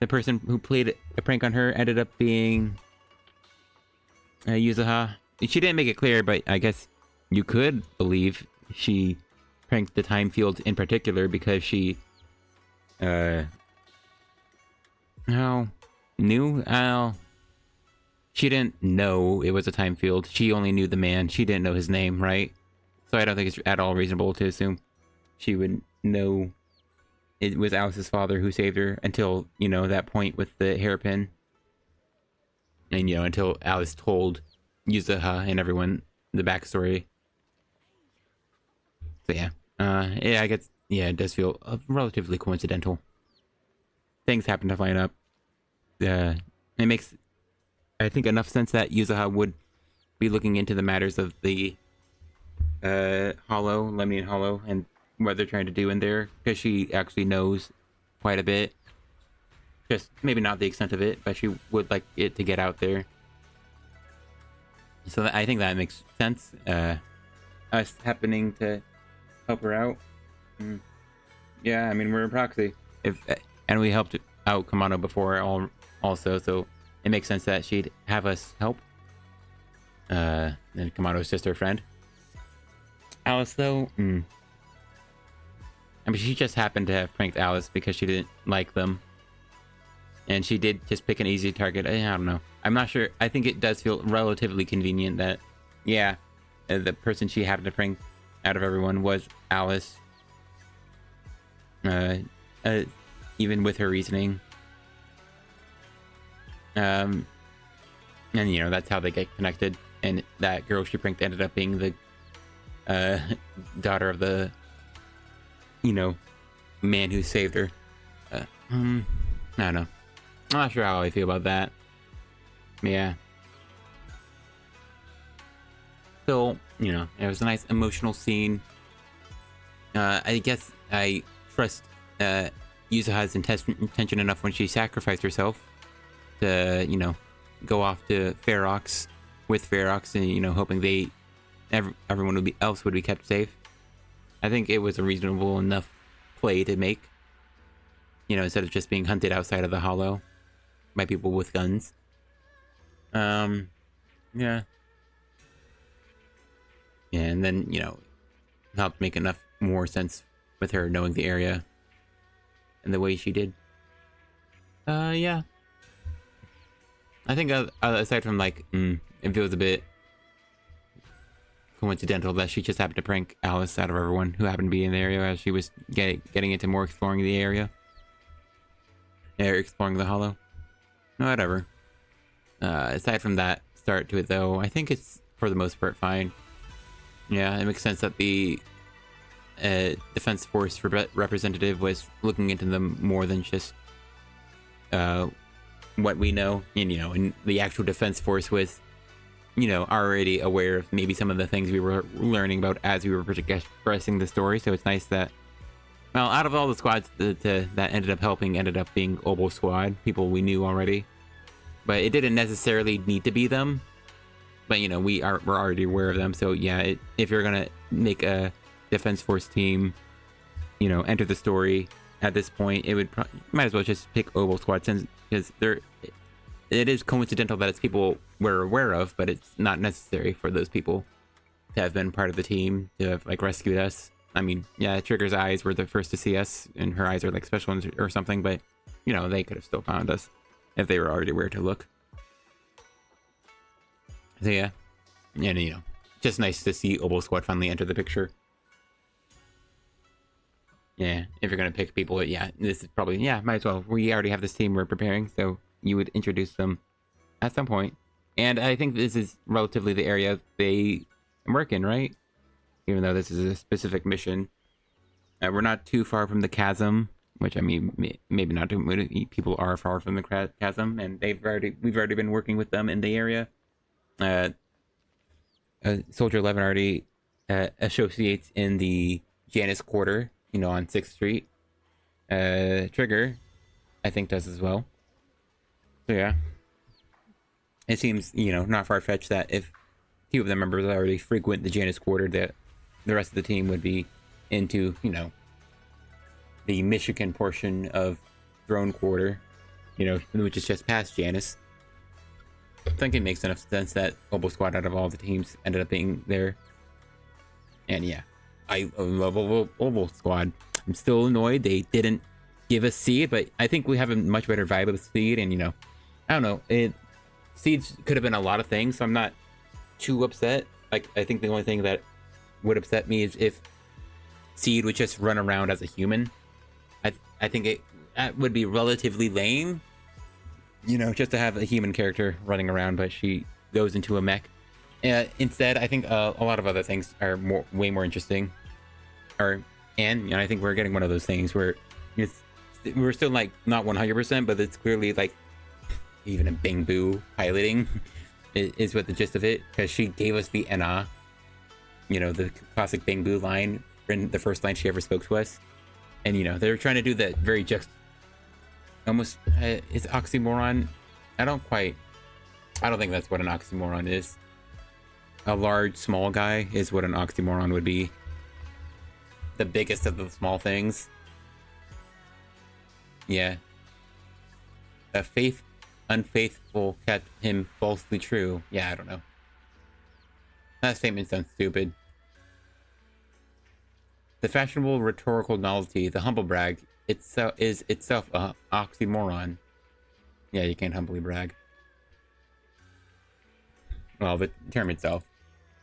the person who played a prank on her ended up being Yuzuha. She didn't make it clear, but I guess you could believe she pranked the time field in particular because she knew she didn't know it was a time field. She only knew the man. She didn't know his name, right? So I don't think it's at all reasonable to assume she would know it was Alice's father who saved her until, you know, that point with the hairpin. And, you know, until Alice told Yuzuha and everyone the backstory. So yeah, yeah, I guess, yeah, it does feel relatively coincidental. Things happen to line up. It makes, I think, enough sense that Yuzuha would be looking into the matters of the Hollow, Lemnian Hollow, and what they're trying to do in there, because she actually knows quite a bit. Just maybe not the extent of it, but she would like it to get out there. So I think that makes sense. Us happening to help her out. Yeah, I mean, we're a proxy. And we helped out Kamano before also, so it makes sense that she'd have us help. And Kamano's just her friend. Alice, though, I mean, she just happened to have pranked Alice because she didn't like them. And she did just pick an easy target. I don't know. I'm not sure. I think it does feel relatively convenient that, yeah, the person she happened to prank out of everyone was Alice. Even with her reasoning. And, you know, that's how they get connected. And that girl she pranked ended up being the daughter of the, you know, man who saved her. I don't know. I'm not sure how I feel about that. Yeah. So, you know, it was a nice emotional scene. I guess I trust Yuzuha's intention enough when she sacrificed herself to, you know, go off to Ferox with Ferox and, you know, hoping everyone else would be kept safe. I think it was a reasonable enough play to make, you know, instead of just being hunted outside of the Hollow by people with guns. Yeah. Yeah, and then, you know, helped make enough more sense with her knowing the area and the way she did. Yeah. I think aside from like, it feels a bit coincidental that she just happened to prank Alice out of everyone who happened to be in the area as she was getting into more exploring the area. Yeah, exploring the hollow. Whatever. Aside from that start to it though, I think it's for the most part fine. Yeah, it makes sense that the Defense Force representative was looking into them more than just what we know. And, you know, and the actual Defense Force was, you know, already aware of maybe some of the things we were learning about as we were progressing the story. So it's nice that, well, out of all the squads that ended up being Obel Squad, people we knew already. But it didn't necessarily need to be them. But, you know, we're already aware of them. So, yeah, if you're going to make a Defense Force team, you know, enter the story at this point, it would might as well just pick Obel Squad, since because it is coincidental that it's people we're aware of, but it's not necessary for those people to have been part of the team to have like rescued us. I mean, yeah, Trigger's eyes were the first to see us, and her eyes are like special ones or something, but you know, they could have still found us if they were already aware to look. So yeah, and you know, just nice to see Obel Squad finally enter the picture. Yeah, if you're gonna pick people, yeah, this is probably, yeah, might as well. We already have this team we're preparing, so you would introduce them at some point. And I think this is relatively the area they work in, right? Even though this is a specific mission. We're not too far from the chasm, which I mean, maybe not too many people are far from the chasm, and we've already been working with them in the area. Soldier 11 already associates in the Janus Quarter, you know, on 6th Street. Trigger, I think, does as well. So yeah, it seems, you know, not far-fetched that if two of the members already frequent the Janus Quarter, that the rest of the team would be into, you know, the Michigan portion of Throne Quarter, you know, which is just past Janus. I think it makes enough sense that Obel Squad, out of all the teams, ended up being there. And yeah, I love Obel Squad. I'm still annoyed they didn't give us Seed, but I think we have a much better vibe with Seed, and you know, I don't know, Seed could have been a lot of things, so I'm not too upset. Like, I think the only thing that would upset me is if Seed would just run around as a human. I think that would be relatively lame, you know, just to have a human character running around, but she goes into a mech. Instead, I think a lot of other things are way more interesting. And you know, I think we're getting one of those things where we're still like not 100%, but it's clearly like even a Bing Boo piloting is what the gist of it, because she gave us the NA, you know, the classic Bing Boo line, in the first line she ever spoke to us. And you know, they're trying to do that very almost is oxymoron. I don't think that's what an oxymoron is. A large small guy is what an oxymoron would be. The biggest of the small things. Yeah. A unfaithful kept him falsely true. Yeah, I don't know. That statement sounds stupid. The fashionable rhetorical novelty, the humble brag, is itself a oxymoron. Yeah, you can't humbly brag. Well, the term itself,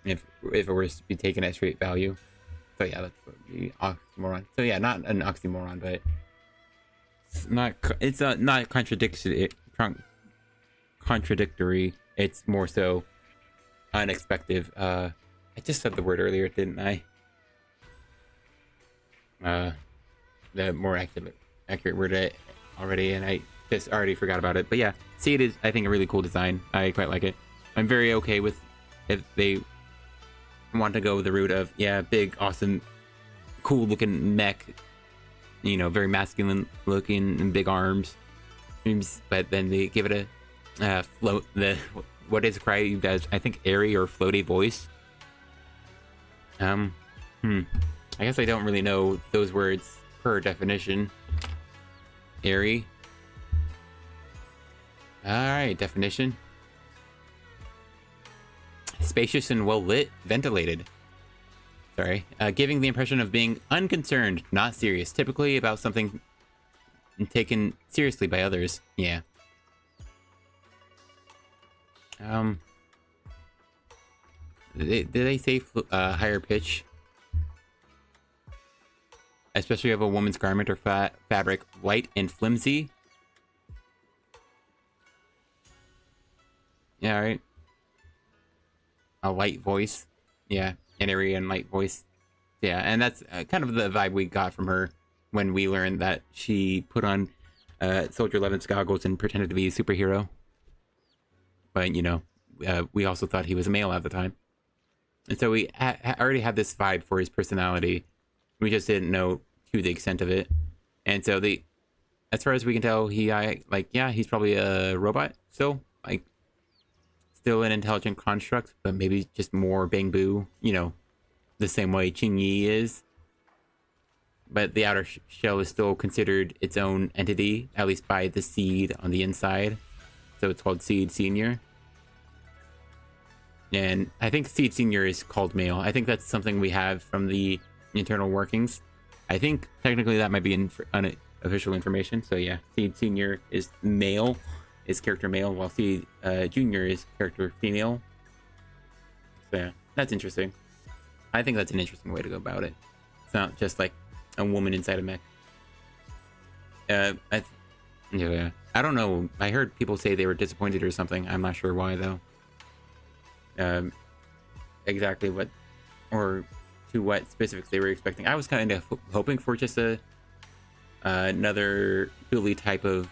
if it were to be taken at straight value. So yeah, that's the oxymoron. So yeah, not an oxymoron, but it's not contradictory. It's more so unexpected. I just said the word earlier, didn't I? The more accurate word already, and I just already forgot about it. But yeah, Seed is, I think, a really cool design. I quite like it. I'm very okay with if they want to go the route of, yeah, big, awesome, cool looking mech, you know, very masculine looking and big arms, but then they give it a what is described as, I think, airy or floaty voice. I guess I don't really know those words per definition. Airy. Alright, definition. Spacious and well lit, ventilated. Sorry. Giving the impression of being unconcerned, not serious, typically about something taken seriously by others. Yeah. Did they say higher pitch? Especially of a woman's garment or fabric, light and flimsy. Yeah, right. A light voice. Yeah, an airy and light voice. Yeah, and that's kind of the vibe we got from her when we learned that she put on Soldier 11's goggles and pretended to be a superhero. But, you know, we also thought he was a male at the time. And so we already had this vibe for his personality. We just didn't know to the extent of it. And so as far as we can tell, he's probably a robot still. Like, still an intelligent construct, but maybe just more bang-boo, you know, the same way Qingyi is. But the outer shell is still considered its own entity, at least by the seed on the inside. So it's called Seed Senior. And I think Seed Senior is called male. I think that's something we have from the internal workings. I think technically that might be unofficial information. So yeah, Seed Senior is male, is character male, while Seed Junior is character female. So yeah, that's interesting. I think that's an interesting way to go about it. It's not just like a woman inside a mech. Yeah, I don't know. I heard people say they were disappointed or something. I'm not sure why though. Exactly what, or to what specifics they were expecting. I was kind of hoping for just another Julie type of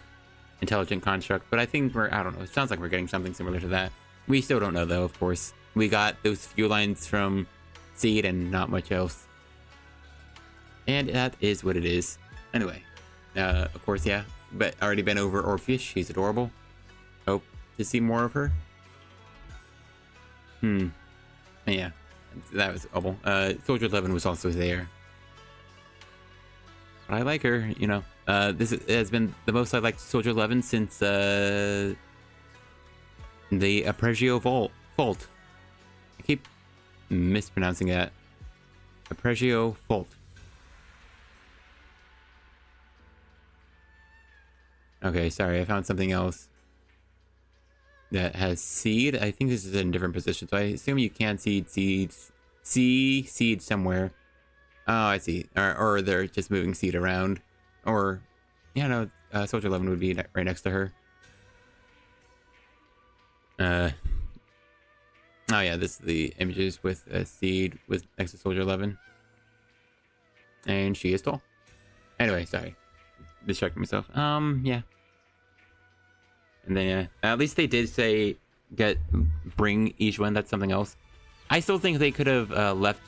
intelligent construct, but I think I don't know. It sounds like we're getting something similar to that. We still don't know though, of course. We got those few lines from Seed and not much else. And that is what it is. Anyway, of course, yeah. But already been over Orpheus. She's adorable. Hope to see more of her. Yeah, that was awful. Soldier 11 was also there. But I like her, you know. This has been the most I liked Soldier 11 since the Apregio Fault. I keep mispronouncing that. Apregio Fault. Okay, sorry, I found something else that has seed. I think this is in a different position, so I assume you can see seed somewhere. Oh, I see. Or they're just moving seed around. Or, yeah, no, Soldier 11 would be right next to her. Oh yeah, this is the images with seed with next to Soldier 11. And she is tall. Anyway, sorry. Distracting myself. Yeah. And then at least they did say bring Ijuan. That's something else. I still think they could have left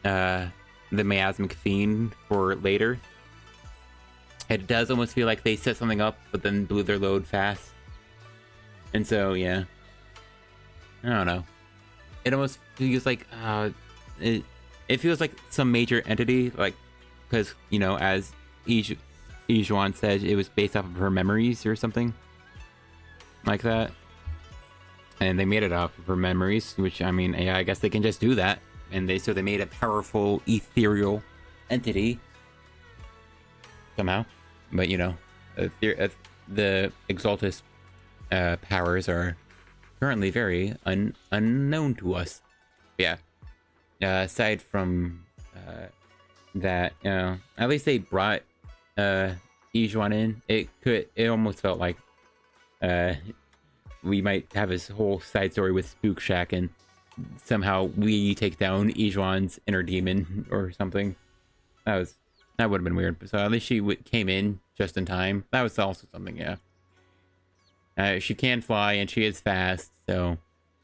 the miasmic fiend for later. It does almost feel like they set something up, but then blew their load fast. And so yeah, I don't know. It almost feels like it feels like some major entity, like because you know, as Ijuan said, it was based off of her memories or something like that, and they made it off of her memories, which I mean, yeah, I guess they can just do that, and they made a powerful ethereal entity somehow. But you know, the Exaltus powers are currently very unknown to us. Yeah. Aside from that, at least they brought Ijuan in. It almost felt like we might have this whole side story with Spook Shack, and somehow we take down Ijuan's inner demon or something. That would have been weird. So at least she came in just in time. That was also something, yeah. She can fly and she is fast, so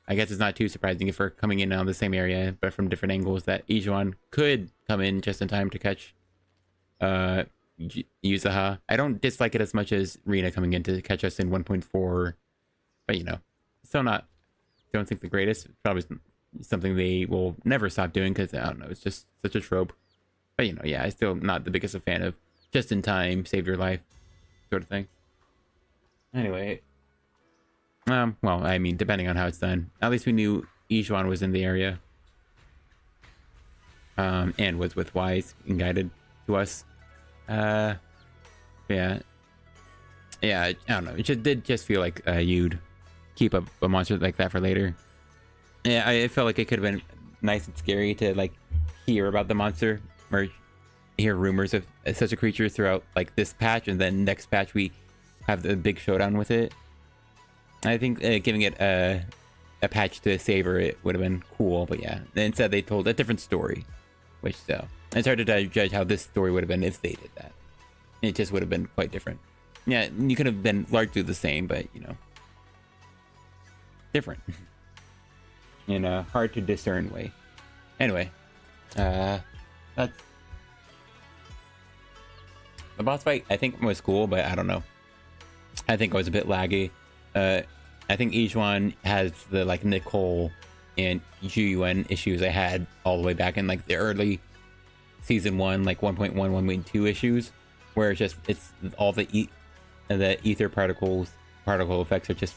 I guess it's not too surprising if we're coming in on the same area, but from different angles, that Ijuan could come in just in time to catch Yuzuha. I don't dislike it as much as Rina coming in to catch us in 1.4, but you know, still don't think the greatest. Probably something they will never stop doing because I don't know, it's just such a trope. But you know, yeah, I'm still not the biggest of fan of just in time, save your life sort of thing. Anyway, well, I mean, depending on how it's done, at least we knew Ijuan was in the area, and was with Wise and guided to us. Yeah, I don't know. It did just feel like Yude keep a monster like that for later. Yeah, I felt like it could have been nice and scary to like hear about the monster or hear rumors of such a creature throughout like this patch, and then next patch we have the big showdown with it. I think giving it a patch to savor it would have been cool, but yeah, instead they told a different story, which it's hard to judge how this story would have been if they did that. It just would have been quite different. Yeah, you could have been largely the same, but you know, different in a hard to discern way. Anyway, that's the boss fight. I think was cool, but I don't know. I think it was a bit laggy. I think each one has the like Nicole and Yuen issues I had all the way back in like the early season 1, like 1.1, 1.2 issues, where it's all the ether particle effects are just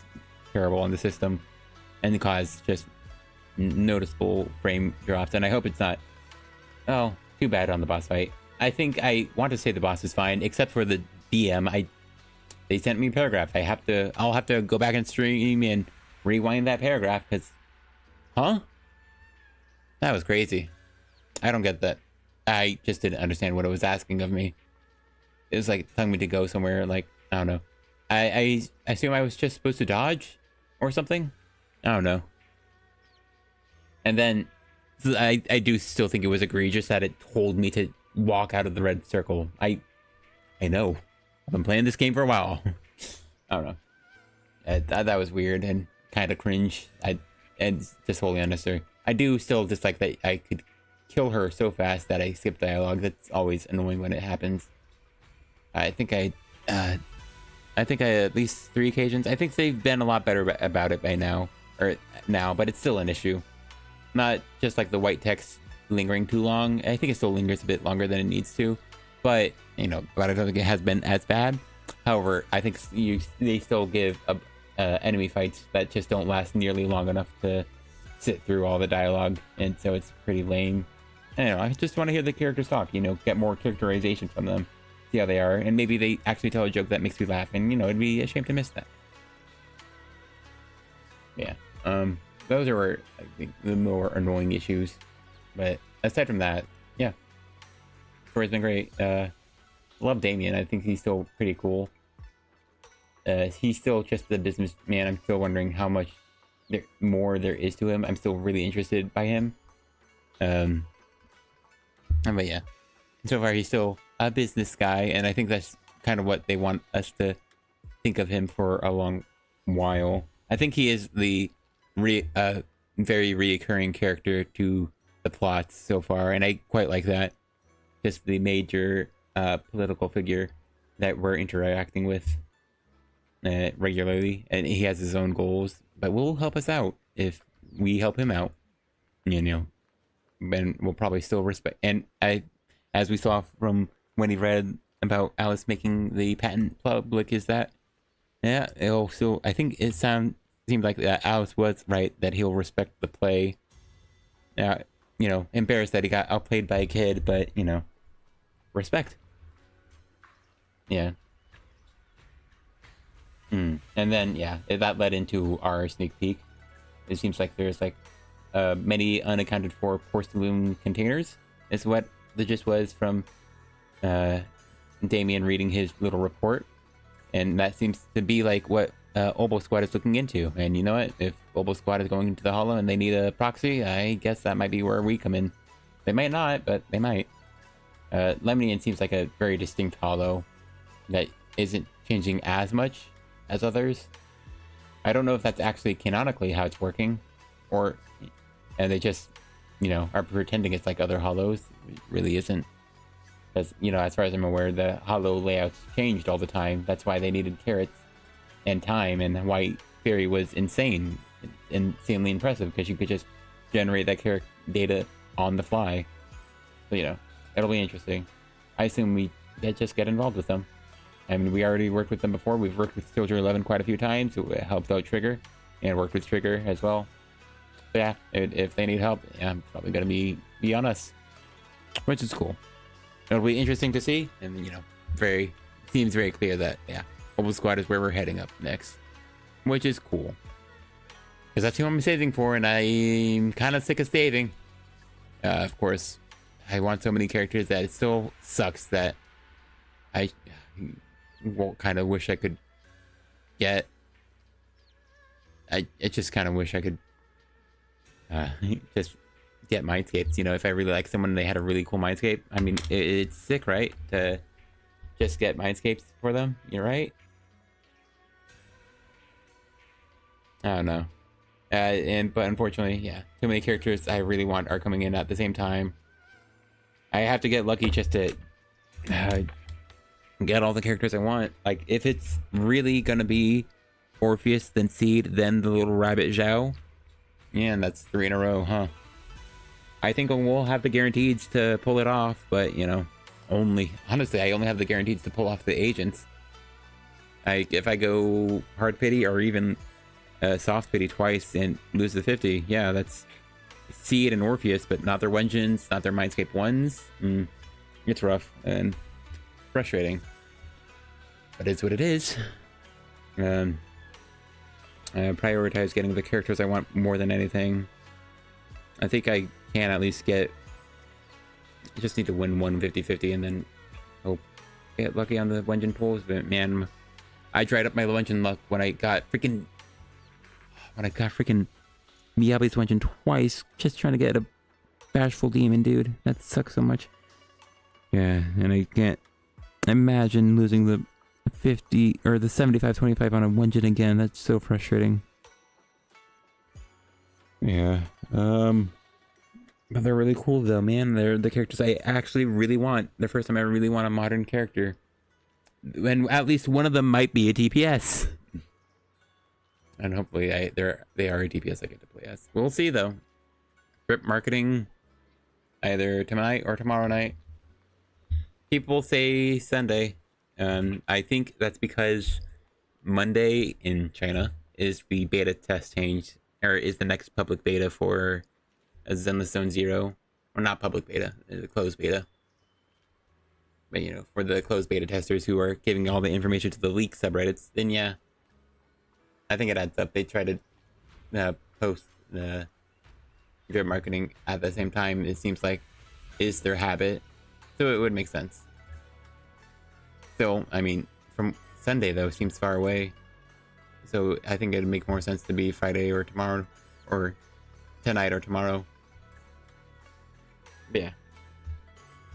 terrible on the system and cause just noticeable frame drops. And I hope it's not too bad on the boss fight. I think I want to say the boss is fine, except for the DM. They sent me a paragraph. I'll have to go back and stream and rewind that paragraph because, that was crazy. I don't get that. I just didn't understand what it was asking of me. It was like telling me to go somewhere. Like, I don't know. I assume I was just supposed to dodge or something. I don't know. And then I do still think it was egregious that it told me to walk out of the red circle. I know. I've been playing this game for a while. I don't know. That was weird and kind of cringe. And just wholly unnecessary. I do still dislike that I could kill her so fast that I skip dialogue. That's always annoying when it happens. I think I at least 3 occasions. I think they've been a lot better about it by now, but it's still an issue. Not just like the white text lingering too long. I think it still lingers a bit longer than it needs to, but you know, but I don't think it has been as bad. However, I think they still give enemy fights that just don't last nearly long enough to sit through all the dialogue, and so it's pretty lame. I don't know, I just want to hear the characters talk, you know, get more characterization from them, see how they are, and maybe they actually tell a joke that makes me laugh, and you know, it'd be a shame to miss that. Yeah, those are, I think, the more annoying issues, but aside from that, yeah, story's been great. Love Damien. I think he's still pretty cool. He's still just the businessman. I'm still wondering how much more there is to him. I'm still really interested by him. But yeah, so far he's still a business guy, and I think that's kind of what they want us to think of him for a long while. I think he is the very reoccurring character to the plots so far, and I quite like that. Just the major political figure that we're interacting with regularly, and he has his own goals, but will help us out if we help him out, you know, and we'll probably still respect. And as we saw from when he read about Alice making the patent public, is that it also, I think it seemed like Alice was right, that he'll respect the play. You know, embarrassed that he got outplayed by a kid, but you know, respect. Yeah. And then yeah, that led into our sneak peek. It seems like there's like many unaccounted for Porcelume containers is what the gist was from Damien reading his little report, and that seems to be like what Obo Squad is looking into. And you know what, if Obo Squad is going into the Hollow and they need a proxy, I guess that might be where we come in. They might not, but they might. Lemnian seems like a very distinct Hollow that isn't changing as much as others. I don't know if that's actually canonically how it's working, or and they just, you know, are pretending it's like other Hollows. It really isn't, because you know, as far as I'm aware, the Hollow layouts changed all the time. That's why they needed carrots and time, and why Fairy was insanely impressive, because you could just generate that character data on the fly. So you know, it'll be interesting. I assume we just get involved with them. I mean, we already worked with them before. We've worked with Soldier 11 quite a few times. It helped out Trigger, and worked with Trigger as well. So yeah, if they need help, yeah, I'm probably gonna be on us, which is cool. It'll be interesting to see, and you know, seems very clear that yeah, Obo Squad is where we're heading up next, which is cool. Because that's who I'm saving for, and I'm kind of sick of saving. Of course, I want so many characters that it still sucks that I kind of wish I could get. I just kind of wish I could just get mindscapes. You know, if I really like someone and they had a really cool mindscape, I mean, it's sick, right? To just get mindscapes for them. You're right. I don't know. But unfortunately, yeah, too many characters I really want are coming in at the same time. I have to get lucky just to get all the characters I want. Like, if it's really gonna be Orpheus, then Seed, then the little rabbit Zhao, man, that's 3 in a row, huh? I think we'll have the guarantees to pull it off, but you know, honestly, I only have the guarantees to pull off the agents. If I go hard pity or even soft pity twice and lose the 50, yeah, that's Seed and Orpheus, but not their Wenjins, not their Mindscape ones. It's rough and frustrating, but it's what it is. Prioritize getting the characters I want more than anything. I think I can at least get. I just need to win one 50-50 and then hope get lucky on the Wenjin pulls. But man, I dried up my Wenjin luck when I got freaking Miyabi's Wenjin twice, just trying to get a bashful demon, dude. That sucks so much. Yeah, and I can't imagine losing the 50 or the 75-25 on a Wenjin again. That's so frustrating. Yeah. But they're really cool though, man. They're the characters I actually really want. The first time I really want a modern character. And at least one of them might be a DPS. And hopefully they are a DPS I get to play as. We'll see though. Rip marketing either tonight or tomorrow night. People say Sunday. I think that's because Monday in China is the beta test change, or is the next public beta for a Zenless Zone 0. Or not public beta, the closed beta. But you know, for the closed beta testers who are giving all the information to the leak subreddits, then yeah. I think it adds up. They try to post the drip marketing at the same time, it seems like is their habit. So it would make sense. Still, I mean, from Sunday though seems far away. So I think it'd make more sense to be Friday or tomorrow, or tonight or tomorrow. But yeah.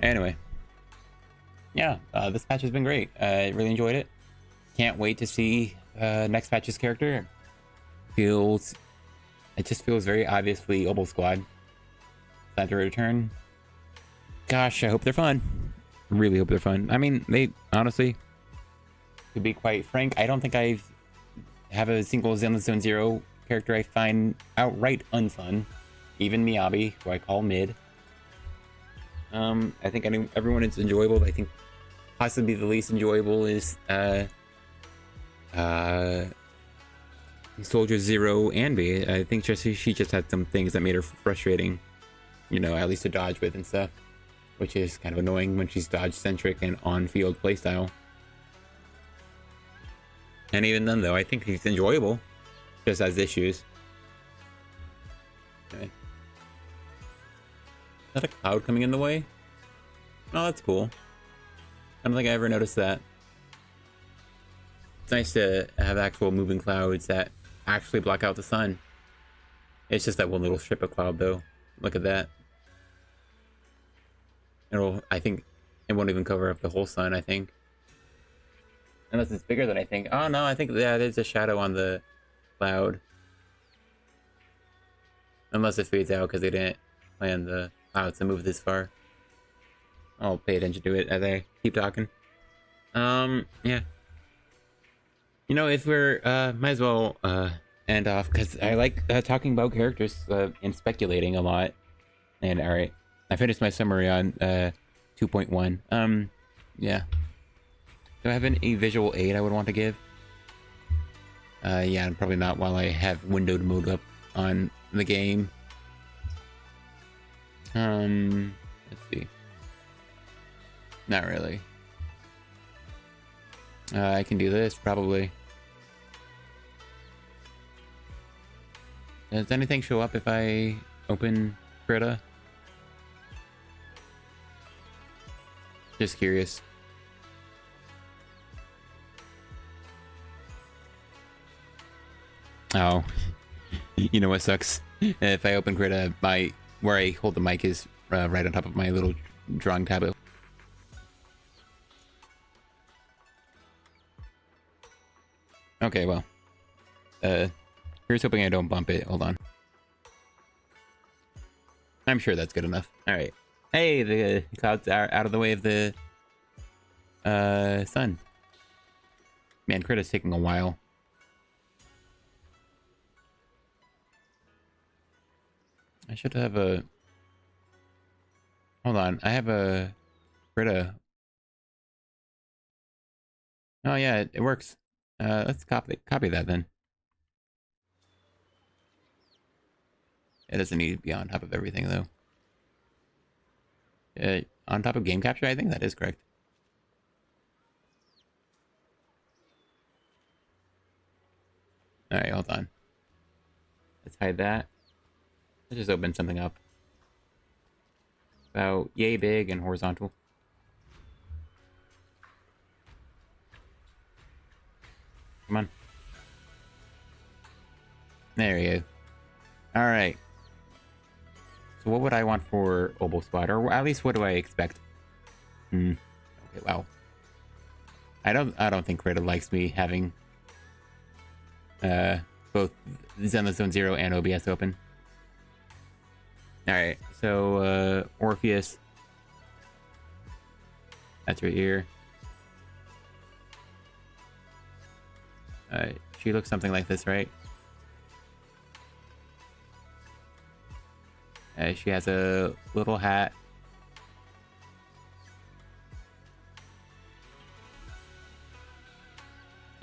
Anyway. Yeah, this patch has been great. I really enjoyed it. Can't wait to see next patch's character. It just feels very obviously Obel Squad. Time to return. Gosh, I hope they're fun. Really hope they're fun. I mean, they honestly, to be quite frank, I don't think I have a single Zenless Zone 0 character I find outright unfun. Even Miyabi, who I call mid. I think everyone is enjoyable. I think possibly the least enjoyable is Soldier Zero Anby. I think she just had some things that made her frustrating, you know, at least to dodge with and stuff, which is kind of annoying when she's dodge centric and on-field playstyle. And even then though, I think he's enjoyable, just has issues. Okay. Is that a cloud coming in the way? Oh, that's cool. I don't think I ever noticed that. It's nice to have actual moving clouds that actually block out the sun. It's just that one little strip of cloud though. Look at that. I think it won't even cover up the whole sun, I think. Unless it's bigger than I think. Oh no, I think yeah, there's a shadow on the cloud. Unless it fades out because they didn't plan the clouds to move this far. I'll pay attention to it as I keep talking. Yeah. You know, if we're, might as well, end off, because I like, talking about characters, and speculating a lot. And, alright. I finished my summary on, 2.1. Yeah. Do I have any visual aid I would want to give? Yeah, probably not while I have windowed mode up on the game. Let's see. Not really. I can do this, probably. Does anything show up if I open Greta? Just curious. Oh, you know what sucks? If I open Greta, where I hold the mic is right on top of my little drawing tablet. Okay, well, here's hoping I don't bump it. Hold on. I'm sure that's good enough. All right. Hey, the clouds are out of the way of the sun. Man, Greta's taking a while. I should have a... Hold on, I have a Greta. Oh yeah, it works. Let's copy that then. It doesn't need to be on top of everything though. On top of game capture, I think that is correct. Alright, hold on. Let's hide that. Let's just open something up. About yay big and horizontal. Come on. There you go. Alright. So what would I want for Obel Squad? Or at least what do I expect? Okay, wow. I don't think Greta likes me having both Zenless Zone 0 and OBS open. Alright, so Orpheus. That's right here. She looks something like this, right? She has a little hat.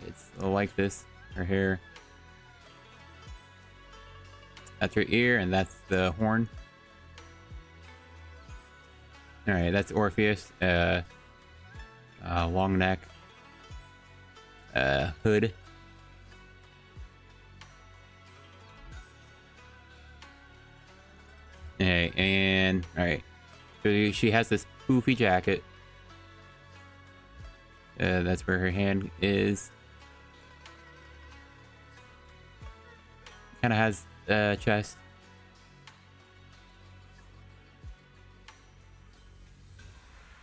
It's like this. Her hair. That's her ear, and that's the horn. Alright, that's Orpheus. Long neck. Hood. Okay, and alright. So she has this poofy jacket. That's where her hand is. Kind of has a chest.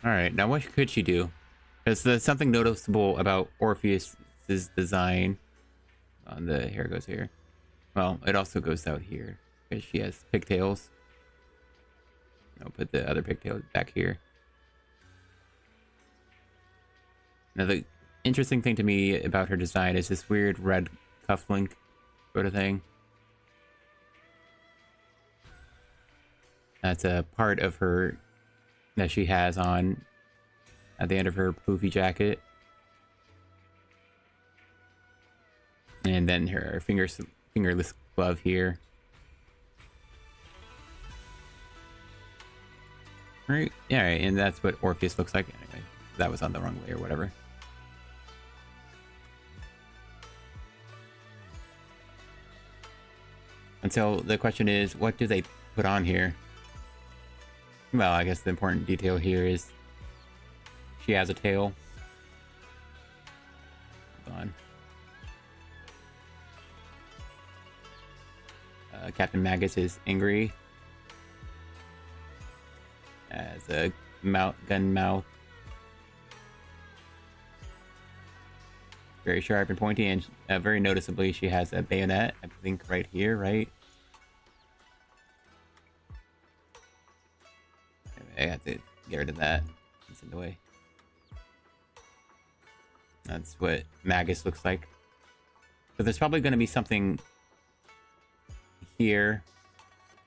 Alright, now what could she do? Because there's something noticeable about Orpheus's design. The hair goes here. Well, it also goes out here. Because she has pigtails. I'll put the other pigtail back here. Now the interesting thing to me about her design is this weird red cufflink sort of thing. That's a part of her that she has on at the end of her poofy jacket. And then her fingerless glove here. Right, yeah, right, and that's what Orpheus looks like. Anyway, that was on the wrong way or whatever. And so the question is, what do they put on here? Well, I guess the important detail here is she has a tail. Hold on. Captain Magus is angry. Has a gun mouth. Very sharp and pointy, and very noticeably she has a bayonet, I think right here, right? I have to get rid of that. It's in the way. That's what Magus looks like. But there's probably going to be something here.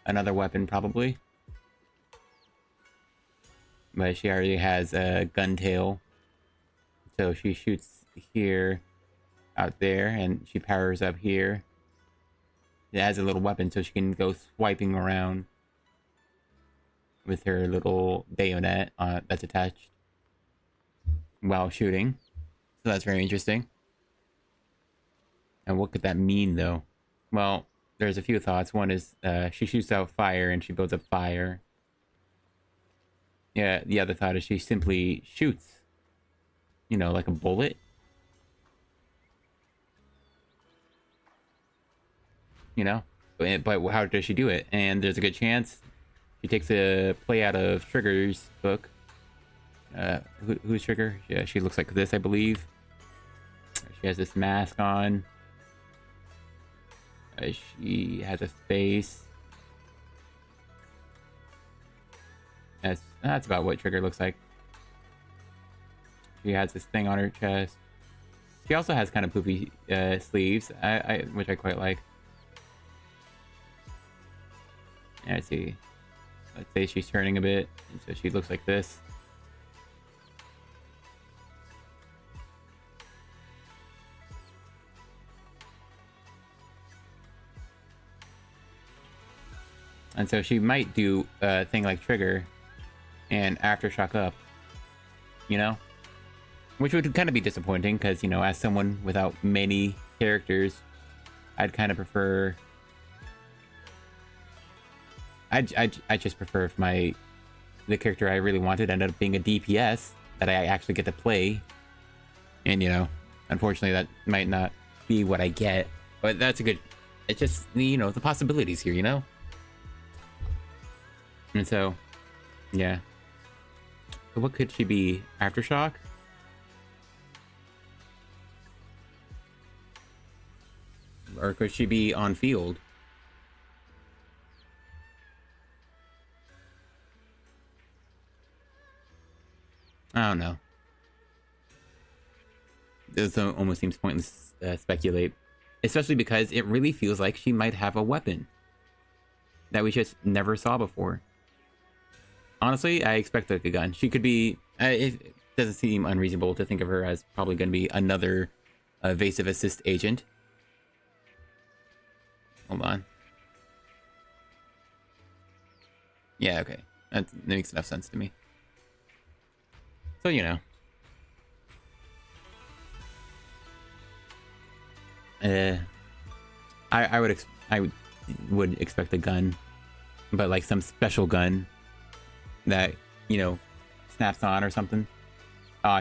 Another weapon, probably. But she already has a gun tail. So she shoots here, out there, and she powers up here. It has a little weapon so she can go swiping around with her little bayonet that's attached while shooting. So that's very interesting. And what could that mean, though? Well, there's a few thoughts. One is she shoots out fire and she builds up fire. Yeah, the other thought is she simply shoots, you know, like a bullet. You know, but how does she do it? And there's a good chance she takes a play out of Trigger's book. Who's Trigger? Yeah, she looks like this, I believe. She has this mask on. She has a face. That's about what Trigger looks like. She has this thing on her chest. She also has kind of poofy sleeves, which I quite like. Yeah, let's see. Let's say she's turning a bit, and so she looks like this. And so she might do a thing like Trigger and Aftershock up, you know? Which would kind of be disappointing because, you know, as someone without many characters, I'd kind of prefer... I just prefer if the character I really wanted ended up being a DPS that I actually get to play. And, you know, unfortunately that might not be what I get. But that's a good... It's just, you know, the possibilities here, you know? And so, yeah. So what could she be? Aftershock? Or could she be on field? I don't know. This almost seems pointless to speculate. Especially because it really feels like she might have a weapon that we just never saw before. Honestly, I expect like a gun. She could be... it doesn't seem unreasonable to think of her as probably going to be another evasive assist agent. Hold on. Yeah, okay. That makes enough sense to me. So, you know. I would expect a gun. But like some special gun that, you know, snaps on or something.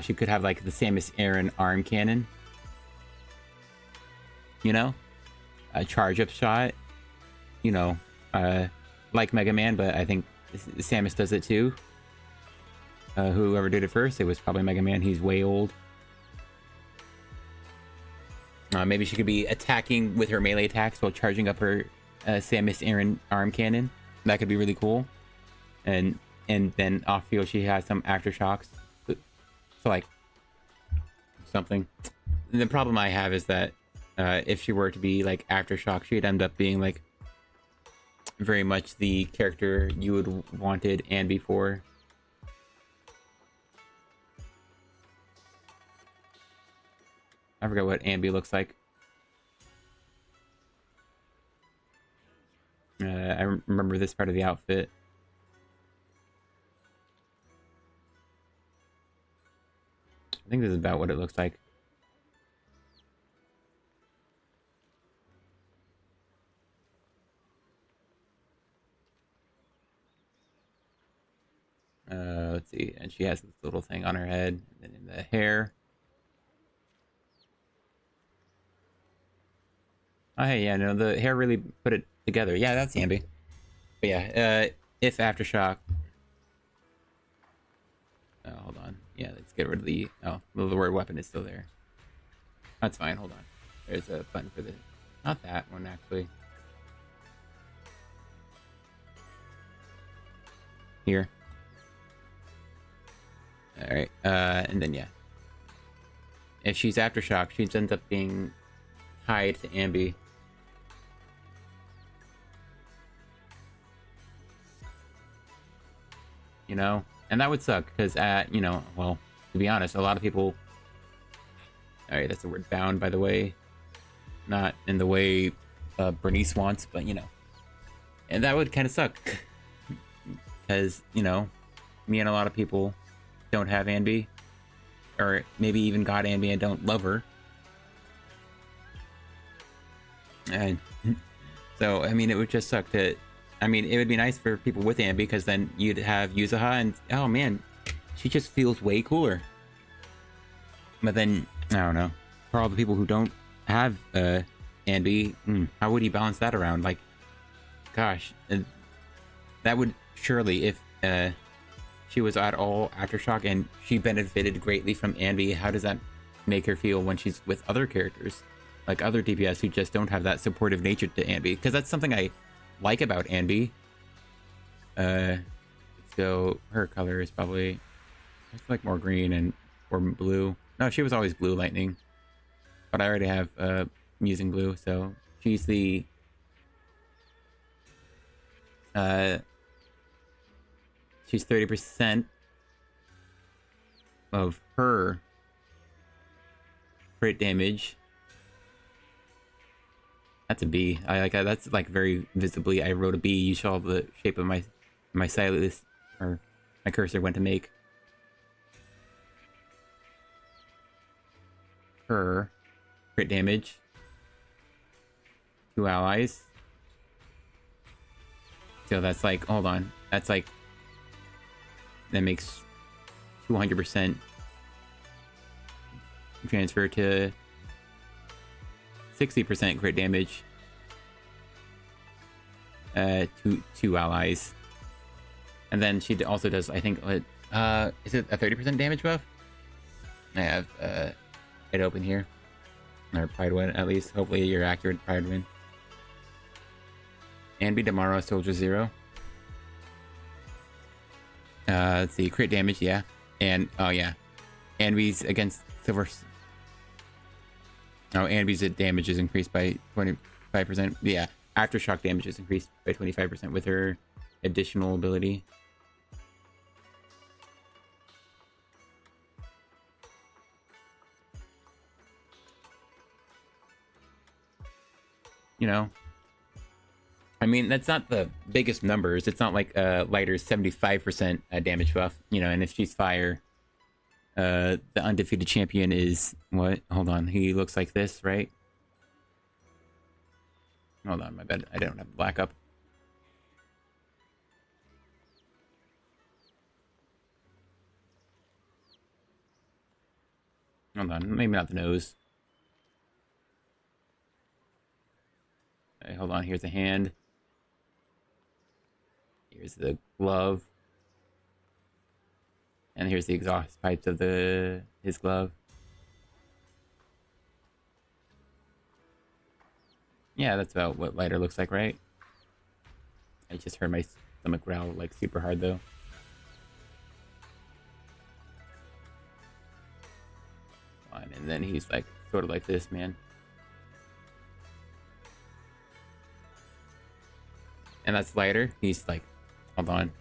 She could have like the Samus Aran arm cannon. You know? A charge up shot. You know, like Mega Man, but I think Samus does it too. Whoever did it first, it was probably Mega Man. He's way old. Maybe she could be attacking with her melee attacks while charging up her Samus Aran arm cannon. That could be really cool. And then off field she has some aftershocks. So like something. The problem I have is that if she were to be like Aftershock, she'd end up being like very much the character you would wanted and before. I forgot what Ambi looks like. I remember this part of the outfit. I think this is about what it looks like. Let's see. And she has this little thing on her head, and then in the hair. Oh, hey, yeah, no, the hair really put it together. Yeah, that's Ambi. But yeah, if Aftershock... Oh, hold on. Yeah, let's get rid of the... Oh, well, the word weapon is still there. That's fine, hold on. There's a button for the... Not that one, actually. Here. Alright, and then, yeah. If she's Aftershock, she ends up being tied to Ambi. You know? And that would suck, because, you know, well, to be honest, a lot of people... Alright, that's the word bound, by the way. Not in the way Bernice wants, but, you know. And that would kind of suck. Because, you know, me and a lot of people don't have Ambi. Or maybe even got Ambi and don't love her. And So, I mean, it would just suck to... I mean, it would be nice for people with Ambi, because then you'd have Yuzuha, and oh man, she just feels way cooler. But then, I don't know. For all the people who don't have Ambi, how would he balance that around? Like, gosh, that would surely, if she was at all Aftershock and she benefited greatly from Ambi, how does that make her feel when she's with other characters? Like other DPS who just don't have that supportive nature to Ambi? Because that's something I like about Ambi. So her color is probably, it's like more green and or blue. No, she was always blue lightning, but I already have using blue, so she's the she's 30% of her crit damage. That's a B. I like that's like very visibly. I wrote a B. You saw the shape of my stylus or my cursor went to make her crit damage. 2 allies. So that's like, hold on. That's like, that makes 200% transfer to 60% crit damage. Two allies. And then she also does, I think, is it a 30% damage buff? I have it open here. Or Pride Win, at least. Hopefully you're accurate, Pride Win. Ambi, Damaro, Soldier 0. Let's see, crit damage, yeah. And, oh yeah. Ambi's against Silver... Oh, Ambi's damage is increased by 25%. Yeah, Aftershock damage is increased by 25% with her additional ability. You know, I mean, that's not the biggest numbers. It's not like Lighter's 75% damage buff, you know, and if she's fire, the undefeated champion is what? Hold on, he looks like this, right? Hold on, my bad. I don't have black up. Hold on, maybe not the nose. Okay, hold on, here's a hand. Here's the glove. And here's the exhaust pipes of his glove. Yeah, that's about what Lighter looks like, right? I just heard my stomach growl like super hard though. And then he's like sort of like this, man. And that's Lighter. He's like, hold on.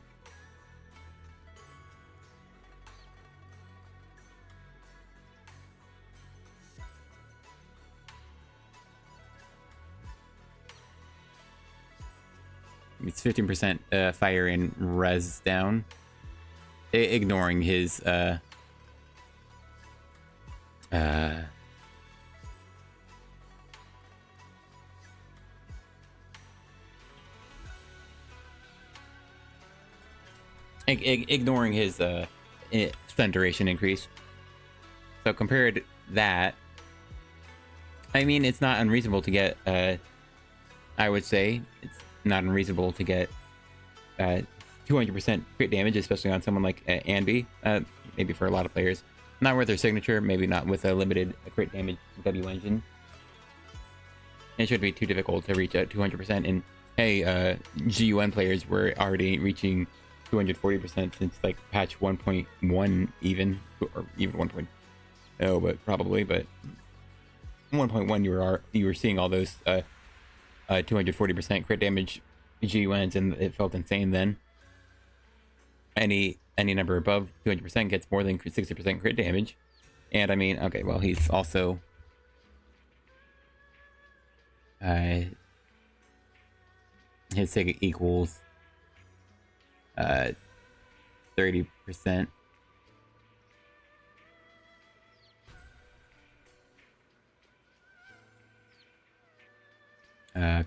It's 15% fire and res down. Ignoring his ignoring his stun duration increase. So compared to that, I mean, it's not unreasonable to get I would say it's not unreasonable to get 200% crit damage, especially on someone like Ambi. Maybe for a lot of players, not with their signature, maybe not with a limited crit damage W engine. It shouldn't be too difficult to reach at 200%. And hey, GUN players were already reaching 240% since like patch 1.1 even, or even 1.0, but probably, but 1.1 you were seeing all those 240% crit damage GUNs, and it felt insane then. Any number above 200% gets more than 60% crit damage. And I mean, okay, well, he's also his sig equals 30%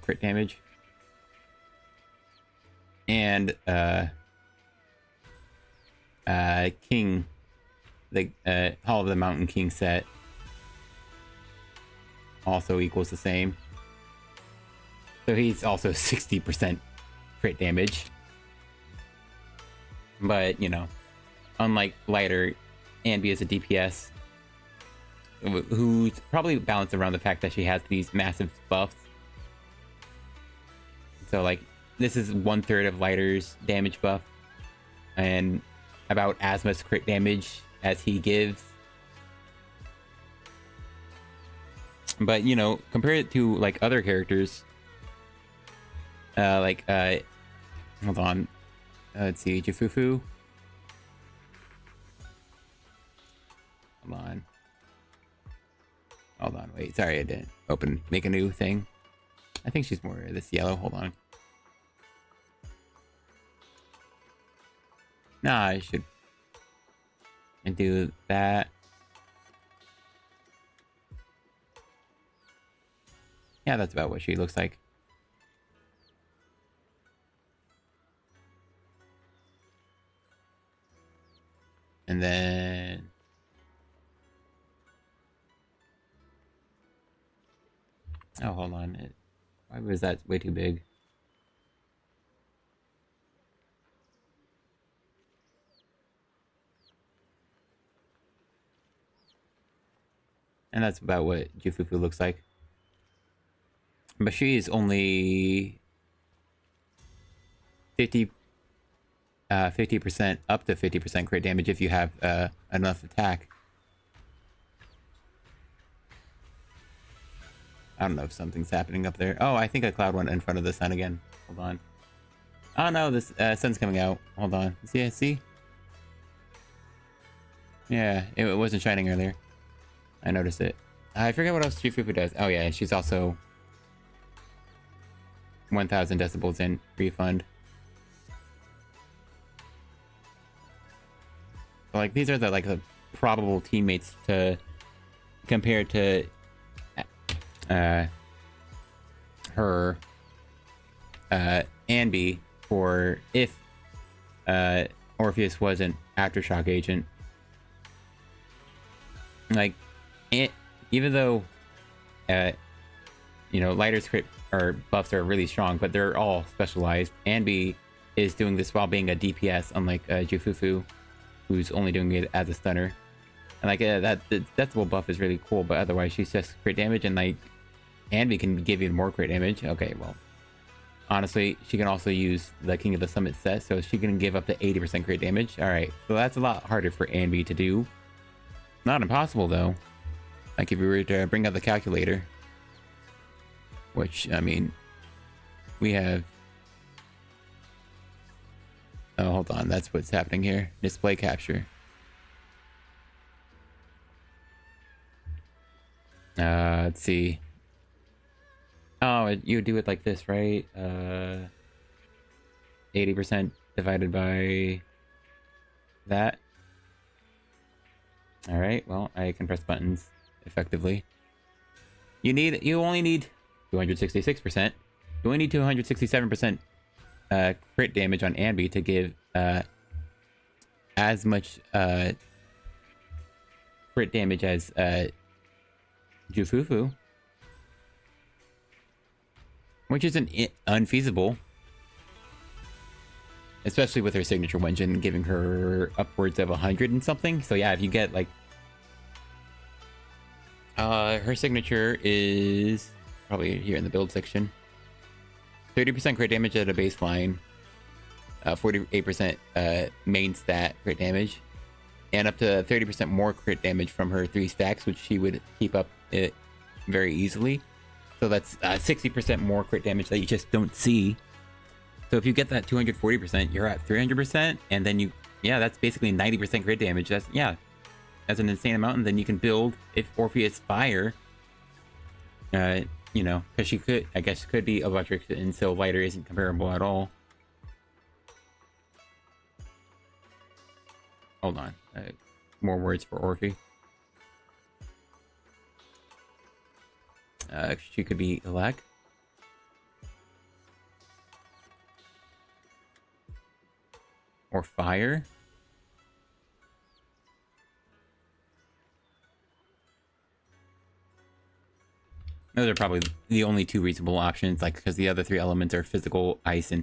crit damage. and King, the Hall of the Mountain King set also equals the same. So he's also 60% crit damage. But, you know, unlike Lighter, Anby is a DPS who's probably balanced around the fact that she has these massive buffs. So, like, this is 1/3 of Lighter's damage buff and about as much crit damage as he gives. But, you know, compare it to, like, other characters. Hold on. Let's see, Jufufu. Hold on, wait. Sorry, I didn't make a new thing. I think she's more this yellow. Hold on. Nah, I should do that. Yeah, that's about what she looks like. And then... oh, hold on. Why was that way too big? And that's about what Jufufu looks like. But she is only 50% up to 50% crit damage if you have enough attack. I don't know if something's happening up there. Oh, I think a cloud went in front of the sun again. Hold on. Oh no, this sun's coming out. Hold on. See? Yeah, it wasn't shining earlier. I noticed it. I forget what else Jufufu does. Oh yeah, she's also 1,000 decibels in refund. So, like, these are the probable teammates to compare to her Anby for if Orpheus wasn't Aftershock agent. Like, even though you know, Lighter's crit or buffs are really strong, but they're all specialized. Anby is doing this while being a DPS, unlike Jufufu, who's only doing it as a stunner. And like that the decibel buff is really cool, but otherwise she's just crit damage, and like Anby can give you more crit damage. Okay, well, honestly, she can also use the King of the Summit set, so she can give up to 80% crit damage. All right, so that's a lot harder for Anby to do. Not impossible though. Like if we were to bring out the calculator, which I mean, we have. Oh, hold on, that's what's happening here. Display capture. Let's see. Oh, you do it like this, right? 80% divided by that. All right. Well, I can press buttons effectively. You only need 266%. You only need 267% crit damage on Anby to give as much crit damage as Jufufu, which isn't unfeasible, especially with her signature Wenjin giving her upwards of 100 and something. So yeah, if you get like her signature is probably here in the build section. 30% crit damage at a baseline, 48% main stat crit damage, and up to 30% more crit damage from her 3 stacks, which she would keep up it very easily. So that's 60% more crit damage that you just don't see. So if you get that 240%, you're at 300%, and then you, yeah, that's basically 90% crit damage. That's, yeah, that's an insane amount. And then you can build, if Orpheus fire, you know, because she could, I guess, could be electric, and so Lighter isn't comparable at all. Hold on, more words for Orphe. She could be elect. or fire. Those are probably the only two reasonable options, like, because the other three elements are physical, ice, and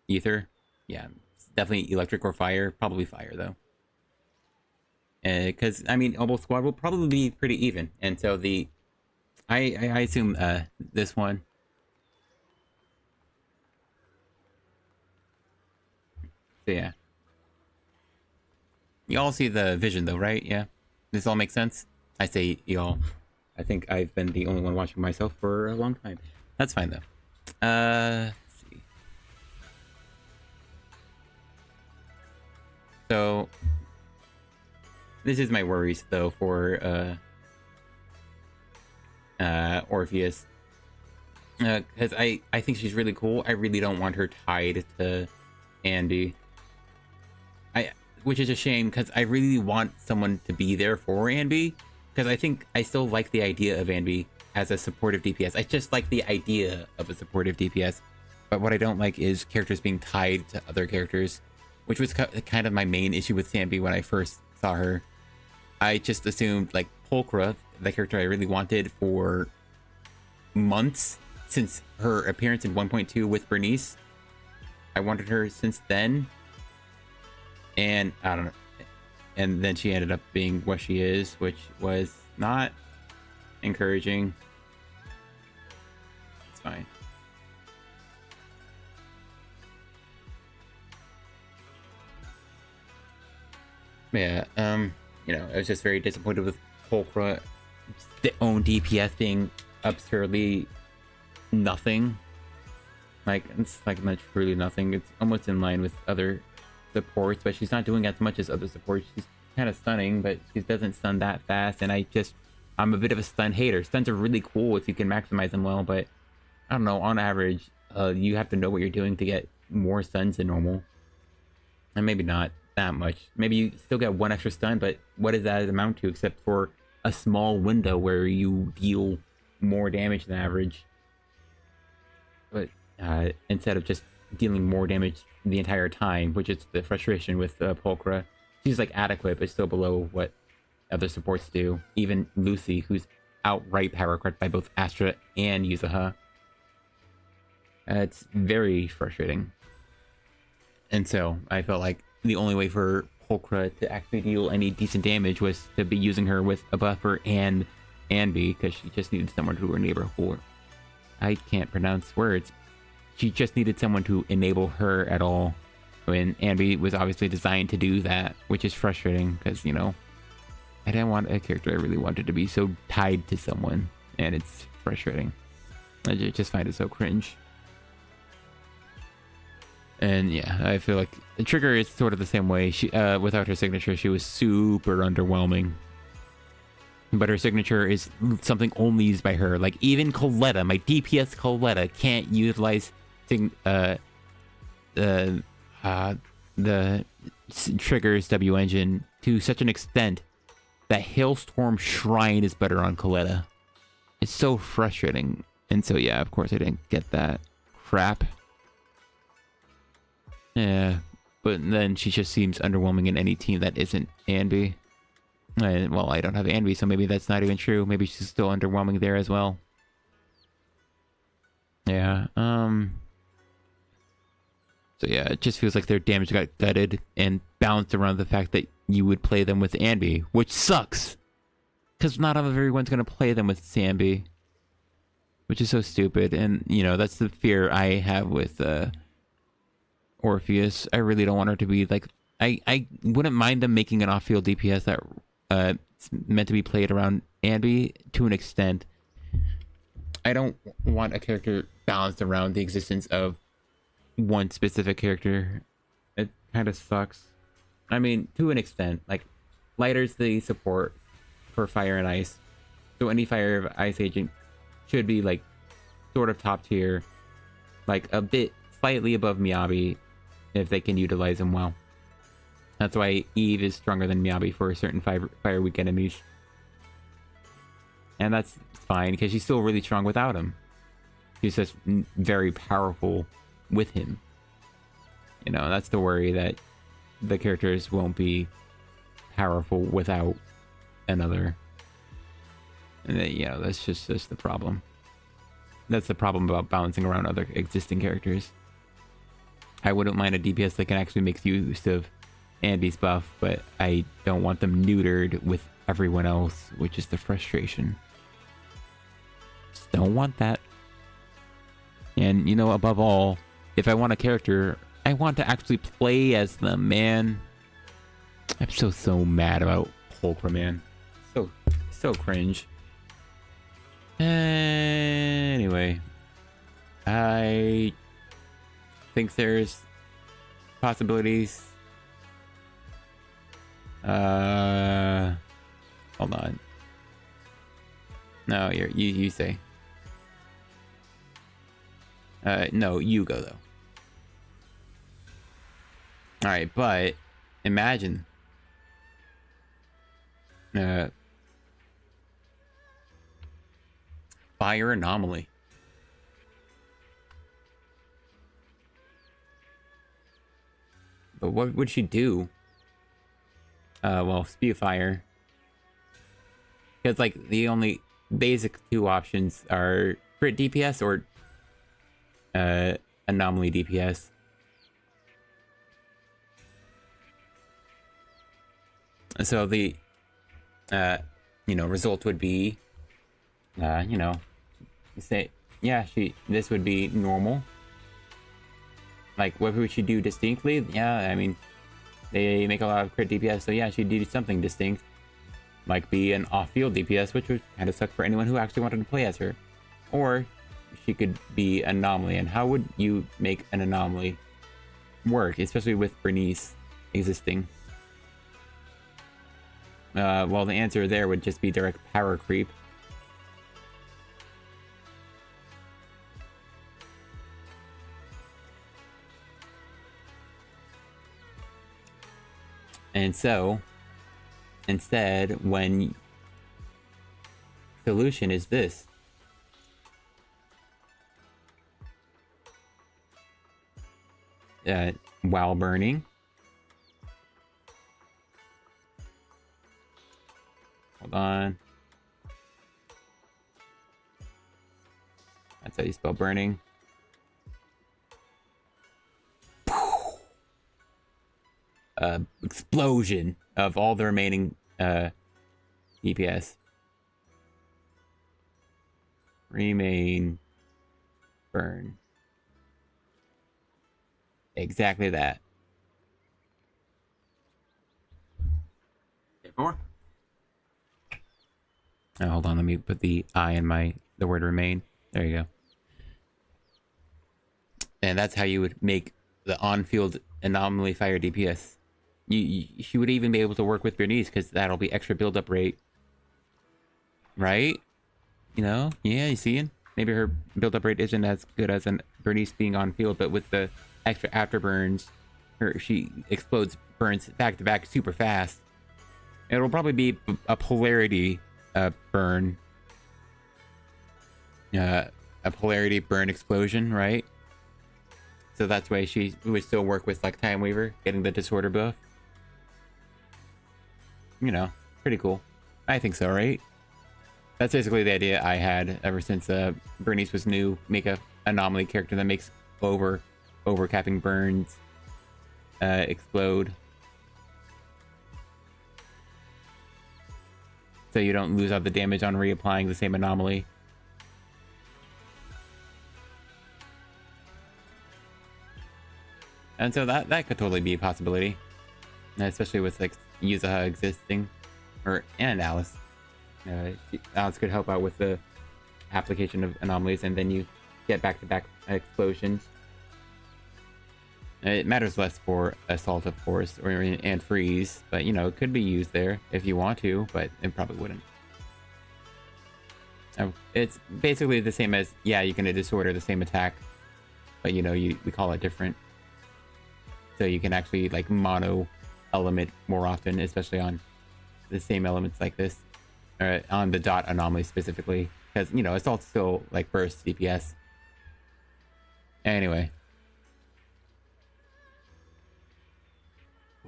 ether. Yeah, definitely electric or fire. Probably fire, though. Because, I mean, Obel Squad will probably be pretty even. And so I assume this one. So, yeah. You all see the vision, though, right? Yeah? This all makes sense? I say y'all. I think I've been the only one watching myself for a long time. That's fine, though. Let's see. So, this is my worries, though, for Orpheus. Because I think she's really cool. I really don't want her tied to Andy. Which is a shame, because I really want someone to be there for Anby. Because I think I still like the idea of Anby as a supportive DPS. I just like the idea of a supportive DPS. But what I don't like is characters being tied to other characters, which was kind of my main issue with Anby when I first saw her. I just assumed, like, Pulchra, the character I really wanted for months since her appearance in 1.2 with Bernice. I wanted her since then. And I don't know. And then she ended up being what she is, which was not encouraging. It's fine. Yeah, you know, I was just very disappointed with Pulchra, the own DPS being absurdly nothing. Like, it's like not truly nothing. It's almost in line with other supports, but she's not doing as much as other supports. She's kind of stunning, but she doesn't stun that fast, and I'm a bit of a stun hater. Stuns are really cool if you can maximize them well, but I don't know, on average, you have to know what you're doing to get more stuns than normal. And maybe not that much. Maybe you still get one extra stun, but what does that amount to except for a small window where you deal more damage than average? But instead of just dealing more damage the entire time, which is the frustration with Pulchra. She's like adequate, but still below what other supports do. Even Lucy, who's outright power cracked by both Astra and Yuzuha. It's very frustrating. And so I felt like the only way for Pulchra to actually deal any decent damage was to be using her with a buffer and Anby, because she just needed someone to enable her. I can't pronounce words. She just needed someone to enable her at all. When Anby was obviously designed to do that, which is frustrating because, you know, I didn't want a character I really wanted to be so tied to someone, and it's frustrating. I just find it so cringe. And yeah, I feel like the Trigger is sort of the same way. She, without her signature, she was super underwhelming. But her signature is something only used by her. Like, even Coletta, my DPS Coletta, can't utilize the Trigger's W engine to such an extent that Hailstorm Shrine is better on Coletta. It's so frustrating. And so, yeah, of course I didn't get that crap. Yeah, but then she just seems underwhelming in any team that isn't Anby. And, well, I don't have Anby, so maybe that's not even true. Maybe she's still underwhelming there as well. Yeah, so yeah, it just feels like their damage got gutted and bounced around the fact that you would play them with Anby, which sucks! Because not everyone's going to play them with Anby. Which is so stupid, and, you know, that's the fear I have with, Orpheus. I really don't want her to be, like... I wouldn't mind them making an off-field DPS that, it's meant to be played around Anby to an extent. I don't want a character balanced around the existence of one specific character. It kind of sucks. I mean, to an extent. Like, Lighter's the support for Fire and Ice. So any Fire or Ice agent should be, like, sort of top tier. Like, a bit slightly above Miyabi if they can utilize him well. That's why Eve is stronger than Miyabi for certain Fire weak enemies. And that's fine, because she's still really strong without him. She's just very powerful with him. You know, that's the worry, that the characters won't be powerful without another. And that, you know, that's just the problem. That's the problem about balancing around other existing characters. I wouldn't mind a DPS that can actually make use of Andy's buff, but I don't want them neutered with everyone else, which is the frustration. Just don't want that. And, you know, above all, if I want a character, I want to actually play as them, man. I'm so mad about Pulcra, man. So cringe. Anyway, I think there's possibilities. Hold on. No, you say. No, you go though. All right, but imagine. Fire anomaly. But what would she do? Well, spew fire. Because like the only basic two options are crit DPS or anomaly DPS. So the you know, result would be you know, say, yeah, this would be normal. Like, what would she do distinctly? Yeah, I mean, they make a lot of crit DPS, so yeah, she'd do something distinct. Like be an off-field DPS, which would kind of suck for anyone who actually wanted to play as her. Or she could be anomaly, and how would you make an anomaly work, especially with Bernice existing? Well, the answer there would just be direct power creep. And so, instead, solution is this. While burning. Hold on. That's how you spell burning. Explosion of all the remaining DPS. Remain burn. Exactly that. More. Oh, hold on, let me put the I in the word remain. There you go. And that's how you would make the on-field anomaly fire DPS. She would even be able to work with Bernice, because that'll be extra build-up rate. Right? You know? Yeah, you seeing? Maybe her build-up rate isn't as good as an Bernice being on-field, but with the extra afterburns, she explodes, burns back-to-back super fast. It'll probably be a polarity burn. A polarity burn explosion, right? So that's why she would still work with like Time Weaver, getting the disorder buff. You know, pretty cool. I think so, right? That's basically the idea I had ever since Bernice was new. Make a anomaly character that makes overcapping burns explode. So you don't lose out the damage on reapplying the same anomaly. And so that could totally be a possibility. Especially with like Yuzuha existing. And Alice. Alice could help out with the application of anomalies, and then you get back-to-back explosions. It matters less for Assault, of course, and Freeze, but you know, it could be used there if you want to, but it probably wouldn't. It's basically the same as, yeah, you can disorder the same attack, but you know, we call it different. So you can actually like mono element more often, especially on the same elements like this, or on the dot anomaly specifically, because you know, Assault's still like burst DPS. Anyway.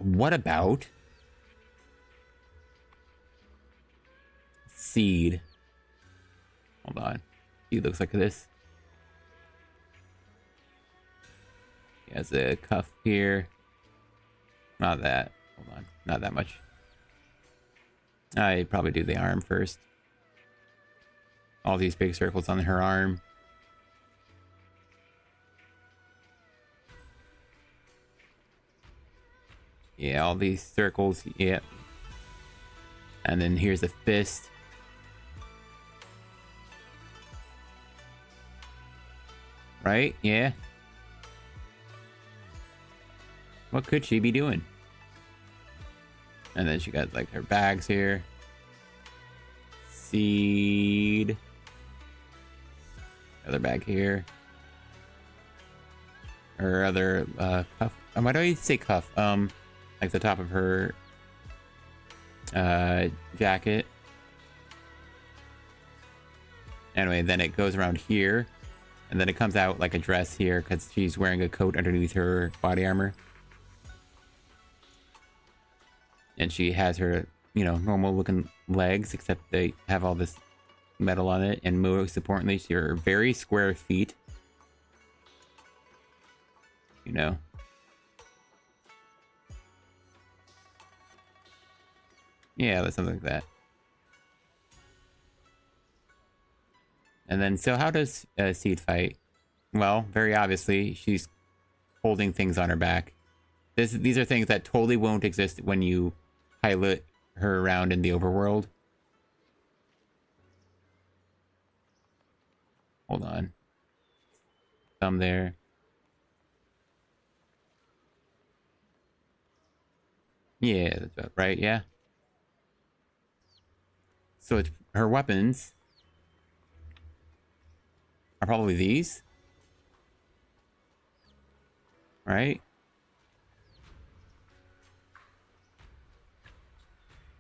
what about Seed? Hold on. He looks like this. He has a cuff here. Not that. Hold on. Not that much. I'd probably do the arm first. All these big circles on her arm. Yeah, all these circles. Yeah. And then here's a fist. Right? Yeah. What could she be doing? And then she got like her bags here. Seed. Other bag here. Her other cuff. Why do I say cuff? Like the top of her jacket. Anyway, then it goes around here. And then it comes out like a dress here because she's wearing a coat underneath her body armor. And she has her, you know, normal looking legs, except they have all this metal on it. And most importantly, her very square feet. You know. Yeah, that's something like that. And then, so how does Seed fight? Well, very obviously, she's holding things on her back. These are things that totally won't exist when you pilot her around in the overworld. Hold on. Thumb there. Yeah, that's about right, yeah. So it's, her weapons are probably these. Right?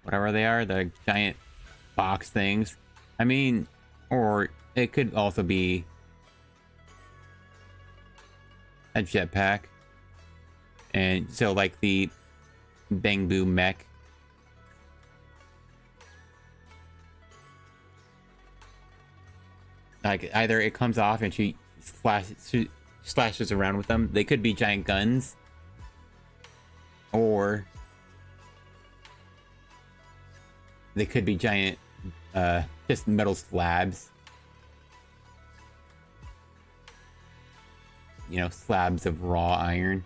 Whatever they are, the giant box things. I mean, or it could also be a jetpack. And so like the Bang Boom mech. Like either it comes off and she slashes around with them. They could be giant guns. Or they could be giant just metal slabs. You know, slabs of raw iron.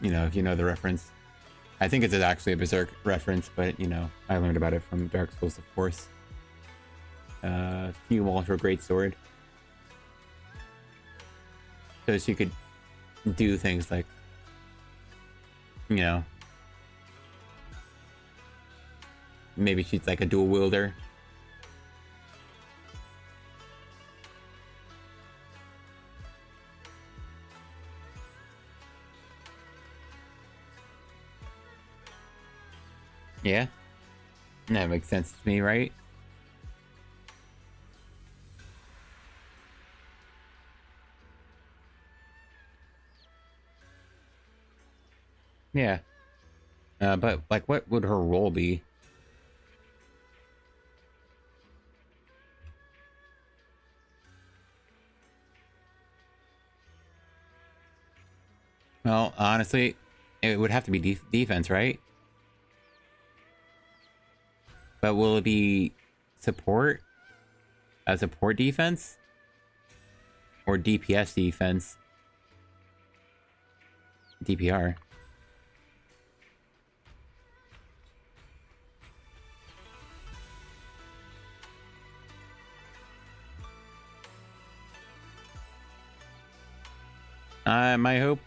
You know, if you know the reference. I think it's actually a Berserk reference, but, you know, I learned about it from Dark Souls, of course. Fume Ultra Great Sword. So she could do things like, you know, maybe she's like a dual wielder. Yeah, that makes sense to me, right? Yeah. But, like, what would her role be? Well, honestly, it would have to be defense, right? But will it be support? A support defense? Or DPS defense? DPR. My hope?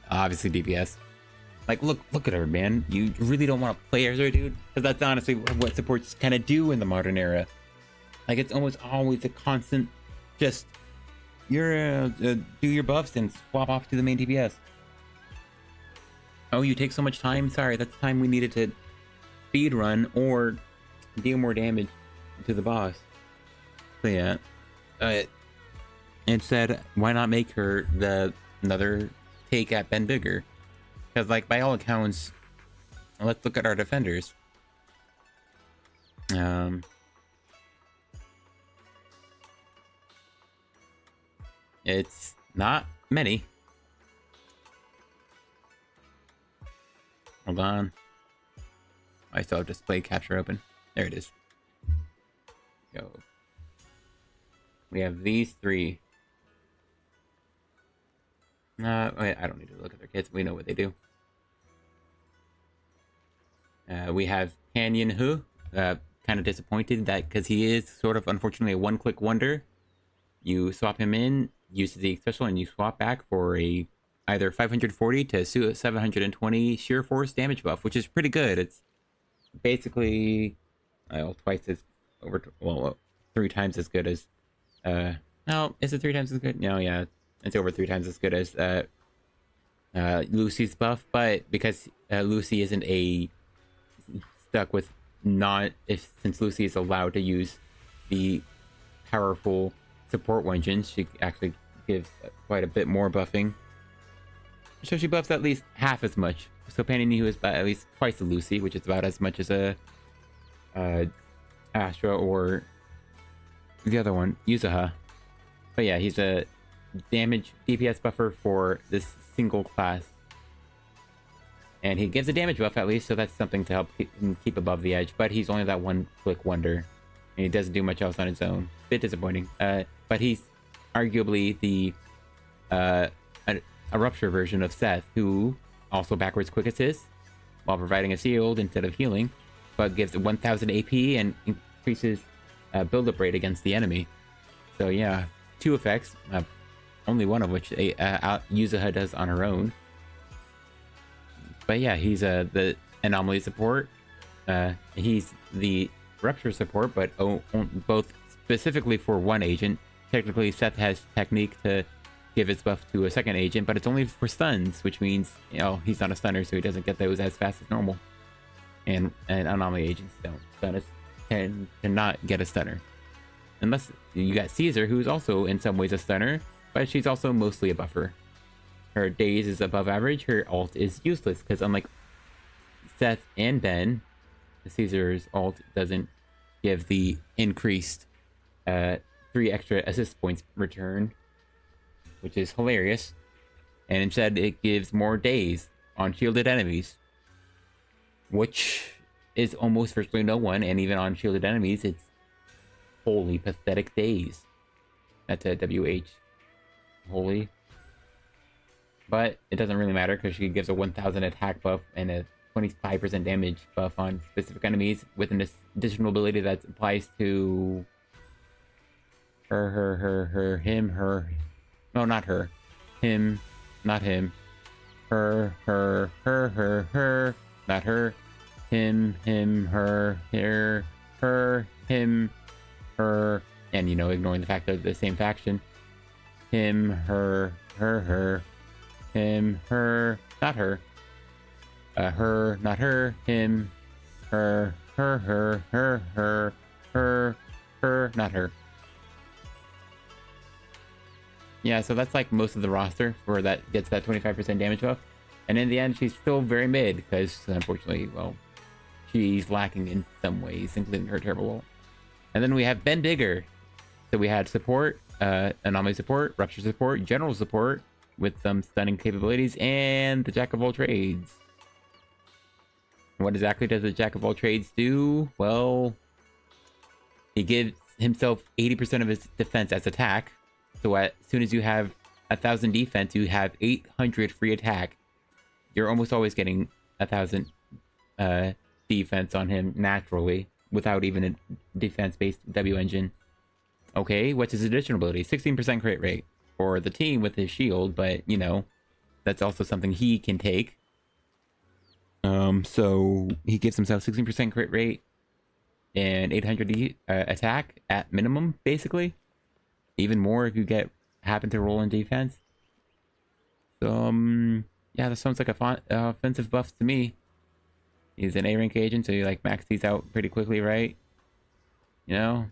Obviously DPS. Like, look at her, man. You really don't want to play as her, dude? Because that's honestly what supports kind of do in the modern era. Like, it's almost always a constant, just, you're, do your buffs and swap off to the main DPS. Oh, you take so much time? Sorry, that's the time we needed to speed run or deal more damage to the boss. So yeah. and said, why not make her another take at Ben Bigger? Because, like, by all accounts, let's look at our defenders. It's not many. Hold on. I still have display capture open. There it is. Go. We have these three. Wait, I don't need to look at their kits. We know what they do. We have Canyon Who. Kind of disappointed that because he is sort of unfortunately a one-click wonder. You swap him in, use the special, and you swap back for a either 540 to 720 sheer force damage buff, which is pretty good. It's basically twice as well, 3 times as good as no, is it 3 times as good? No, yeah, it's over 3 times as good as Lucy's buff, but because Lucy isn't stuck with since Lucy is allowed to use the powerful support engine, she actually gives quite a bit more buffing. So she buffs at least half as much. So Panini is about at least twice the Lucy, which is about as much as a Astra or the other one, Yuzuha. But yeah, he's a damage DPS buffer for this single class. And he gives a damage buff at least, so that's something to help keep above the edge. But he's only that one-click wonder. And he doesn't do much else on his own. Bit disappointing. But he's arguably a rupture version of Seth, who also backwards quick assist while providing a shield instead of healing, but gives 1000 AP and increases build-up rate against the enemy. So yeah, 2 effects, only one of which Yuzuha does on her own. But yeah, he's the anomaly support. He's the rupture support, but both specifically for one agent. Technically, Seth has technique to give his buff to a second agent, but it's only for stuns, which means, you know, he's not a stunner, so he doesn't get those as fast as normal. And anomaly agents cannot get a stunner. Unless you got Caesar, who's also in some ways a stunner, but she's also mostly a buffer. Her daze is above average, her ult is useless, because unlike Seth and Ben, Caesar's ult doesn't give the increased 3 extra assist points return, which is hilarious. And instead it gives more daze on shielded enemies, which is almost virtually no one, and even on shielded enemies it's wholly pathetic daze. That's a WH. Holy. But it doesn't really matter because she gives a 1000 attack buff and a 25% damage buff on specific enemies with an additional ability that applies to him, no, not her, him, not him, her, not her, him, her, him, her, and, you know, ignoring the fact that they're the same faction. Him, her, him, her, not her, her, not her, him, her, not her. Yeah, so that's like most of the roster for that gets that 25% damage buff. And in the end, she's still very mid because, unfortunately, well, she's lacking in some ways, including her terrible ult. And then we have Ben Bigger. So we had support, anomaly support, rupture support, general support with some stunning capabilities, and the Jack of all trades. What exactly does the Jack of all trades do? Well, he gives himself 80% of his defense as attack. So as soon as you have 1000 defense, you have 800 free attack. You're almost always getting 1000 defense on him naturally without even a defense-based W engine. Okay, what's his additional ability? 16% crit rate for the team with his shield, but you know, that's also something he can take. So he gives himself 16% crit rate and 800 attack at minimum, basically. Even more if you happen to roll in defense. So, yeah, that sounds like a offensive buff to me. He's an A-rank agent, so you like max these out pretty quickly, right? You know,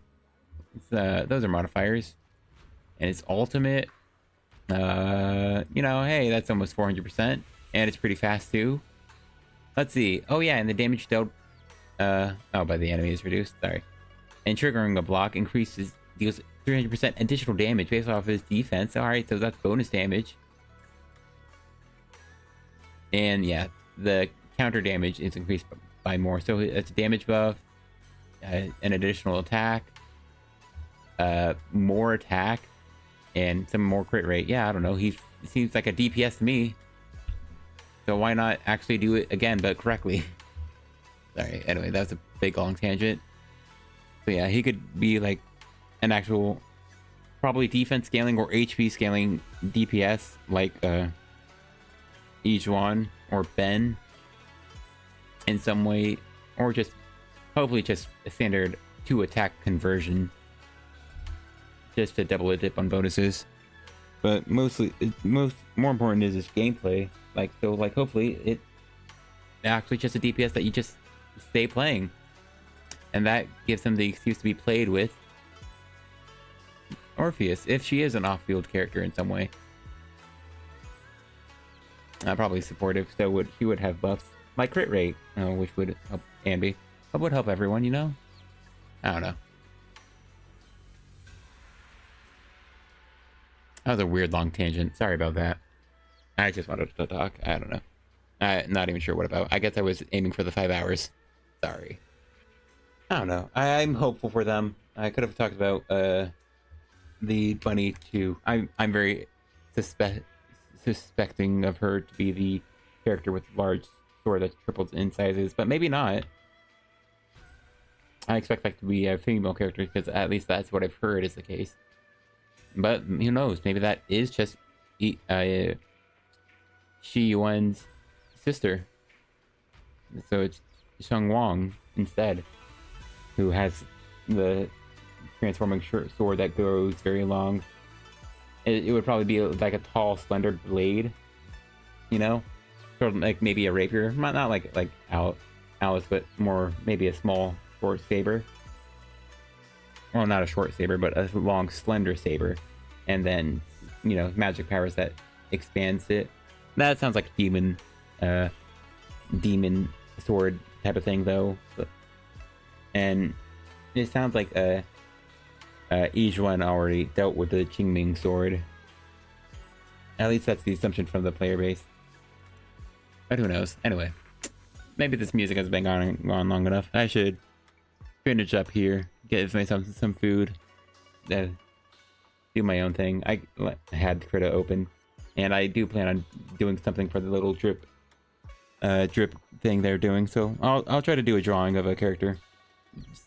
it's, those are modifiers. And its ultimate, you know, hey, that's almost 400%. And it's pretty fast too. Let's see. Oh yeah, and the damage dealt by the enemy is reduced. Sorry. And triggering a block deals 300% additional damage based off his defense. Alright, so that's bonus damage. And yeah, the counter damage is increased by more. So it's a damage buff, an additional attack, more attack, and some more crit rate. Yeah, I don't know. He seems like a DPS to me. So why not actually do it again, but correctly? Sorry. Anyway, that was a big long tangent. So yeah, he could be like an actual, probably defense scaling or HP scaling DPS, like Ijuan or Ben in some way, or just hopefully just a standard 2 attack conversion, just to double a dip on bonuses. But mostly, more important is his gameplay. Like, so like hopefully it actually just a DPS that you just stay playing, and that gives him the excuse to be played with Orpheus if she is an off-field character in some way. Probably supportive, so he would have buffs like crit rate, which would help Anby. That would help everyone, you know? I don't know. That was a weird long tangent. Sorry about that. I just wanted to talk. I don't know. I'm not even sure what about. I guess I was aiming for the 5 hours. Sorry. I don't know. I'm hopeful for them. I could have talked about the bunny too. I'm very suspecting of her to be the character with large sword that triples in sizes, but maybe not. I expect that to be a female character because at least that's what I've heard is the case. But who knows? Maybe that is just Shi Yuan's sister. So it's Sheng Wang instead, who has the transforming sword that grows very long. It would probably be like a tall, slender blade, you know, sort of like maybe a rapier, not like Alice, but more maybe a small short saber. Well, not a short saber, but a long, slender saber, and then, you know, magic powers that expands it. That sounds like demon sword type of thing, though. And it sounds like Ijuan already dealt with the Qingming sword. At least that's the assumption from the player base. But who knows? Anyway, maybe this music has been on long enough. I should finish up here, get myself some food, do my own thing. I had Krita open, and I do plan on doing something for the little drip thing they're doing. So I'll try to do a drawing of a character.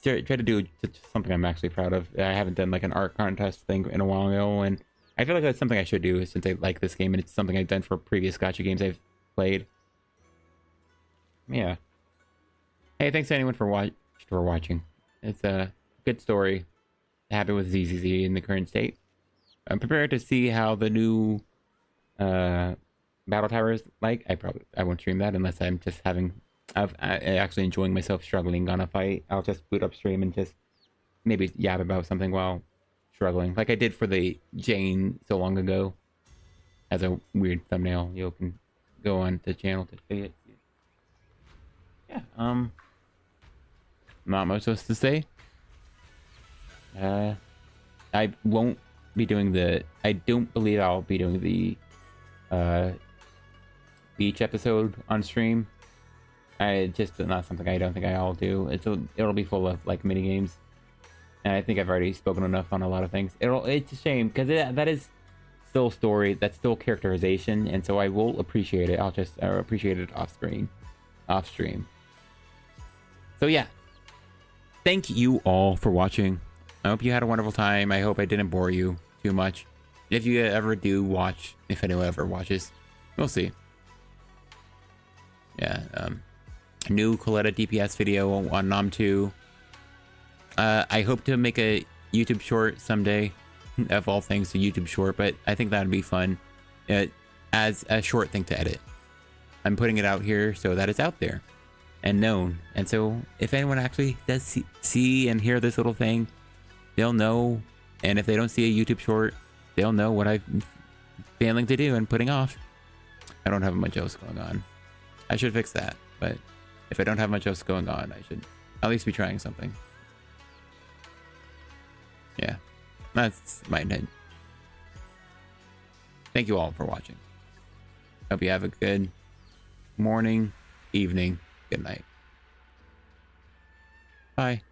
Try to do something I'm actually proud of. I haven't done like an art contest thing in a while, and I feel like that's something I should do since I like this game, and it's something I've done for previous gacha games I've played. Yeah. Hey, thanks to anyone for watching. It's a good story. Happy with ZZZ in the current state. I'm prepared to see how the new battle tower is like. I won't stream that unless I'm just I'm actually enjoying myself struggling on a fight. I'll just boot up stream and just maybe yap about something while struggling, like I did for the Jane so long ago. As a weird thumbnail, you can go on the channel to see it. Yeah. Not much else to say. I won't be doing the. I don't believe I'll be doing the beach episode on stream. Just not something I don't think I'll do. It'll be full of like mini games, and I think I've already spoken enough on a lot of things. It's a shame because that is still story. That's still characterization, and so I will appreciate it. I'll just appreciate it off stream. So yeah, thank you all for watching. I hope you had a wonderful time. I hope I didn't bore you too much. If you ever do watch, if anyone ever watches, we'll see. Yeah, new Coletta DPS video on Nom 2. I hope to make a YouTube short someday, of all things, a YouTube short, but I think that'd be fun as a short thing to edit. I'm putting it out here so that it's out there and known. And so if anyone actually does see and hear this little thing, they'll know. And if they don't see a YouTube short, they'll know what I'm failing to do and putting off. I don't have much else going on. I should fix that, but if I don't have much else going on, I should at least be trying something. Yeah, that's my intent. Thank you all for watching. Hope you have a good morning, evening, good night. Bye.